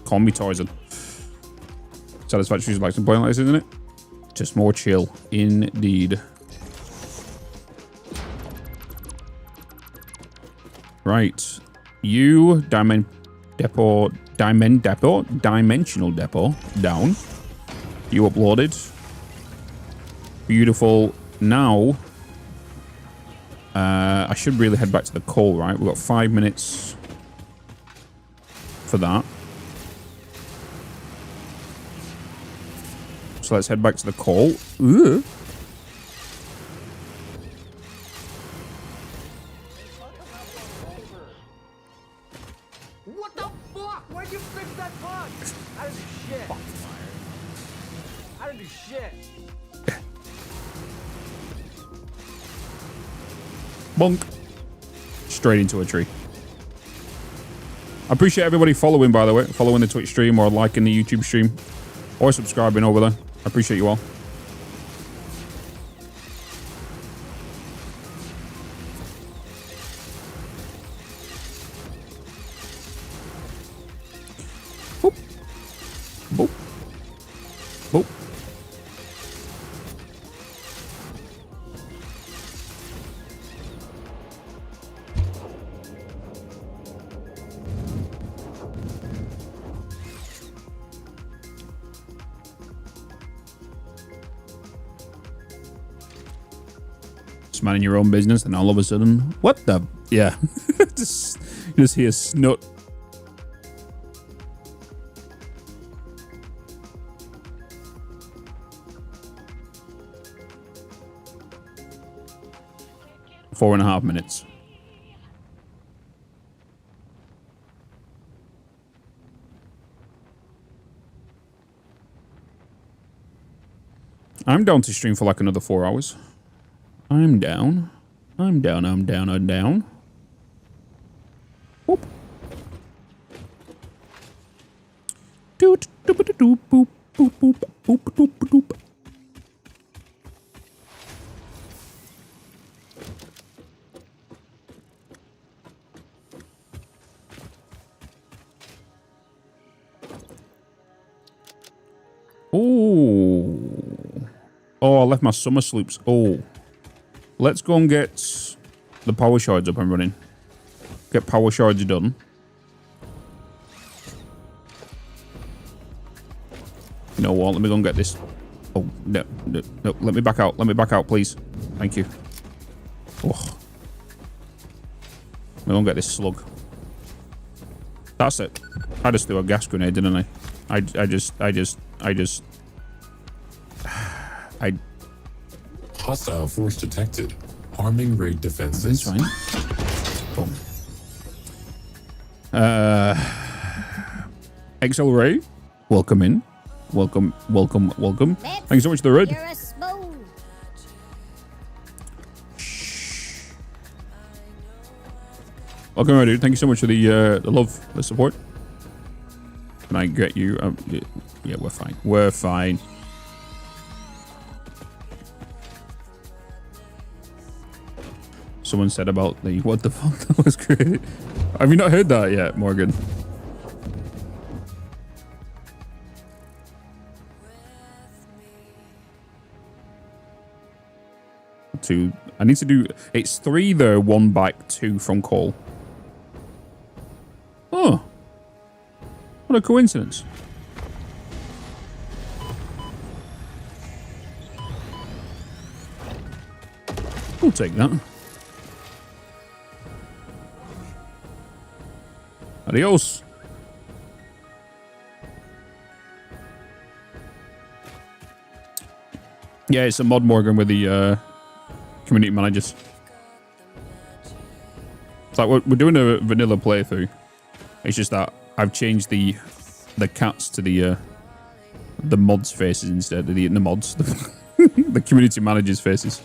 Call me Tarzan. Satisfactory is like some point like this, isn't it? Just more chill. Indeed. Right. You, dimensional depot, down. You uploaded. Beautiful. Now, I should really head back to the coal, right? We've got 5 minutes for that. So let's head back to the coal. Ooh. What the fuck? Why'd you fix that bug? I didn't do shit. I didn't do shit. Bonk. Straight into a tree. I appreciate everybody following, by the way. Following the Twitch stream or liking the YouTube stream. Or subscribing over there. I appreciate you all. Boop. Boop. Boop. Just minding your own business, and all of a sudden, what the? Yeah, just hear snot. Four and a half minutes. I'm down to stream for like another 4 hours. I'm down. I'm down. I'm down. I'm down. Boop. Doot doop doop boop boop boop boop doop doop. Oh, I left my summer sloops. Oh. Let's go and get the power shards up and running. Get power shards done. You know what? Let me go and get this. Oh, no. Let me back out. Let me back out, please. Thank you. Oh. Let me go and get this slug. That's it. I just threw a gas grenade, didn't I? I just... Hostile force detected. Arming raid defenses. That's fine. Boom. XL Ray, welcome in. Welcome. Thank you so much for the raid. Welcome, my dude. Thank you so much for the love, the support. Can I get you? Yeah, we're fine. We're fine. Someone said about the what the fuck, that was great. Have you not heard that yet, Morgan? Two. I need to do. It's 3 there, 1 back, 2 from call. Oh, what a coincidence! We'll take that. Adios. Yeah, it's a mod Morgan with the community managers. It's like we're doing a vanilla playthrough. It's just that I've changed the cats to the mods faces instead of the mods, the community managers faces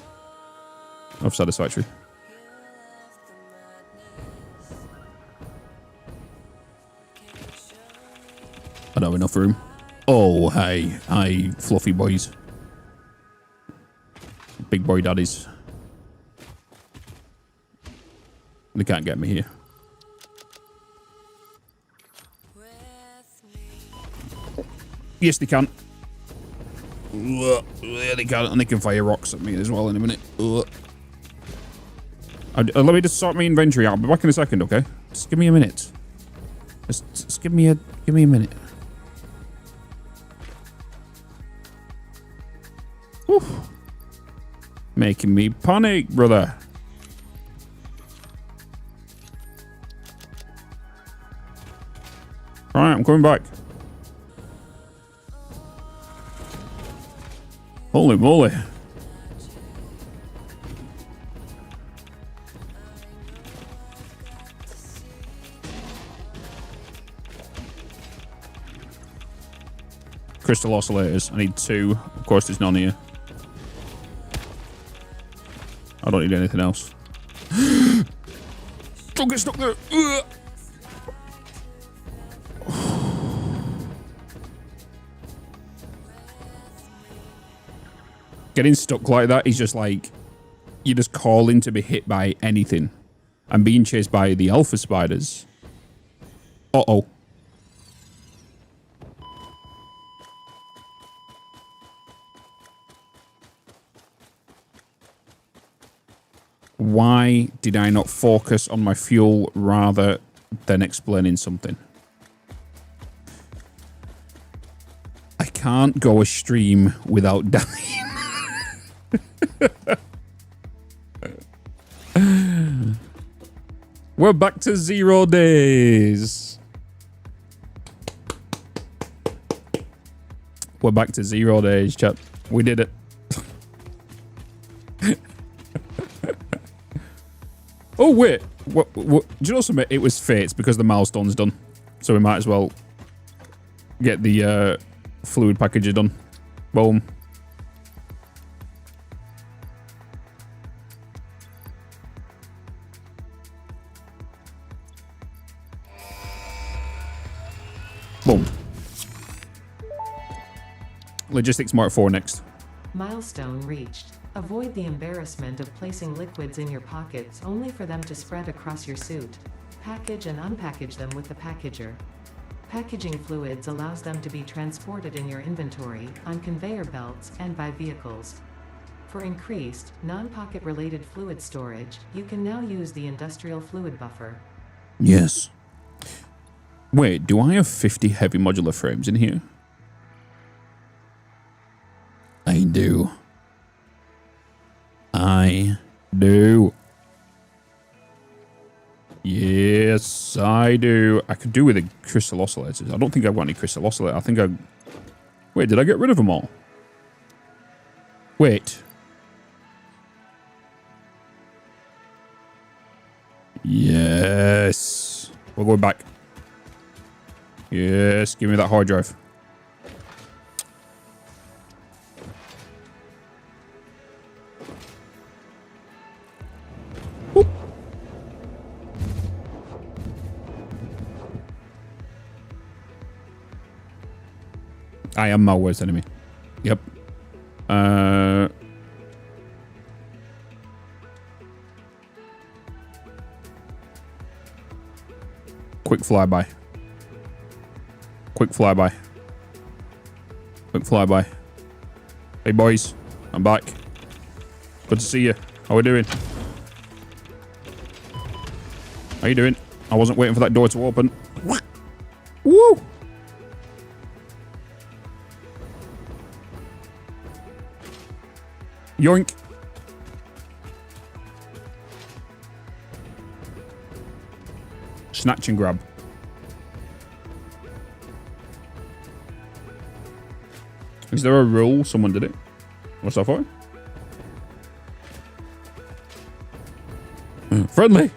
of Satisfactory. I don't have enough room. Oh, hi, fluffy boys. Big boy daddies. They can't get me here. Yes, they can. Yeah, they can, and they can fire rocks at me as well in a minute. Let me just sort my inventory out. I'll be back in a second, okay? Just give me a minute. Just give me a minute. Oof. Making me panic, brother. Alright, I'm coming back. Holy moly. Crystal oscillators. I need 2. Of course, there's none here. I don't need anything else. Don't get stuck there. Getting stuck like that is just like, you're just calling to be hit by anything. I'm being chased by the alpha spiders. Uh-oh. Why did I not focus on my fuel rather than explaining something? I can't go a stream without dying. We're back to 0 days. We're back to 0 days, chat. We did it. Oh, wait. What, do you know something? It was fate. It's because the milestone's done. So we might as well get the fluid packager done. Boom. Boom. Logistics Mark 4 next. Milestone reached. Avoid the embarrassment of placing liquids in your pockets only for them to spread across your suit. Package and unpackage them with the packager. Packaging fluids allows them to be transported in your inventory, on conveyor belts, and by vehicles. For increased, non-pocket related fluid storage, you can now use the industrial fluid buffer. Yes. Wait, do I have 50 heavy modular frames in here? I do. I do. Yes, I do. I could do with the crystal oscillators. I don't think I've got any crystal oscillators. I think I... Wait, did I get rid of them all? Wait. Yes. We're going back. Yes, give me that hard drive. Whoop. I am my worst enemy. Yep. Quick flyby. Quick flyby. Quick flyby. Hey boys, I'm back. Good to see you. How we doing? How you doing? I wasn't waiting for that door to open. Woo! Yoink. Snatch and grab. Is there a rule? Someone did it. What's that for? Friendly.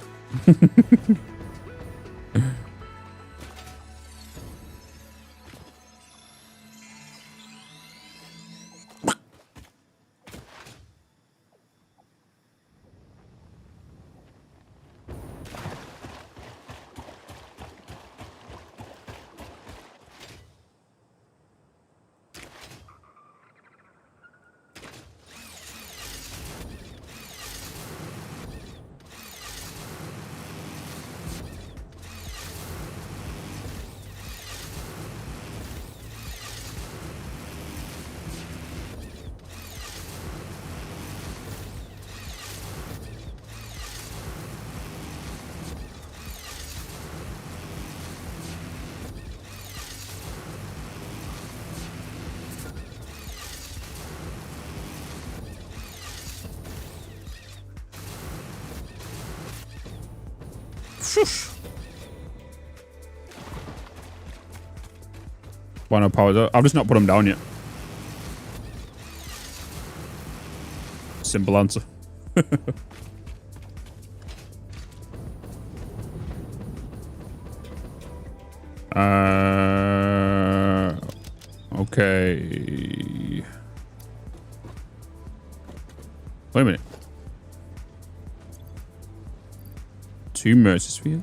Shush. Why not power up? I've just not put them down yet. Simple answer. Okay. Wait a minute. 2 Mercy Spheres.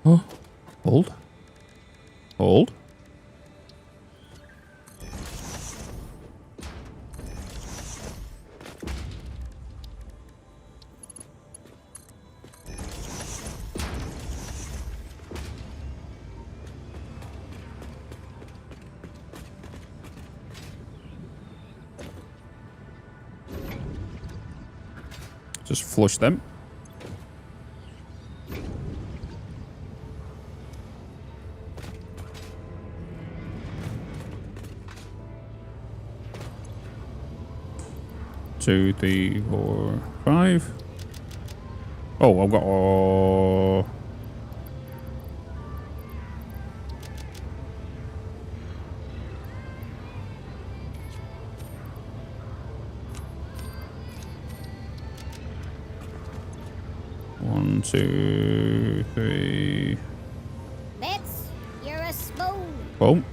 Oh. Hold. Hold. Just flush them. 2, 3, 4, 5. Oh, I've got... 1, 2, 3. Bitz, you're a spoon. Boom.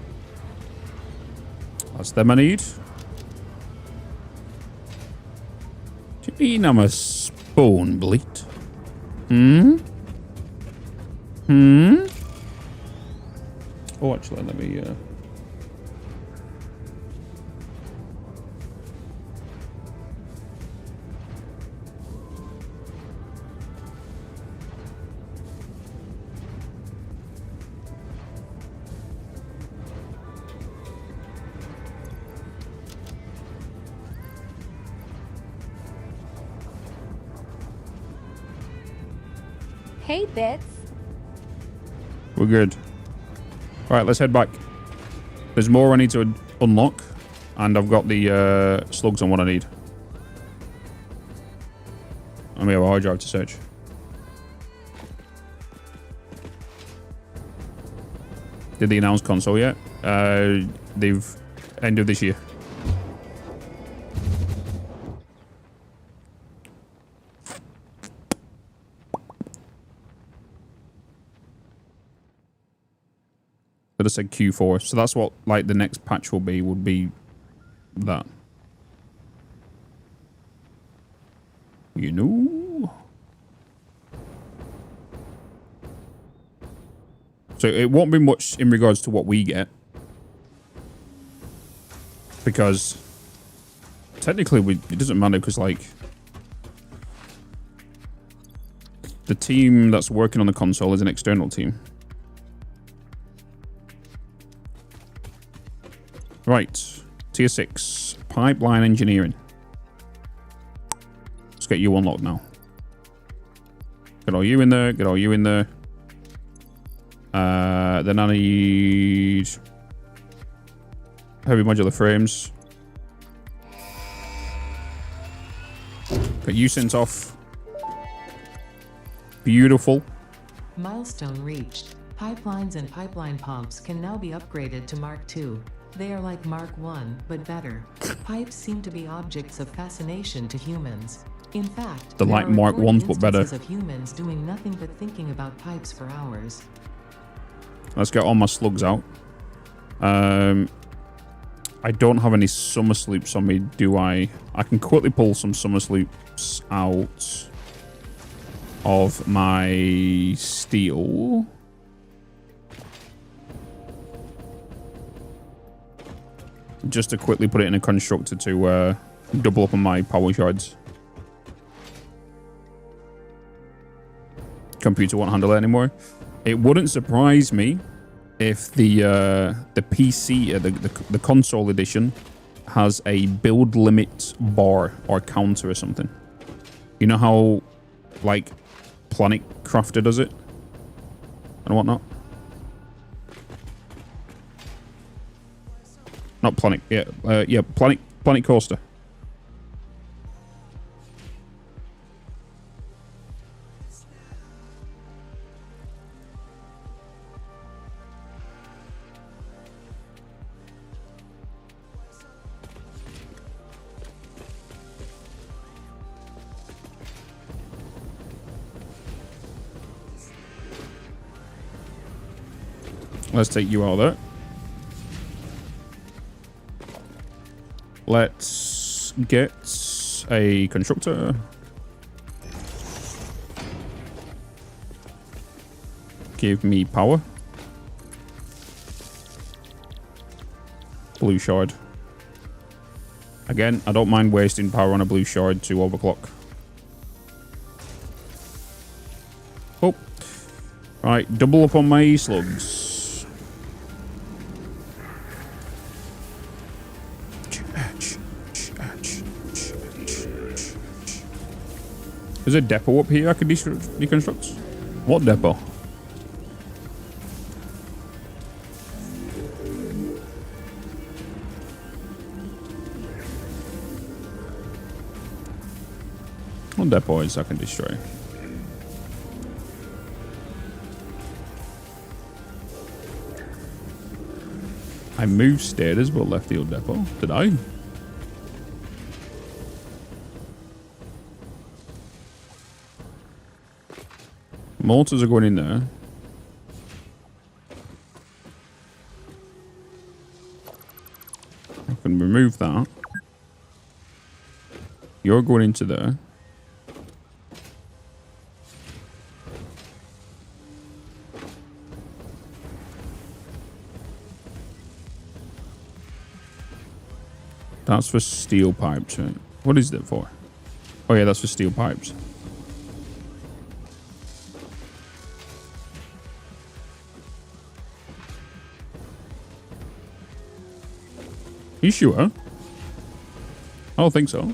That's them I need. Do you mean I'm a spoon, bleat? Hmm? Hmm? Oh, actually, let me... Hey, Bitz. We're good. Alright, let's head back. There's more I need to unlock. And I've got the slugs on what I need. I may have a hard drive to search. Did they announce console yet? They've end of this year. But I said Q4, so that's what like the next patch will be. Would be that. You know. So it won't be much in regards to what we get. Because technically it doesn't matter because like the team that's working on the console is an external team. Right. Tier 6. Pipeline engineering. Let's get you unlocked now. Get all you in there. Get all you in there. Then I need heavy modular frames. Get you sent off. Beautiful. Milestone reached. Pipelines and pipeline pumps can now be upgraded to Mark II. They are like Mark I, but better. Pipes seem to be objects of fascination to humans. In fact, they're like Mark I's, but better. Of humans doing nothing but thinking about pipes for hours. Let's get all my slugs out. I don't have any summer sloops on me, do I? I can quickly pull some summer sloops out of my steel. Just to quickly put it in a constructor to double up on my power shards. Computer won't handle it anymore. It wouldn't surprise me if the PC, the console edition, has a build limit bar or counter or something. You know how, like, Planet Crafter does it and whatnot. Not Planet, yeah, Planet Coaster. Let's take you out of there. Let's get a constructor. Give me power. Blue shard. Again, I don't mind wasting power on a blue shard to overclock. Oh. Right, double up on my slugs. There's a depot up here I could deconstruct. What depot? What depots I can destroy? I moved status but left the old depot. Did I? Mortars are going in there. I can remove that. You're going into there. That's for steel pipes, right? What is that for? Oh yeah, that's for steel pipes. You sure? I don't think so.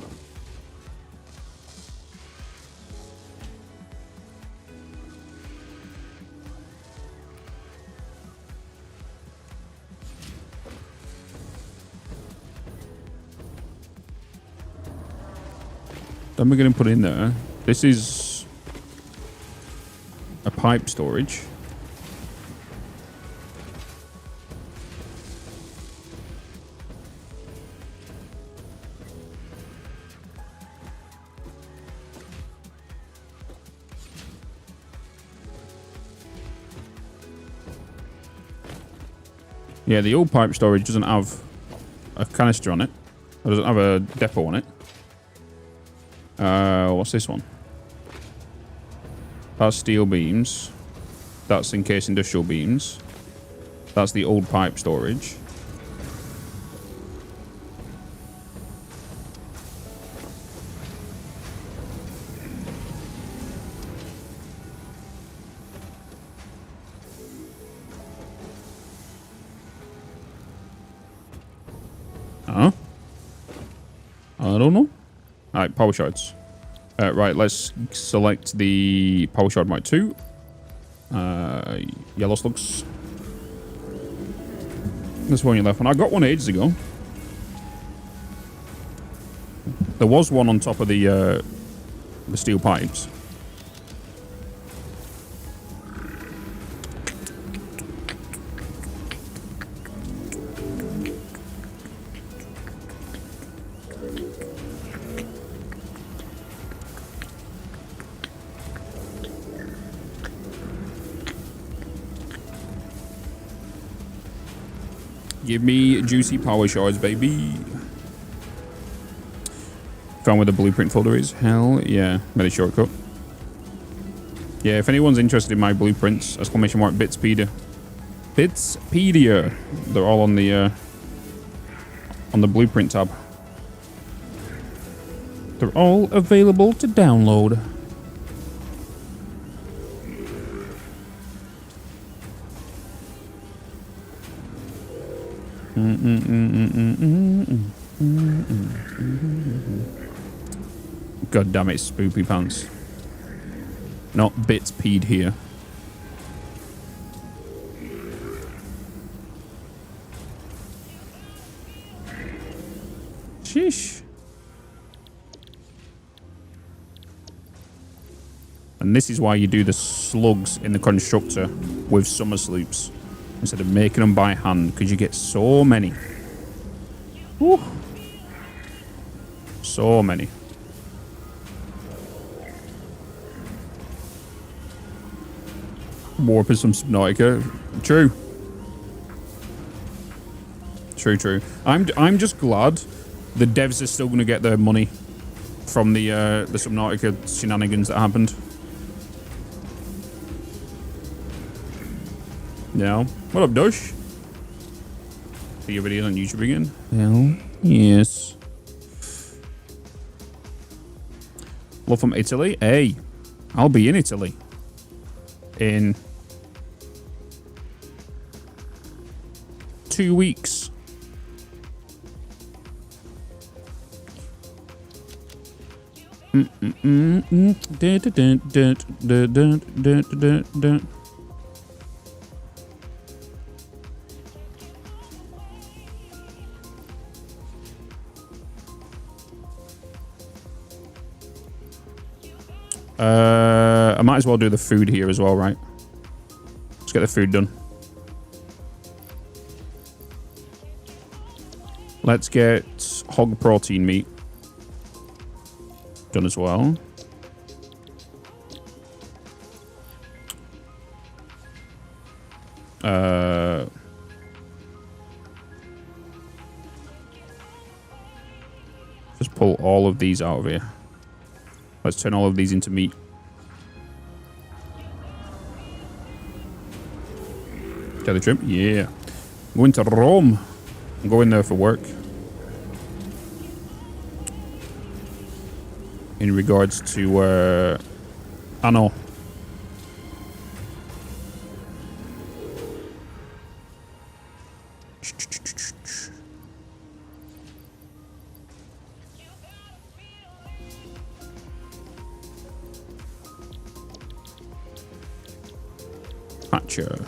Then we're going to put in there. This is a pipe storage. Yeah, the old pipe storage doesn't have a canister on it. It doesn't have a depot on it. What's this one? That's steel beams. That's in case industrial beams. That's the old pipe storage. Huh? I don't know. Alright, power shards. Right, let's select the power shard mic 2. Yellow slugs. This one you left one. I got one ages ago. There was one on top of the steel pipes. Give me juicy power shards, baby. Found where the blueprint folder is. Hell yeah. Made a shortcut. Yeah, if anyone's interested in my blueprints, exclamation mark Bitzpedia. Bitzpedia. They're all on the blueprint tab. They're all available to download. God damn it, Spoopy Pants. Not Bitzpeed here. Sheesh. And this is why you do the slugs in the constructor with summer sloops instead of making them by hand, because you get so many. Woo. So many. Warping some Subnautica. True. True. I'm just glad the devs are still going to get their money from the Subnautica shenanigans that happened. Yeah. What up, Dush? See your videos on YouTube again? Hell yes. Love from Italy? Hey, I'll be in Italy in 2 weeks. I might as well do the food here as well, right? Let's get the food done. Let's get hog protein meat done as well. Just pull all of these out of here. Let's turn all of these into meat. Jelly shrimp? Yeah. I'm going to Rome. I'm going there for work. In regards to, I know. Hatcher.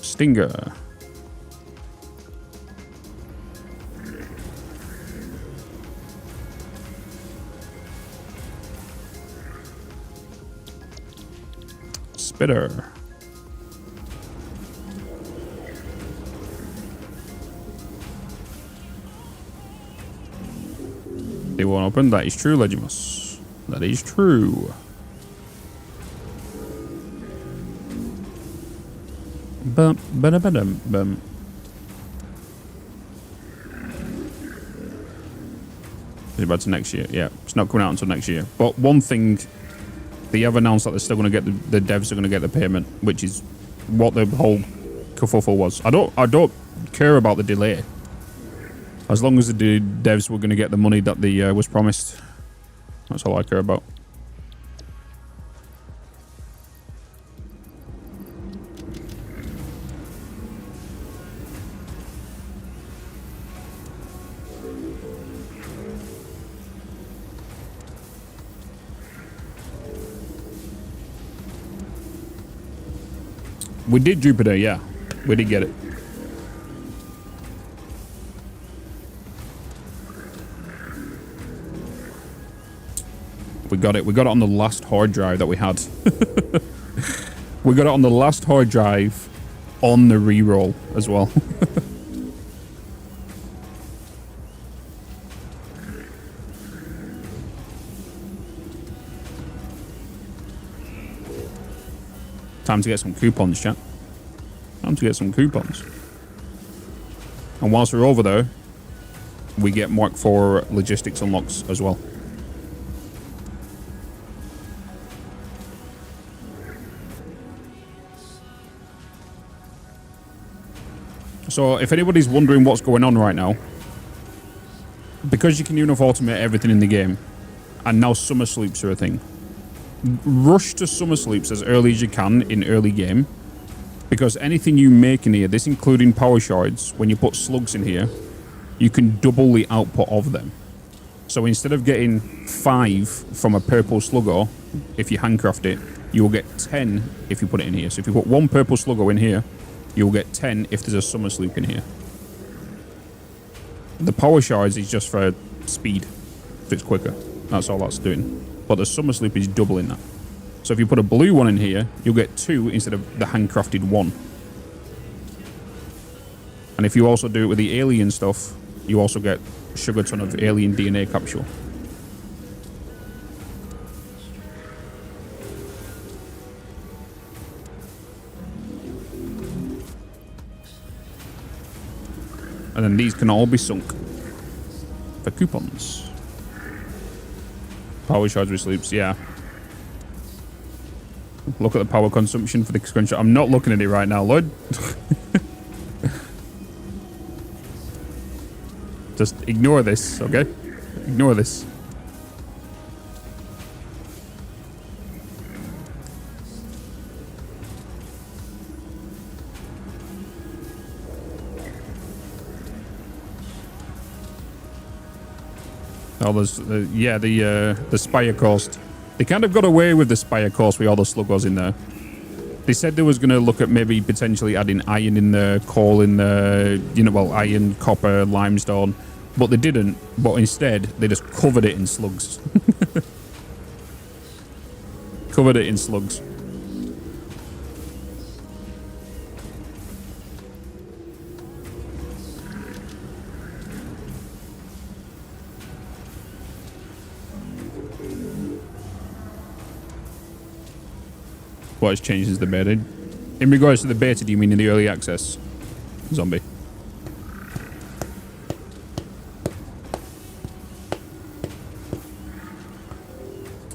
Stinger. Spitter. They won't open. That is true, Legimus. That is true. Bum, ba-da-ba-dum, bum. It's about to next year. Yeah, it's not coming out until next year. But one thing, they have announced that they're still going to get the devs are going to get the payment, which is what the whole kerfuffle was. I don't care about the delay, as long as the devs were going to get the money that the was promised. That's all I care about. We did Jupiter, yeah. We did get it. We got it. We got it on the last hard drive that we had. We got it on the last hard drive on the reroll as well. Time to get some coupons, chat. Time to get some coupons. And whilst we're over there, we get Mark IV logistics unlocks as well. So if anybody's wondering what's going on right now, because you can enough automate everything in the game, and now summer sleeps are a thing, rush to summer sleeps as early as you can in early game, because anything you make in here, this including power shards, when you put slugs in here, you can double the output of them. So instead of getting 5 from a purple slugger, if you handcraft it, you will get 10 if you put it in here. So if you put 1 purple slugger in here, you'll get 10 if there's a summer sleep in here. The power shards is just for speed, if it's quicker. That's all that's doing. But the summer sleep is doubling that. So if you put a blue one in here, you'll get 2 instead of the handcrafted 1. And if you also do it with the alien stuff, you also get a sugar ton of alien DNA capsule. And then these can all be sunk for coupons. Power shards with sleeps, yeah. Look at the power consumption for the screenshot. I'm not looking at it right now, Lloyd. Just ignore this, okay? Ignore this. Oh, there's the Spire cost. They kind of got away with the Spire cost with all the sluggers in there. They said they was going to look at maybe potentially adding iron in there, coal in there, iron, copper, limestone, but they didn't. But instead, they just covered it in slugs. Covered it in slugs. What has changed is the beta. In regards to the beta, do you mean in the early access? Zombie.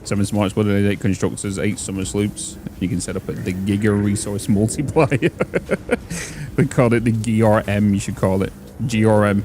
Seven smart exploded 8 constructors, 8 summer sloops. You can set up the Giga Resource Multiplier. They called it the GRM, you should call it. GRM.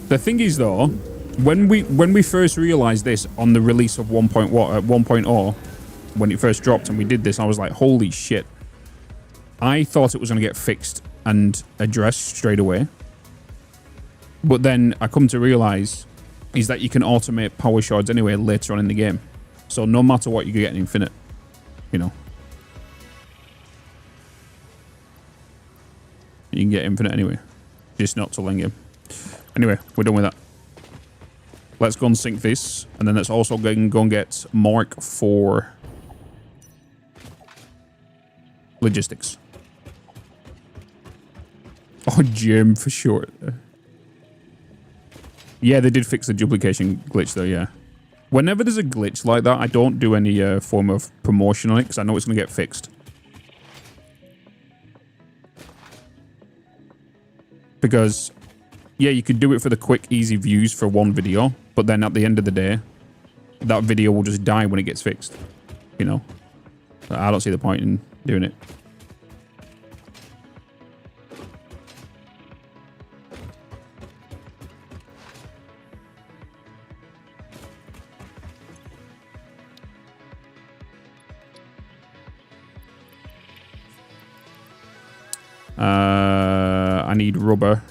The thing is, though, when we first realized this on the release of 1.0, when it first dropped and we did this, I was like, holy shit. I thought it was going to get fixed and addressed straight away. But then I come to realize is that you can automate power shards anyway later on in the game. So no matter what, you can get an infinite, you know. You can get infinite anyway. Just not till end game. Anyway, we're done with that. Let's go and sync this. And then let's also go and get Mark for logistics. Oh, Jim for short. Yeah, they did fix the duplication glitch though, yeah. Whenever there's a glitch like that, I don't do any form of promotion on it because I know it's going to get fixed. Because, yeah, you could do it for the quick, easy views for one video, but then at the end of the day, that video will just die when it gets fixed. You know? I don't see the point in doing it. I need rubber.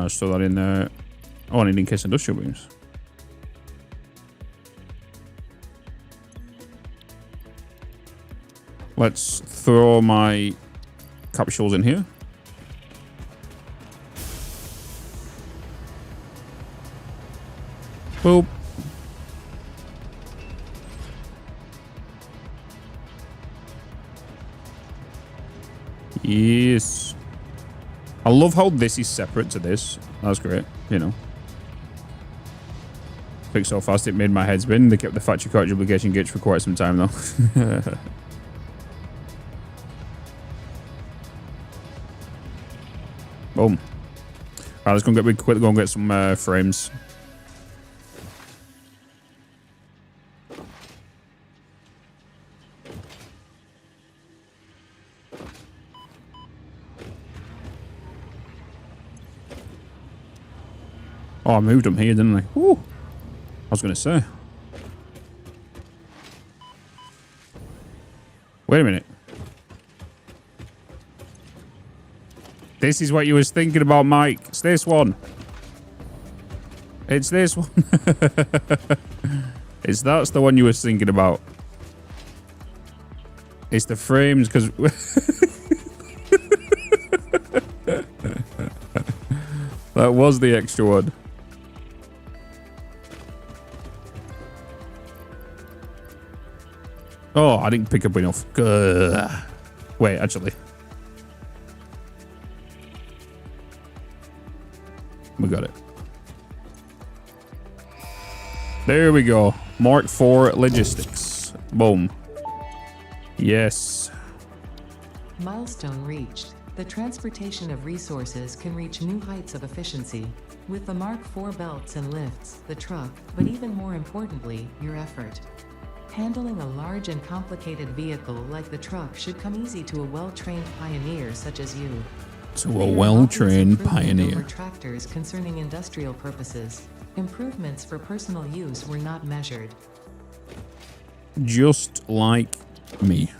Store that in there. Oh, I need in case industrial beams. Let's throw my capsules in here. Boop. Yes. I love how this is separate to this. That's great, you know. Fixed so fast it made my head spin. They kept the factory card duplication glitch for quite some time though. Boom. Alright, let's go and get some frames. Oh, I moved them here, didn't I? Ooh. I was going to say. Wait a minute. This is what you was thinking about, Mike. It's this one. It's this one. That's the one you was thinking about. It's the frames, because... that was the extra one. Oh, I didn't pick up enough. Wait, actually. got it. There we go. Mark IV logistics. Boom. Yes. Milestone reached. The transportation of resources can reach new heights of efficiency. With the Mark IV belts and lifts, the truck, but even more importantly, your effort. Handling a large and complicated vehicle like the truck should come easy to a well-trained pioneer such as you. To a well-trained pioneer. Over tractors concerning industrial purposes. Improvements for personal use were not measured. Just like me.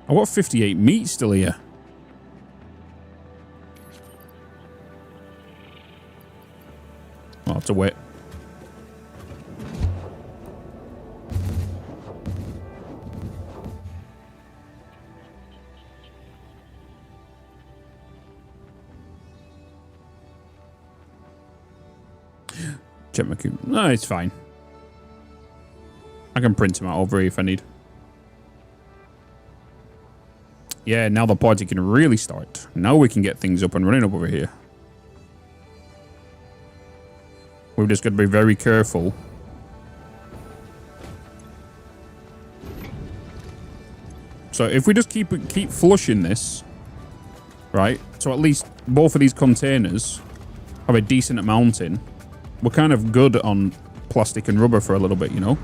I got 58 meat still here. I'll have to wait. Check my cube. No, it's fine. I can print them out over here if I need. Yeah, now the party can really start. Now we can get things up and running up over here. We've just got to be very careful. So if we just keep flushing this, right? So at least both of these containers have a decent amount in. We're kind of good on plastic and rubber for a little bit, you know?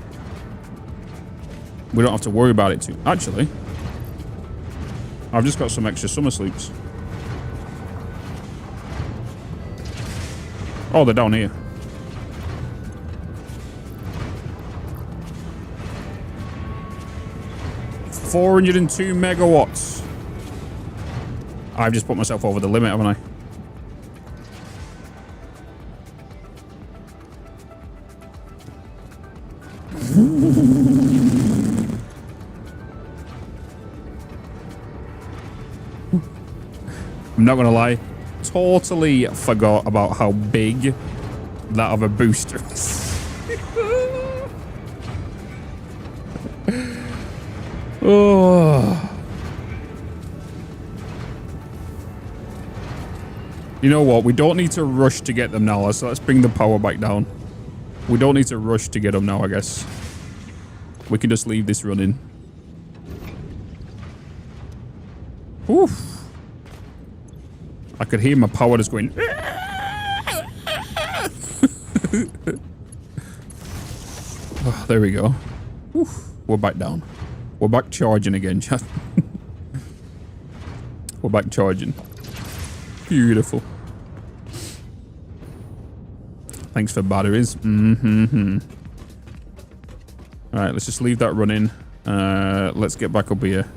We don't have to worry about it too. Actually, I've just got some extra summer sleeps. Oh, they're down here. $402 megawatts. I've just put myself over the limit, haven't I? I'm not gonna lie, totally forgot about how big that other booster is. Oh. You know what? We don't need to rush to get them now. Let's bring the power back down. We don't need to rush to get them now, I guess. We can just leave this running. Oof. I could hear my power just going. Oh, there we go. Oof. We're back down. We're back charging again, chat. We're back charging. Beautiful. Thanks for batteries. Mm-hmm. Alright, let's just leave that running. Let's get back up here.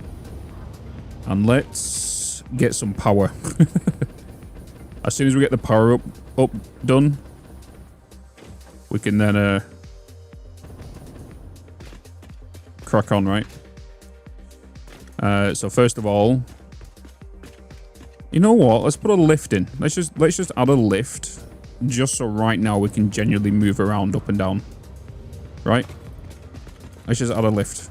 And let's get some power. As soon as we get the power up done, we can then crack on, right? So first of all, you know what? Let's put a lift in. Let's just add a lift, just so right now we can genuinely move around up and down. Right? Let's just add a lift.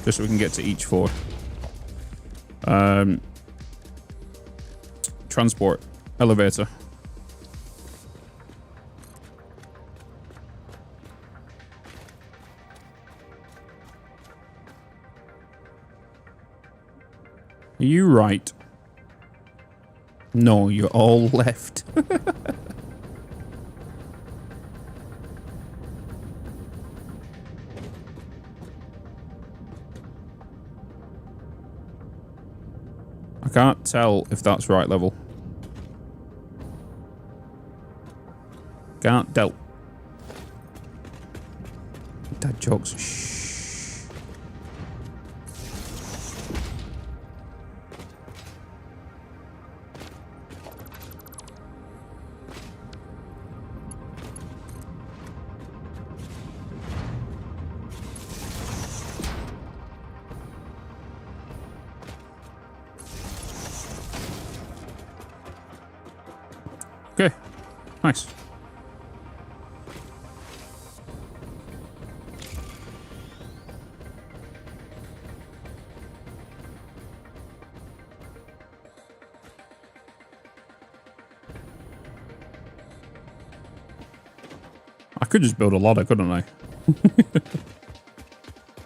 Just so we can get to each floor. Transport. Elevator. Are you right? No, you're all left. I can't tell if that's right level. Can't tell. Dad jokes. Shh. Nice. I could just build a ladder, couldn't I?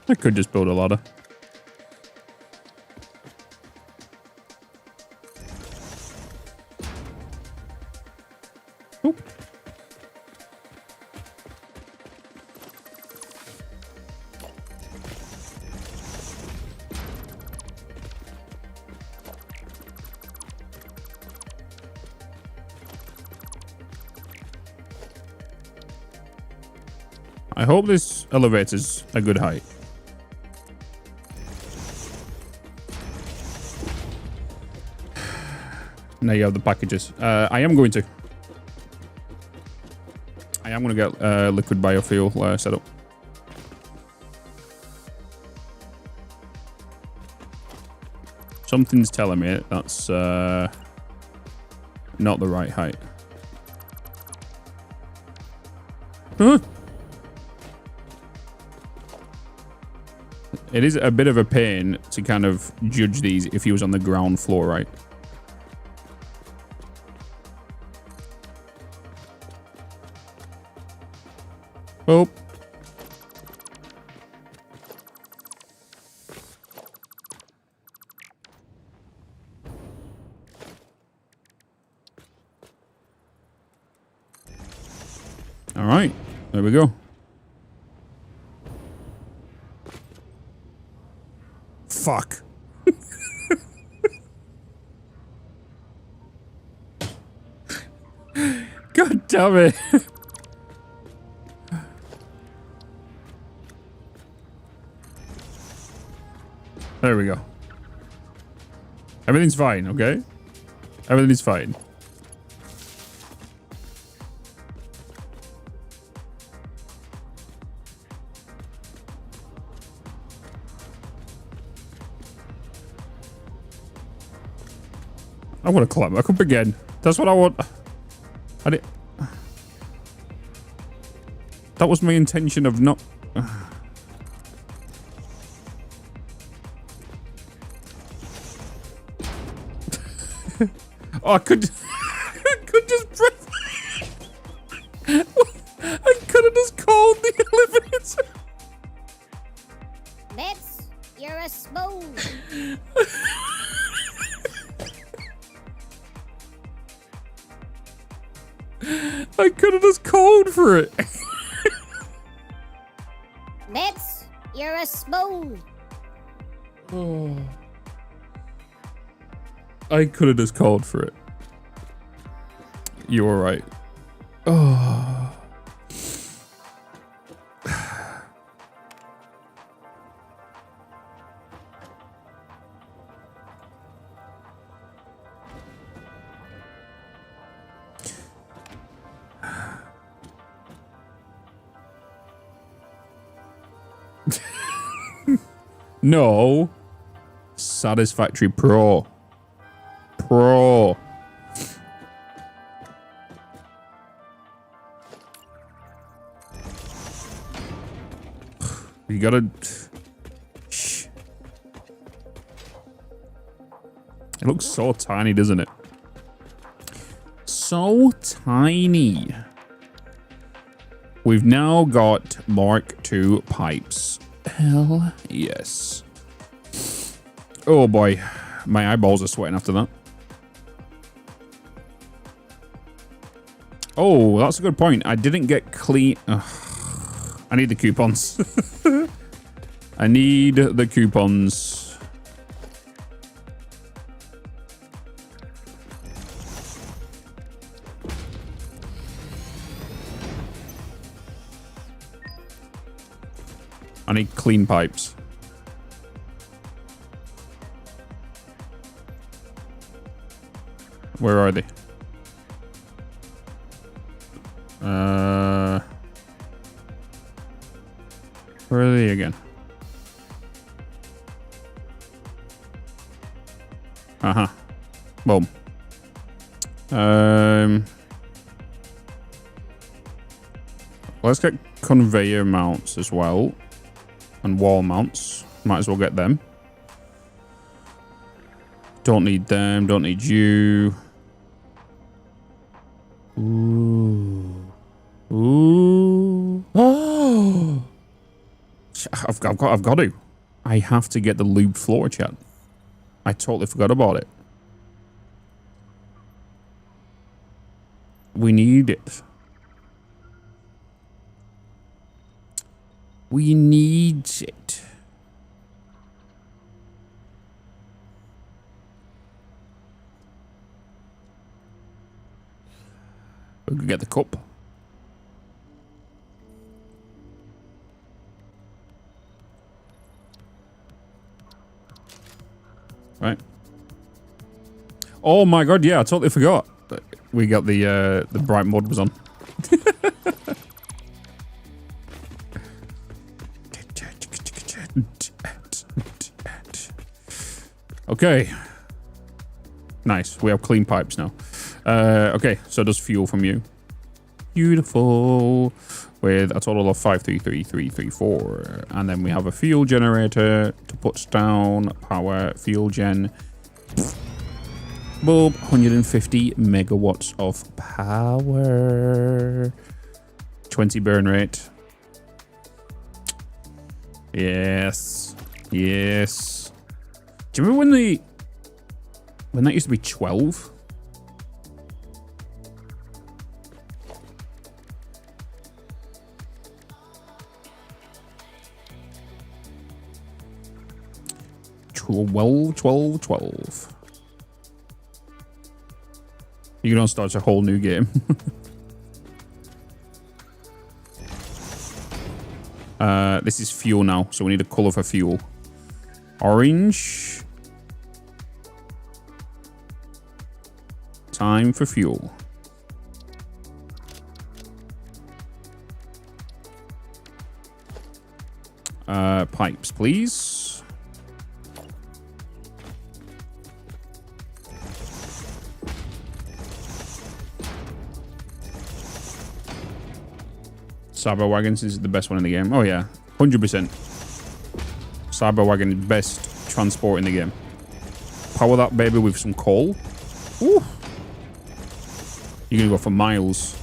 I could just build a ladder. Oop. I hope this elevator's a good height. Now you have the packages. I am going to get liquid biofuel set up. Something's telling me that's not the right height. Huh? It is a bit of a pain to kind of judge these if he was on the ground floor, right? Oh. All right, there we go. Fuck. God damn it. There we go. Everything's fine, okay? Everything's fine. I want to climb back up again. That's what I want. That was my intention of not... Oh, I could just press... I could have just called the elevator. Bitz, you're a smooth. I could have just called for it. Bitz, you're a smooth. Oh. I could have just called for it. You were right. Oh. No. Satisfactory Pro. Pro. You gotta... Shh. It looks so tiny, doesn't it? So tiny. We've now got Mark II pipes. Hell yes. Oh boy. My eyeballs are sweating after that. Oh, that's a good point. I didn't get clean... Ugh. I need the coupons. I need the coupons. I need clean pipes. Where are they? Where are they again? Uh-huh. Boom. Let's get conveyor mounts as well. And wall mounts. Might as well get them. Don't need them. Don't need you. Ooh. Ooh. Oh. I've got to. I have to get the lubed floor, chat. I totally forgot about it. We need it. We need it. We could get the cup. Right. Oh my god, yeah, I totally forgot. We got the bright mud was on. Okay. Nice. We have clean pipes now. Okay, so does fuel from you. Beautiful. With a total of 533334. And then we have a fuel generator to put down power fuel gen. Boom. 150 megawatts of power. 20 burn rate. Yes. Yes. Do you remember when that used to be 12? Twelve. You don't start a whole new game. This is fuel now, so we need a color for fuel. Orange. Time for fuel. Pipes, please. Cyber Wagons is the best one in the game. Oh yeah, 100%. Cyber Wagon is best transport in the game. Power that baby with some coal. Ooh. You're gonna go for miles.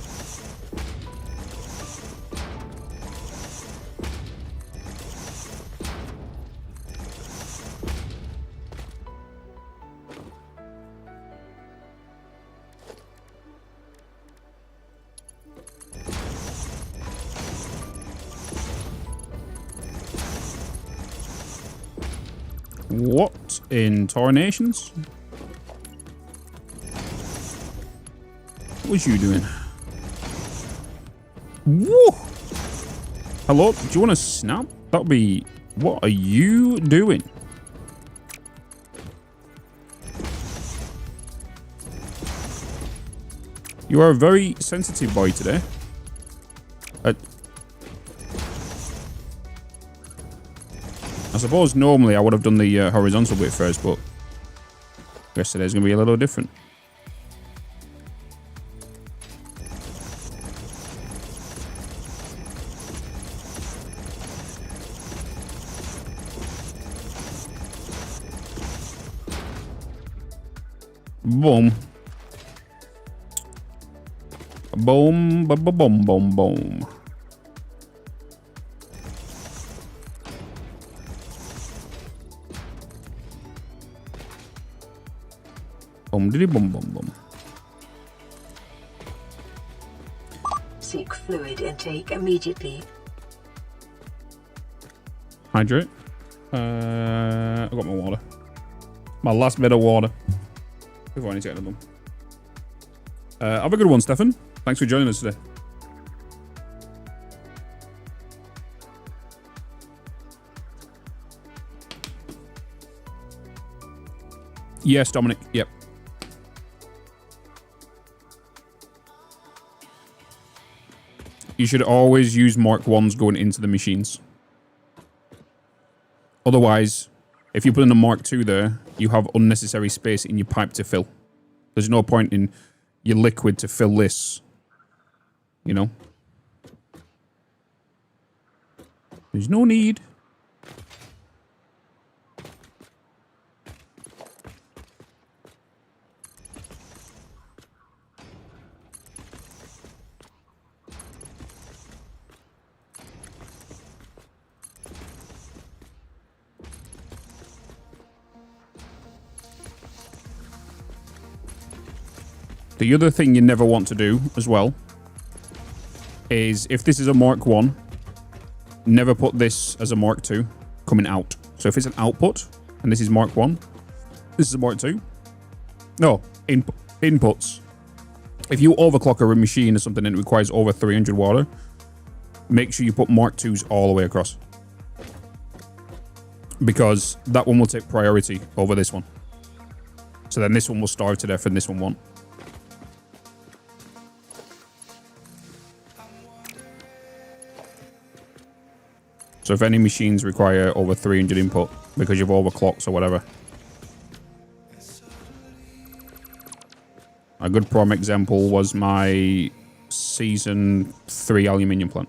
What in Tornations? What was you doing? Woo! Hello? Do you want to snap? That'll be... What are you doing? You are a very sensitive boy today. I suppose normally I would have done the horizontal bit first, but I guess today's going to be a little different. Boom. Boom, boom, boom, boom, boom. Boom, diddy, boom, boom, boom. Seek fluid intake immediately. Hydrate. I got my water. My last bit of water. Before I need to get another one. Have a good one, Stefan. Thanks for joining us today. Yes, Dominic. Yep. You should always use Mark 1s going into the machines. Otherwise, if you put in a Mark 2 there, you have unnecessary space in your pipe to fill. There's no point in your liquid to fill this. You know? There's no need. The other thing you never want to do as well is if this is a Mark 1, never put this as a Mark 2 coming out. So if it's an output and this is Mark 1, this is a Mark 2. No, inputs. If you overclock a machine or something and it requires over 300 water, make sure you put Mark 2s all the way across. Because that one will take priority over this one. So then this one will starve to death and this one won't. So if any machines require over 300 input because you've overclocked or whatever. A good prime example was my Season 3 aluminium plant.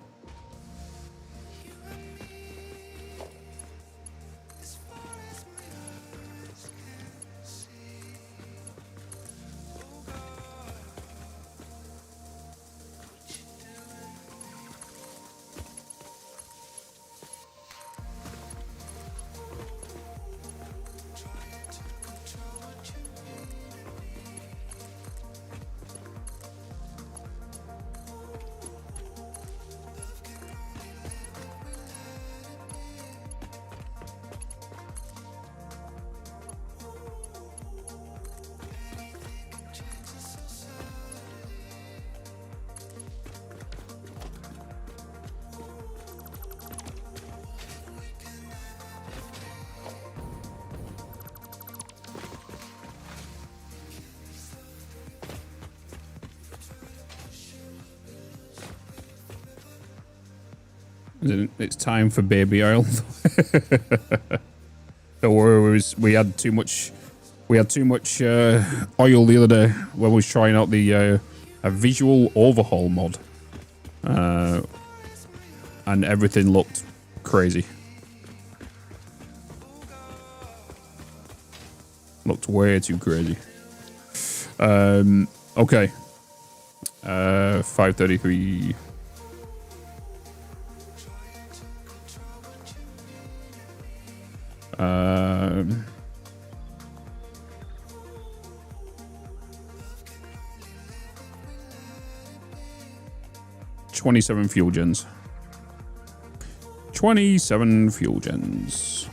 It's time for baby oil. Don't worry, we had too much. We had too much oil the other day when we was trying out the a visual overhaul mod, and everything looked crazy. Looked way too crazy. Okay. 533. $27 fuel gens. 27 fuel gens.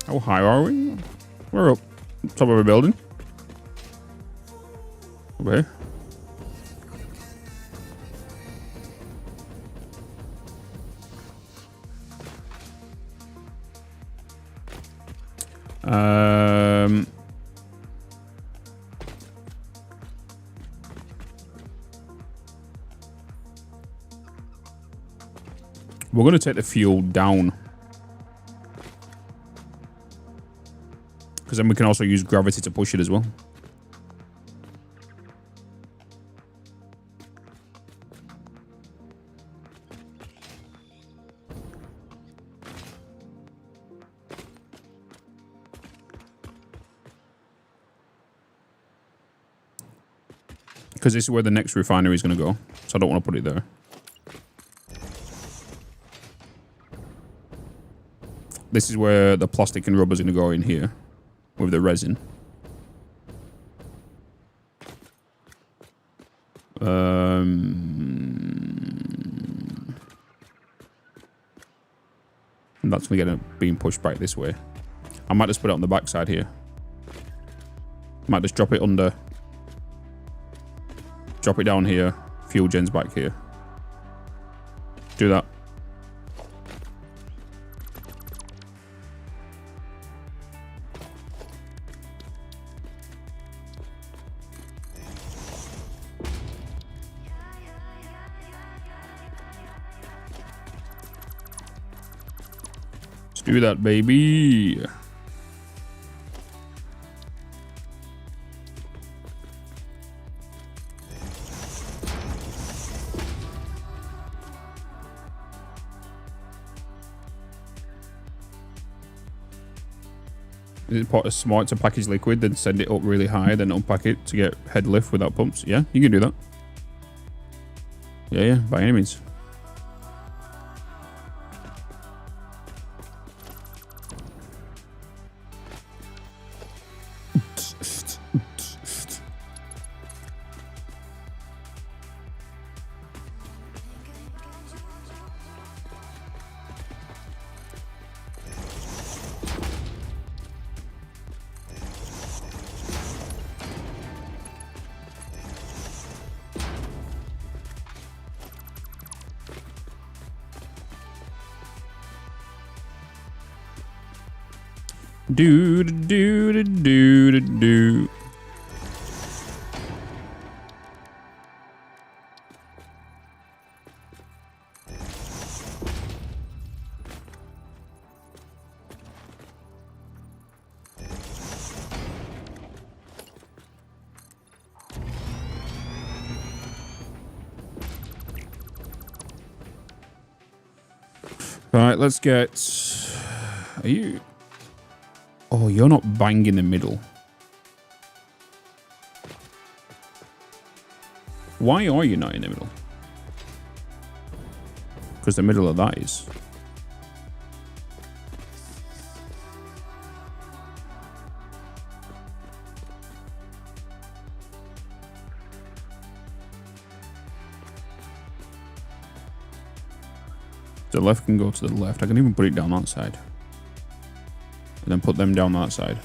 How high are we? We're up top of a building. Okay. We're going to take the fuel down. Because then we can also use gravity to push it as well. Because this is where the next refinery is going to go. So I don't want to put it there. This is where the plastic and rubber is going to go in here with the resin. And that's going to get being pushed back this way. I might just put it on the back side here. Might just drop it under. Drop it down here. Fuel gens back here. Do that. Let's do that, baby. Is it smart to package liquid, then send it up really high, then unpack it to get head lift without pumps? Yeah, you can do that. Yeah, by any means. Do do do do do do. Right, let's get. Are you? Oh, you're not bang in the middle. Why are you not in the middle? Because the middle of that is. The left can go to the left. I can even put it down that side. And then put them down that side.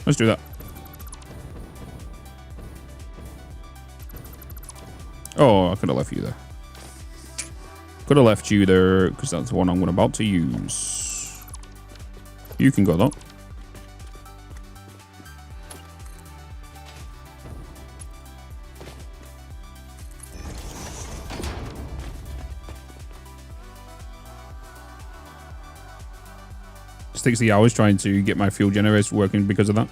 Let's do that. Oh, I could have left you there. Could have left you there because that's the one I'm about to use. You can go though. Takes the hours trying to get my fuel generators working because of that.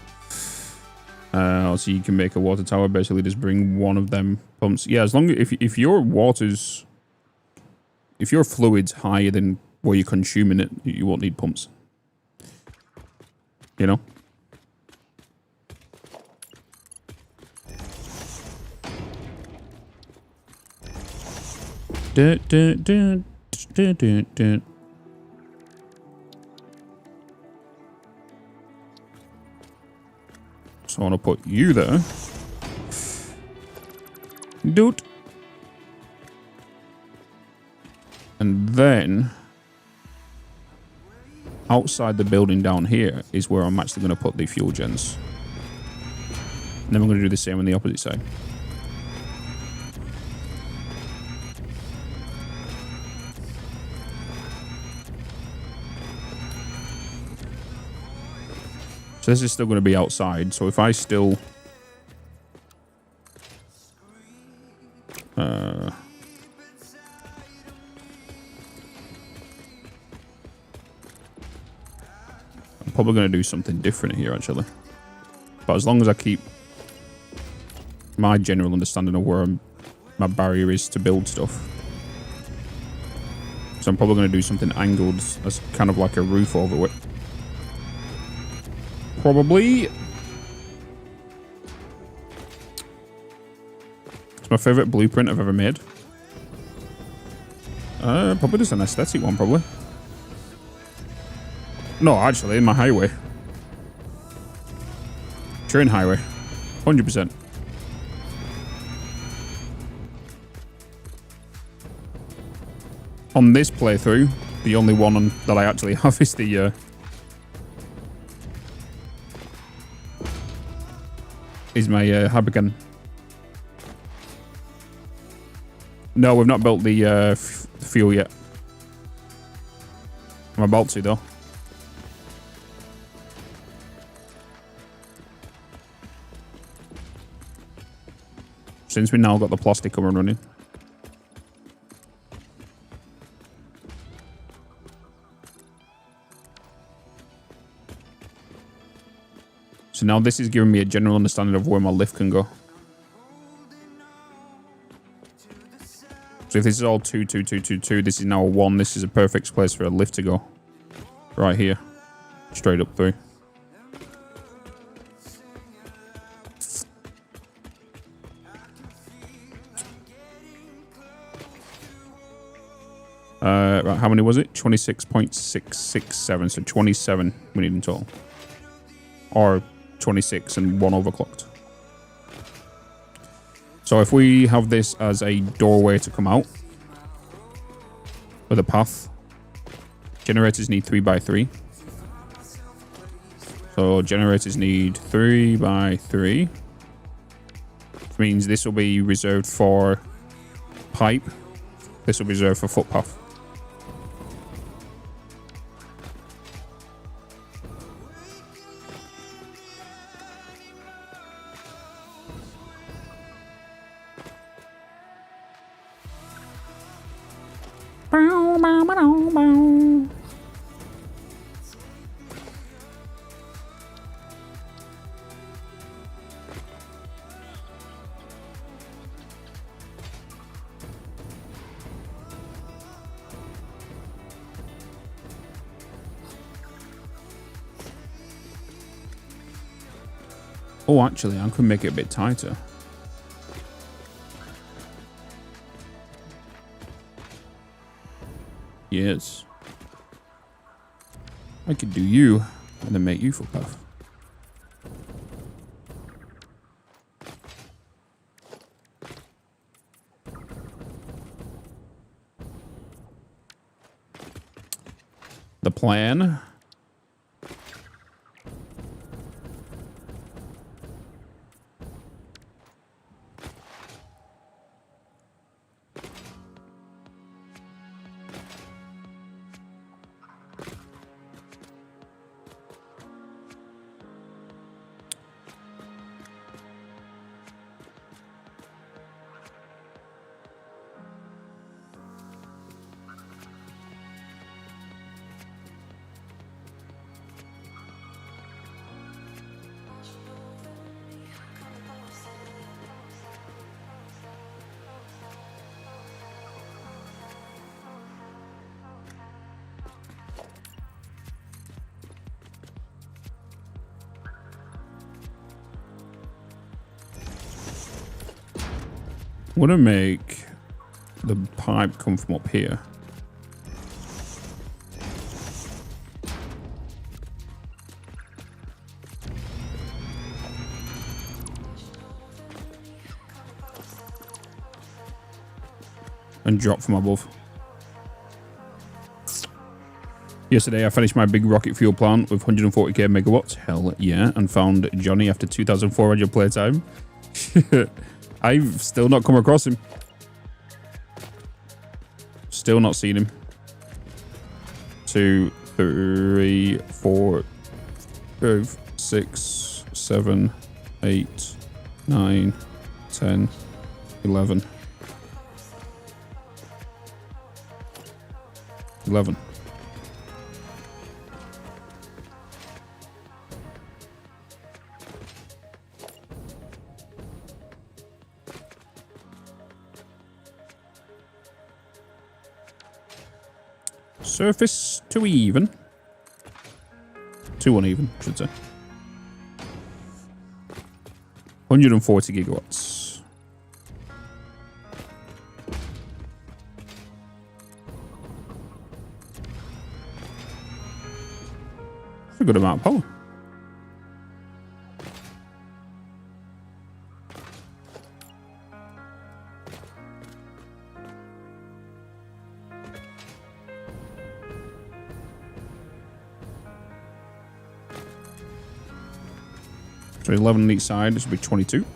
So you can make a water tower, basically just bring one of them pumps. Yeah, as long as if your water's, if your fluid's higher than where you're consuming it, you won't need pumps. You know? Dun, dun, dun, dun, dun, dun. So I want to put you there. Dude. And then outside the building down here is where I'm actually going to put the fuel gens. And then we're going to do the same on the opposite side. So this is still going to be outside. So if I still... I'm probably going to do something different here, actually. But as long as I keep my general understanding of where my barrier is to build stuff. So I'm probably going to do something angled as kind of like a roof over it. Probably. It's my favorite blueprint I've ever made. Probably just an aesthetic one, probably. No, actually, in my highway. Train highway. 100%. On this playthrough, the only one that I actually have is the... is my Habican. No, we've not built the fuel yet. I'm about to, though. Since we now got the plastic up and running. So now this is giving me a general understanding of where my lift can go. So if this is all 2, 2, 2, 2, 2, this is now a 1. This is a perfect place for a lift to go. Right here. Straight up through. Right, how many was it? 26.667. So 27 we need in total. Or 26 and 1 overclocked. So if we have this as a doorway to come out with a path, generators need 3x3. So generators need 3x3. Which means this will be reserved for pipe. This will be reserved for footpath. Oh, actually, I could make it a bit tighter. Yes. I could do you, and then make you footpath. The plan. I'm gonna make the pipe come from up here. And drop from above. Yesterday I finished my big rocket fuel plant with 140k megawatts. Hell yeah. And found Johnny after 2,400 playtime. I've still not come across him. Still not seen him. 2, 3, 4, 5, 6, 7, 8, 9, 10, 11. 11. Surface to even. Too uneven, I should say. 140 gigawatts. That's a good amount of power. So 11 on each side, this will be 22.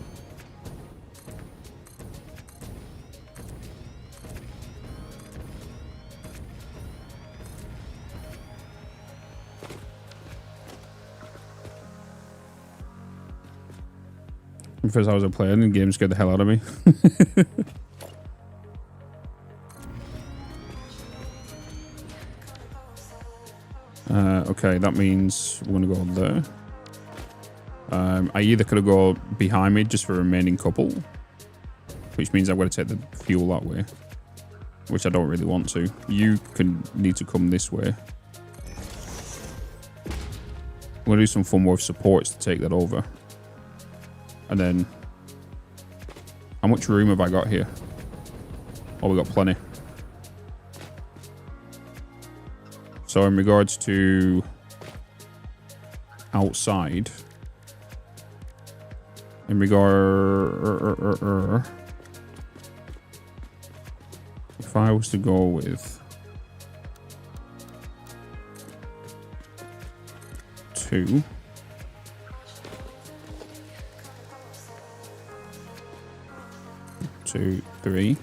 First I was playing, the game scared the hell out of me. Okay, that means we're going to go there. I either could have gone behind me just for a remaining couple, which means I'm going to take the fuel that way. which I don't really want to. You need to come this way. I'm going to do some fun with supports to take that over. And then... How much room have I got here? Oh, we got plenty. So in regards to outside, in regard, if I was to go with 2, 2, 3.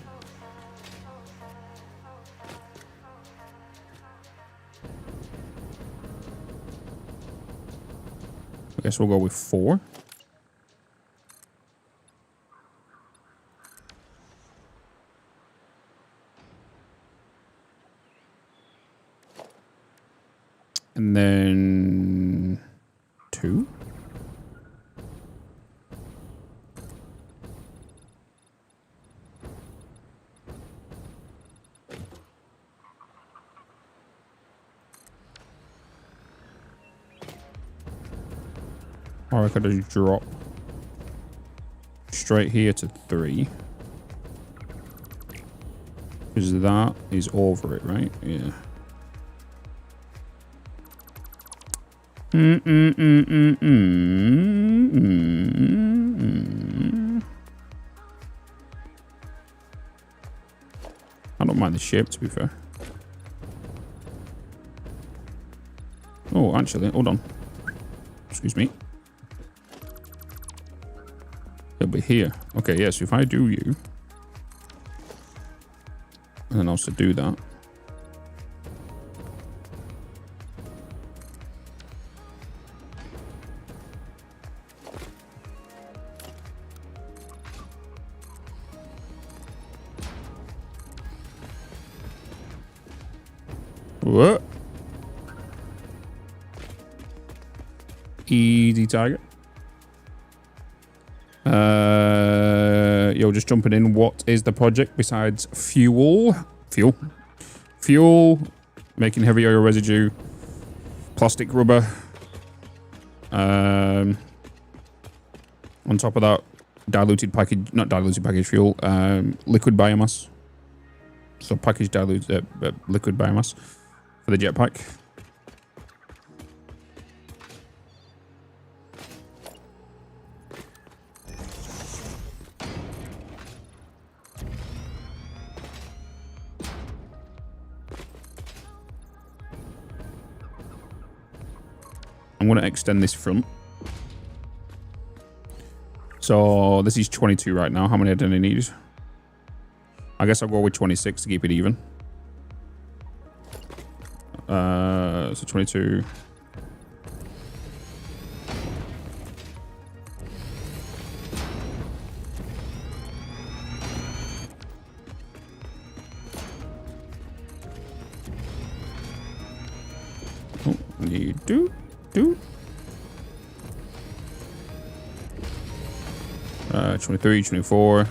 I guess we'll go with 4. And then 2. Or I could just drop straight here to 3. Because that is over it, right? Yeah. I don't mind the shape, to be fair. Oh, actually, hold on. Excuse me. It'll be here. Okay, yes, yeah, so if I do you, and then also do that. What? Easy target. Yo, just jumping in. What is the project besides fuel? Fuel, making heavy oil residue, plastic rubber. On top of that, diluted package, not diluted package fuel, liquid biomass. So packaged diluted liquid biomass for the jetpack. I'm going to extend this front. So this is 22 right now. How many do I need? I guess I'll go with 26 to keep it even. So 22. Oh, need do. 23, 24.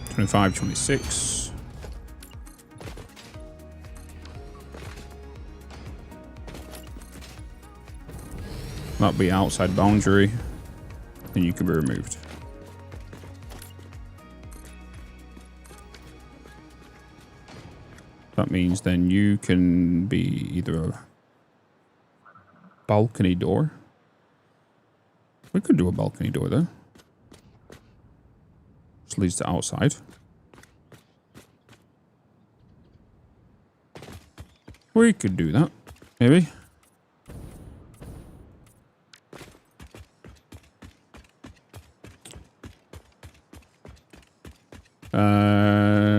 $25, $26. That'll be outside boundary. Then you can be removed. That means then you can be either a balcony door. We could do a balcony door there. This leads to outside. We could do that, maybe.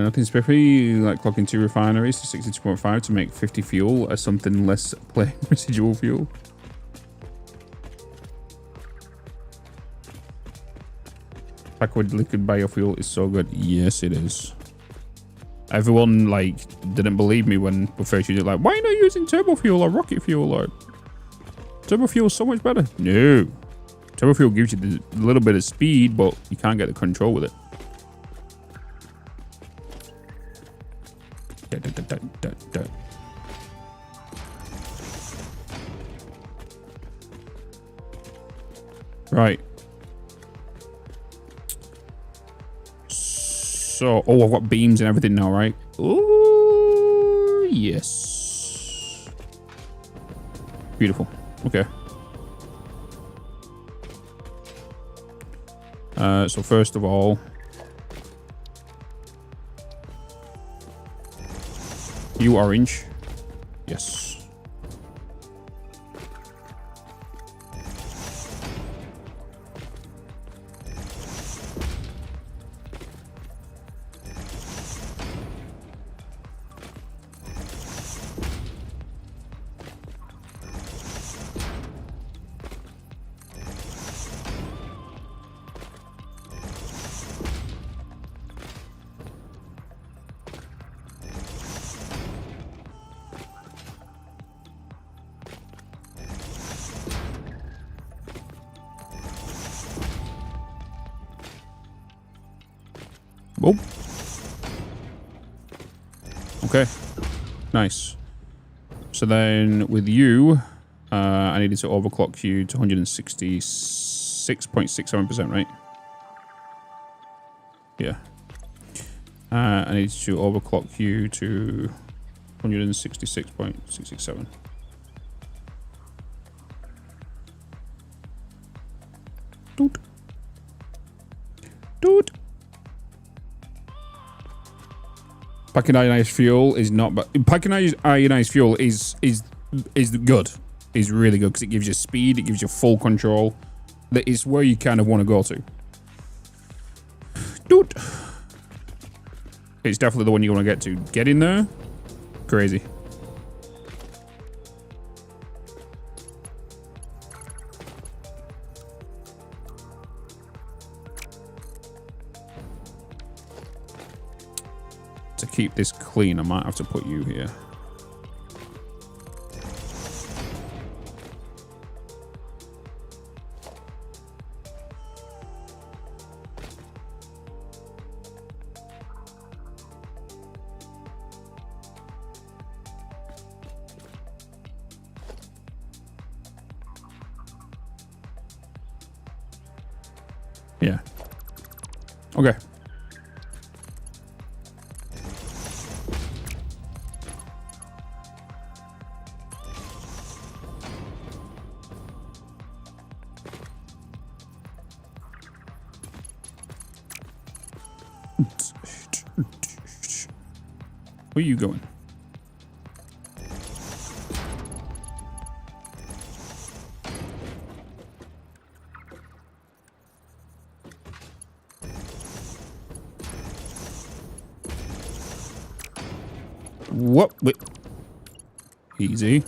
Nothing spiffy, like clocking 2 refineries to 62.5 to make 50 fuel as something less plain residual fuel. Packwood liquid biofuel is so good. Yes, it is. Everyone like didn't believe me when we first used it. Like, why are you not using turbo fuel or rocket fuel? Or turbo fuel is so much better. No, turbo fuel gives you a little bit of speed, but you can't get the control with it. Right. So, oh, I've got beams and everything now, right? Oh, yes. Beautiful. Okay. So first of all, you orange. Yes. Oh. Okay. Nice. So then with you, I needed to overclock you to 166.67%, right? Yeah. I need to overclock you to 166.667. Doot. Doot. Packing ionized fuel is not, but packing ionized fuel is good. Is really good because it gives you speed, it gives you full control. That is where you kind of want to go to. Dude, it's definitely the one you want to get to. Get in there, crazy. To keep this clean, I might have to put you here. Yeah. Okay. Where are you going? What? Wait. Easy.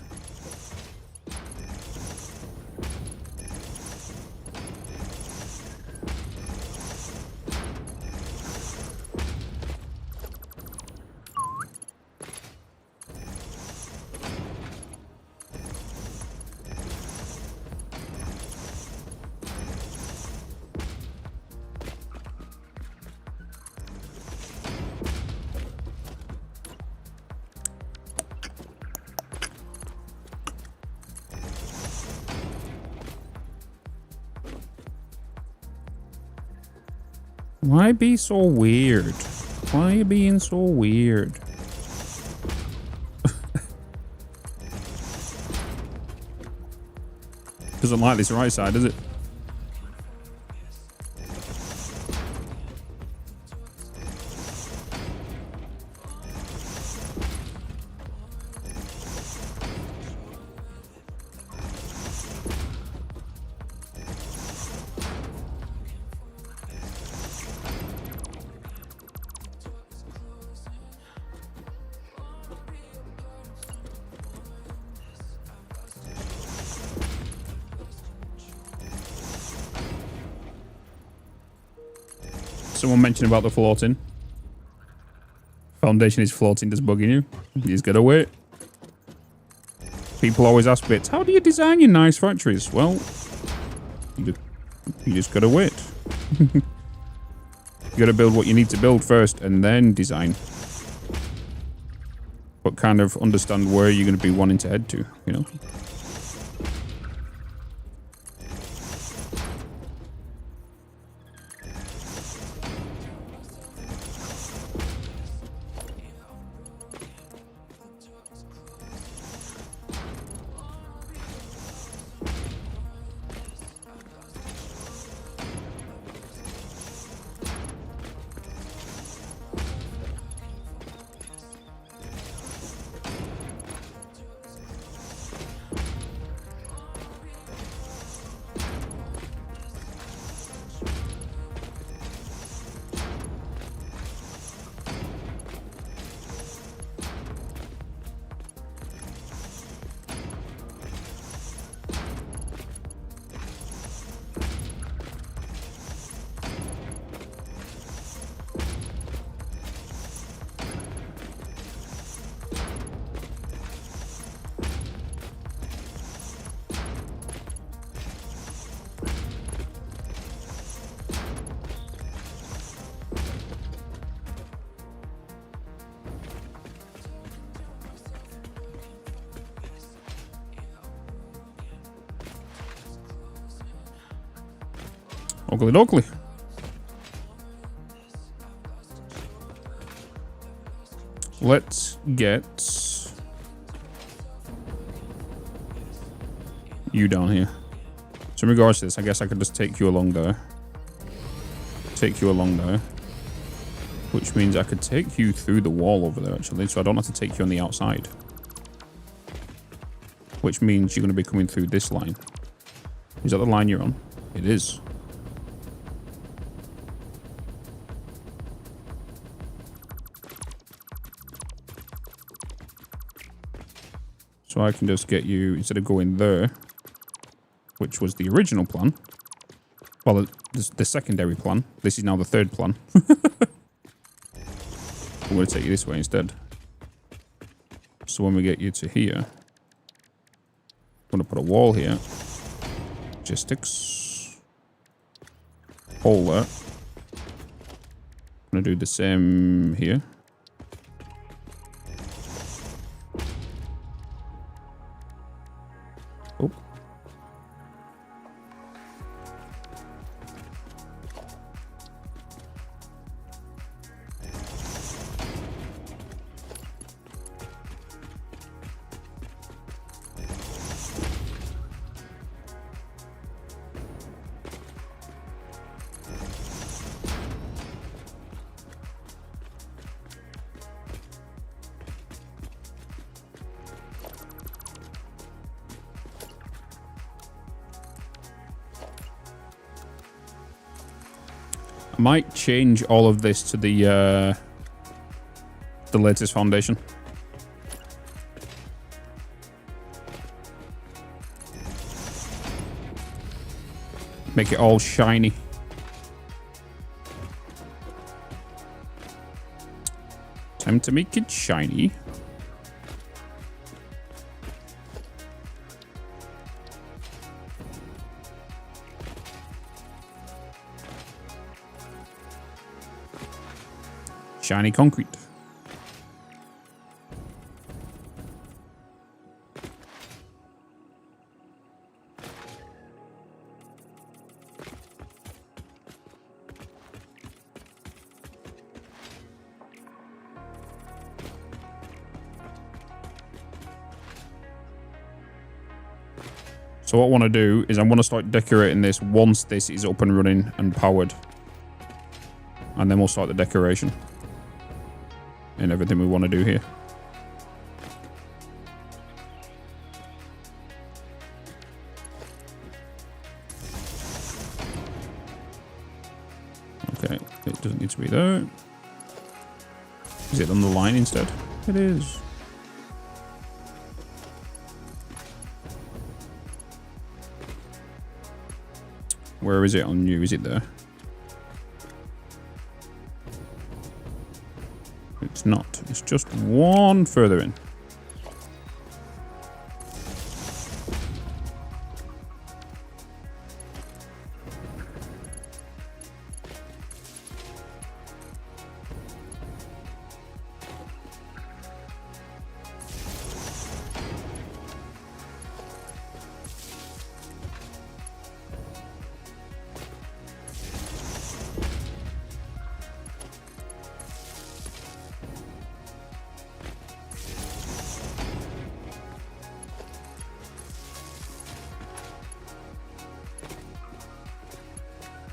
Why be so weird? Why are you being so weird? Doesn't like this right side, does it? Someone mentioned about the floating. Foundation is floating, just bugging you. You just gotta wait. People always ask Bitz, how do you design your nice factories? Well, you just gotta wait. You gotta build what you need to build first and then design. But kind of understand where you're gonna be wanting to head to, you know? Oakley dokley. Let's get you down here. So in regards to this, I guess I could just take you along there. Take you along there. Which means I could take you through the wall over there, actually. So I don't have to take you on the outside. Which means you're going to be coming through this line. Is that the line you're on? It is. So I can just get you, instead of going there, which was the original plan. Well, the secondary plan. This is now the third plan. I'm going to take you this way instead. So when we get you to here, I'm going to put a wall here. Logistics. Hole there. I'm going to do the same here. Oh. I might change all of this to the latest foundation. Make it all shiny. Time to make it shiny. Shiny concrete. So what I want to do is I want to start decorating this once this is up and running and powered. And then we'll start the decoration. And everything we want to do here. Okay, it doesn't need to be there. Is it on the line instead? It is. Where is it on you? Is it there? It's not. It's just one further in.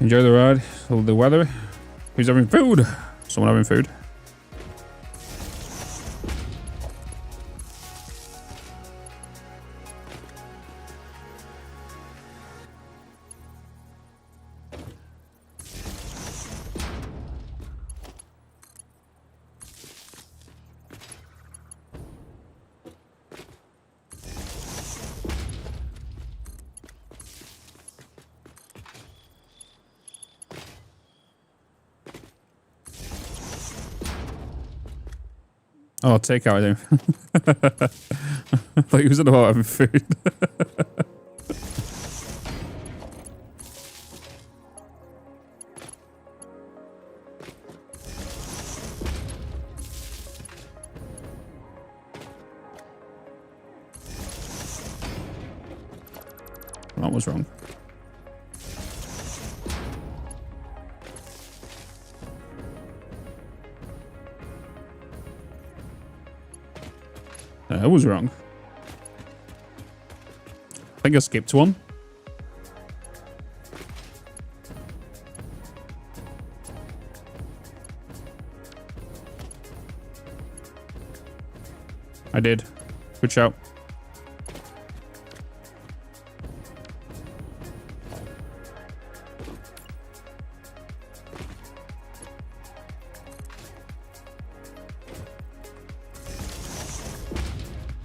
Enjoy the ride, the weather. Who's having food? Someone having food. Oh, takeout, I think. I thought he was about having food. That was wrong. That was wrong. I think I skipped one. I did. Good shout.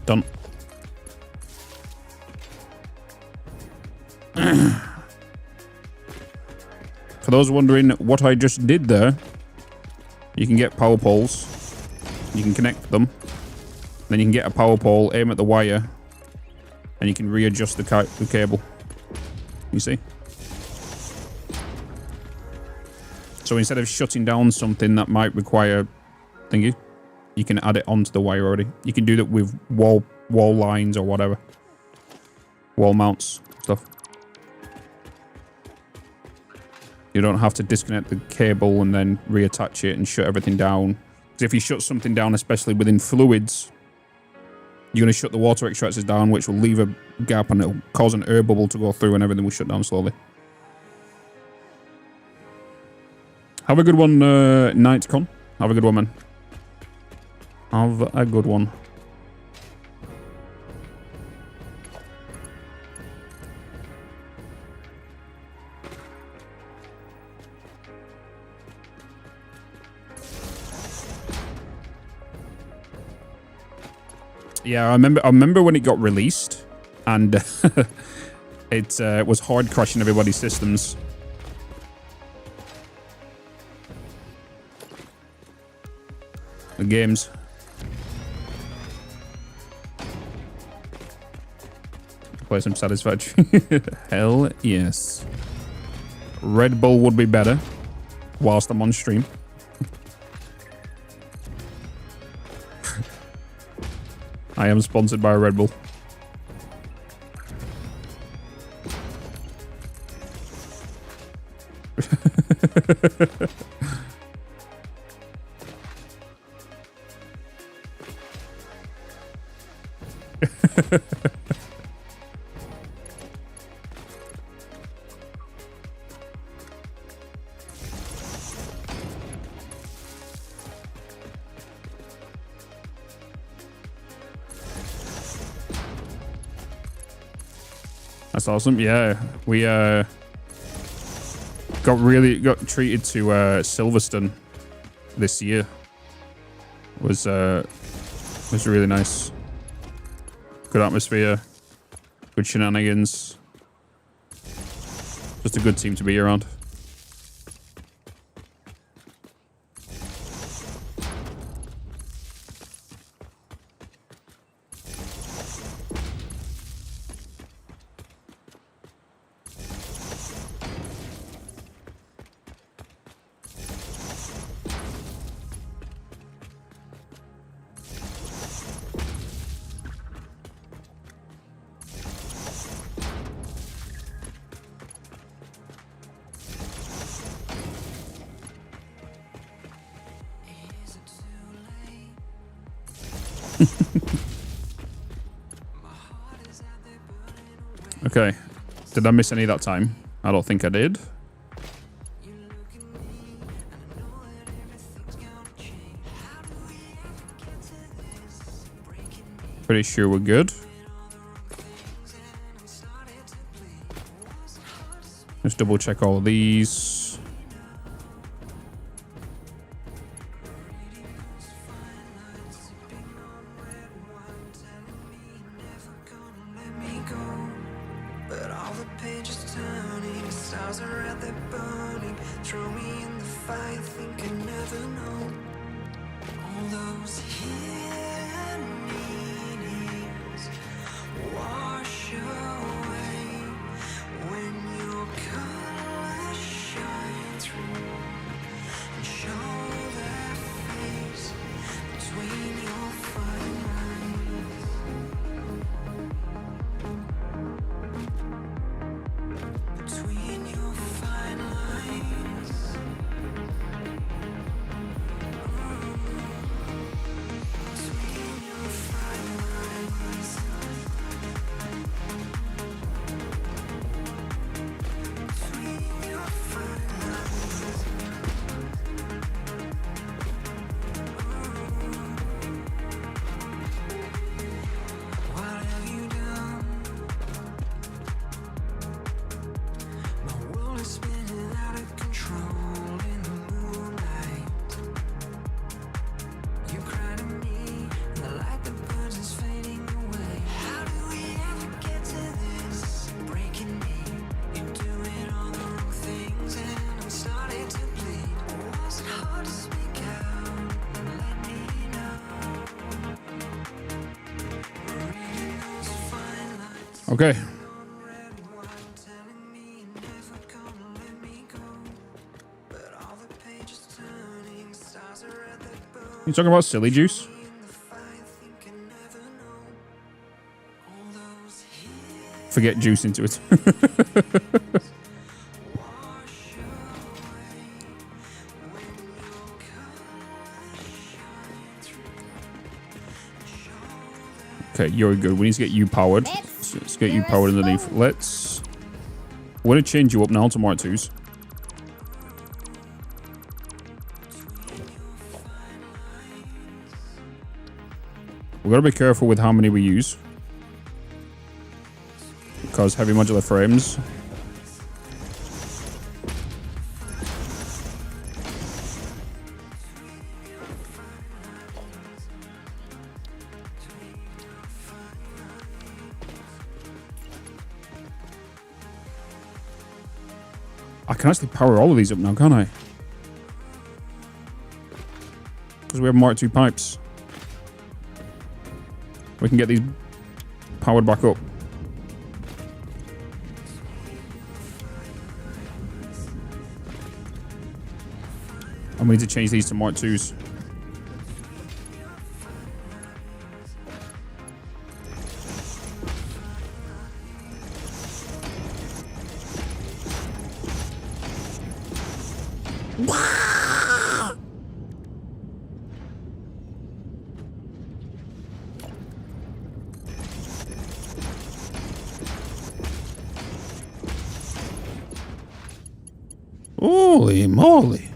Done. For those wondering what I just did there, you can get power poles, you can connect them, then you can get a power pole, aim at the wire, and you can readjust the cable. You see? So instead of shutting down something that might require thingy, you can add it onto the wire already. You can do that with wall lines or whatever. Wall mounts stuff. You don't have to disconnect the cable and then reattach it and shut everything down. Because if you shut something down, especially within fluids, you're going to shut the water extractors down, which will leave a gap and it'll cause an air bubble to go through and everything will shut down slowly. Have a good one, Nightcon. Have a good one, man. Have a good one. Yeah, I remember when it got released, and it was hard crashing everybody's systems. The games. Play some Satisfactory. Hell yes. Red Bull would be better whilst I'm on stream. I am sponsored by Red Bull. That's awesome. Yeah, we got treated to Silverstone this year. It was really nice. Good atmosphere, good shenanigans. Just a good team to be around. Okay. Did I miss any that time? I don't think I did. Pretty sure we're good. Let's double check all of these. But all the pages turning, stars are out there burning. Throw me in the fire, think I never know. All those hidden meanings wash away when your colors shine through and show their face between your fine lines. Between your fine lines. Between your fine lines. Between your fine lines. What have you done? My world is spinning out of control in the moonlight. You cry to me, and the light that burns is fading away. How do we ever get to this? Breaking me, you're doing all the wrong things, and I'm starting to bleed. Was it hard to speak out and let me know? Reading those fine lines. Okay. You talking about silly juice? Forget juice into it. Okay, you're good. We need to get you powered. So let's get you powered underneath. We're going to change you up now to Mark 2s. We've got to be careful with how many we use, because heavy modular frames. I can actually power all of these up now, can't I? Because we have Mark II pipes. We can get these powered back up. And we need to change these to Mark 2s. Holy moly.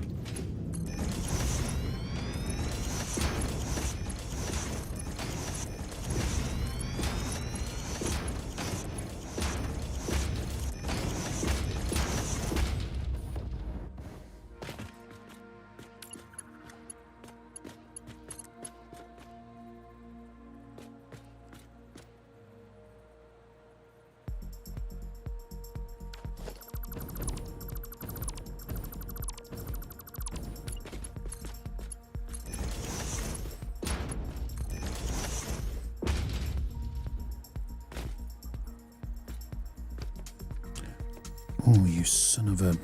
Oh, you son of a...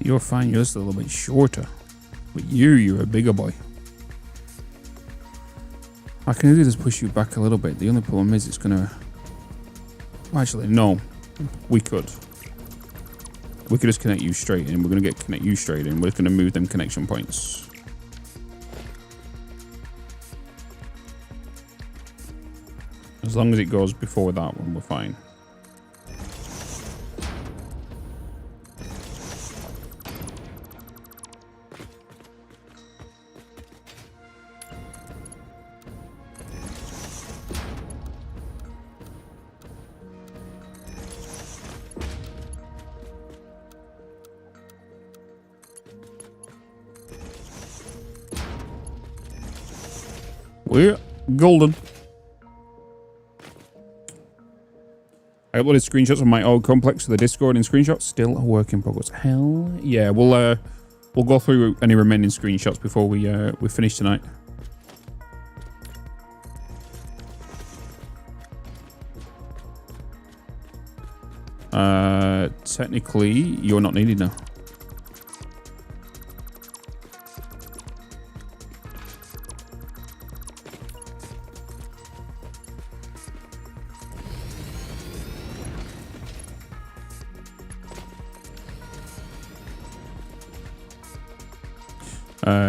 You're fine, you're just a little bit shorter. But you're a bigger boy. I can really just push you back a little bit. The only problem is it's gonna... Actually, no. We could. We could just connect you straight in. We're gonna connect you straight in. We're just gonna move them connection points. As long as it goes before that one, we're fine. We're golden. I uploaded screenshots of my old complex to the Discord and screenshots. Still a work in progress. Hell yeah. We'll go through any remaining screenshots before we finish tonight. Technically, you're not needed now.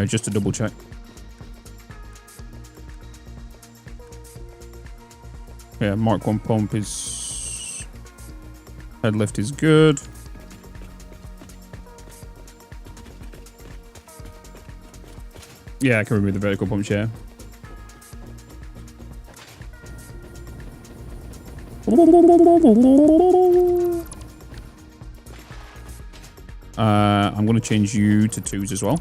Just to double check. Yeah, Mark 1 pump is... Head lift is good. Yeah, I can remove the vertical pump, yeah. I'm going to change you to 2s as well.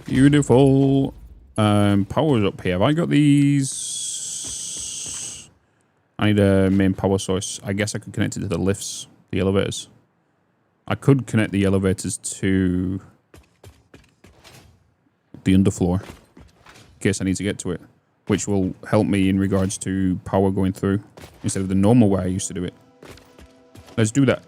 Beautiful. Power's up here. Have I got these? I need a main power source. I guess I could connect it to the lifts, the elevators. I could connect the elevators to the underfloor in case I need to get to it, which will help me in regards to power going through instead of the normal way I used to do it. Let's do that.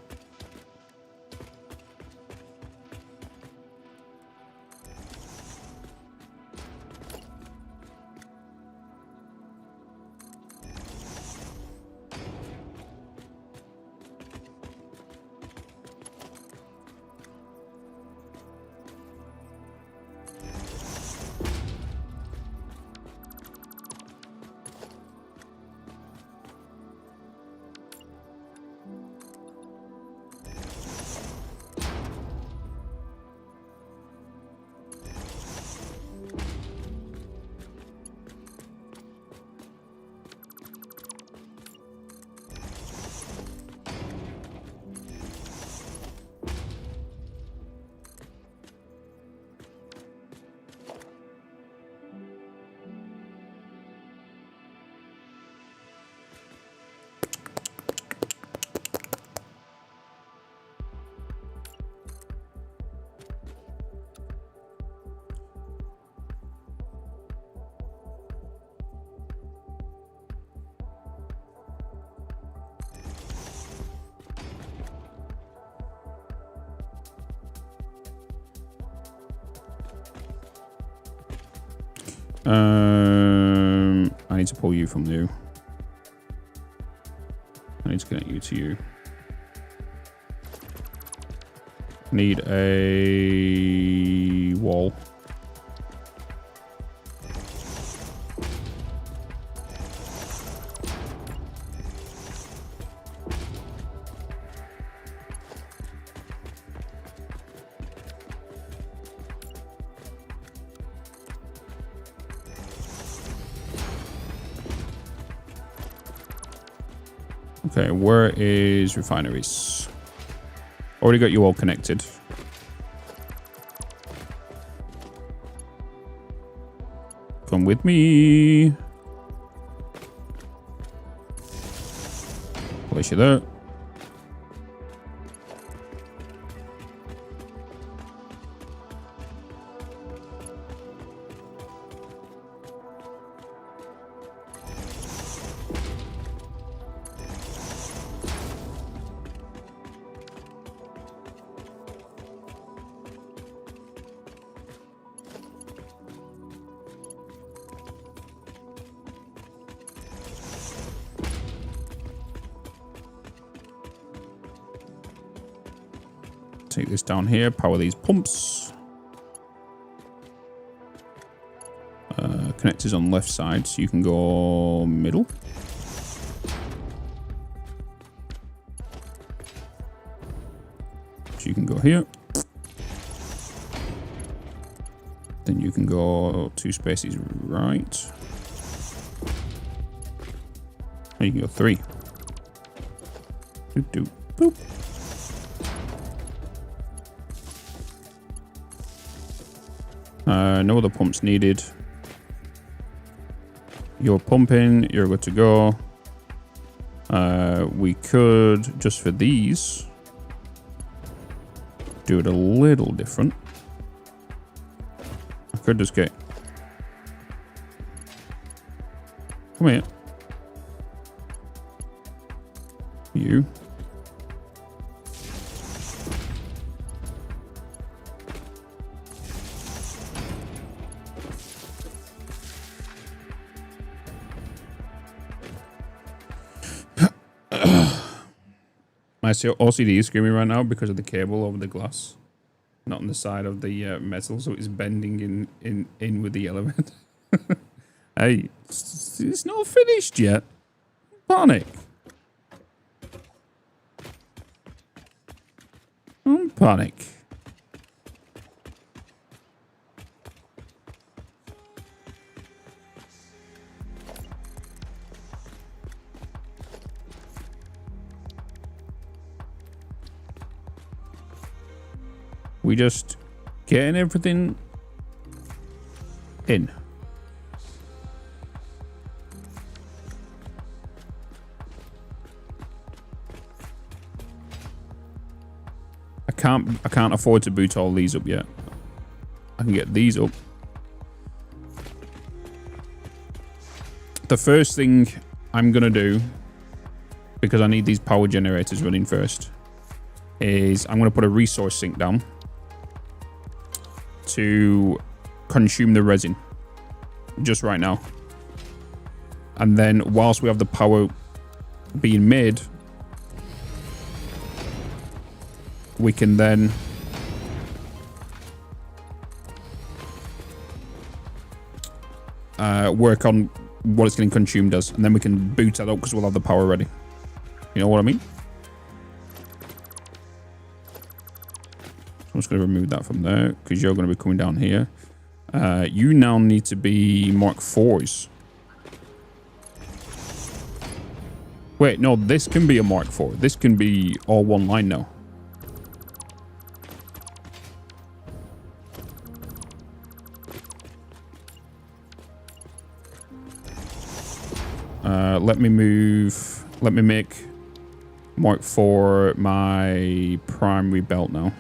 I need to pull you from you. I need to connect you to you. Need a wall. Okay, where is refineries? Already got you all connected. Come with me. Place you there. Take this down here, power these pumps. Connectors on left side, so you can go middle. So you can go here. Then you can go 2 spaces right. And you can go 3. Doop, doop, boop. No other pumps needed. You're pumping, you're good to go. We could, just for these, do it a little different. I could just get... Come here. You. My OCD is screaming right now because of the cable over the glass, not on the side of the metal, so it's bending in with the element. Hey, it's not finished yet. Panic. Don't panic. We just getting everything in. I can't afford to boot all these up yet. I can get these up. The first thing I'm gonna do, because I need these power generators running first, is I'm gonna put a resource sink down to consume the resin just right now, and then whilst we have the power being made, we can then work on what it's getting consumed as, and then we can boot that up because we'll have the power ready. You know what I mean? I'm just going to remove that from there because you're going to be coming down here. You now need to be Mark 4s. Wait, no, this can be a Mark 4. This can be all one line now. Let me make Mark 4 my primary belt now.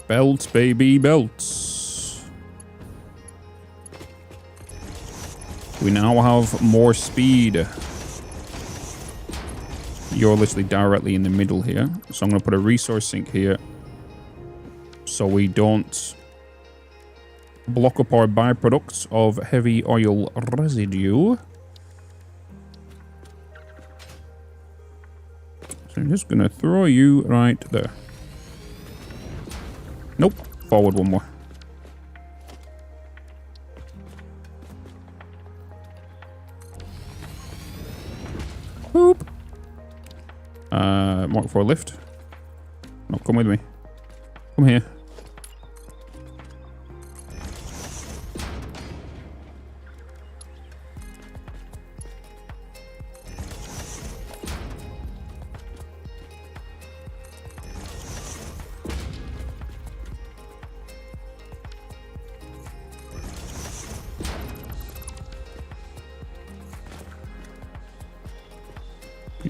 Belts, baby, belts. We now have more speed. You're literally directly in the middle here. So I'm going to put a resource sink here so we don't block up our byproducts of heavy oil residue. So I'm just going to throw you right there. Nope. Forward one more. Boop. Mark 4 lift. No, come with me. Come here.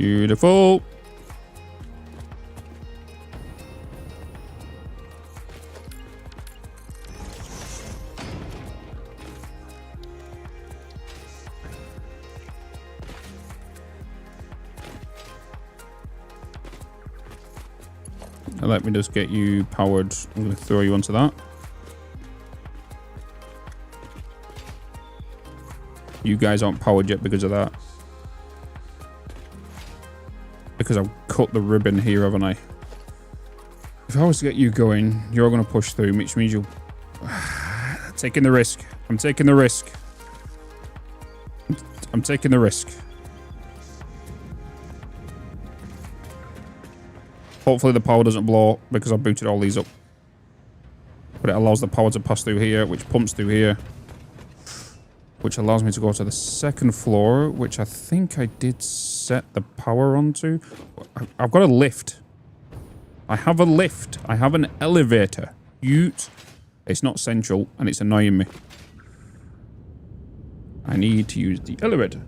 Beautiful. Now let me just get you powered. I'm going to throw you onto that. You guys aren't powered yet because of that. Because I've cut the ribbon here, haven't I? If I was to get you going, you're going to push through, which means you'll... taking the risk. I'm taking the risk. I'm taking the risk. Hopefully the power doesn't blow because I've booted all these up. But it allows the power to pass through here, which pumps through here. Which allows me to go to the second floor, which I think I did set the power onto. I've got a lift. I have a lift. I have an elevator. It's not central, and it's annoying me. I need to use the elevator.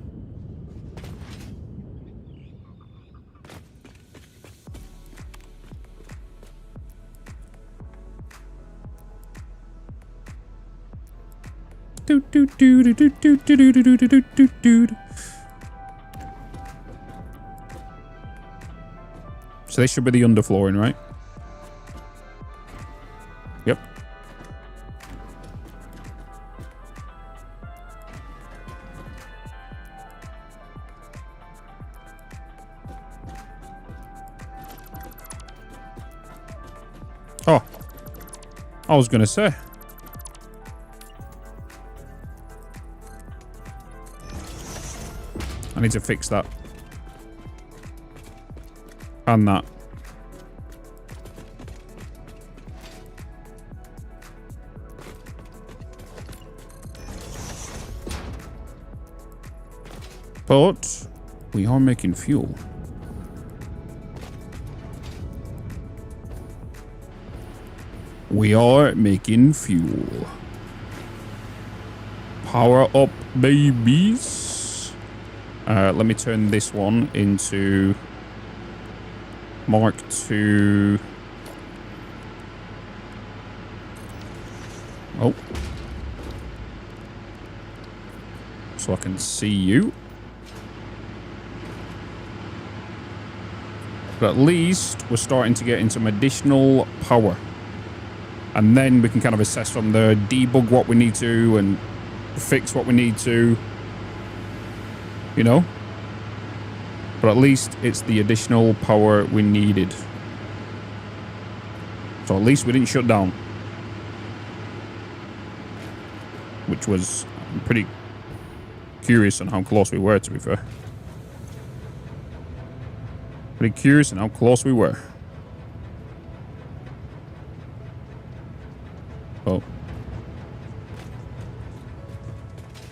So this should be the underflooring, right? Yep. Oh, I was gonna say. I need to fix that. And that. But we are making fuel. We are making fuel. Power up, babies. Let me turn this one into Mark II. Oh. So I can see you. But at least we're starting to get into some additional power. And then we can kind of assess from there, debug what we need to and fix what we need to. You know? But at least it's the additional power we needed. So at least we didn't shut down. Which was pretty curious on how close we were, to be fair. Pretty curious on how close we were. Oh.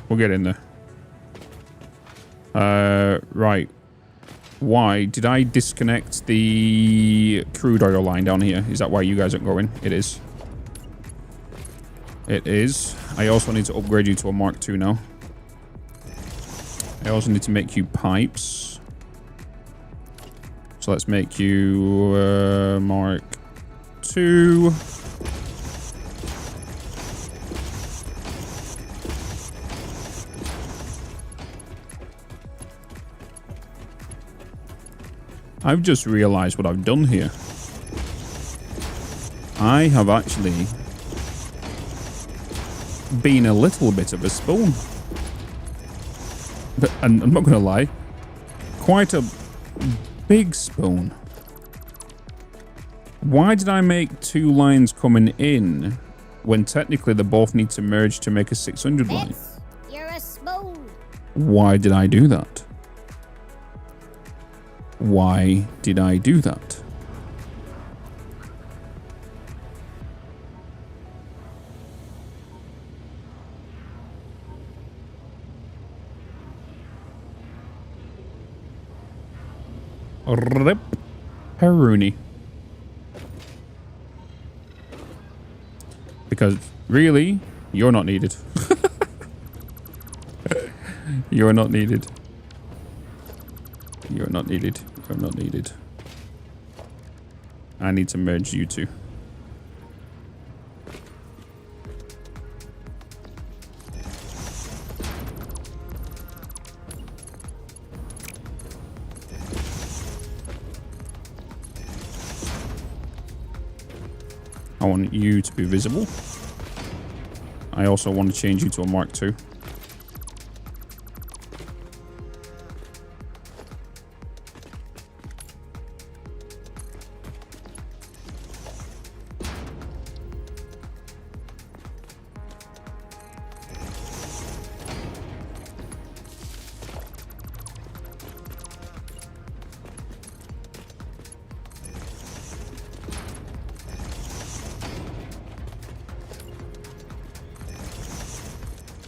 We'll get in there. Right. Why did I disconnect the crude oil line down here? Is that why you guys aren't going? It is. It is. I also need to upgrade you to a Mark II now. I also need to make you pipes. So let's make you Mark II. I've just realized what I've done here. I have actually been a little bit of a spoon. But, and I'm not going to lie, quite a big spoon. Why did I make two lines coming in when technically they both need to merge to make a 600 line? Bitz, you're a spoon. Why did I do that? Why did I do that? Rip Peruni. Because really, you're not needed. You're not needed. You're not needed. needed. You're not needed. I need to merge you two. I want you to be visible. I also want to change you to a Mark II.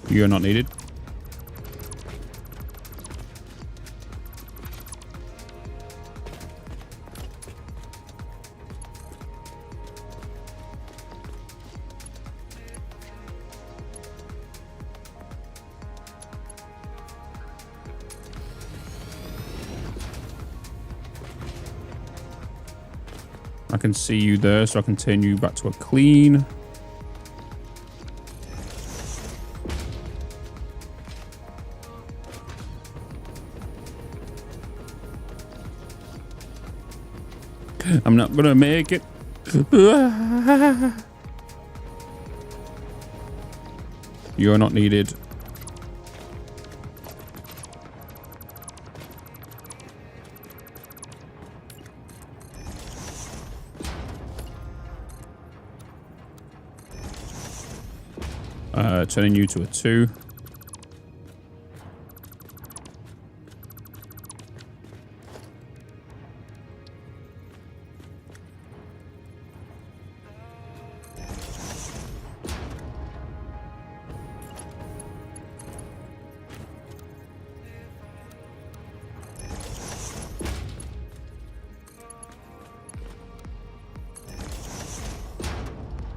You're not needed. I can see you there, so I can turn you back to a clean. I'm not gonna make it. You're not needed. Turning you to a 2.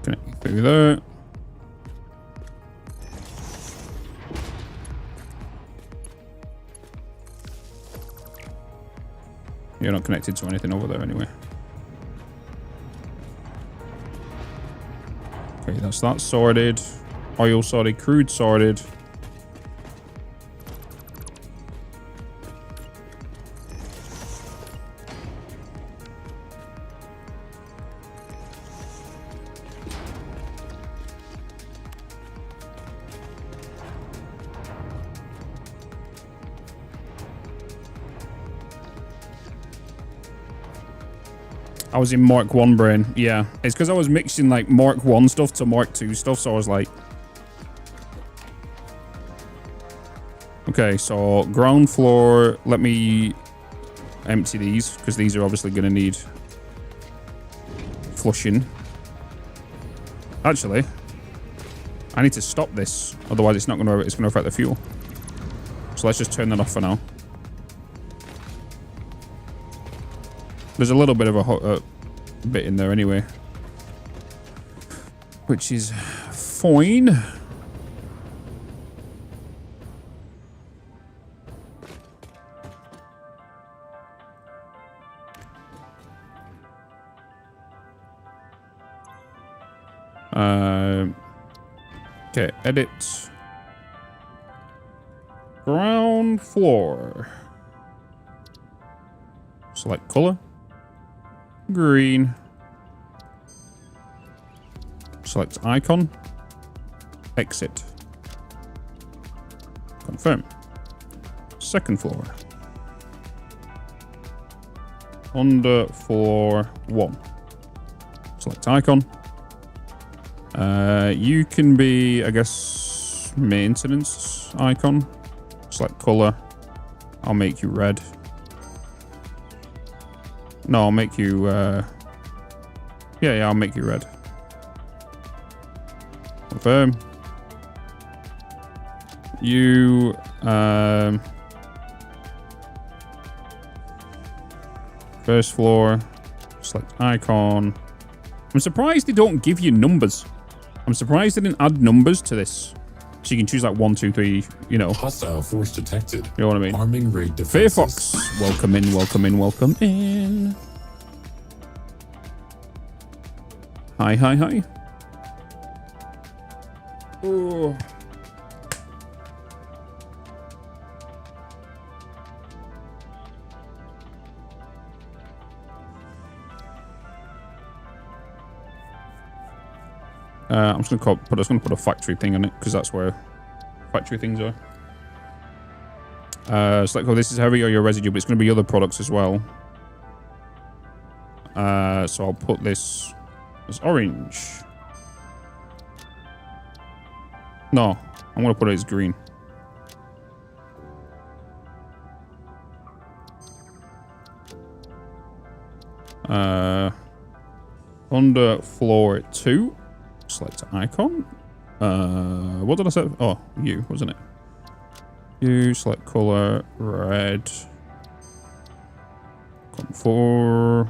Connect through there. You're not connected to anything over there anyway. Okay, that's that sorted. Oil sorted, crude sorted. I was in Mark 1 brain. Yeah, it's because I was mixing like Mark 1 stuff to Mark 2 stuff, so I was like... Okay, so ground floor, let me empty these, because these are obviously going to need flushing. Actually, I need to stop this, otherwise it's going to affect the fuel. So let's just turn that off for now. There's a little bit of a bit in there anyway, which is fine. Okay, edit. Ground floor. Select color. Green. Select icon. Exit. Confirm. Second floor. Under floor 1. Select icon. You can be, I guess, maintenance icon. Select color. I'll make you red. No, I'll make you, yeah, I'll make you red. Confirm. You, first floor, select icon. I'm surprised they don't give you numbers. I'm surprised they didn't add numbers to this. So you can choose like 1, 2, 3, you know. Hostile force detected. You know what I mean? Arming raid defenses. Fairfox, welcome in, welcome in, welcome in. Hi, hi, hi. Oh. I'm just gonna put a factory thing on it because that's where factory things are. So like, oh, this is heavy or your residue, but it's going to be other products as well. So I'll put this as orange. No, I'm going to put it as green. Under floor 2, select icon. What did I say? Oh, U, wasn't it? U, select color, red. Come for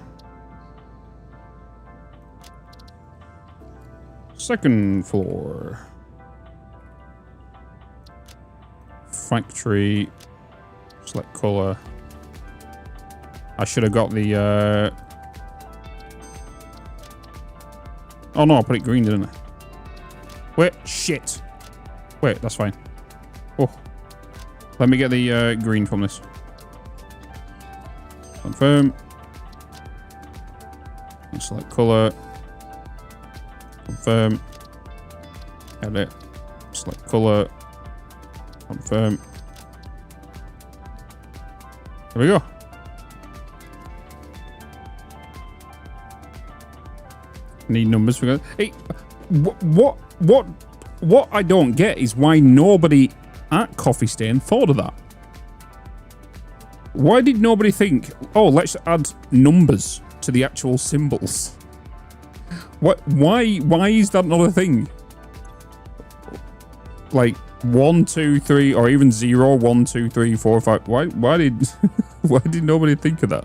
second floor. Factory, select color. I should have got the oh no, I put it green, didn't I? Wait, shit. Wait, that's fine. Oh. Let me get the green from this. Confirm. Select color. Confirm. Edit. Select color. Confirm. There we go. Need numbers for that. Hey, what I don't get is why nobody at Coffee Stain thought of that. Why did nobody think, oh, let's add numbers to the actual symbols? What? Why is that not a thing? Like 1, 2, 3, or even 0, 1, 2, 3, 4, 5. Why did why did nobody think of that?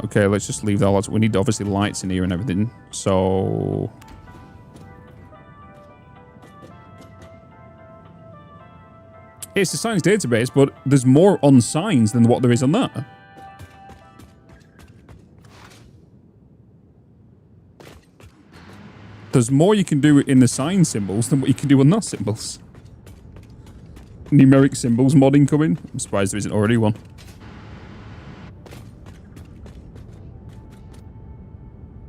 Okay, let's just leave that. We need obviously lights in here and everything. So it's a science database, but there's more on signs than what there is on that. There's more you can do in the sign symbols than what you can do on that symbols. Numeric symbols modding coming. I'm surprised there isn't already one.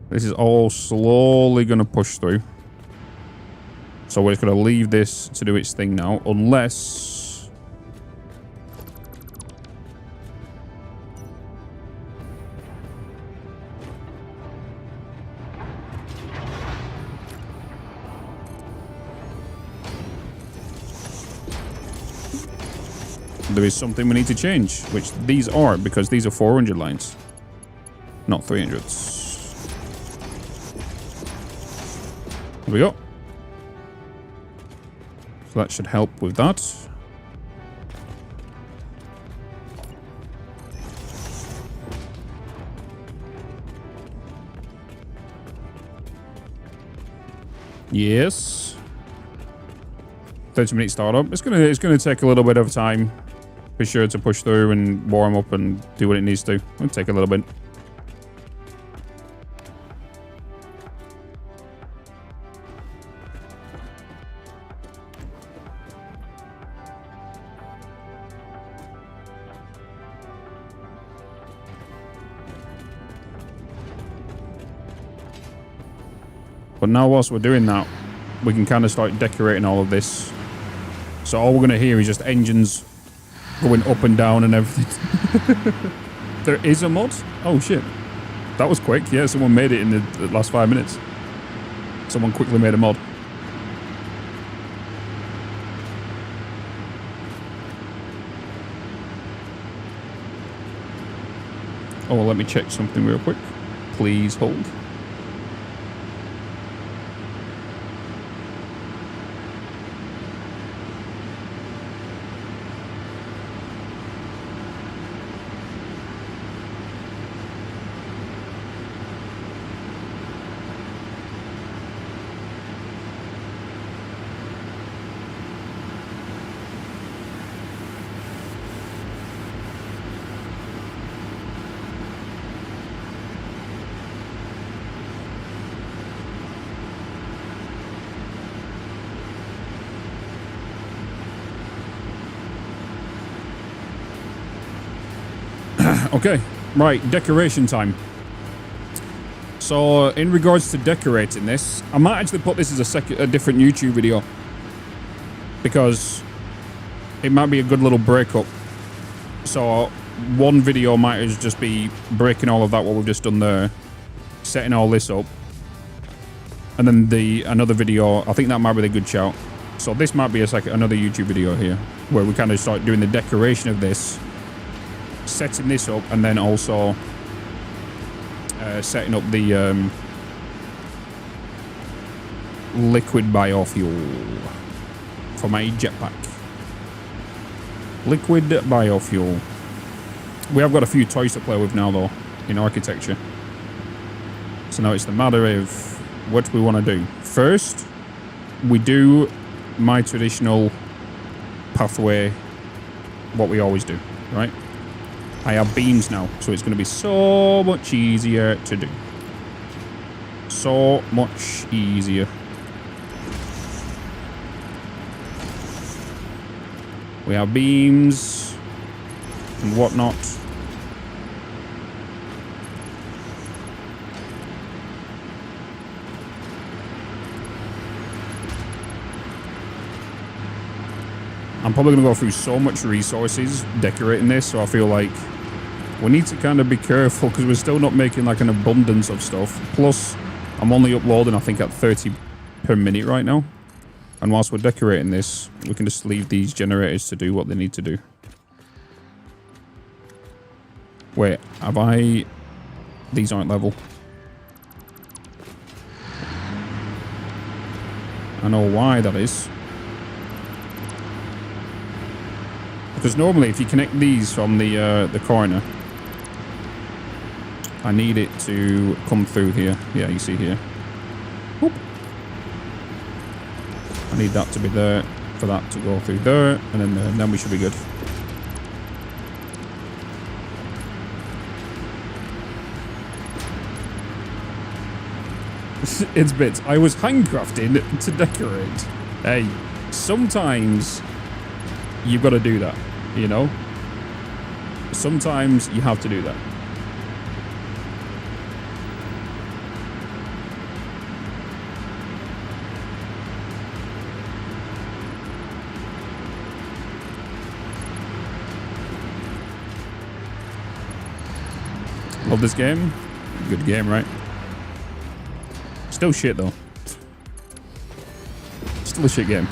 This is all slowly going to push through. So we're just going to leave this to do its thing now, unless... there is something we need to change, which these are, because these are 400 lines, not 300s. There we go. So that should help with that. Yes. 30-minute startup. It's gonna take a little bit of time, for sure, to push through and warm up and do what it needs to. It'll take a little bit. But now whilst we're doing that, we can kind of start decorating all of this. So all we're going to hear is just engines going up and down and everything. There is a mod? Oh shit. That was quick. Yeah, someone made it in the last 5 minutes. Someone quickly made a mod. Oh, well, let me check something real quick. Please hold. Okay, right, decoration time. So, in regards to decorating this, I might actually put this as a different YouTube video. Because it might be a good little breakup. So, one video might just be breaking all of that, what we've just done there. Setting all this up. And then another video, I think that might be a good shout. So this might be another YouTube video here. Where we kind of start doing the decoration of this. Setting this up, and then also setting up the liquid biofuel for my jetpack. Liquid biofuel. We have got a few toys to play with now, though, in architecture. So now it's the matter of what we want to do. First, we do my traditional pathway, what we always do, right? I have beams now, so it's going to be so much easier to do. So much easier. We have beams and whatnot. I'm probably going to go through so much resources decorating this, so I feel like we need to kind of be careful because we're still not making like an abundance of stuff. Plus, I'm only uploading, I think, at 30 per minute right now. And whilst we're decorating this, we can just leave these generators to do what they need to do. Wait, have I... These aren't level. I know why that is. Because normally if you connect these from the corner, I need it to come through here. Yeah, you see here. Whoop. I need that to be there for that to go through there, and then there. Then we should be good. It's Bitz. I was handcrafting to decorate. Hey, sometimes you've got to do that, you know? Sometimes you have to do that. Love this game. Good game, right? Still shit, though. Still a shit game.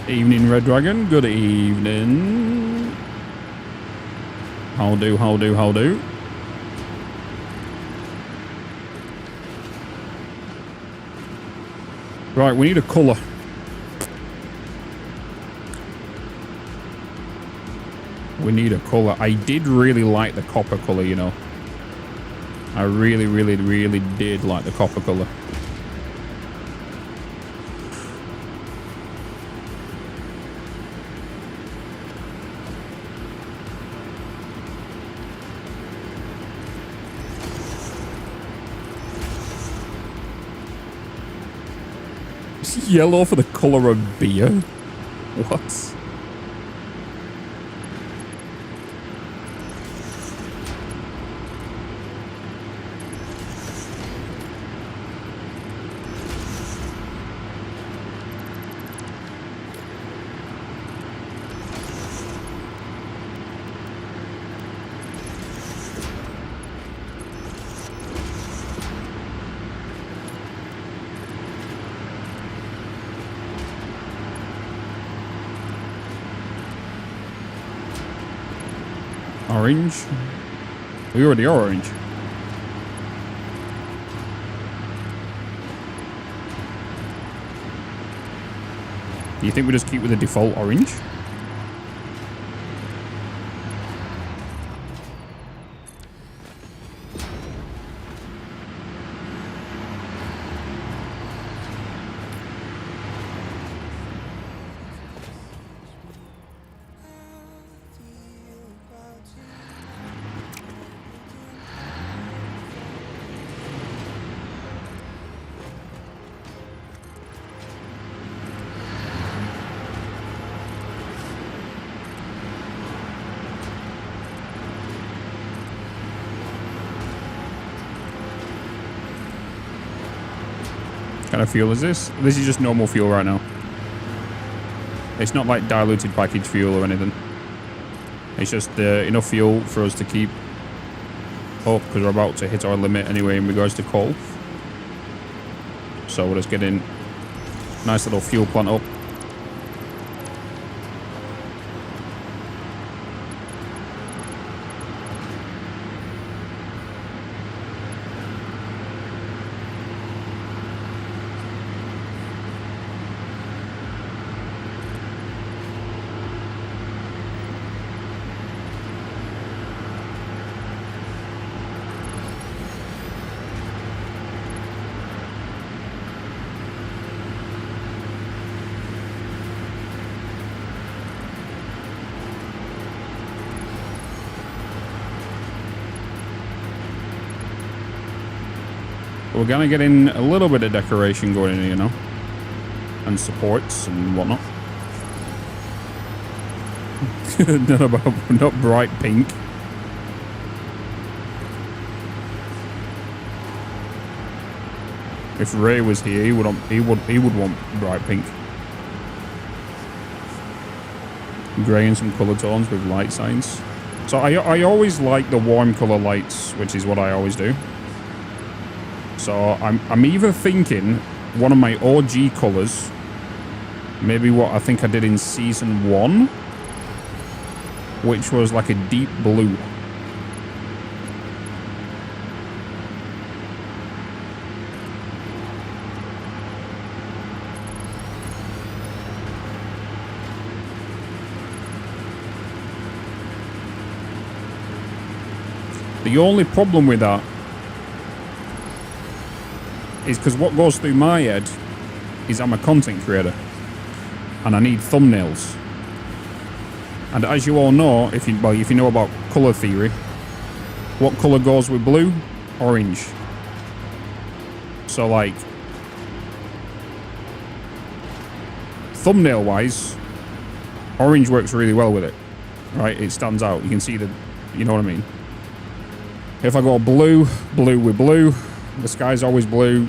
Evening, Red Dragon. Good evening. How do, how do, how do? Right, we need a colour. We need a colour. I did really like the copper colour, you know. I really, really, really did like the copper colour. Yellow for the colour of beer? What? Orange? We already are orange. Do you think we just keep with the default orange? What kind of fuel is this? This is just normal fuel right now. It's not like diluted package fuel or anything. It's just enough fuel for us to keep up because we're about to hit our limit anyway in regards to coal. So we're just getting a nice little fuel plant up. We're gonna get in a little bit of decoration going in here, you know, and supports and whatnot. not bright pink. If Ray was here, he would want bright pink, grey and some colour tones with light signs. So I always like the warm colour lights, which is what I always do. So I'm either thinking one of my OG colours, maybe what I think I did in season 1, which was like a deep blue. The only problem with that is because what goes through my head is I'm a content creator and I need thumbnails. And as you all know, if you know about colour theory, what colour goes with blue? Orange. So like, thumbnail wise, orange works really well with it, right? It stands out. You can see the, you know what I mean? If I go blue with blue, the sky's always blue.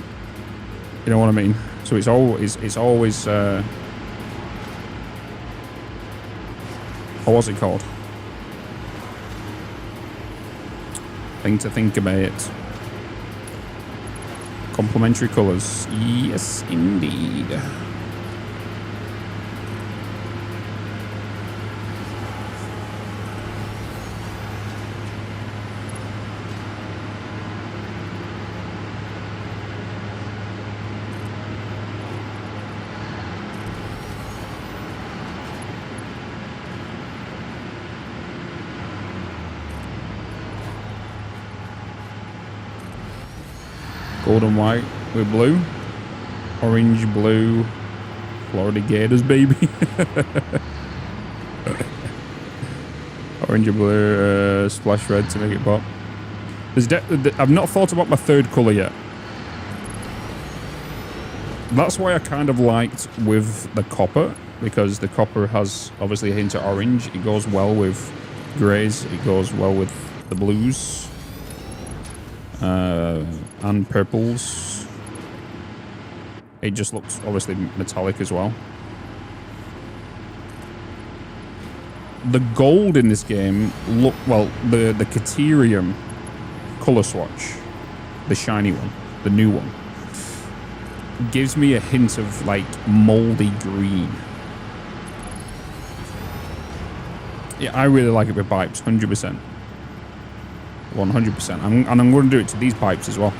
You know what I mean? So it's always what's it called? Thing to think about. Complementary colours. Yes, indeed. Gold and white with blue. Orange, blue. Florida Gators, baby. Orange and blue, splash red to make it pop. I've not thought about my third colour yet. That's why I kind of liked with the copper, because the copper has obviously a hint of orange. It goes well with greys. It goes well with the blues. And purples. It just looks obviously metallic as well. The gold in this game the Caterium color swatch, the shiny one, the new one, gives me a hint of like moldy green. Yeah, I really like it with pipes, 100%. 100%. And I'm going to do it to these pipes as well.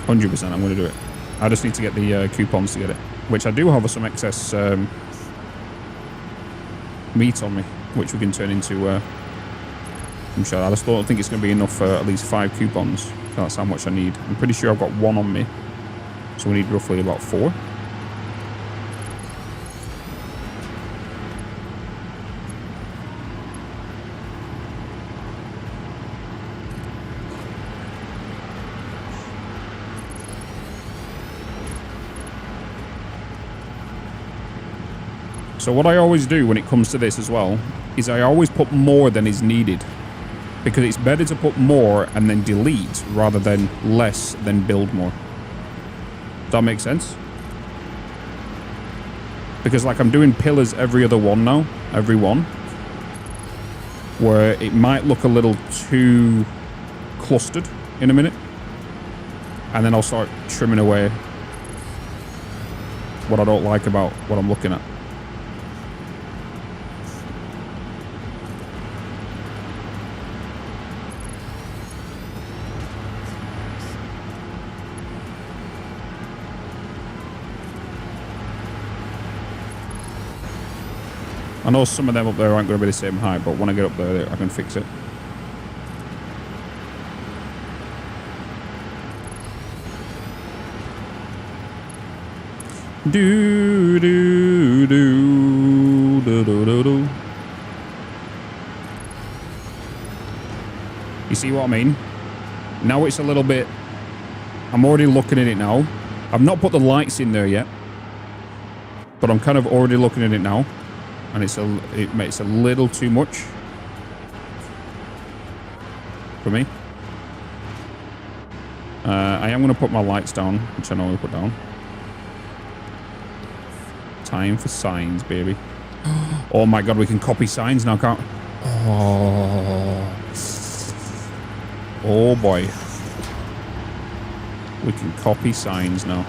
100% I'm going to do it. I just need to get the coupons to get it. Which I do have some excess meat on me, which we can turn into... I'm sure. I just don't think it's going to be enough for at least 5 coupons. So that's how much I need. I'm pretty sure I've got 1 on me. So we need roughly about 4. So what I always do when it comes to this as well, is I always put more than is needed. Because it's better to put more and then delete, rather than less, then build more. Does that make sense? Because like I'm doing pillars every other one now, every one, where it might look a little too clustered in a minute, and then I'll start trimming away what I don't like about what I'm looking at. I know some of them up there aren't going to be the same height, but when I get up there, I can fix it. Do do do do do do do. You see what I mean? Now it's a little bit. I'm already looking at it now. I've not put the lights in there yet, but I'm kind of already looking at it now, and it makes a little too much for me. I am going to put my lights down, which I normally put down. Time for signs, baby. Oh my god, we can copy signs now, can't we? Oh boy. We can copy signs now.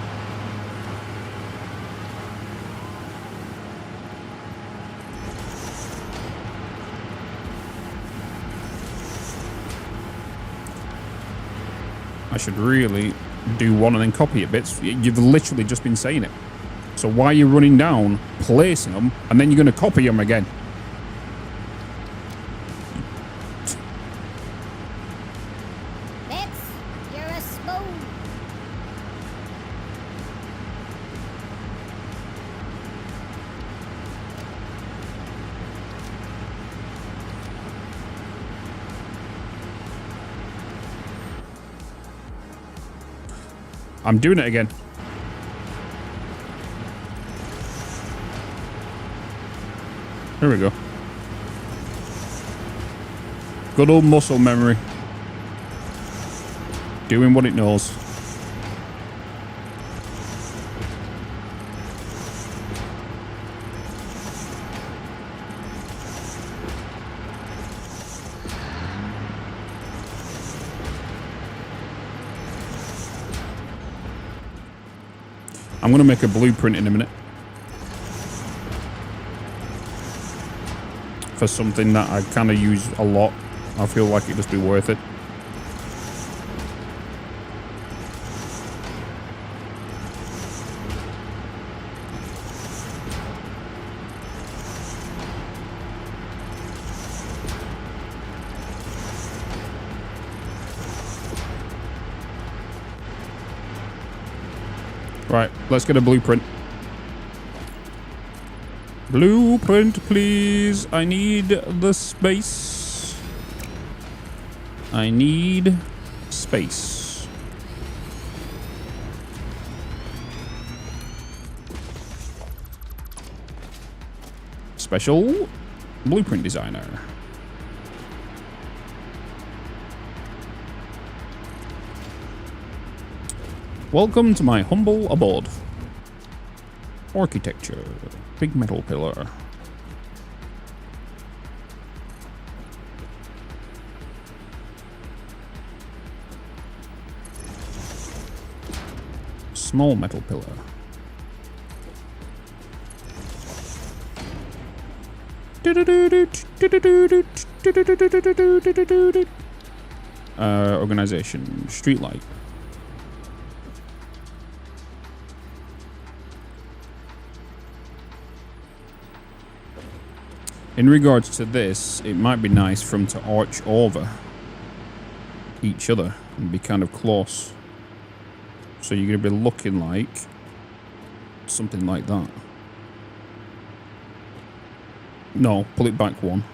I should really do one and then copy it, Bitz. You've literally just been saying it. So why are you running down, placing them, and then you're going to copy them again? Bitz, you're a spoon. I'm doing it again. There we go. Good old muscle memory. Doing what it knows. I'm going to make a blueprint in a minute. For something that I kind of use a lot. I feel like it'd just be worth it. Right, let's get a blueprint. Blueprint, please. I need the space. I need space. Special blueprint designer. Welcome to my humble abode. Architecture. Big metal pillar. Small metal pillar. Organization. Streetlight. In regards to this, it might be nice for them to arch over each other and be kind of close. So you're going to be looking like something like that. No, pull it back one.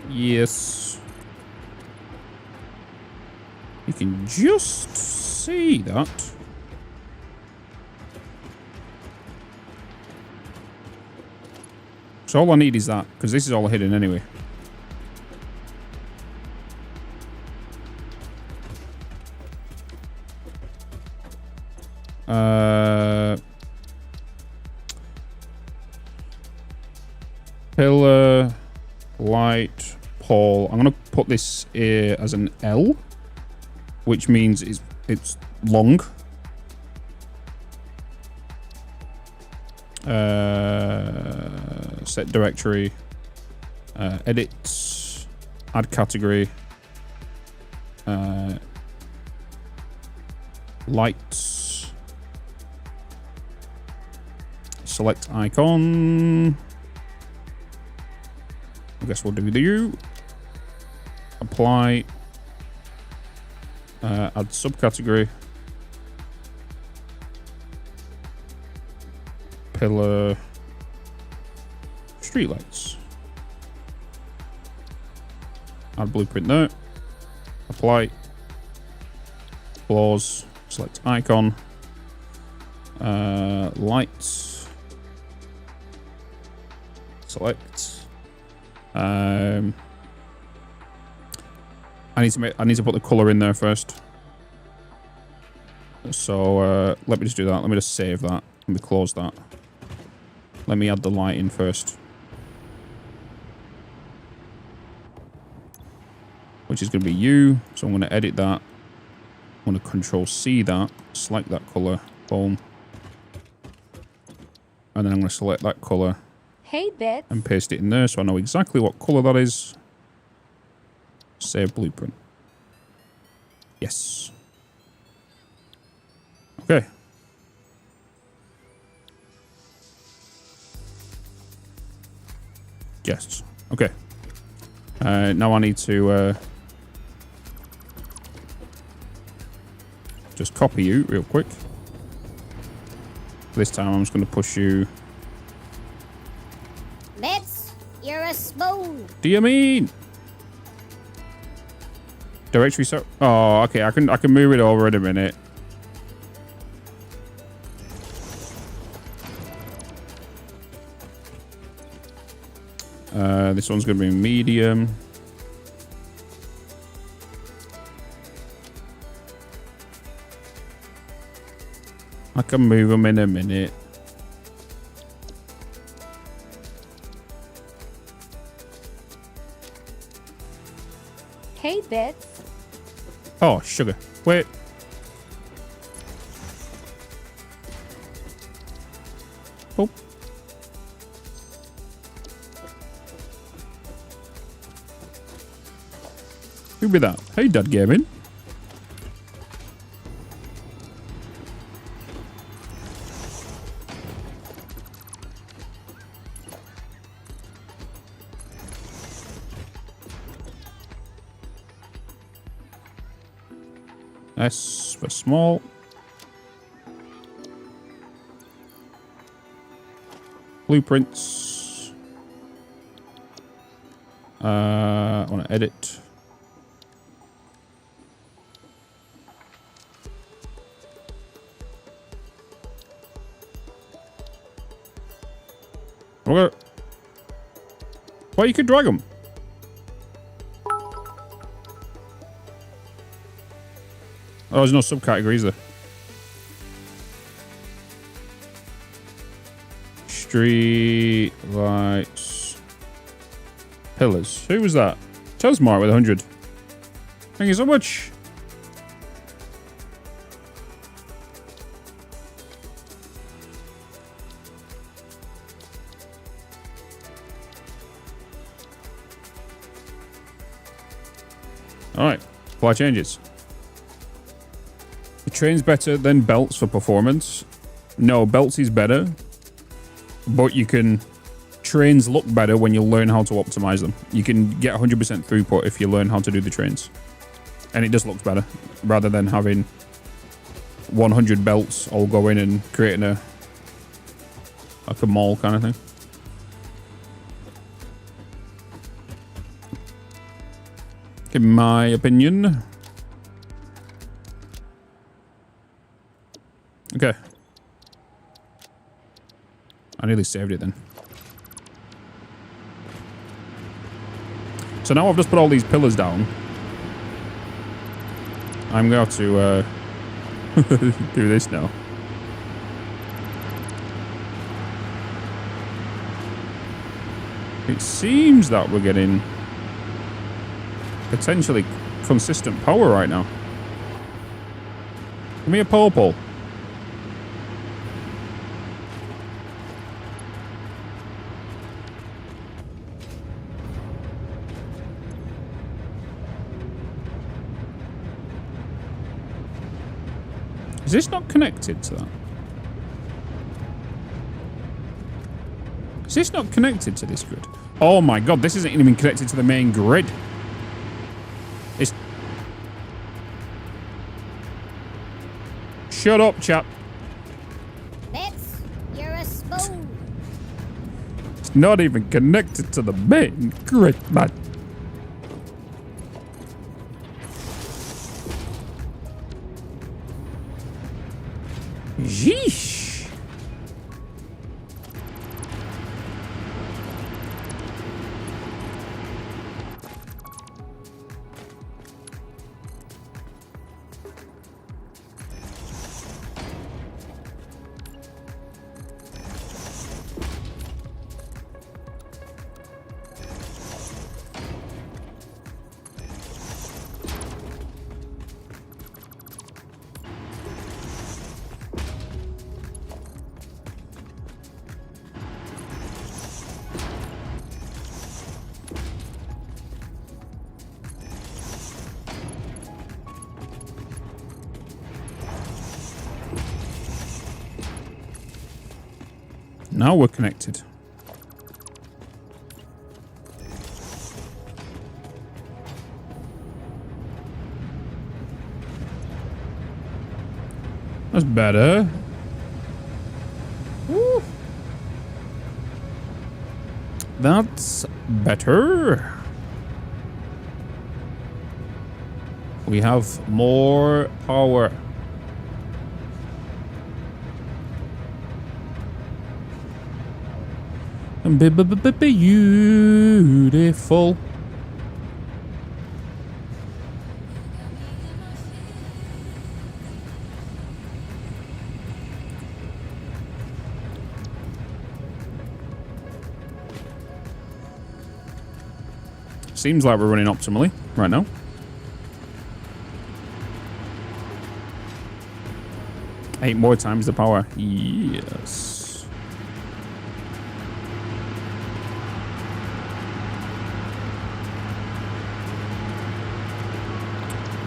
Yes. You can just see that. So all I need is that, because this is all hidden anyway. Pillar, light, pole. I'm going to put this here as an L, which means it's long. Set directory, edit, add category, lights, select icon. I guess we'll do the U. Apply, add subcategory, pillar, streetlights. Add blueprint there. Apply. Clause. Select icon. Lights. Select. I need to put the color in there first. So let me just do that. Let me just save that. Let me close that. Let me add the light in first. Which is going to be U. So I'm going to edit that. I'm going to Control C that. Select that color. Boom. And then I'm going to select that color. Hey, Bitz. And paste it in there so I know exactly what color that is. Save blueprint. Yes. Okay. Yes. Okay. Now I need to just copy you real quick. This time I'm just going to push you. Bitz, you're a spoon. Do you mean? Directory so oh, okay, I can move it over in a minute. This one's going to be medium. I can move them in a minute. Hey, Bitz. Oh, sugar. Wait. Oh. Who be that? Hey, Dad Gaming. S for small. Blueprints. I want to edit. Okay. Well, you could drag them. Oh, there's no subcategories there. Street lights. Pillars. Who was that? Chelsmart with 100. Thank you so much. Alright. Apply changes. Trains better than belts for performance. No, belts is better, but you can trains look better when you learn how to optimize them. You can get 100% throughput if you learn how to do the trains, and it just looks better rather than having 100 belts all go in and creating a like a mall kind of thing. In my opinion. Okay. I nearly saved it then. So now I've just put all these pillars down. I'm going to have to do this now. It seems that we're getting potentially consistent power right now. Give me a purple. Is this not connected to that? Is this not connected to this grid? Oh my god, this isn't even connected to the main grid. It's... Shut up, chap. Bitz, you're a spoon. It's not even connected to the main grid, man. Yeesh. Now we're connected. That's better. Woo. That's better. We have more power. Beautiful. Seems like we're running optimally right now. Eight more times the power. Yes.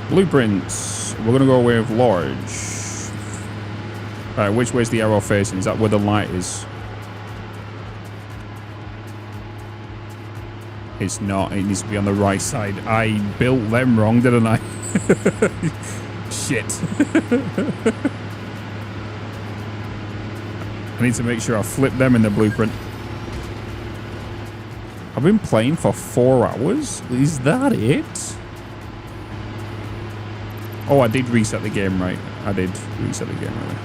Blueprints. We're going to go with large. Alright, which way's the arrow facing? Is that where the light is? It's not. It needs to be on the right side. I built them wrong, didn't I? Shit. I need to make sure I flip them in the blueprint. I've been playing for 4 hours? Is that it? Oh, I did reset the game, right? I did reset the game, right?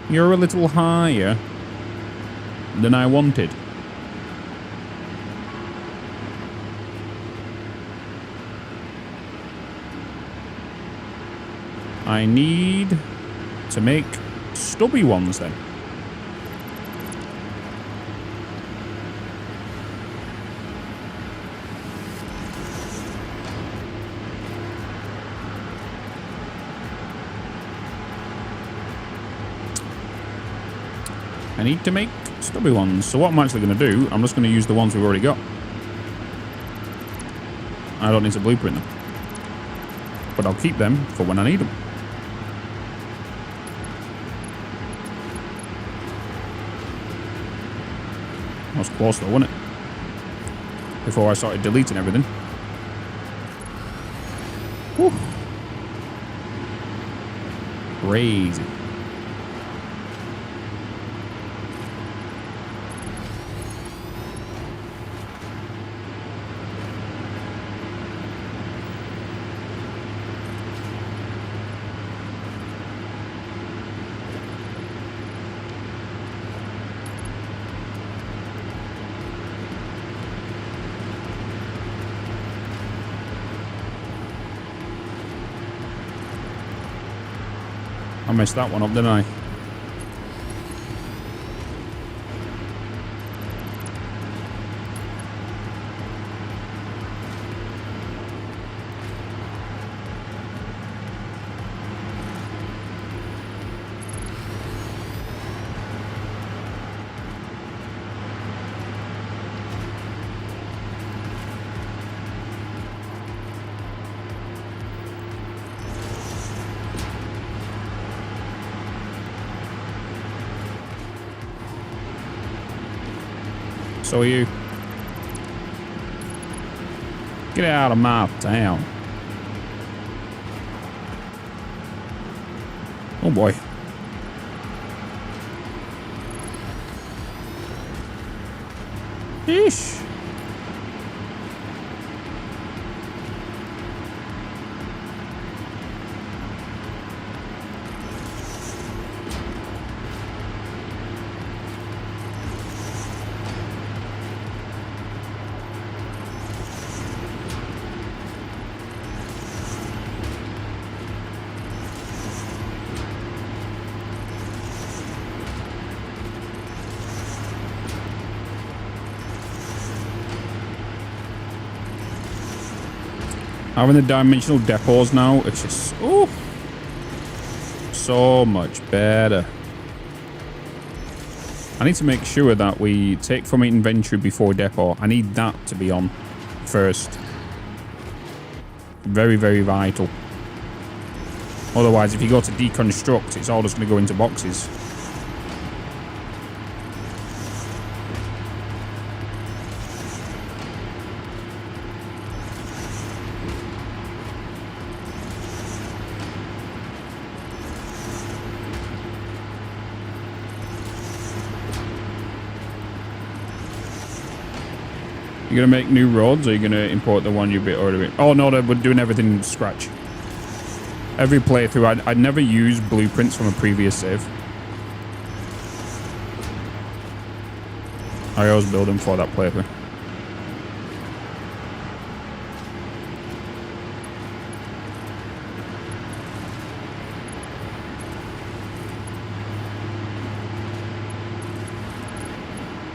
You're a little higher than I wanted. I need to make stubby ones then. I need to make stubby ones. So what I'm actually going to do, I'm just going to use the ones we've already got. I don't need to blueprint them. But I'll keep them for when I need them. That was close though, wasn't it? Before I started deleting everything. Whew. Crazy. I messed that one up, didn't I? So you get out of my town. Oh boy. Yeesh. Having the dimensional depots now, it's just, oh, so much better. I need to make sure that we take from inventory before depot. I need that to be on first. Very, very vital. Otherwise, if you go to deconstruct, it's all just going to go into boxes. You gonna make new roads, or are you gonna import the one you've already? Oh no, we're doing everything from scratch. Every playthrough, I'd never used blueprints from a previous save. I always build them for that playthrough.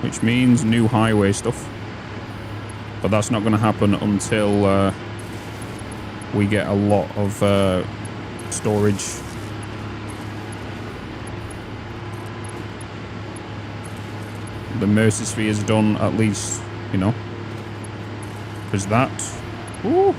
Which means new highway stuff. But that's not going to happen until we get a lot of storage. The Mercy Sphere is done, at least, you know. There's that. Woo.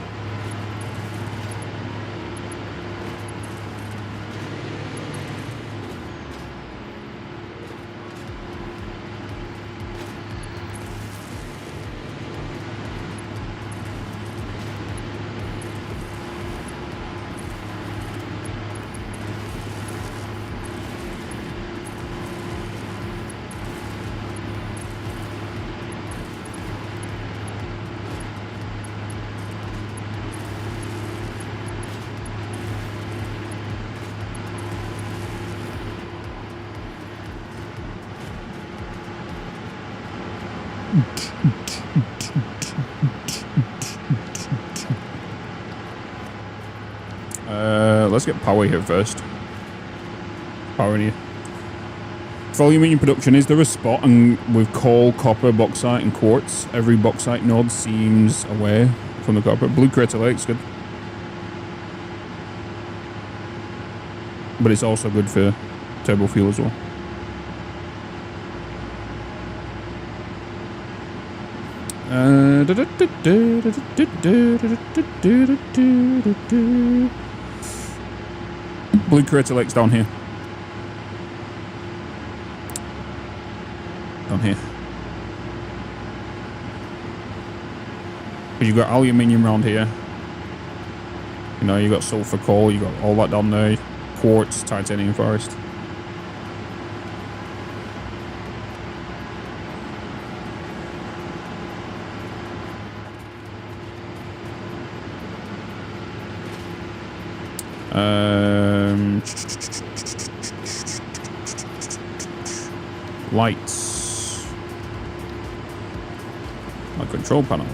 Let's get power here first. Power in here. For aluminium production, is there a spot with coal, copper, bauxite, and quartz? Every bauxite node seems away from the copper. Blue Crater Lake's good. But it's also good for turbo fuel as well. Blue Crater Lake's down here. Down here. Because you've got aluminium around here. You know, you got sulfur coal, you got all that down there. Quartz, titanium forest. Lights. My control panel.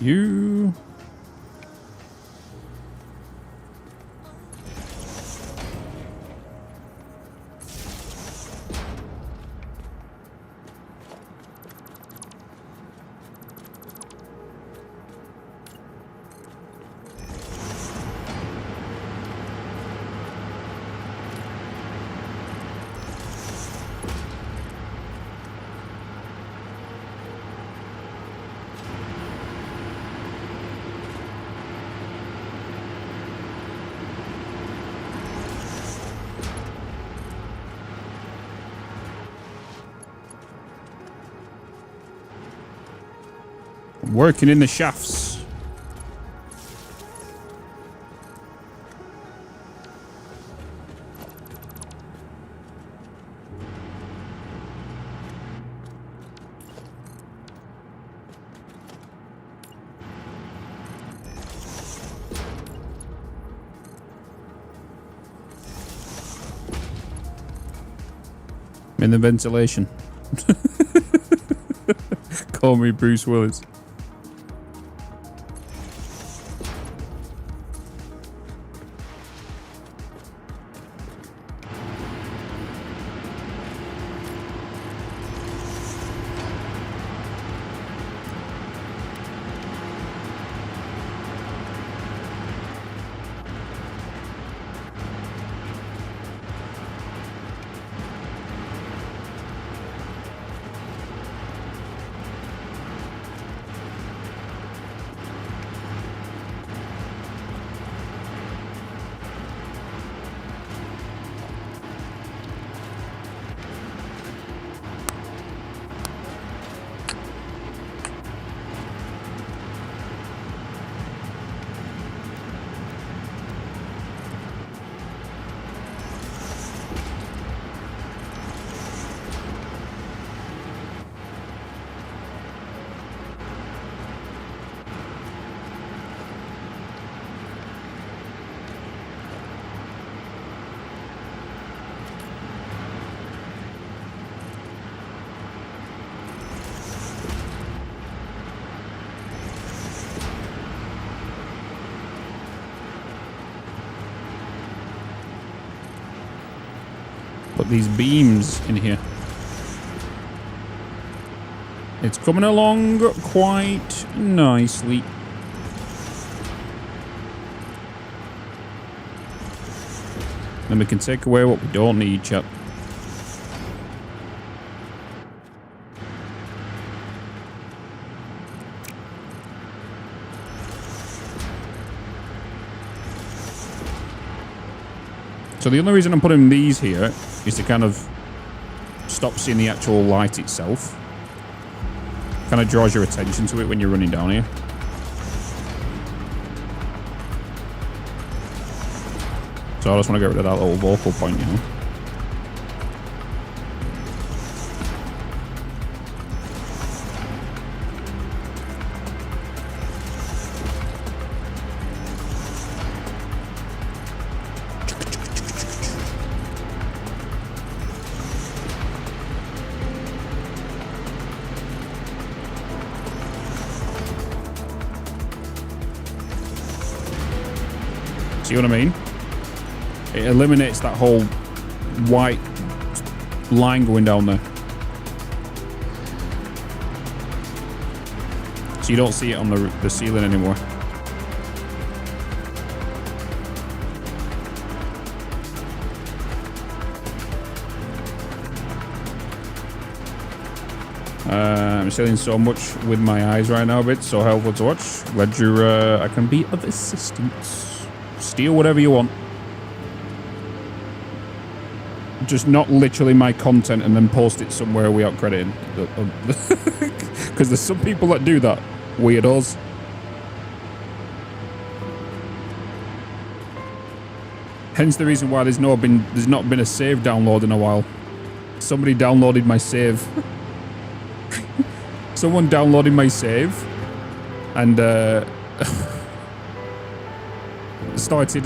You. Working in the shafts. In the ventilation. Call me Bruce Willis. Put these beams in here. It's coming along quite nicely. Then we can take away what we don't need, chat. So the only reason I'm putting these here is to kind of stop seeing the actual light itself. Kind of draws your attention to it when you're running down here. So I just want to get rid of that little vocal point, you know. See what I mean? It eliminates that whole white line going down there. So you don't see it on the ceiling anymore. I'm stealing so much with my eyes right now, Bitz, so helpful to watch. Glad I can be of assistance. Steal whatever you want. Just not literally my content and then post it somewhere without crediting. Because there's some people that do that. Weirdos. Hence the reason why there's not been a save download in a while. Somebody downloaded my save. Someone downloaded my save and started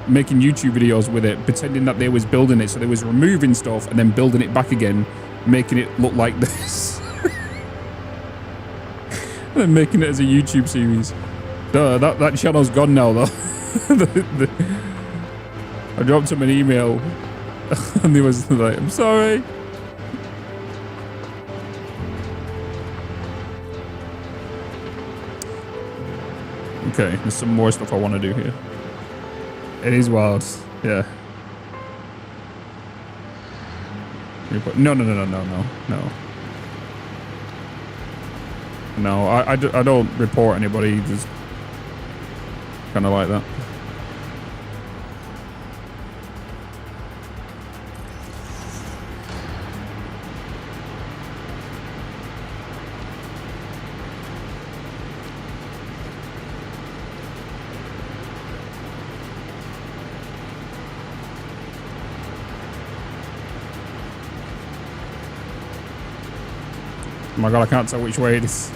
making YouTube videos with it, pretending that they was building it. So they was removing stuff and then building it back again, making it look like this. They're making it as a YouTube series. Duh, that channel's gone now, though. I dropped him an email, and he was like, I'm sorry. Okay, there's some more stuff I want to do here. It is wild, yeah. No. No, I don't report anybody, just kind of like that. Oh my god, I can't tell which way it is.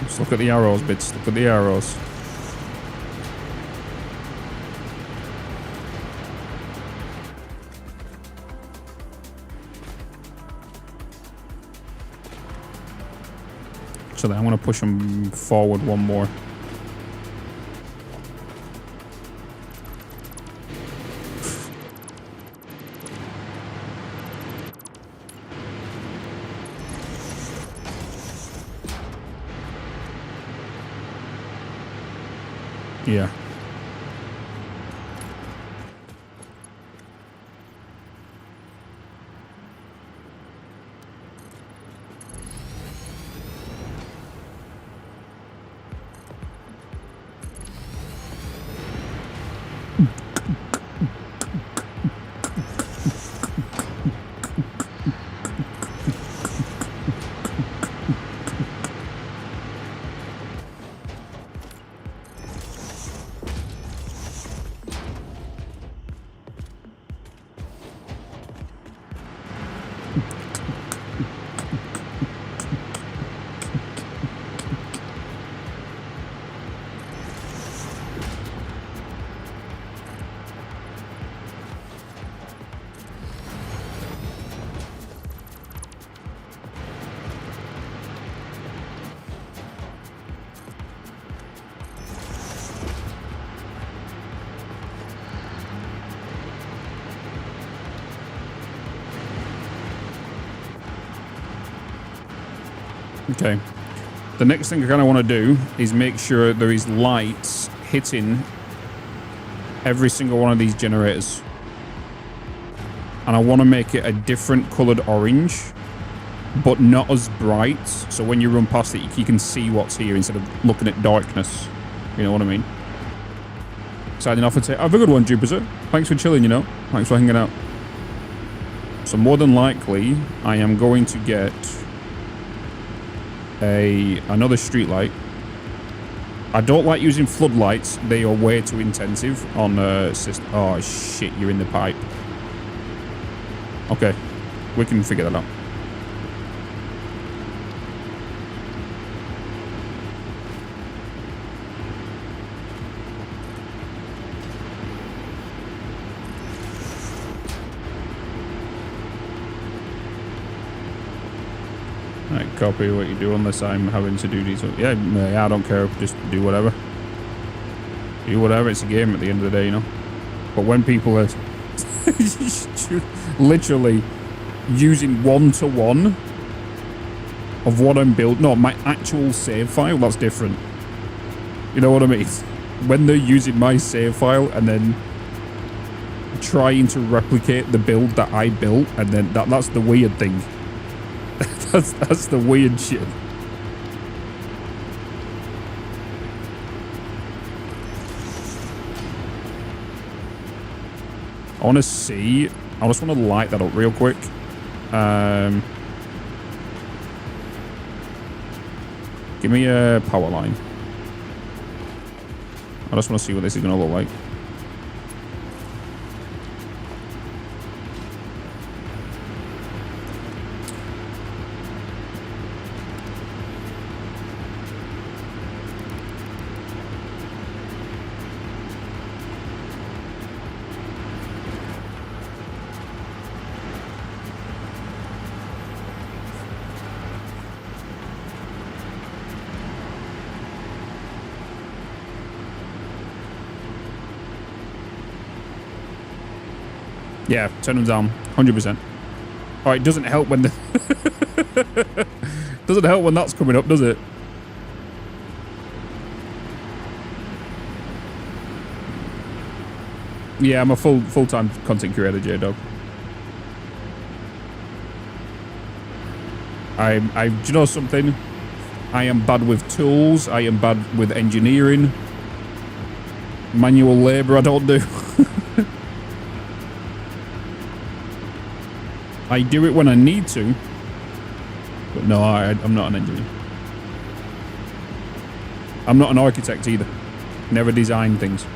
Just look at the arrows, Bitz. Look at the arrows. Actually, I'm going to push them forward one more. Yeah. Okay. The next thing I kind of want to do is make sure there is lights hitting every single one of these generators. And I want to make it a different colored orange, but not as bright. So when you run past it, you can see what's here instead of looking at darkness. You know what I mean? Signing off and say, have a good one, Jupiter. Thanks for chilling, you know. Thanks for hanging out. So more than likely, I am going to get another street light. I don't like using floodlights. They are way too intensive on system. Oh shit, you're in the pipe. Okay, we can figure that out. Right, copy what you do unless I'm having to do these. Yeah, I don't care. Just do whatever. Do whatever. It's a game at the end of the day, you know. But when people are literally using one-to-one of what I'm building, no, my actual save file, that's different. You know what I mean? When they're using my save file and then trying to replicate the build that I built, and then that's the weird thing. That's the weird shit. I want to see. I just want to light that up real quick. Give me a power line. I just want to see what this is going to look like. Yeah, turn them down, 100%. Oh, it doesn't help when the doesn't help when that's coming up, does it? Yeah, I'm a full-time content creator, J-Dog. Do you know something? I am bad with tools. I am bad with engineering. Manual labor, I don't do. I do it when I need to. But no, I'm not an engineer. I'm not an architect either. Never designed things.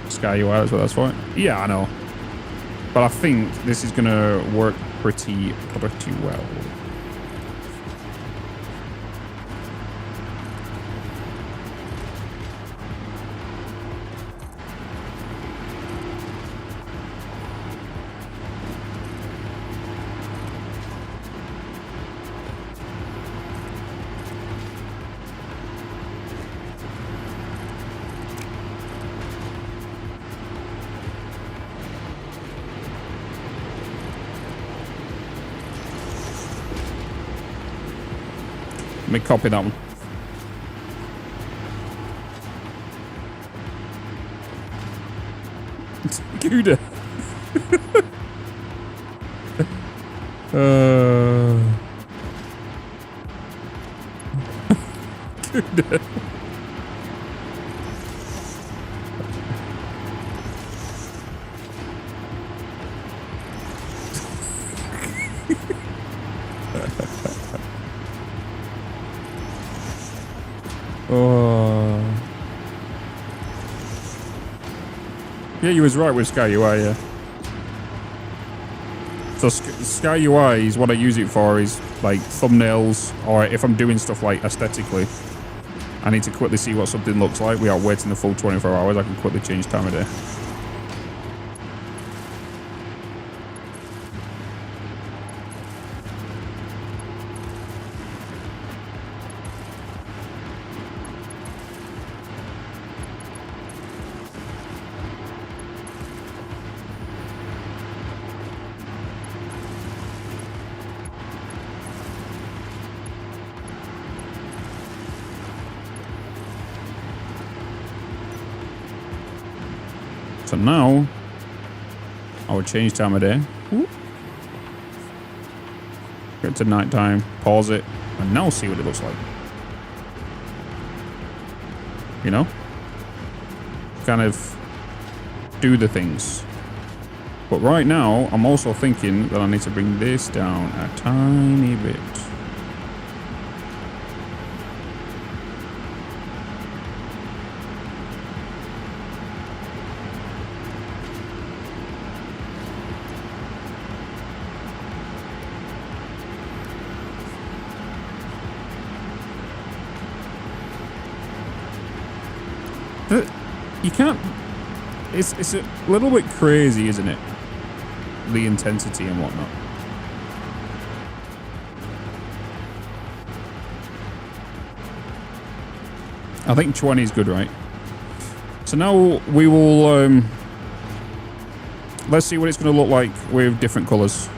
SkyUI, that's what that's for. Yeah, I know. But I think this is gonna work pretty well. Let me copy that one. It's Gouda. Gouda. Yeah, you was right with SkyUI, yeah. So SkyUI is what I use it for, is like thumbnails, or if I'm doing stuff like aesthetically, I need to quickly see what something looks like without waiting the full 24 hours. I can quickly change time of day. So now, I will change time of day. Get to nighttime, pause it, and now see what it looks like. You know? Kind of do the things. But right now, I'm also thinking that I need to bring this down a tiny bit. You can't. It's a little bit crazy, isn't it? The intensity and whatnot. I think 20 is good, right? So now we will. Let's see what it's going to look like with different colors.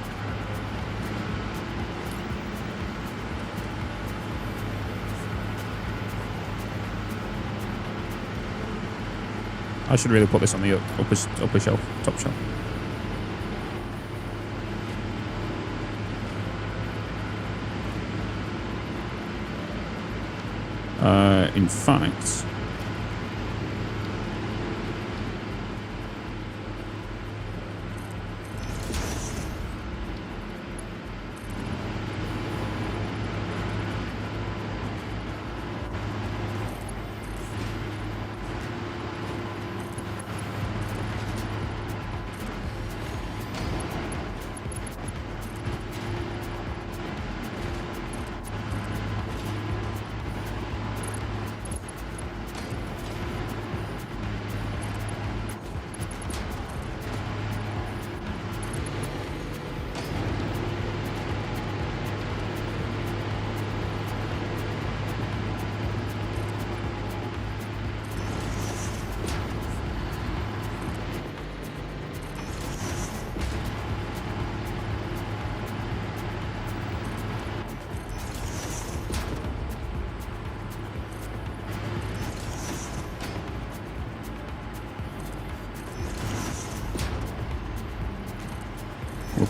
I should really put this on the upper shelf, top shelf. In fact,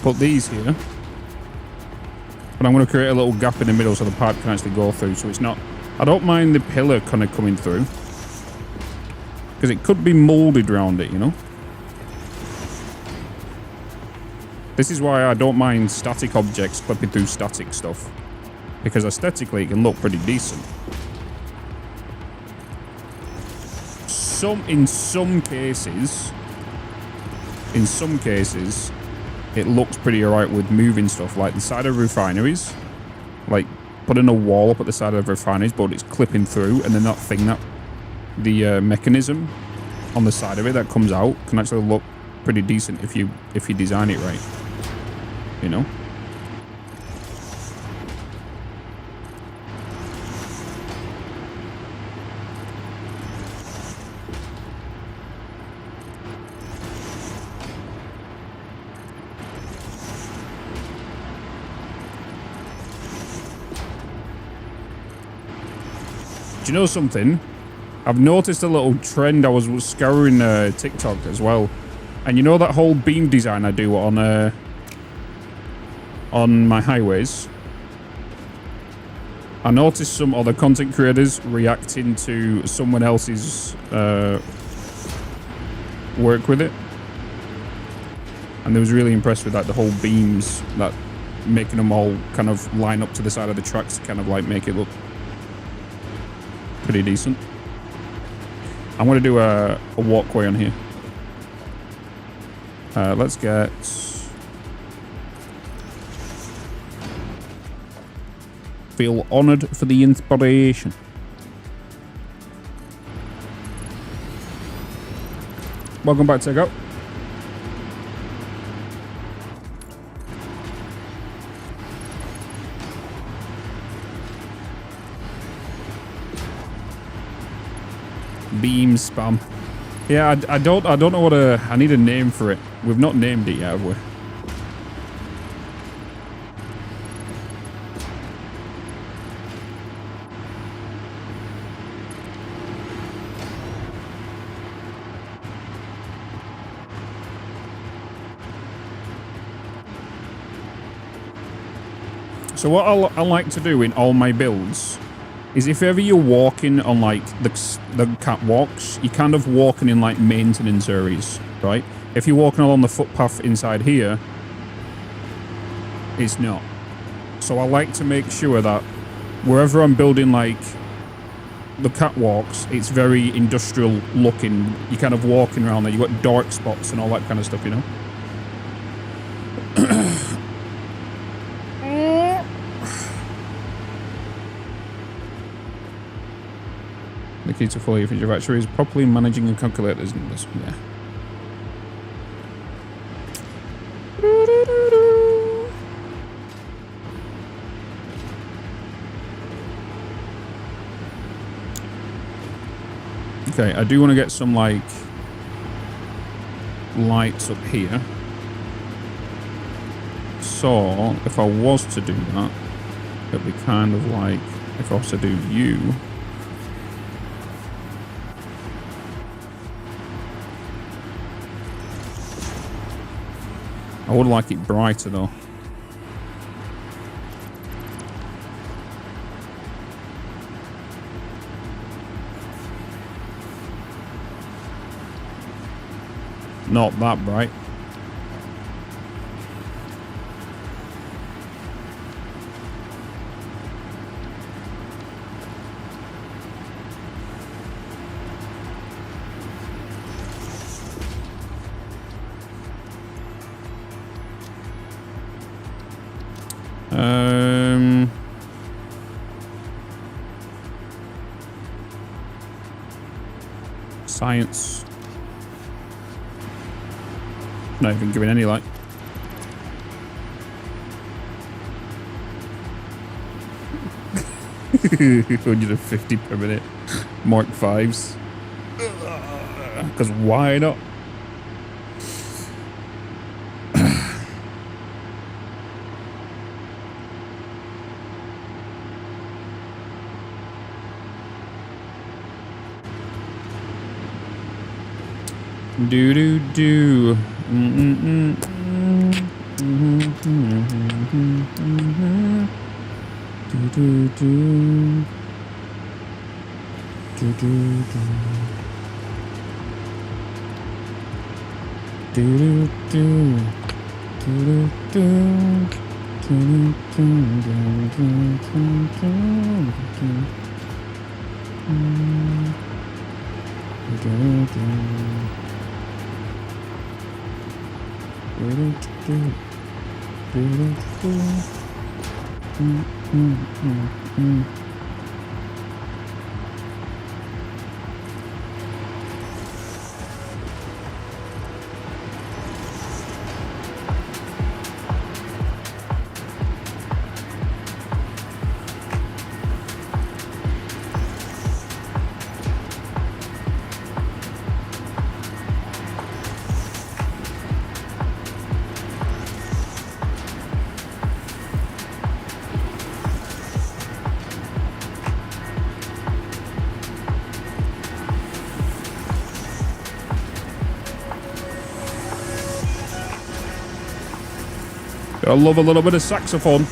put these here. But I'm going to create a little gap in the middle so the pipe can actually go through. So it's not... I don't mind the pillar kind of coming through. Because it could be molded around it, you know? This is why I don't mind static objects clipping through static stuff. Because aesthetically it can look pretty decent. In some cases, it looks pretty alright with moving stuff, like the side of refineries, like putting a wall up at the side of refineries, but it's clipping through, and then that thing, that the mechanism on the side of it that comes out can actually look pretty decent if you design it right, you know. Do you know something? I've noticed a little trend. I was scouring TikTok as well, and you know that whole beam design I do on my highways. I noticed some other content creators reacting to someone else's work with it, and they was really impressed with that. The whole beams, that making them all kind of line up to the side of the tracks to kind of like make it look pretty decent. I'm going to do a walkway on here. Let's get... Feel honoured for the inspiration. Welcome back, Take Out. Beam spam. Yeah, I don't know what I need a name for it. We've not named it yet, have we? So what I like to do in all my builds is if ever you're walking on like the catwalks, you're kind of walking in like maintenance areas, right? If you're walking along the footpath inside here, it's not. So I like to make sure that wherever I'm building like the catwalks, it's very industrial looking. You're kind of walking around there, you've got dark spots and all that kind of stuff, you know? The key to fully efficient factory is properly managing and calculating those numbers. Yeah. Okay, I do want to get some like lights up here. So if I was to do that, it'd be kind of like if I was to do you. I would like it brighter though. Not that bright. Science. Not even giving any light. $150 per minute. Mark 5s. Because why not? Do do do. I love a little bit of saxophone.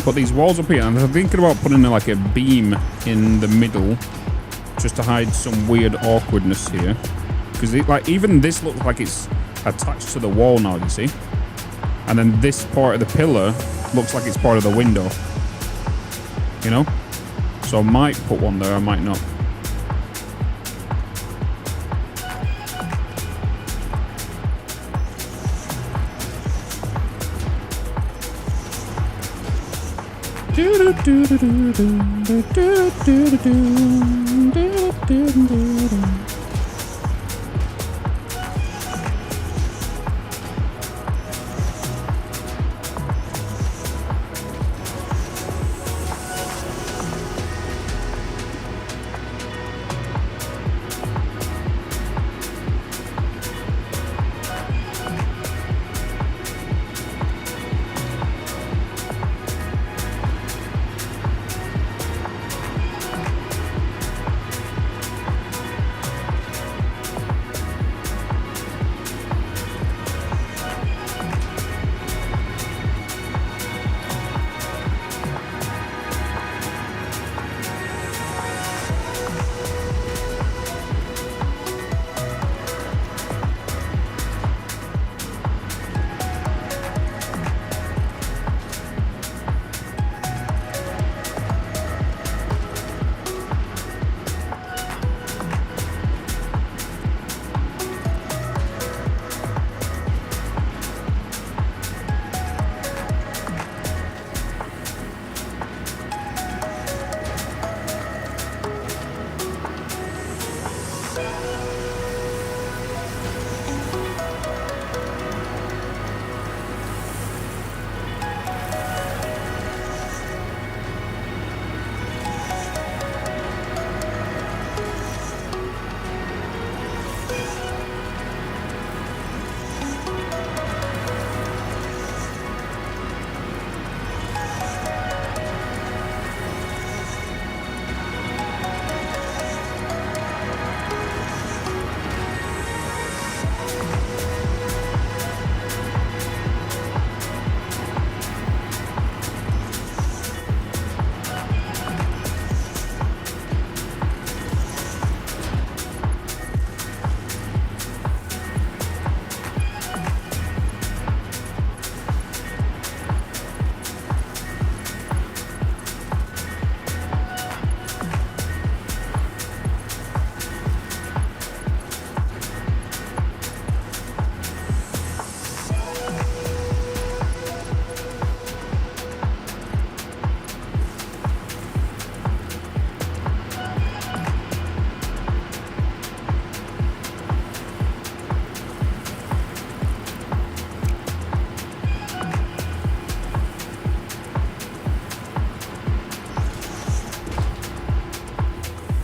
Put these walls up here, and I'm thinking about putting like a beam in the middle just to hide some weird awkwardness here, because like even this looks like it's attached to the wall now, you see, and then this part of the pillar looks like it's part of the window, you know, so I might put one there, I might not.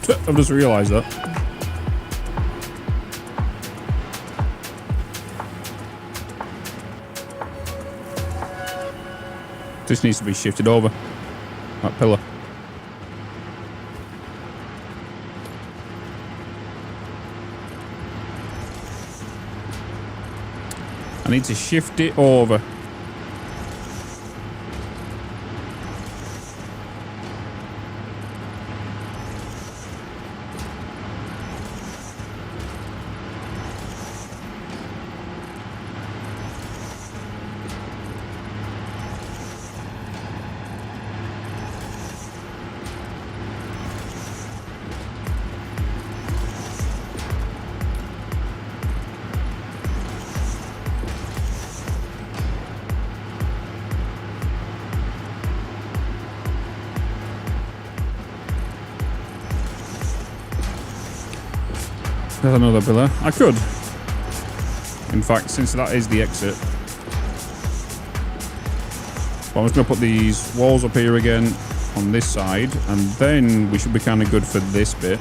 I've just realised that. This needs to be shifted over. That pillar. I need to shift it over. There's another pillar. I could. In fact, since that is the exit. But I'm just going to put these walls up here again on this side. And then we should be kind of good for this bit.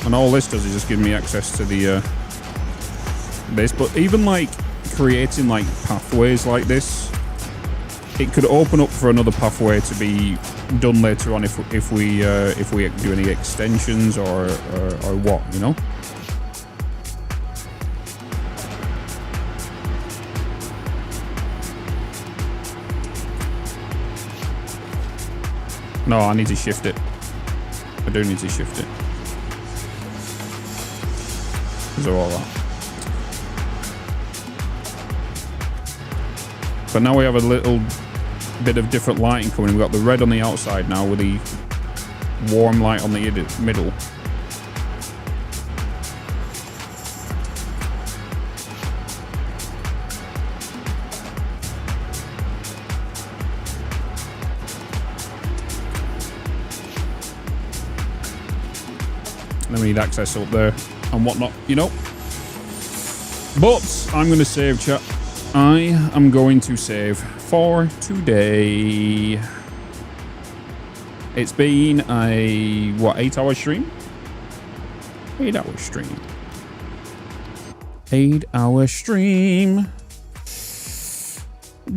And all this does is just give me access to the this. But even like creating like pathways like this, it could open up for another pathway to be done later on if we do any extensions or what, you know. No, I need to shift it. I do need to shift it. Because of all that. But now we have a little bit of different lighting coming. We've got the red on the outside now with the warm light on the middle. Then we need access up there and whatnot, you know. But I'm going to save, chat. I am going to save for today. It's been a, what, 8-hour stream? 8-hour stream. 8-hour stream.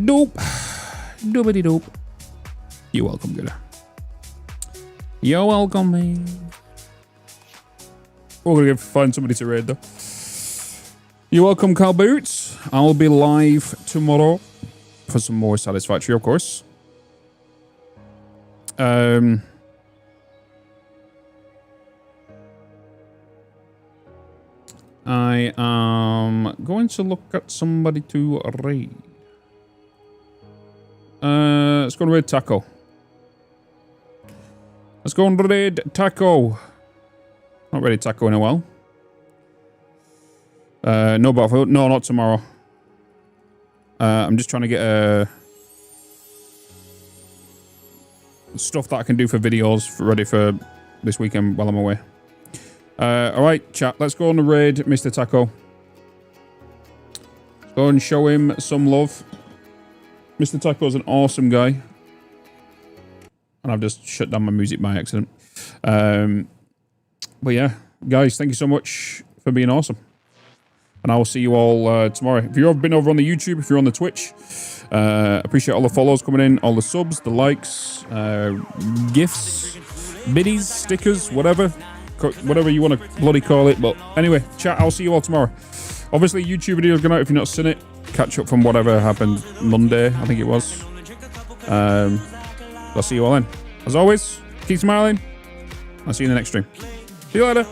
Dope. Doobity dope. You're welcome, good. You're welcome, man. We're going to find somebody to raid, though. You're welcome, Cal Boots. I'll be live tomorrow for some more Satisfactory, of course. I am going to look at somebody to raid. Let's go and raid Taco. Let's go and raid Taco. Not raided Taco in a while. No Battlefield. No, not tomorrow. I'm just trying to get stuff that I can do for videos ready for this weekend while I'm away. Alright, chat. Let's go on the raid, Mr. Taco. Let's go and show him some love. Mr. Taco's an awesome guy. And I've just shut down my music by accident. But yeah, guys, thank you so much for being awesome. And I will see you all tomorrow. If you've been over on the YouTube, if you're on the Twitch, appreciate all the follows coming in, all the subs, the likes, gifts, biddies, stickers, whatever you want to bloody call it. But anyway, chat, I'll see you all tomorrow. Obviously, YouTube video is going out if you've not seen it. Catch up from whatever happened Monday, I think it was. I'll see you all then. As always, keep smiling. I'll see you in the next stream. See you later.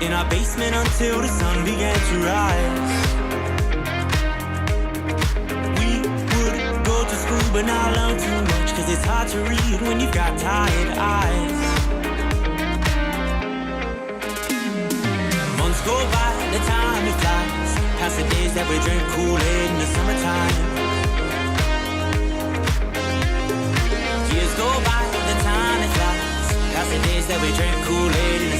In our basement until the sun began to rise. We would go to school but not learn too much, cause it's hard to read when you've got tired eyes. Months go by, the time it flies, past the days that we drink Kool-Aid in the summertime. Years go by, the time it flies, past the days that we drink Kool-Aid in the summertime.